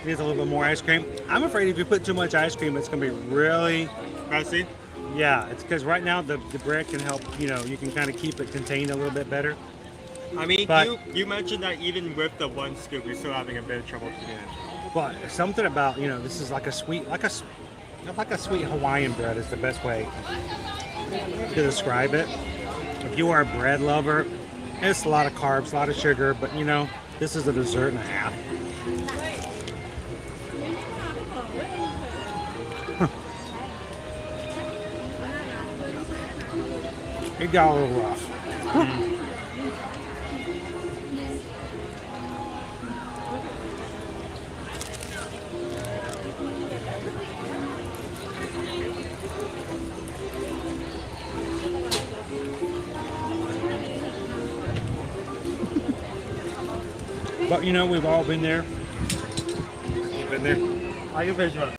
Needs a little bit more ice cream. I'm afraid if you put too much ice cream, it's going to be really messy. Yeah, it's because right now the bread can help, you know, you can kind of keep it contained a little bit better. I mean, But- you mentioned that even with the one scoop, you're still having a bit of trouble keeping it. But something about, you know, this is like a sweet, like a sweet Hawaiian bread is the best way to describe it. If you are a bread lover, it's a lot of carbs, a lot of sugar, but you know, this is a dessert and a half. It got a little rough. But you know, we've all been there. You've been there. I can finish one.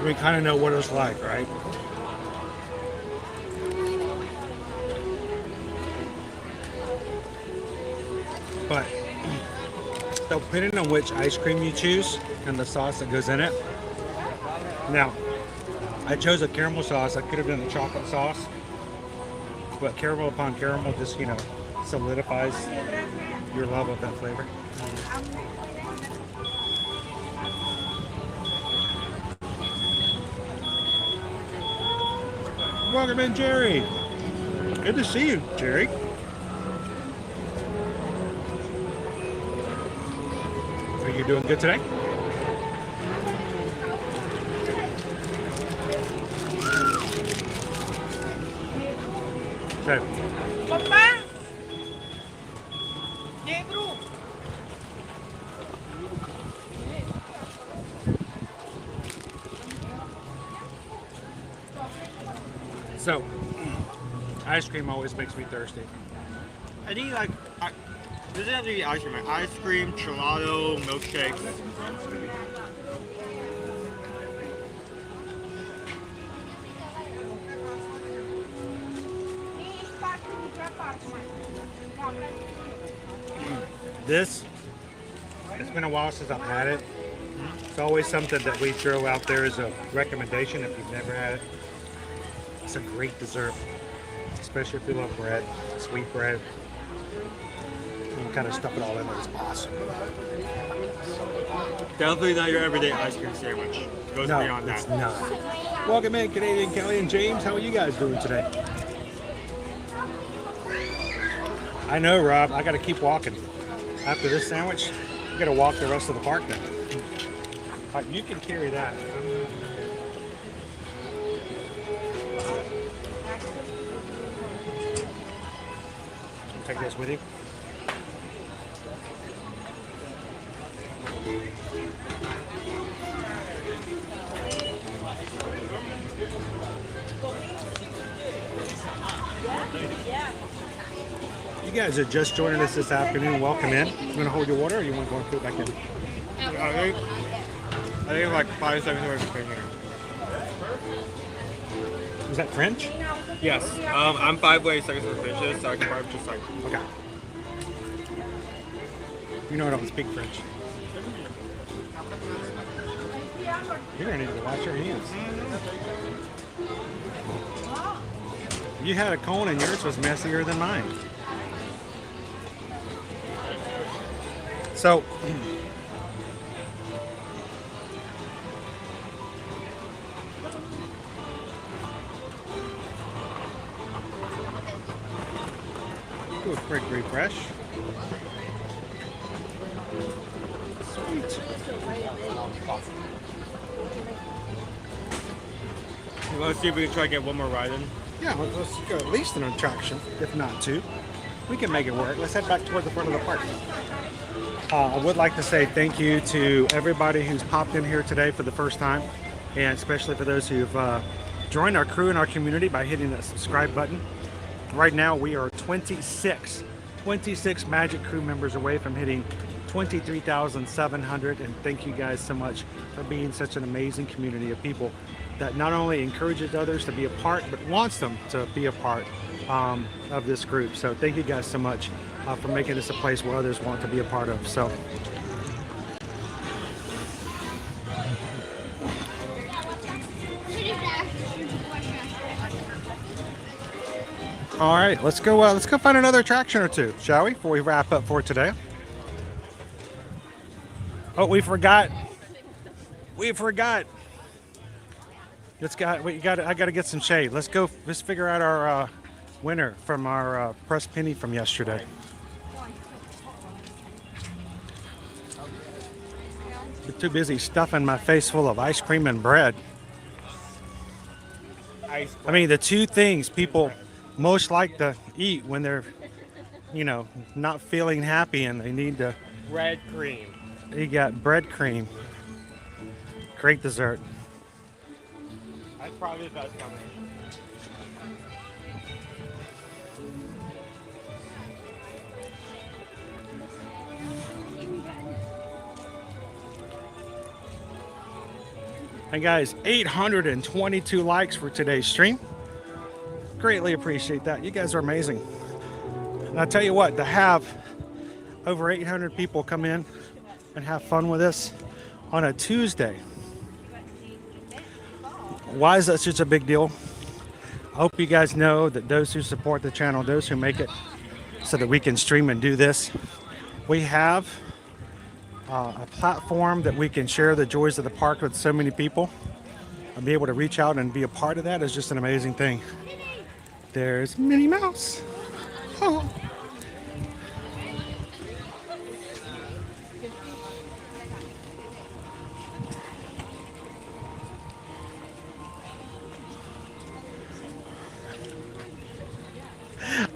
We kind of know what it's like, right? But depending on which ice cream you choose and the sauce that goes in it. Now, I chose a caramel sauce. I could have done a chocolate sauce, but caramel upon caramel just, you know, solidifies your love of that flavor. Welcome in, Jerry. Good to see you, Jerry. Are you doing good today? Okay. So, ice cream always makes me thirsty. I think like, doesn't have to be ice cream. Like ice cream, gelato, milkshakes. This, it's been a while since I've had it. It's always something that we throw out there as a recommendation if you've never had it. It's a great dessert, especially if you love bread, sweet bread. You can kind of stuff it all in there. It's awesome. Definitely not your everyday ice cream sandwich. It goes beyond that. It's not. Welcome in, Canadian Kelly and James. How are you guys doing today? I know, Rob. I got to keep walking. After this sandwich, you got to walk the rest of the park now. You can carry that. Take this with you. You guys are just joining us this afternoon. Welcome in. You want to hold your water, or you want to go and put it back in? I think like 5 seconds away from here. Is that French? Yes. I'm 5 seconds from finishes, so I can probably just like. Okay. You know I don't speak French. You're gonna need to wash your hands. You had a cone and yours was messier than mine. So, do a quick refresh. Sweet. Let's see if we can try to get one more ride in. Yeah, let's go at least an attraction, if not two. We can make it work. Let's head back toward the front of the park. I would like to say thank you to everybody who's popped in here today for the first time, and especially for those who've joined our crew and our community by hitting that subscribe button. Right now we are 26 Magic Crew members away from hitting 23,700, and thank you guys so much for being such an amazing community of people that not only encourages others to be a part, but wants them to be a part of this group. So thank you guys so much for making this a place where others want to be a part of. So all right, let's go find another attraction or two, shall we, before we wrap up for today. Oh, we forgot. I gotta get some shade. Let's figure out our winner from our press penny from yesterday. I'm too busy stuffing my face full of ice cream and bread. I mean, the two things people most like to eat when they're, not feeling happy and they need to. Bread cream. You got bread cream. Great dessert. That's probably the best one. And guys, 822 likes for today's stream. Greatly appreciate that. You guys are amazing. And I'll tell you what, to have over 800 people come in and have fun with us on a Tuesday. Why is that such a big deal? I hope you guys know that those who support the channel, those who make it so that we can stream and do this, we have a platform that we can share the joys of the park with so many people, and be able to reach out and be a part of that is just an amazing thing. There's Minnie Mouse. Oh.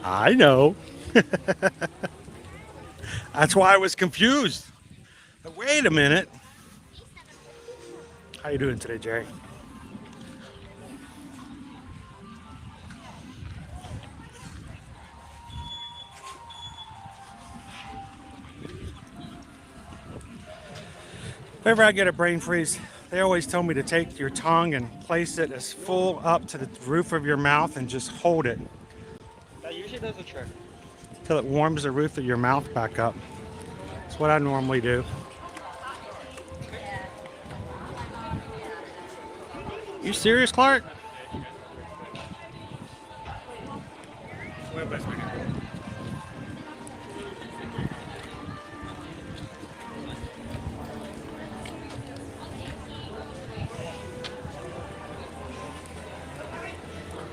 I know. That's why I was confused. Wait a minute. How you doing today, Jerry? If ever I get a brain freeze, they always tell me to take your tongue and place it as full up to the roof of your mouth and just hold it. That usually does the trick. Till it warms the roof of your mouth back up. That's what I normally do. You serious, Clark?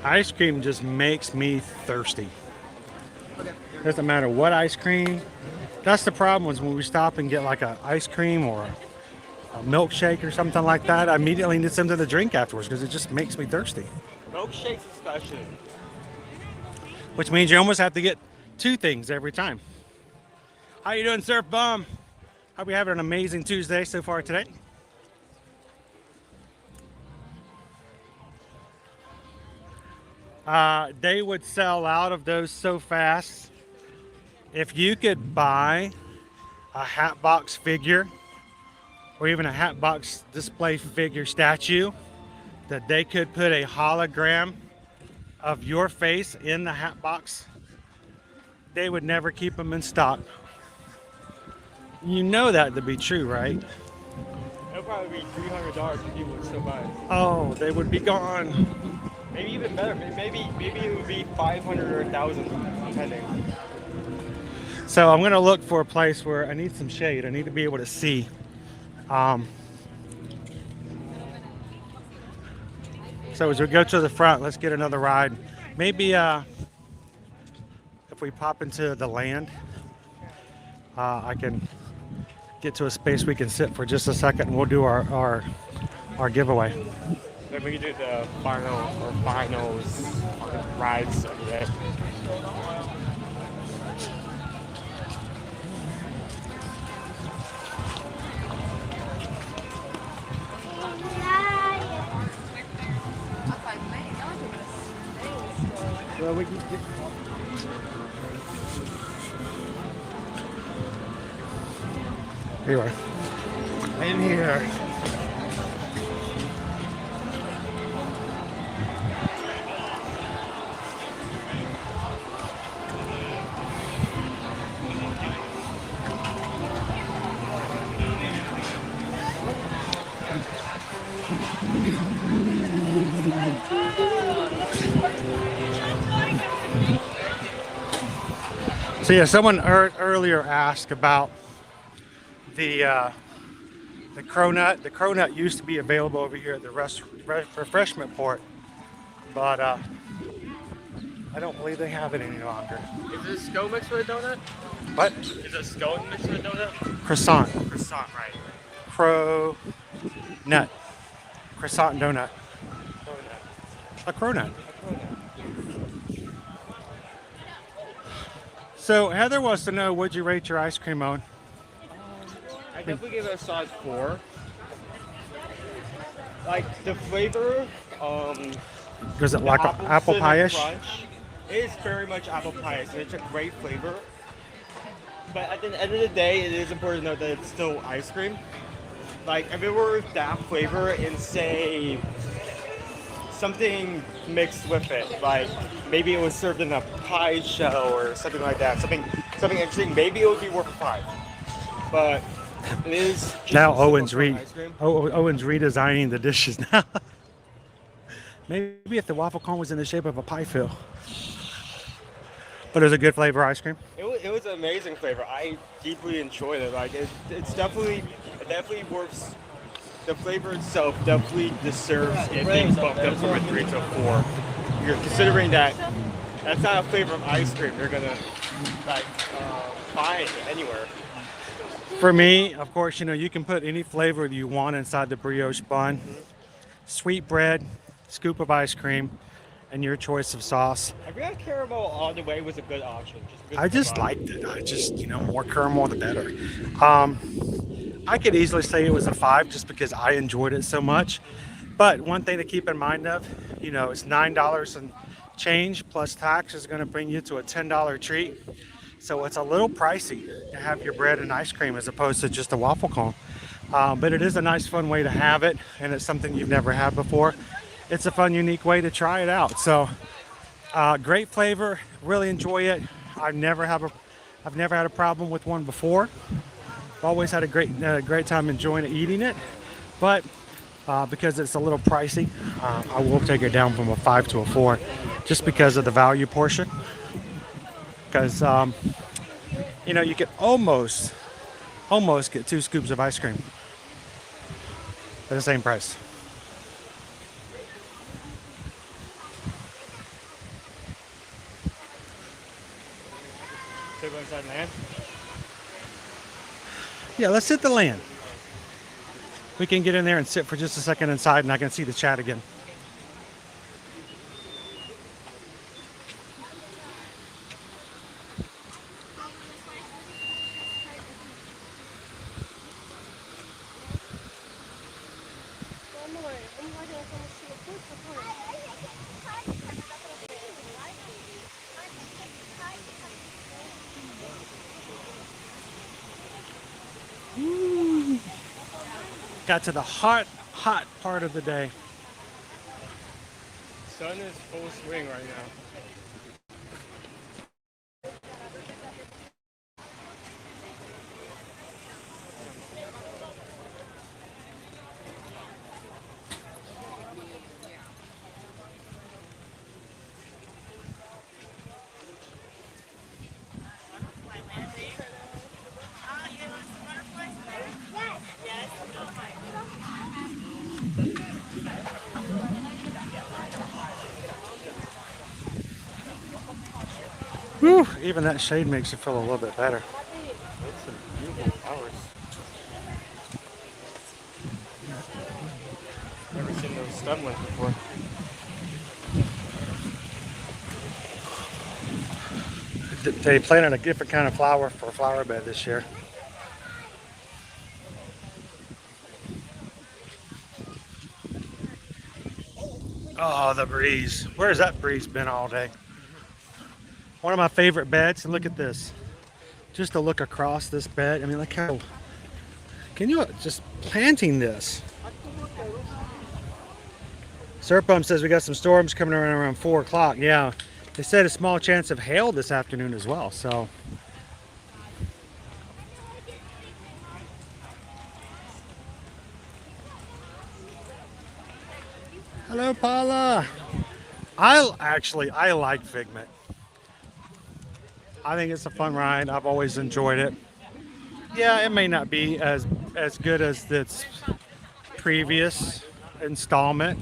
Ice cream just makes me thirsty. Doesn't matter what ice cream. That's the problem, is when we stop and get like an ice cream or a milkshake or something like that, I immediately need something to drink afterwards because it just makes me thirsty. Milkshakes especially. Which means you almost have to get two things every time. How you doing, Surf Bum? Hope you're having an amazing Tuesday so far today. They would sell out of those so fast. If you could buy a Hatbox figure or even a Hatbox display figure statue that they could put a hologram of your face in the Hatbox, they would never keep them in stock. You know that to be true, right? It'll probably be $300 if people would still buy it. Oh, they would be gone. Maybe even better. Maybe it would be 500 or 1,000, depending. So I'm gonna look for a place where I need some shade. I need to be able to see. So as we go to the front, let's get another ride. Maybe if we pop into the land, I can get to a space we can sit for just a second, and we'll do our giveaway. then we can do the finals rides of the day. Well, we can get... Here you are. In here. So yeah, someone earlier asked about the cronut. The cronut used to be available over here at the refreshment port, but I don't believe they have it any longer. Is it skull mixed with a donut? What? Is it skull mixed with a donut? Croissant. Croissant, right. Cronut. Croissant donut. A cronut. So Heather wants to know, would you rate your ice cream on? I definitely give it a solid 4. Like the flavor, is it like apple pie-ish? It is very much apple pie, so it's a great flavor. But at the end of the day, it is important to note that it's still ice cream. Like if it were that flavor and say something mixed with it, like maybe it was served in a pie shell or something like that, something interesting, maybe it would be worth a 5. But it is just now Owen's redesigning the dishes now. Maybe if the waffle cone was in the shape of a pie fill. But it was a good flavor ice cream. It was an amazing flavor. I deeply enjoyed it. Like it definitely works. The flavor itself definitely deserves it being bumped up from a 3 to a 4. You're considering that that's not a flavor of ice cream you're gonna like find anywhere. For me, of course, you know, you can put any flavor you want inside the brioche bun. Sweet bread, scoop of ice cream, and your choice of sauce. I really caramel all the way was a good option. I just liked it. I just, you know, more caramel the better. I could easily say it was a 5 just because I enjoyed it so much. But one thing to keep in mind of, you know, it's $9 and change plus tax is going to bring you to a $10 treat. So it's a little pricey to have your bread and ice cream as opposed to just a waffle cone. But it is a nice, fun way to have it, and it's something you've never had before. It's a fun, unique way to try it out. So great flavor, really enjoy it. I've never had a problem with one before. Always had a great time enjoying it, eating it. But because it's a little pricey, I will take it down from a 5 to a 4, just because of the value portion. Because you know, you could almost get 2 scoops of ice cream at the same price. So go inside land. Yeah, let's hit the land. We can get in there and sit for just a second inside, and I can see the chat again. Got to the hot part of the day. Sun is full swing right now. Whew, even that shade makes you feel a little bit better. It's some beautiful flowers. Never seen those done with before. They planted a different kind of flower for a flower bed this year. Oh, the breeze. Where's that breeze been all day? One of my favorite beds, and look at this. Just to look across this bed, I mean, look how, can you just planting this? Serpum says we got some storms coming around 4 o'clock. Yeah, they said a small chance of hail this afternoon as well, so. Hello, Paula. I like Figment. I think it's a fun ride. I've always enjoyed it. Yeah, it may not be as good as its previous installment,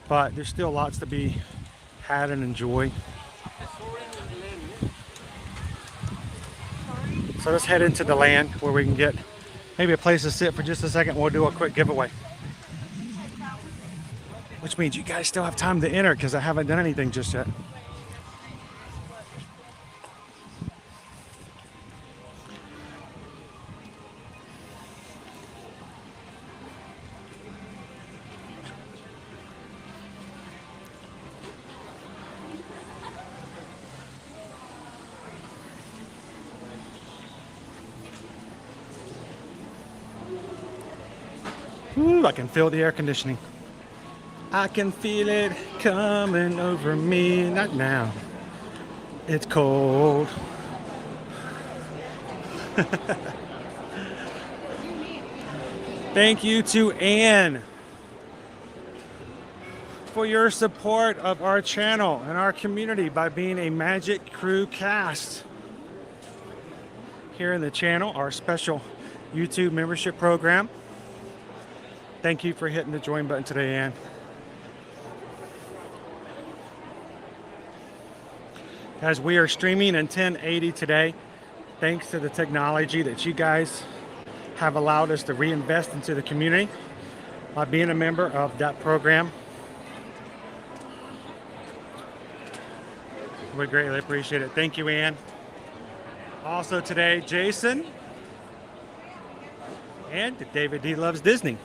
but there's still lots to be had and enjoy. So let's head into the land where we can get maybe a place to sit for just a second. We'll do a quick giveaway. Which means you guys still have time to enter because I haven't done anything just yet. Ooh, I can feel the air conditioning. I can feel it coming over me. Not now. It's cold. Thank you to Anne for your support of our channel and our community by being a Magic Crew cast here in the channel, our special YouTube membership program. Thank you for hitting the join button today, Anne. Guys, we are streaming in 1080 today, thanks to the technology that you guys have allowed us to reinvest into the community by being a member of that program. We greatly appreciate it. Thank you, Ann. Also today, Jason and David D Loves Disney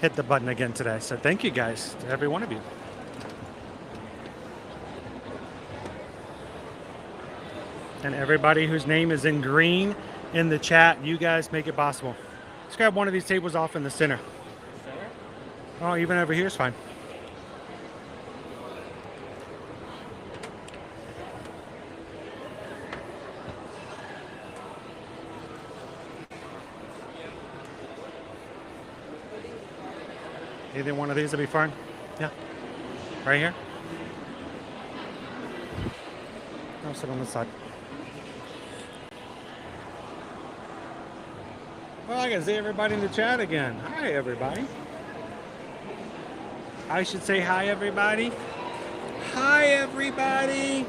hit the button again today. So thank you guys to every one of you. And everybody whose name is in green in the chat, you guys make it possible. Let's grab one of these tables off in the center. Oh, even over here is fine. Either one of these will be fine. Yeah. Right here. I'll sit on this side. Well, I can see everybody in the chat again. Hi, everybody. I should say hi, everybody. Hi, everybody.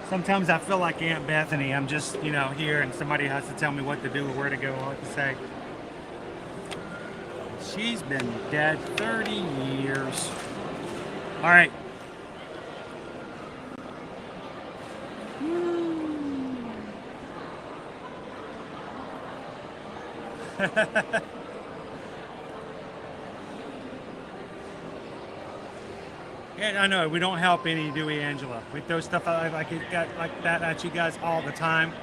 Sometimes I feel like Aunt Bethany. I'm just, here and somebody has to tell me what to do or where to go or what to say. She's been dead 30 years. All right. Yeah, I know we don't help any, do we, Angela? We throw stuff out like that at you guys all the time.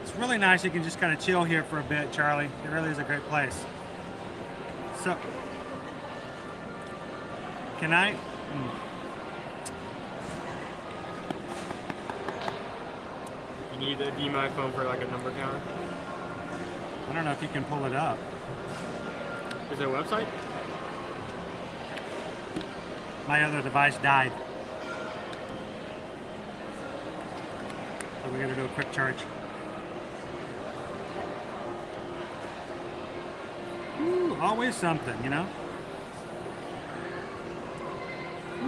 It's really nice. You can just kind of chill here for a bit, Charlie. It really is a great place. So, can I? You need a DMI phone for like a number counter? I don't know if you can pull it up. Is there a website? My other device died. So we gotta do a quick charge. Ooh, always something, Ooh,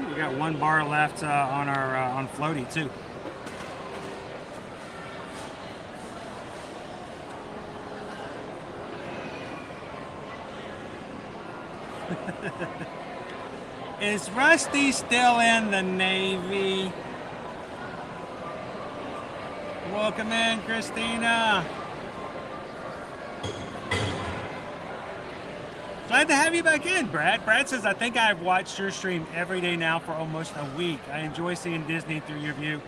we got one bar left on our on floaty too. Is Rusty still in the Navy? Welcome in, Christina. Glad to have you back in, Brad. Brad says, I think I've watched your stream every day now for almost a week. I enjoy seeing Disney through your view.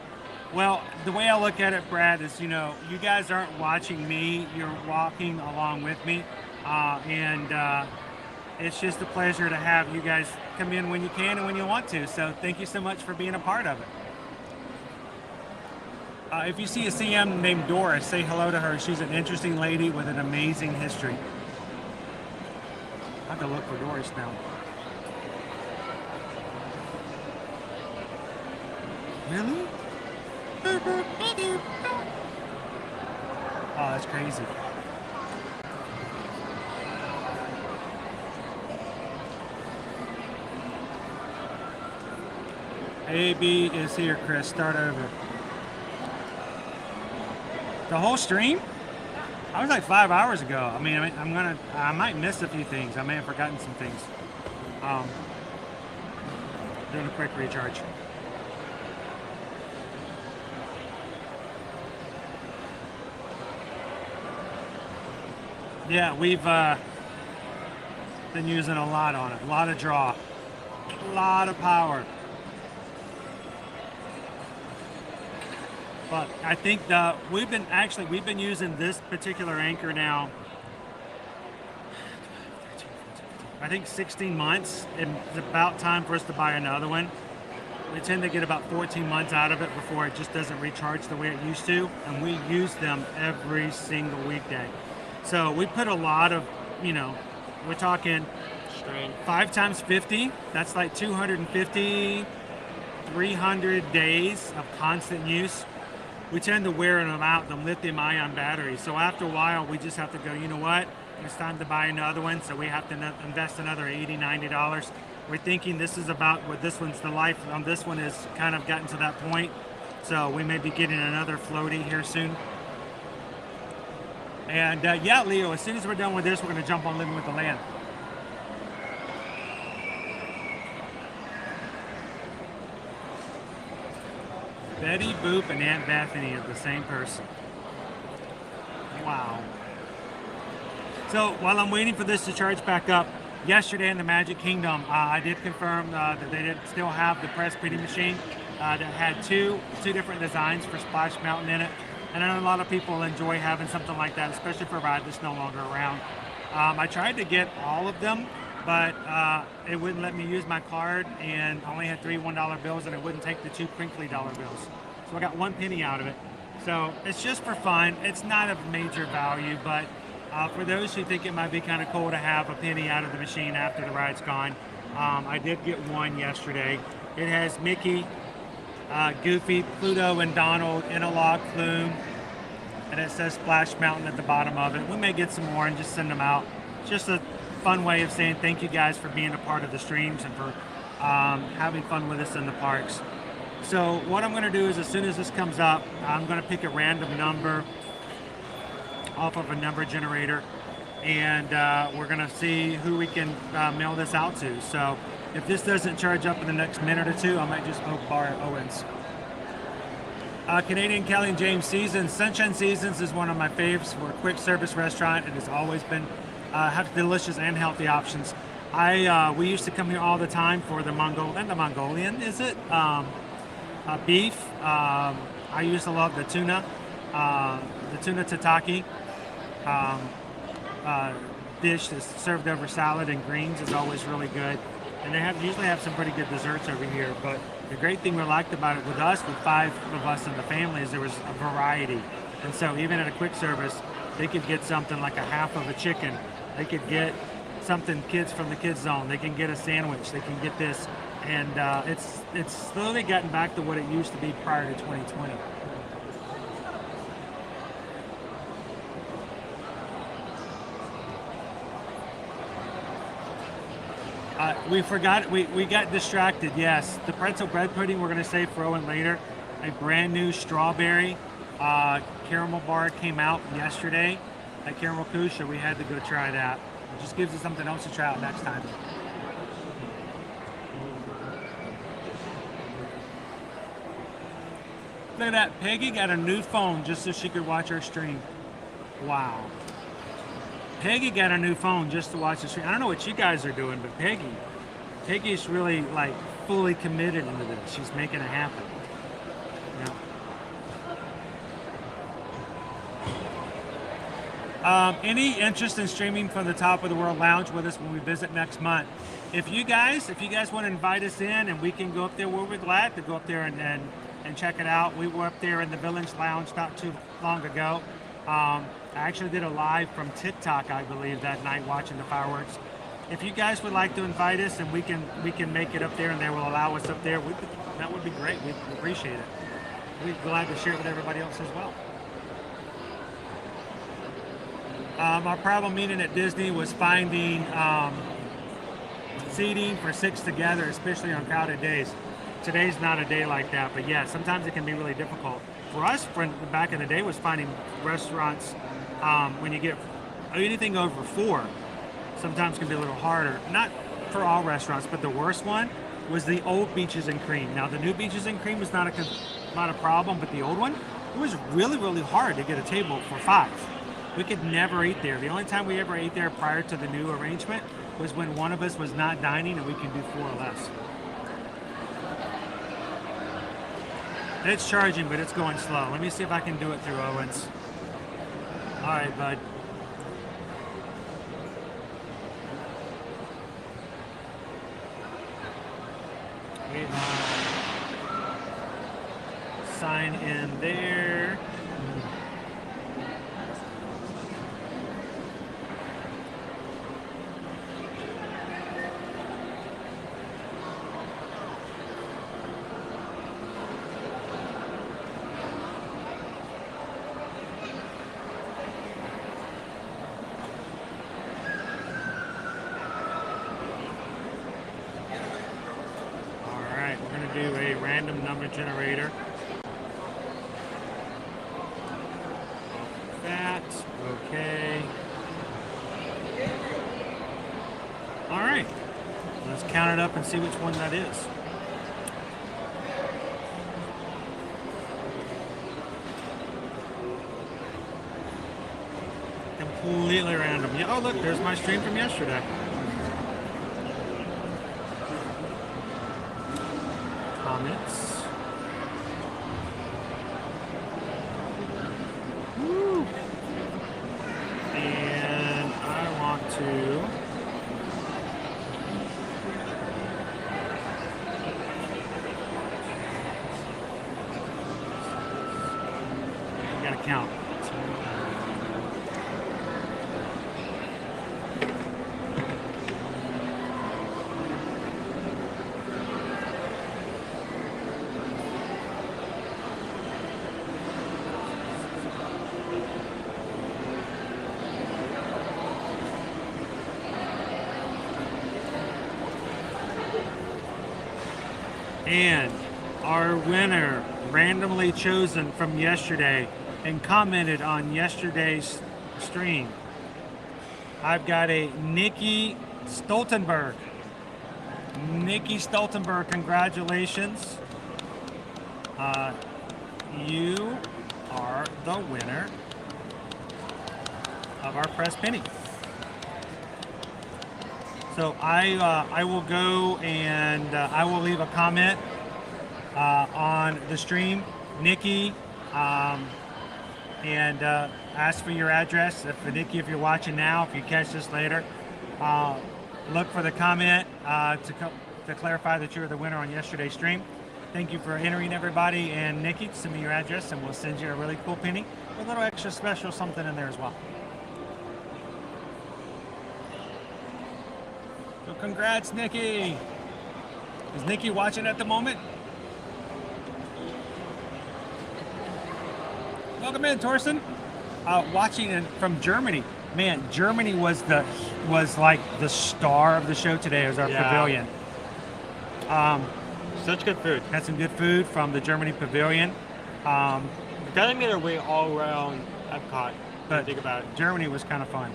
Well, the way I look at it, Brad, is, you know, you guys aren't watching me. You're walking along with me. It's just a pleasure to have you guys come in when you can and when you want to. So thank you so much for being a part of it. If you see a CM named Doris, say hello to her. She's an interesting lady with an amazing history. I have to look for Doris now. Really? Oh, that's crazy. AB is here, Chris. Start over. The whole stream? I was like 5 hours ago. I mean, I might miss a few things. I may have forgotten some things. Doing a quick recharge. Yeah, we've been using a lot on it. A lot of draw. A lot of power. But I think we've been using this particular anchor now, I think 16 months. It's about time for us to buy another one. We tend to get about 14 months out of it before it just doesn't recharge the way it used to, and we use them every single weekday. So we put a lot of, you know, we're talking 5 times 50, that's like 250, 300 days of constant use. We tend to wear them out, the lithium ion batteries. So after a while, we just have to go, you know what? It's time to buy another one. So we have to invest another $80, $90. We're thinking this is about what this one's, the life on this one is kind of gotten to that point. So we may be getting another floaty here soon. And yeah, Leo, as soon as we're done with this, we're going to jump on Living with the Land. Betty Boop and Aunt Bethany are the same person. Wow. So while I'm waiting for this to charge back up, yesterday in the Magic Kingdom, I did confirm that they did still have the press printing machine that had two different designs for Splash Mountain in it. And I know a lot of people enjoy having something like that, especially for a ride that's no longer around. I tried to get all of them, but it wouldn't let me use my card, and I only had 3 $1 bills, and it wouldn't take the 2 crinkly dollar bills. So I got 1 penny out of it. So it's just for fun. It's not of major value, but for those who think it might be kind of cool to have a penny out of the machine after the ride's gone, I did get one yesterday. It has Mickey, Goofy, Pluto, and Donald in a log flume, and it says Splash Mountain at the bottom of it. We may get some more and just send them out. It's just a fun way of saying thank you guys for being a part of the streams and for having fun with us in the parks. So what I'm going to do is, as soon as this comes up, I'm going to pick a random number off of a number generator, and we're going to see who we can mail this out to. So if this doesn't charge up in the next minute or two, I might just borrow Owen's. Canadian Kelly and James Seasons. Sunshine Seasons is one of my faves. We're a quick service restaurant. It has always been have delicious and healthy options. We used to come here all the time for the Mongolian, is it? Beef. I used to love the tuna tataki dish that's served over salad and greens is always really good. And they usually have some pretty good desserts over here. But the great thing we liked about it with us, with 5 of us in the family, is there was a variety. And so even at a quick service, they could get something like a half of a chicken. They could get something kids from the kids zone. They can get a sandwich. They can get this. And it's slowly gotten back to what it used to be prior to 2020. We got distracted, yes. The pretzel bread pudding we're going to save for Owen later. A brand new strawberry caramel bar came out yesterday at Caramel Kusha. We had to go try that. It just gives us something else to try out next time. Look at that. Peggy got a new phone just so she could watch our stream. Wow. Peggy got a new phone just to watch the stream. I don't know what you guys are doing, but Peggy's really like fully committed into this. She's making it happen. Yeah. Any interest in streaming from the Top of the World Lounge with us when we visit next month? If you guys want to invite us in and we can go up there, we'll be glad to go up there and check it out. We were up there in the Village Lounge not too long ago. I actually did a live from TikTok, I believe, that night watching the fireworks. If you guys would like to invite us and we can make it up there and they will allow us up there, that would be great. We'd appreciate it. We'd be glad to share it with everybody else as well. Our problem meeting at Disney was finding seating for 6 together, especially on crowded days. Today's not a day like that, but yeah, sometimes it can be really difficult. For us, back in the day, was finding restaurants when you get anything over 4, sometimes can be a little harder. Not for all restaurants, but the worst one was the old Beaches and Cream. Now, the new Beaches and Cream was not a problem, but the old one, it was really, really hard to get a table for 5. We could never eat there. The only time we ever ate there prior to the new arrangement was when one of us was not dining and we could do 4 or less. It's charging, but it's going slow. Let me see if I can do it through Owens. All right, bud. Sign in there. Do a random number generator. That, okay. All right, let's count it up and see which one that is. Completely random. Yeah, oh look, there's my stream from yesterday. Comments. Woo. And I want to gotta count. And our winner, randomly chosen from yesterday and commented on yesterday's stream, I've got a Nikki Stoltenberg. Nikki Stoltenberg, congratulations. You are the winner of our press penny. So I will go and I will leave a comment on the stream, Nikki, and ask for your address. Nikki, if you're watching now, if you catch this later, look for the comment to clarify that you're the winner on yesterday's stream. Thank you for entering, everybody, and Nikki, send me your address and we'll send you a really cool penny with a little extra special something in there as well. So congrats, Nikki. Is Nikki watching at the moment? Welcome in, Torsten. Watching from Germany. Man, Germany was like the star of the show today. It was our pavilion. Such good food. Had some good food from the Germany pavilion. Gotta make our way all around Epcot. But think about it. Germany was kind of fun.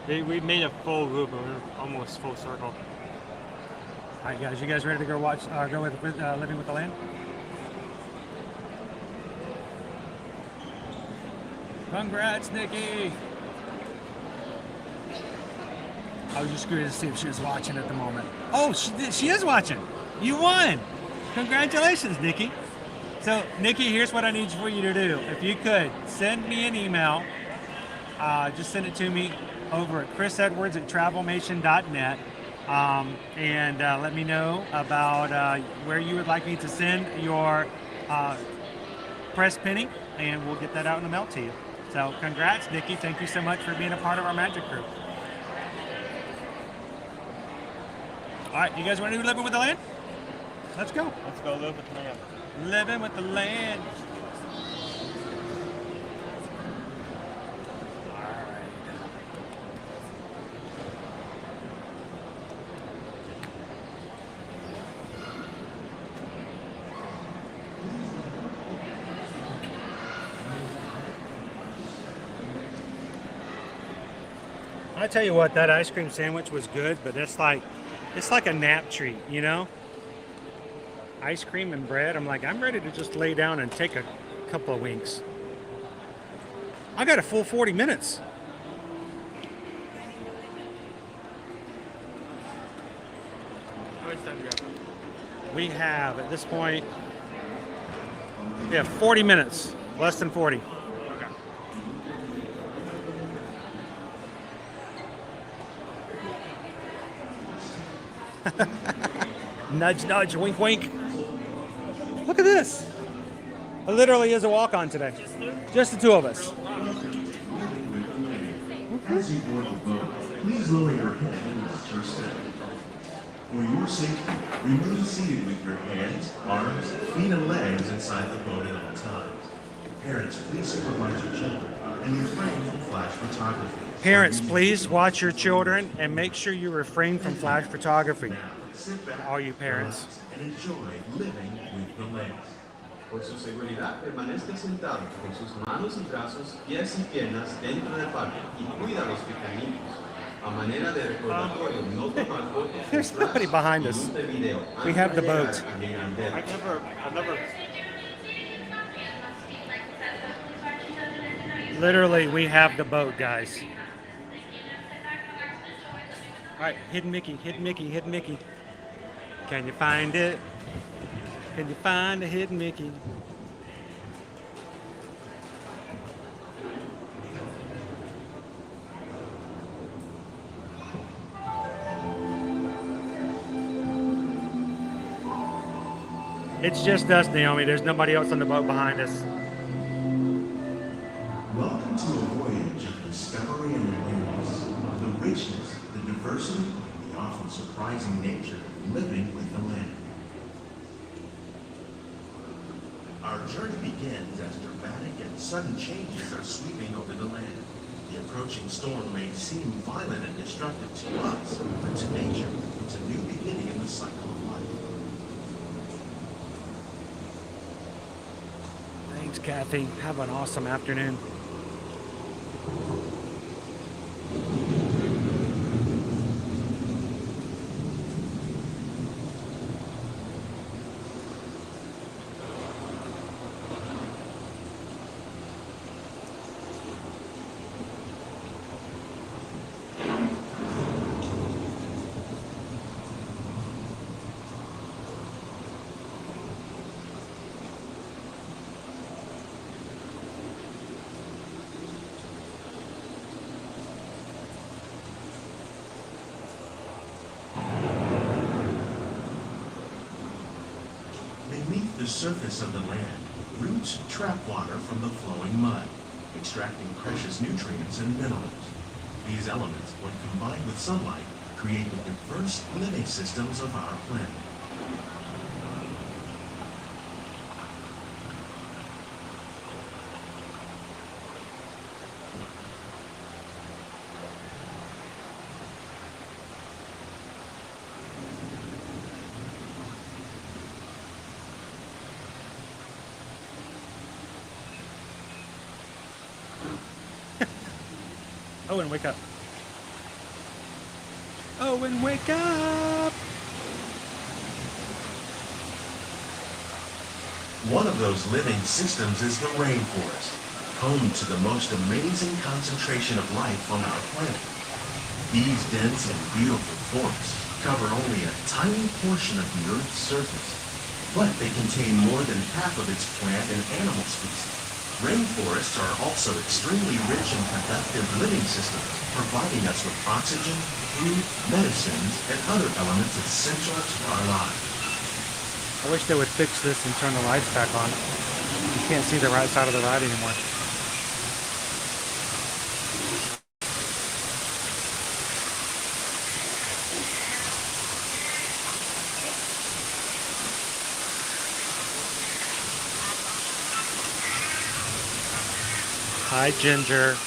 We made a full loop, and we were almost full circle. All right, guys, you guys ready to go watch? Go with Living with the Land? Congrats, Nikki. I was just curious to see if she was watching at the moment. Oh, she is watching. You won. Congratulations, Nikki. So, Nikki, here's what I need for you to do. If you could, send me an email. Just send it to me over at chrisedwards@travelmation.net. And let me know about where you would like me to send your press penny, and we'll get that out in the mail to you. So congrats, Nikki. Thank you so much for being a part of our magic crew. All right, you guys want to do Living with the Land? Let's go. Let's go live with the land. Living with the Land. I tell you what, that ice cream sandwich was good, but it's like a nap treat, you know? Ice cream and bread. I'm ready to just lay down and take a couple of winks. I got a full 40 minutes. How much time do you have? We have, at this point, 40 minutes. Less than 40. Nudge, nudge, wink, wink. Look at this. It literally is a walk-on today. Just the two of us. As you board the boat, please lower your head and watch your step. For your safety, remain seated with your hands, arms, feet, and legs inside the boat at all times. Parents, please supervise your children and refrain from flash photography. Parents, please watch your children and make sure you refrain from flash photography. All you parents. And enjoy living with the land. Por su seguridad, permanezca sentado con sus manos y brazos, pies y piernas dentro del parque y cuida a los pequeñitos. A manera de recordatorio, no tomar fotos. There's nobody behind us. We have the boat. I've never. Literally, we have the boat, guys. All right, hidden Mickey, hidden Mickey, hidden Mickey. Can you find it? Can you find the hidden Mickey? It's just us, Naomi. There's nobody else on the boat behind us. Welcome to a voyage of discovery and awareness of the richness, the diversity, and the often surprising nature of living with the land. Our journey begins as dramatic and sudden changes are sweeping over the land. The approaching storm may seem violent and destructive to us, but to nature, it's a new beginning in the cycle of life. Thanks, Kathy. Have an awesome afternoon. Beneath the surface of the land, roots trap water from the flowing mud, extracting precious nutrients and minerals. These elements, when combined with sunlight, create the diverse living systems of our planet. Owen, wake up. Owen, wake up! One of those living systems is the rainforest. home to the most amazing concentration of life on our planet. These dense and beautiful forests cover only a tiny portion of the Earth's surface, but they contain more than half of its plant and animal species. Rainforests are also extremely rich and productive living systems, providing us with oxygen, food, medicines, and other elements essential to our lives. I wish they would fix this and turn the lights back on. You can't see the right side of the ride anymore. Hi, Ginger.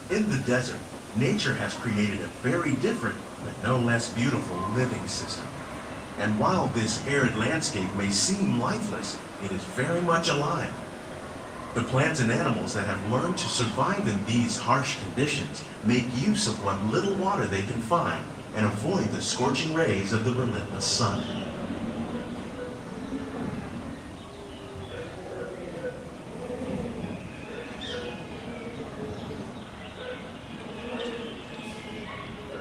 In the desert, nature has created a very different, but no less beautiful living system. And while this arid landscape may seem lifeless, it is very much alive. The plants and animals that have learned to survive in these harsh conditions make use of what little water they can find and avoid the scorching rays of the relentless sun.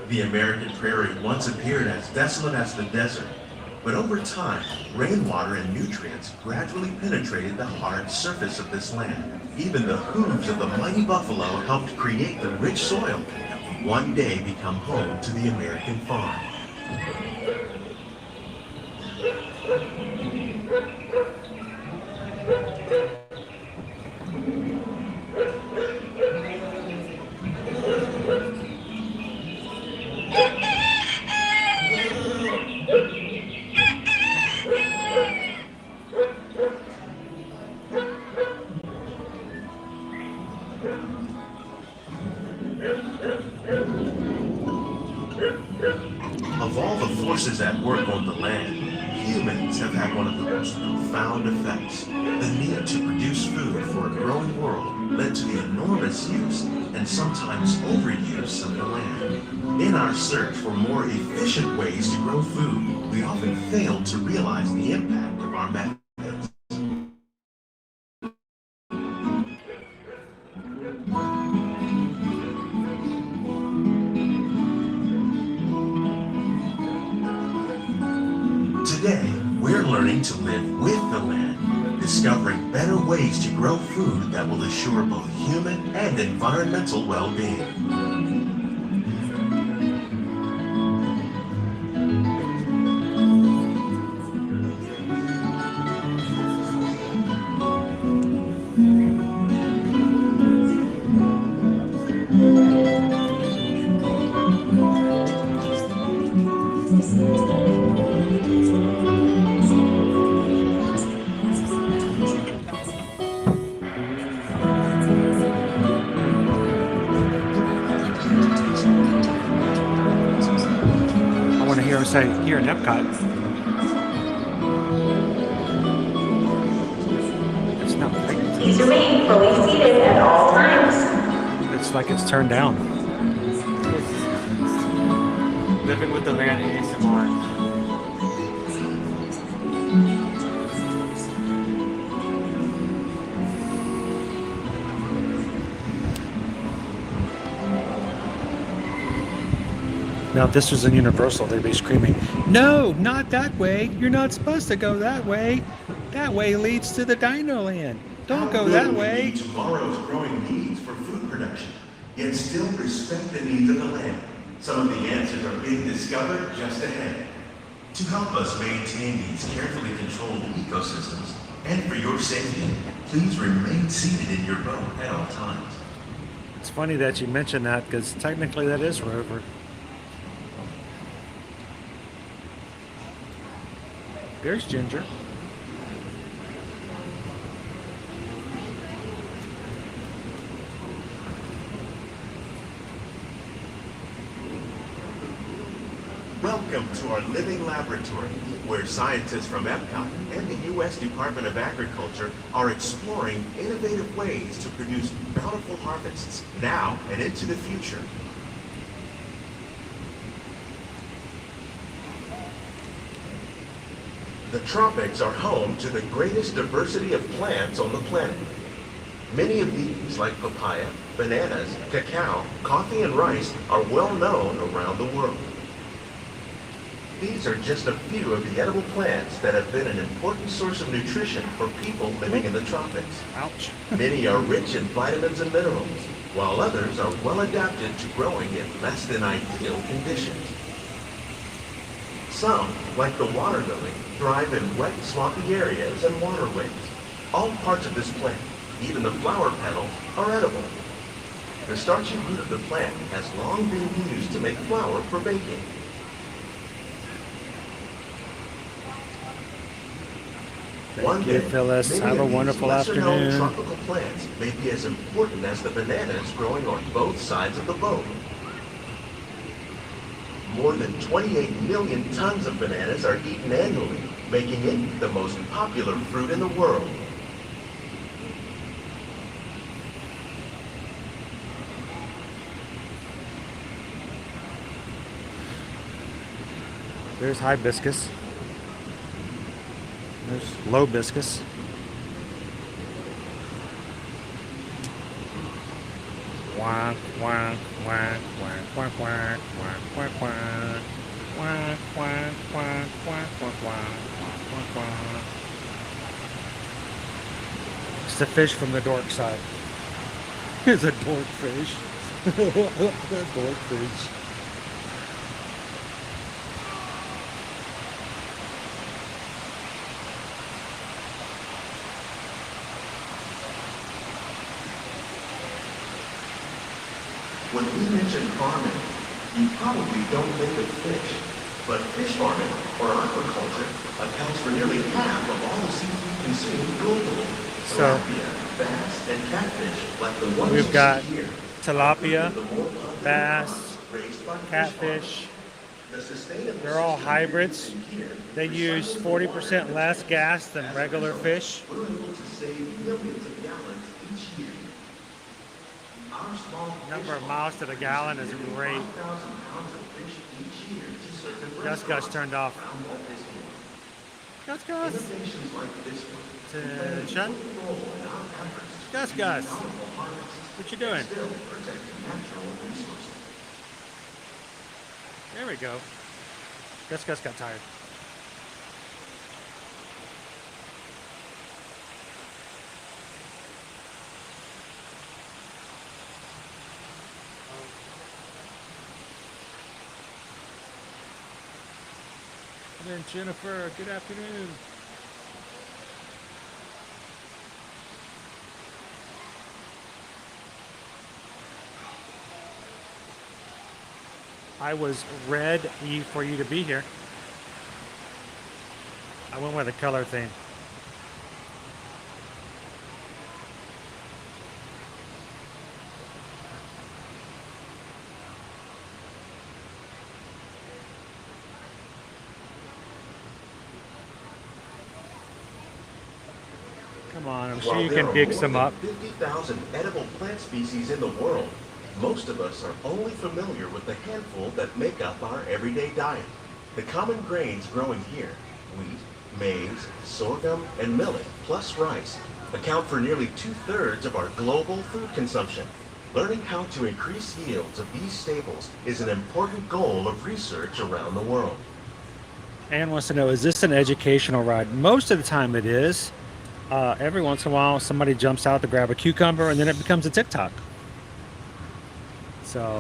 The American prairie once appeared as desolate as the desert, but over time, rainwater and nutrients gradually penetrated the hard surface of this land. Even the hooves of the mighty buffalo helped create the rich soil that would one day become home to the American farm. Of all the forces at work on the land, humans have had one of the most profound effects. The need to produce food for a growing world led to the enormous use and sometimes overuse of the land. In our search for more efficient ways to grow food, we often fail to realize the impact of our methods. Today, we're learning to live with the land, discovering better ways to grow food that will assure both human and environmental well-being. Here in Epcot. It's not right. Please remain fully seated at all times. It's like it's turned down. Living with the land ASMR. Now, if this was in Universal, they'd be screaming, "No, not that way. You're not supposed to go that way. That way leads to the Dino Land. Don't go that way." Tomorrow's growing needs for food production, yet still respect the needs of the land. Some of the answers are being discovered just ahead. To help us maintain these carefully controlled ecosystems, and for your safety, please remain seated in your boat at all times. It's funny that you mentioned that, because technically that is Rover. There's Ginger. Welcome to our living laboratory, where scientists from Epcot and the U.S. Department of Agriculture are exploring innovative ways to produce bountiful harvests now and into the future. The tropics are home to the greatest diversity of plants on the planet. Many of these, like papaya, bananas, cacao, coffee, and rice, are well known around the world. These are just a few of the edible plants that have been an important source of nutrition for people living in the tropics. Ouch. Many are rich in vitamins and minerals, while others are well adapted to growing in less than ideal conditions. Some, like the water lily, thrive in wet, swampy areas and waterways. All parts of this plant, even the flower petals, are edible. The starchy root of the plant has long been used to make flour for baking. Thank you, Phyllis. Many Have a of these wonderful lesser-known afternoon. tropical plants may be as important as the bananas growing on both sides of the boat. More than 28 million tons of bananas are eaten annually, making it the most popular fruit in the world. There's hibiscus. There's low biscus. Quack, quack, quack, quack, quack, quack, quack, quack, quack. Quack, quack, quack, quack, quack, quack, quack, quack. It's the fish from the dork side. It's a dork fish. Dork fish. When we mention farming, you probably don't think of fish, but fish farming, or aquaculture, accounts for nearly half of all the seafood consumed globally. So, Tilapia, bass, and catfish, like the ones we've you got see here, tilapia, bass, catfish. They're all hybrids. They use 40% less gas than regular fish. Number of miles to the gallon is great. Gus turned off. Gus. Attention. Gus. What you doing? There we go. Gus got tired. And then Jennifer, good afternoon. I was ready for you to be here. I went with a color theme. Come on, I'm sure you can dig some up. 50,000 edible plant species in the world. Most of us are only familiar with the handful that make up our everyday diet. The common grains growing here, wheat, maize, sorghum, and millet, plus rice, account for nearly 2/3 of our global food consumption. Learning how to increase yields of these staples is an important goal of research around the world. Ann wants to know, is this an educational ride? Most of the time it is. Every once in a while, somebody jumps out to grab a cucumber, and then it becomes a TikTok. So,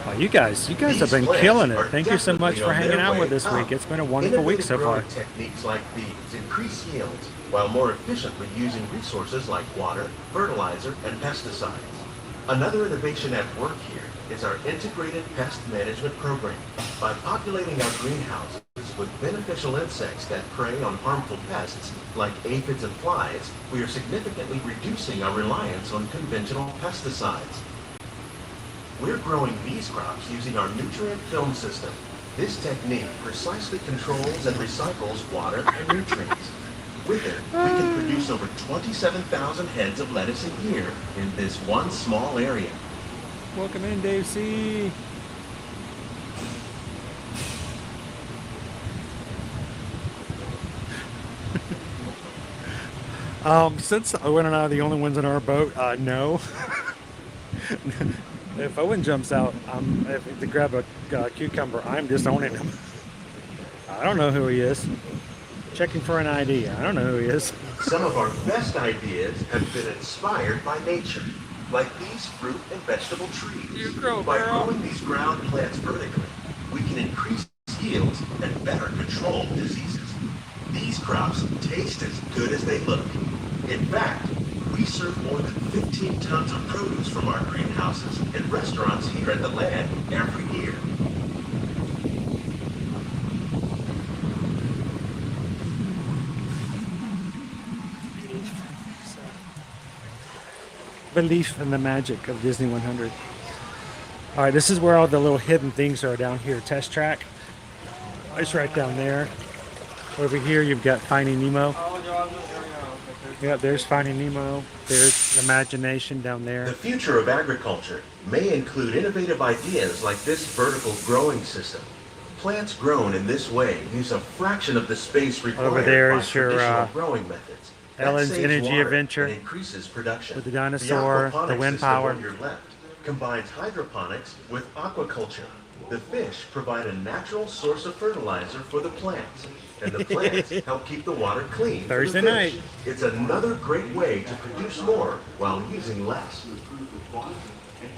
well, you guys have been killing it. Thank you so much for hanging out with us this week. It's been a wonderful week so far. Techniques like these increase yields while more efficiently using resources like water, fertilizer, and pesticides. Another innovation at work here is our integrated pest management program. By populating our greenhouses with beneficial insects that prey on harmful pests like aphids and flies, we are significantly reducing our reliance on conventional pesticides. We're growing these crops using our nutrient film system. This technique precisely controls and recycles water and nutrients. With it, we can produce over 27,000 heads of lettuce a year in this one small area. Welcome in, Dave C. Since Owen and I are the only ones in our boat, no. If Owen jumps out to grab a cucumber, I'm disowning him. I don't know who he is. Checking for an ID. I don't know who he is. Some of our best ideas have been inspired by nature, like these fruit and vegetable trees. By growing these ground plants vertically, we can increase yields and better control diseases. These crops taste as good as they look. In fact, we serve more than 15 tons of produce from our greenhouses in restaurants here at the land every year. Belief in the magic of Disney 100. All right, this is where all the little hidden things are down here. Test track. It's right down there. Over here, you've got Finding Nemo. Yep, there's Finding Nemo. There's Imagination down there. The future of agriculture may include innovative ideas like this vertical growing system. Plants grown in this way use a fraction of the space required Over there by is your traditional growing methods. That Ellen's saves Energy water Adventure and increases production. with the dinosaur, the aquaponics wind system power. on your left combines hydroponics with aquaculture. The fish provide a natural source of fertilizer for the plants, and the plants help keep the water clean for the Thursday fish. night. It's another great way to produce more while using less.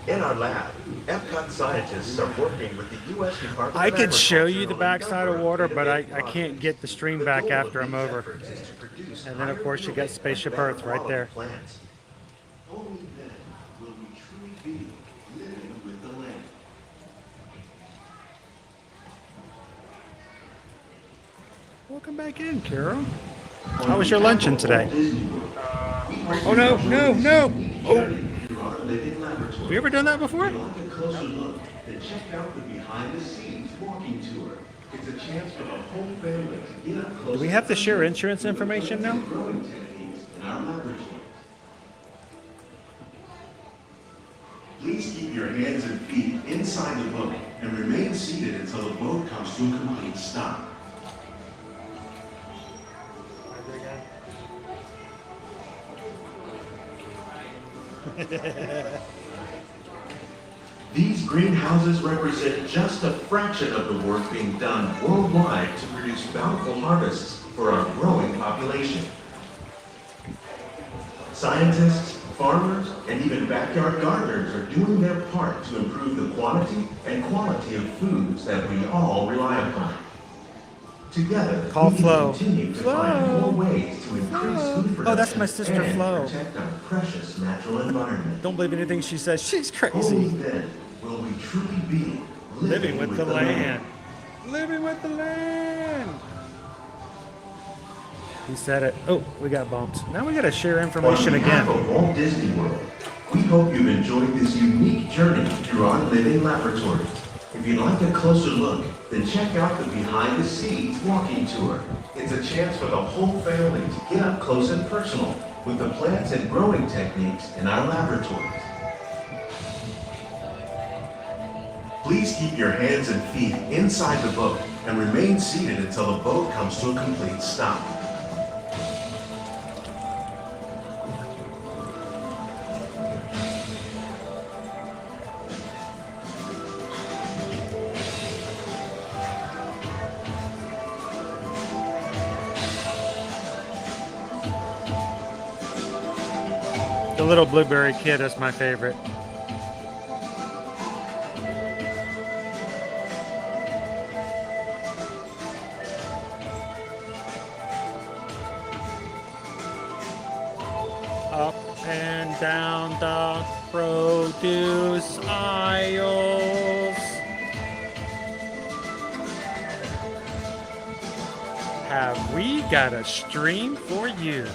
In our lab, Epcot scientists are working with the U.S. Department I of could show you Agriculture the on a backside of number water, but I innovative can't get the stream The back goal after of I'm these over. efforts is to produce And then, of higher course, you got yielding Spaceship and better Earth right quality there. plants. Only then will we truly be living with the land. Welcome back in, Carol. How was your luncheon today? Oh, no, no, no. Oh. Have you ever done that before? Check out the behind-the-scenes walking tour. It's a chance for the whole family to get up close. Do we have to share insurance information now? Growing techniques in our laboratory. Please keep your hands and feet inside the boat and remain seated until the boat comes to a complete stop. These greenhouses represent just a fraction of the work being done worldwide to produce bountiful harvests for our growing population. Scientists, farmers, and even backyard gardeners are doing their part to improve the quantity and quality of foods that we all rely upon. Together, Call we can Flo. continue to find more ways to increase food production Oh, that's my sister and Flo. protect our precious natural environment. Don't believe anything she says. She's Only crazy. then will we truly be Living with the land. Living with the land. He said it. Oh, we got bumps. Now we got to share information On behalf again. of Walt Disney World, we hope you've enjoyed this unique journey through our living laboratory. If you'd like a closer look, then check out the behind-the-scenes walking tour. It's a chance for the whole family to get up close and personal with the plants and growing techniques in our laboratories. Please keep your hands and feet inside the boat and remain seated until the boat comes to a complete stop. The little blueberry kid is my favorite. Up and down the produce aisles. Have we got a stream for you?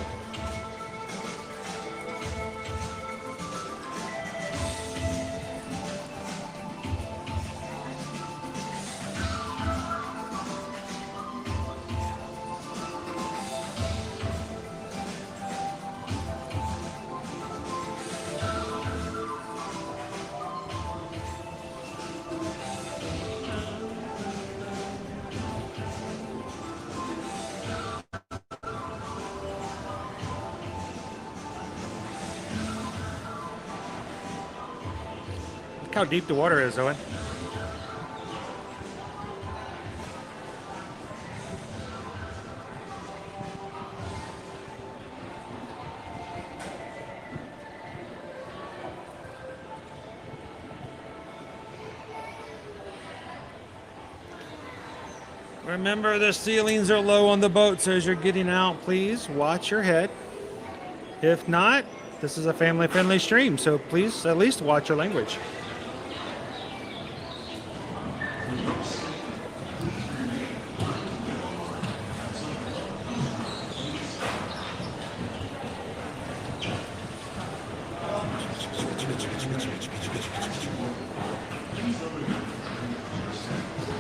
Look how deep the water is, Owen. Remember, the ceilings are low on the boat, so as you're getting out, please watch your head. If not, this is a family-friendly stream, so please at least watch your language.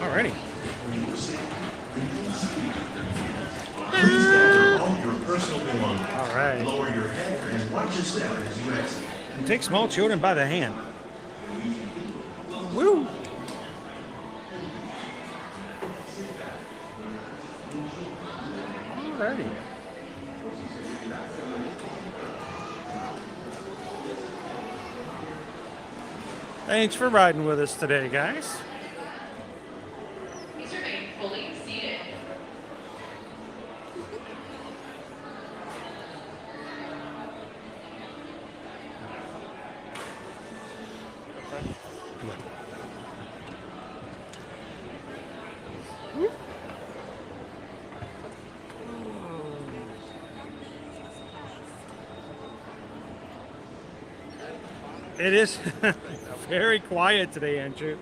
Alrighty. All right. Lower your head and watch your step as you exit. And take small children by the hand. Woo! Alrighty. Thanks for riding with us today, guys. These are made fully seated. It is very quiet today, Andrew.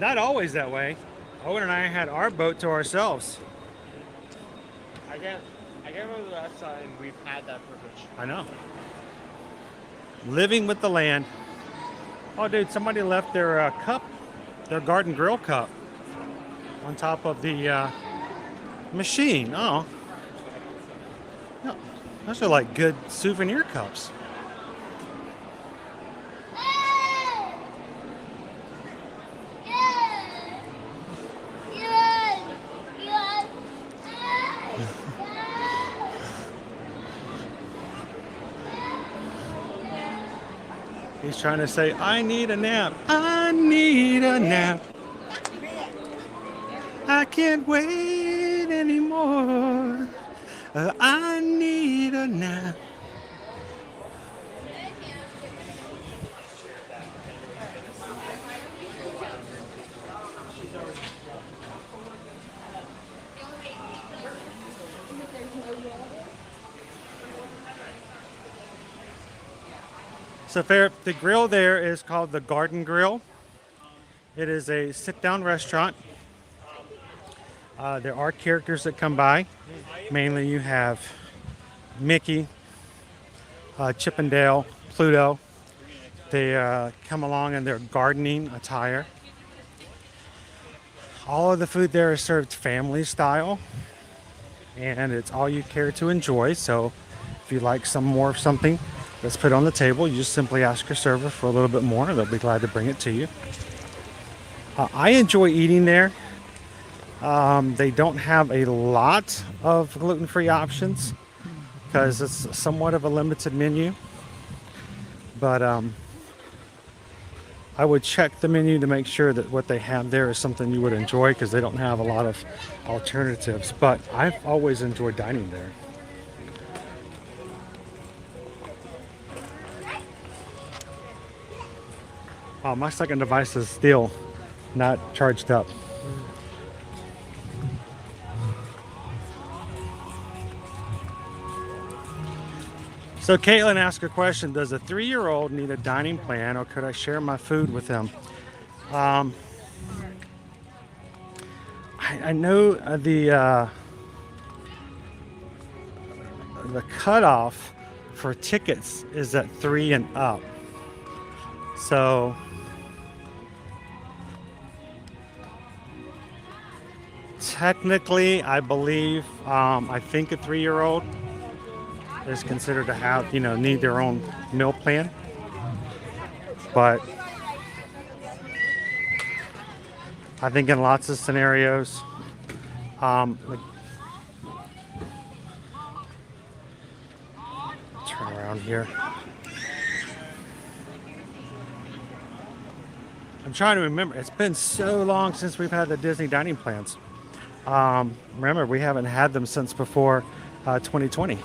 Not always that way. Owen and I had our boat to ourselves. I can't remember the last time we've had that privilege. I know. Living with the land. Oh, dude, somebody left their cup, their garden grill cup, on top of the machine. Oh. No, those are like good souvenir cups. He's trying to say, I need a nap. I need a nap. I can't wait anymore. I need a nap. So the grill there is called the Garden Grill. It is a sit-down restaurant. There are characters that come by. Mainly you have Mickey, Chip and Dale, Pluto. They come along in their gardening attire. All of the food there is served family style, and it's all you care to enjoy. So if you like some more of something that's put on the table, you just simply ask your server for a little bit more, and they'll be glad to bring it to you. I enjoy eating there. They don't have a lot of gluten-free options because it's somewhat of a limited menu. But I would check the menu to make sure that what they have there is something you would enjoy, because they don't have a lot of alternatives. But I've always enjoyed dining there. Oh, my second device is still not charged up. So Caitlin asked a question: does a 3-year-old need a dining plan, or could I share my food with him? I know the cutoff for tickets is at 3 and up. So technically, I believe, I think a 3-year-old is considered to have, need their own meal plan. But I think in lots of scenarios, like, turn around here. I'm trying to remember. It's been so long since we've had the Disney dining plans. Remember, we haven't had them since before 2020.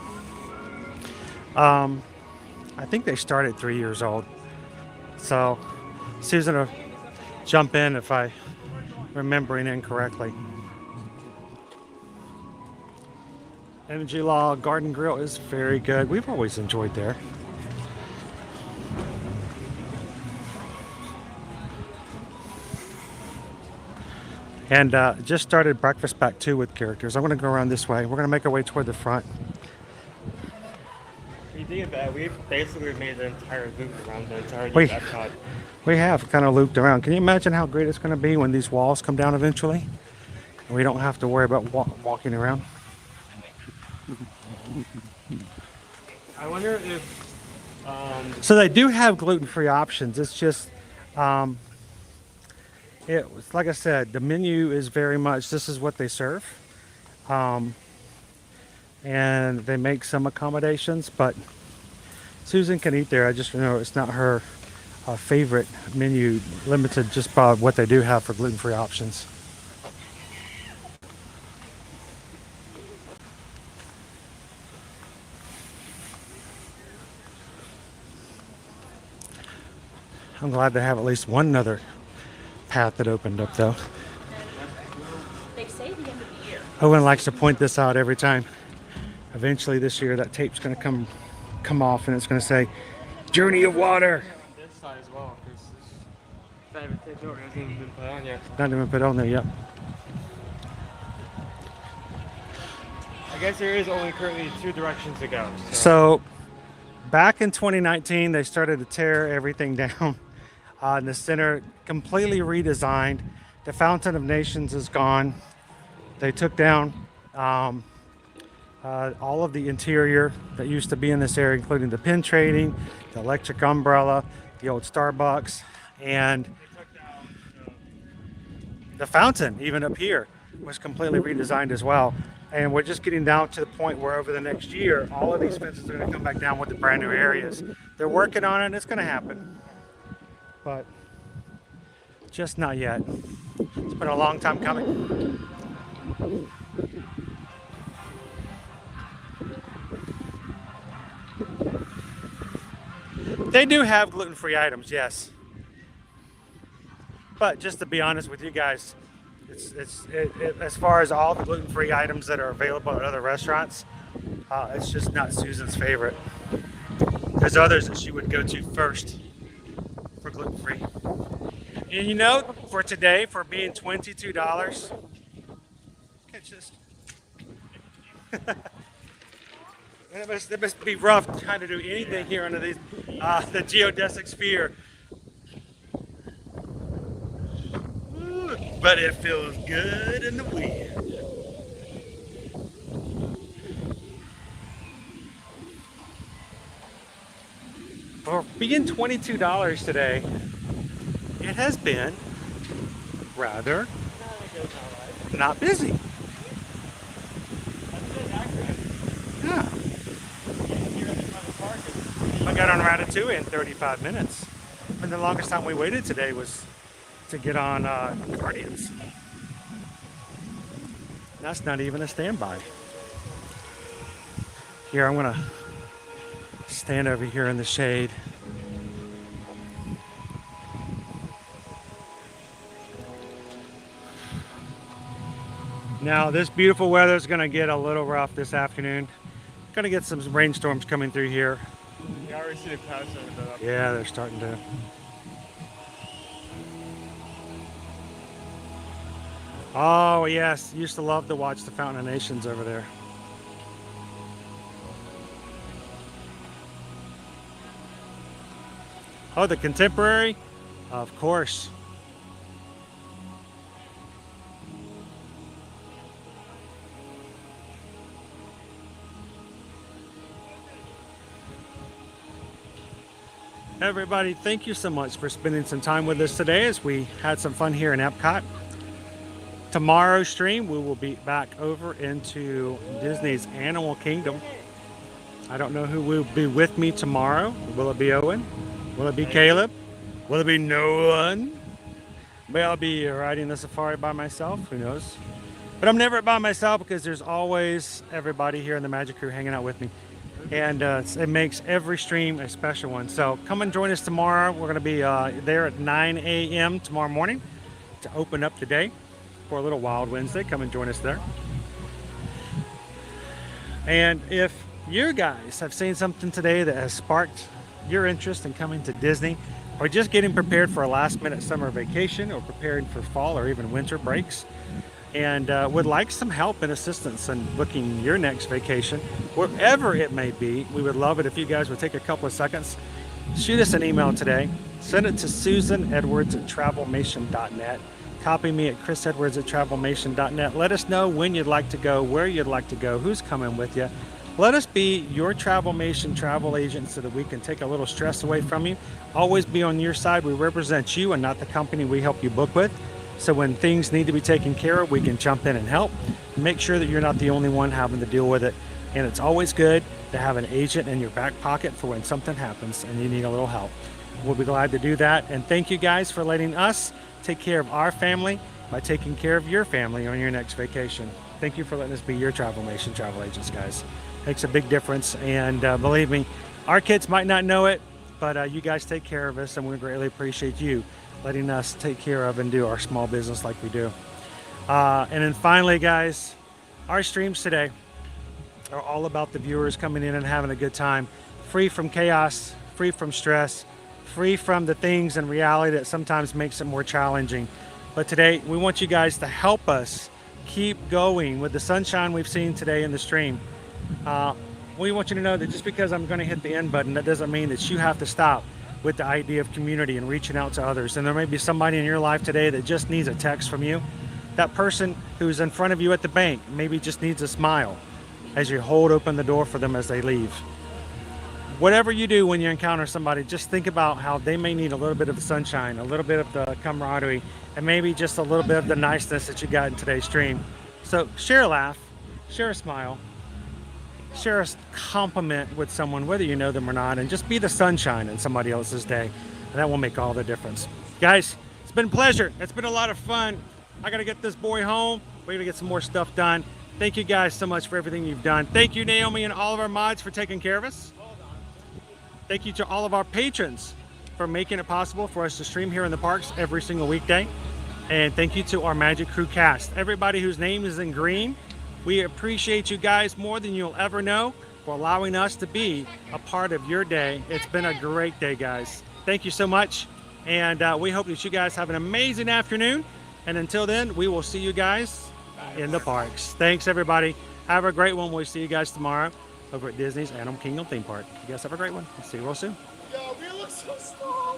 I think they started 3 years old. So Susan will jump in if I'm remembering incorrectly. Energy Law Garden Grill is very good. We've always enjoyed there. And just started Breakfast Pack 2 with characters. I'm going to go around this way. We're going to make our way toward the front. You think of that, we've basically made the entire loop around the entirety We- of Epcot. We have kind of looped around. Can you imagine how great it's going to be when these walls come down eventually? And we don't have to worry about walking around. I wonder if... So they do have gluten-free options. It's just, it's like I said, the menu is very much, this is what they serve. And they make some accommodations, but Susan can eat there. I just know it's not her favorite menu, limited just by what they do have for gluten-free options. I'm glad they have at least one other path that opened up, though. They say the end of the year. Owen likes to point this out every time. Eventually this year, that tape's going to come off, and it's going to say, "Journey of Water." This side as well, because that hasn't even been put on yet. Not even put on there yet. I guess there is only currently 2 directions to go. So back in 2019, they started to tear everything down. In the center, completely redesigned. The Fountain of Nations is gone. They took down all of the interior that used to be in this area, including the pin trading, the electric umbrella, the old Starbucks, and the fountain, even up here, was completely redesigned as well. And we're just getting down to the point where over the next year, all of these fences are going to come back down with the brand new areas. They're working on it, and it's going to happen. But just not yet. It's been a long time coming. They do have gluten-free items, yes. But just to be honest with you guys, as far as all the gluten-free items that are available at other restaurants, it's just not Susan's favorite. There's others that she would go to first for gluten-free. And you know, for today, for being $22, catch this. It must be rough trying to do anything here under these, the geodesic sphere. But it feels good in the wind. For being $22 today, it has been rather not busy. Yeah. I got on Ratatouille in 35 minutes. And the longest time we waited today was to get on Guardians. That's not even a standby. Here, I'm gonna stand over here in the shade. Now, this beautiful weather is gonna get a little rough this afternoon. Gonna get some rainstorms coming through here. You already see the clouds over there. Yeah, they're starting to. Oh yes, used to love to watch the Fountain of Nations over there. Oh, the Contemporary? Of course. Everybody, thank you so much for spending some time with us today as we had some fun here in Epcot. Tomorrow's stream, we will be back over into Disney's Animal Kingdom. I don't know who will be with me tomorrow. Will it be Owen? Will it be Caleb? Will it be no one? Maybe I'll be riding the safari by myself. Who knows? But I'm never by myself because there's always everybody here in the Magic Crew hanging out with me. And it makes every stream a special one. So come and join us tomorrow. We're going to be there at 9 a.m. tomorrow morning to open up the day for a little Wild Wednesday. Come and join us there. And if you guys have seen something today that has sparked your interest in coming to Disney, or just getting prepared for a last-minute summer vacation, or preparing for fall or even winter breaks, and would like some help and assistance in booking your next vacation, wherever it may be, we would love it if you guys would take a couple of seconds, shoot us an email today, send it to susanedwards@travelmation.net, copy me at chrisedwards@travelmation.net. Let us know when you'd like to go, where you'd like to go, who's coming with you. Let us be your Travelmation travel agent so that we can take a little stress away from you. Always be on your side. We represent you and not the company we help you book with. So when things need to be taken care of, we can jump in and help. Make sure that you're not the only one having to deal with it. And it's always good to have an agent in your back pocket for when something happens and you need a little help. We'll be glad to do that. And thank you guys for letting us take care of our family by taking care of your family on your next vacation. Thank you for letting us be your Travelmation travel agents, guys. Makes a big difference. And believe me, our kids might not know it, but you guys take care of us, and we greatly appreciate you letting us take care of and do our small business like we do. And then finally, guys, our streams today are all about the viewers coming in and having a good time, free from chaos, free from stress, free from the things in reality that sometimes makes it more challenging. But today, we want you guys to help us keep going with the sunshine we've seen today in the stream. We want you to know that just because I'm going to hit the end button, that doesn't mean that you have to stop with the idea of community and reaching out to others. And there may be somebody in your life today that just needs a text from you. That person who's in front of you at the bank maybe just needs a smile as you hold open the door for them as they leave. Whatever you do when you encounter somebody, just think about how they may need a little bit of the sunshine, a little bit of the camaraderie, and maybe just a little bit of the niceness that you got in today's stream. So share a laugh, share a smile, share a compliment with someone, whether you know them or not, and just be the sunshine in somebody else's day. And that will make all the difference. Guys, it's been a pleasure. It's been a lot of fun. I got to get this boy home. We're going to get some more stuff done. Thank you guys so much for everything you've done. Thank you, Naomi, and all of our mods for taking care of us. Thank you to all of our patrons for making it possible for us to stream here in the parks every single weekday. And thank you to our Magic Crew cast. Everybody whose name is in green, we appreciate you guys more than you'll ever know for allowing us to be a part of your day. It's been a great day, guys. Thank you so much. And we hope that you guys have an amazing afternoon. And until then, we will see you guys in the parks. Thanks, everybody. Have a great one. We'll see you guys tomorrow over at Disney's Animal Kingdom theme park. You guys have a great one. See you real soon. Yo, we look so small.